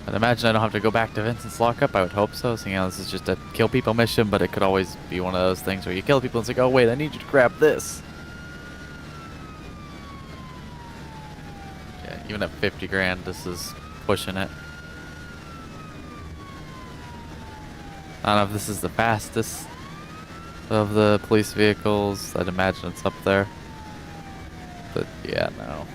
I'd imagine I don't have to go back to Vincent's lockup. I would hope so. So, this is just a kill people mission, but it could always be one of those things where you kill people and it's like, oh wait, I need you to grab this. Yeah, even at 50 grand, this is pushing it. I don't know if this is the fastest of the police vehicles. I'd imagine it's up there. But yeah, no.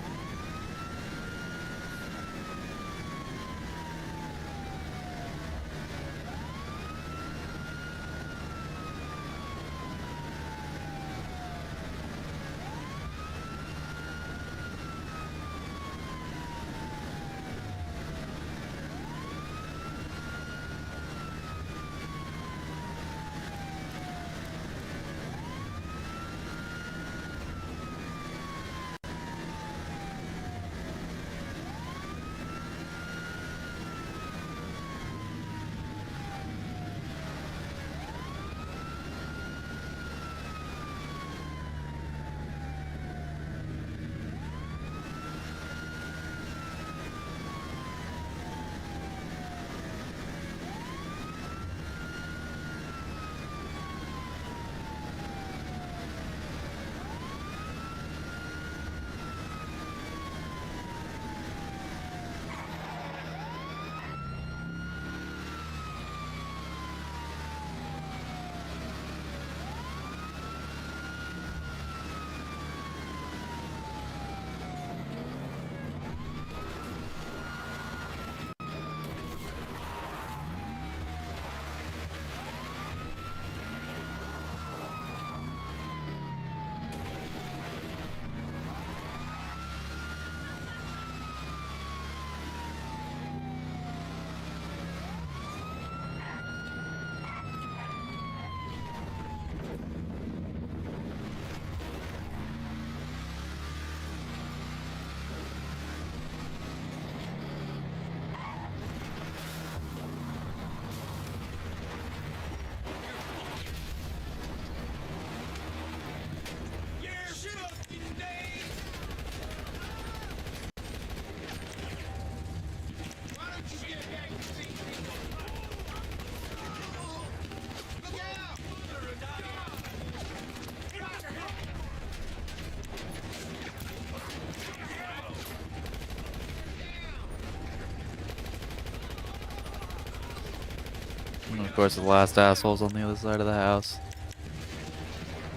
And of course, the last asshole's on the other side of the house.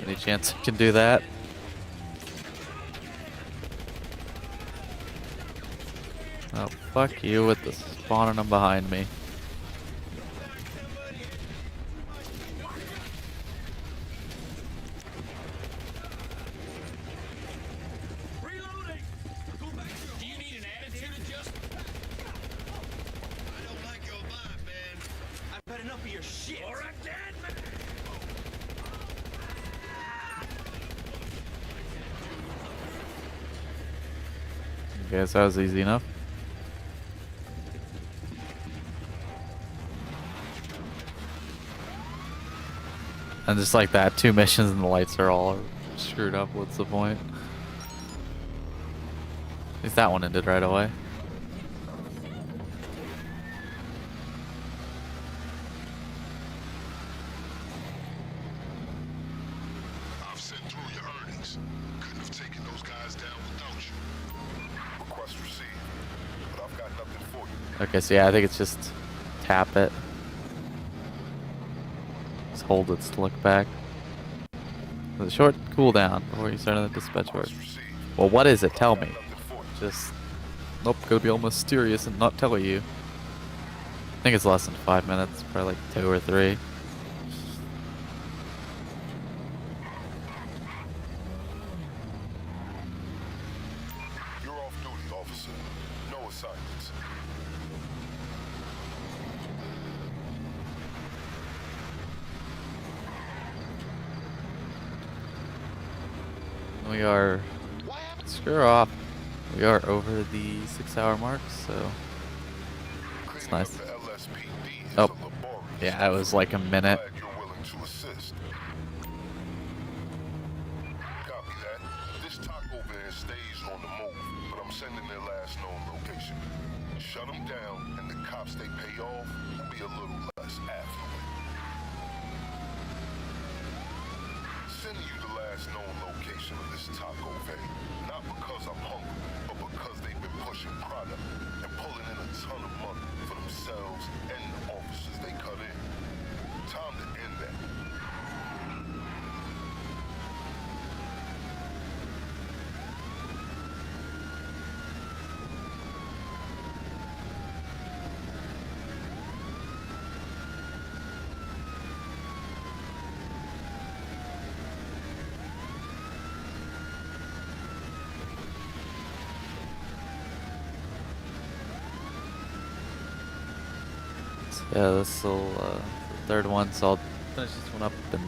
Any chance I can do that? Oh, fuck you with the spawning them behind me. Do you need an attitude adjustment? I don't like your vibe, man. I've had enough of your shit. Or a dead man. Guess that was easy enough. And just like that, 2 missions and the lights are all screwed up. What's the point? At least that one ended right away. I've sent through your earnings. Couldn't have taken those guys down without you. Request received, but I've got nothing for you. Okay, so yeah, I think it's just tap it. Just hold it to look back. With a short cooldown before you start on the dispatch work. Request received. Well, what is it? Tell me. Nothing for you. Just, nope, gonna be all mysterious and not tell you. I think it's less than 5 minutes, probably like 2 or 3. You're off duty, officer. No assignments. We are, screw off. We are over the 6-hour mark, so it's Cleaning nice. up the LSPD is Oh, a laborious yeah, it was like a minute. Glad you're willing to assist. Copy that. This taco van stays on the move, but I'm sending their last known location. Shut them down, and the cops they pay off will be a little less affluent. Sending you the last known location of this taco van, not because I'm hungry, but because they've been pushing product and pulling in a ton of money for themselves and the officers they cut in. Time to end that. Yeah, this will the third one, so I'll finish this one up and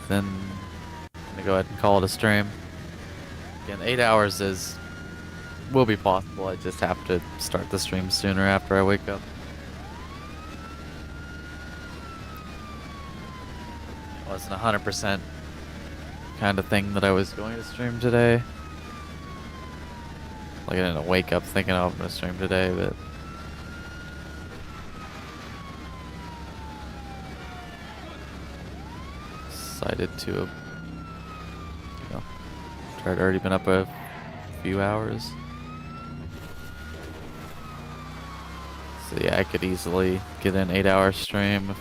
then I'm gonna go ahead and call it a stream. Again, 8 hours will be possible. I just have to start the stream sooner after I wake up. It wasn't 100% kind of thing that I was going to stream today. Like I didn't wake up thinking, oh, I'm gonna stream today, but decided to, you know, I'd already been up a few hours. So yeah, I could easily get an 8-hour stream.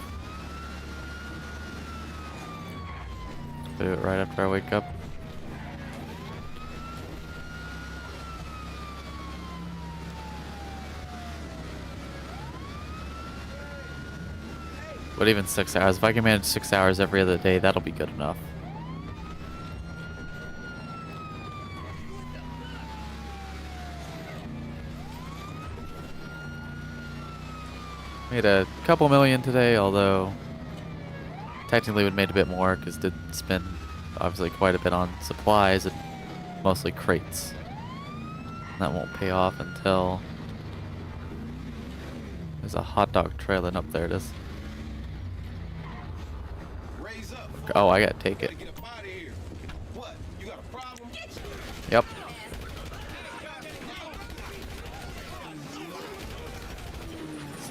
Do it right after I wake up. But even 6 hours, if I can manage 6 hours every other day, that'll be good enough. Made a couple million today, although technically we made a bit more because did spend obviously quite a bit on supplies and mostly crates. That won't pay off until there's a hot dog trailer up there. It is. Raise up. Oh, I gotta take it. Get up out of here. What? You got a problem? Yep.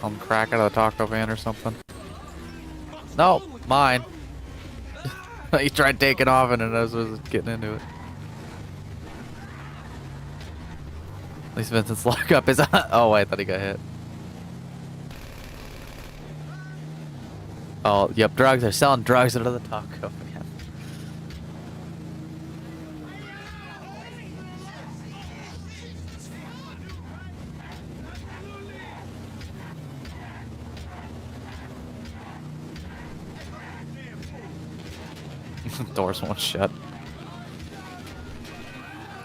Some crack out of the taco van or something. No, mine. He tried taking off and I was getting into it. At least Vincent's lockup is on. Oh, I thought he got hit. Oh, yep, drugs. They're selling drugs under the taco. Man. Doors won't shut.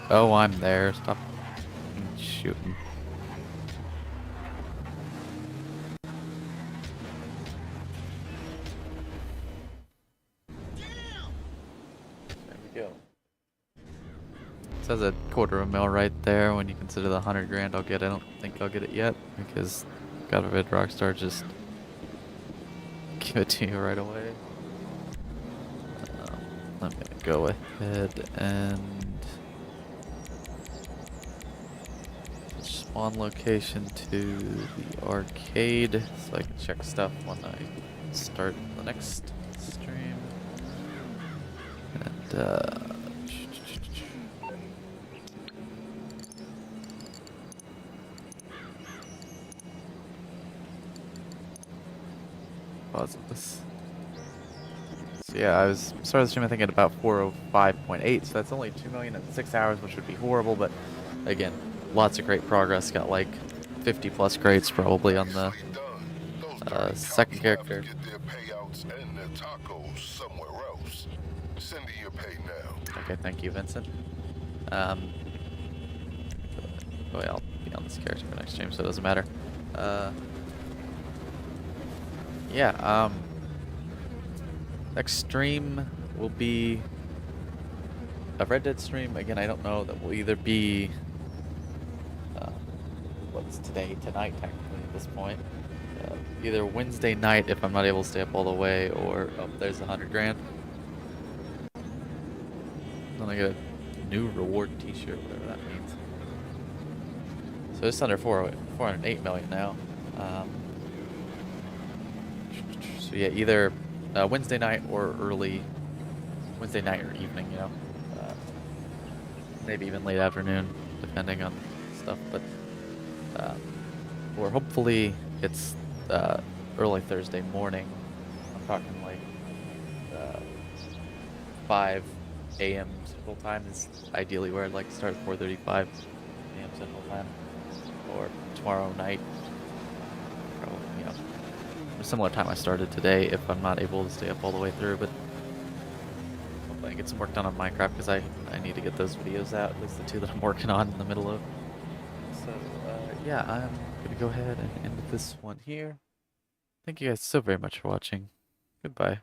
Oh, I'm there. Stop shooting. There we go. It says $250,000 right there. When you consider the 100 grand I'll get, I don't think I'll get it yet because God forbid Rockstar just give it to you right away. I'm gonna go ahead and spawn location to the arcade so I can check stuff when I start the next stream. And pause this. So yeah, I was started the stream I think at about 405.8, so that's only 2 million in 6 hours, which would be horrible, but again, lots of great progress. Got like 50 plus grades probably on the second character. Get their payouts and their tacos somewhere else. Send in your pay now. Okay, thank you, Vincent. Oh, yeah, I'll be on this character for next stream, so it doesn't matter. Yeah, next stream will be a Red Dead stream. Again, I don't know. That will either be what's today, tonight technically at this point. Either Wednesday night if I'm not able to stay up all the way, or oh, there's 100 grand. Then I get a new reward T-shirt, whatever that means. So it's under 408 million now. So yeah, either Wednesday night or early Wednesday night or evening, you know, maybe even late afternoon, depending on stuff. But or hopefully it's early Thursday morning. I'm talking like 5 a.m. Central Time is ideally where I'd like to start. 4:35 a.m. Central Time, or tomorrow night. Probably, you know, a similar time I started today if I'm not able to stay up all the way through. But hopefully I get some work done on Minecraft because I need to get those videos out. At least the 2 that I'm working on in the middle of. So yeah, I'm gonna go ahead and end this one here. Thank you guys so very much for watching. Goodbye.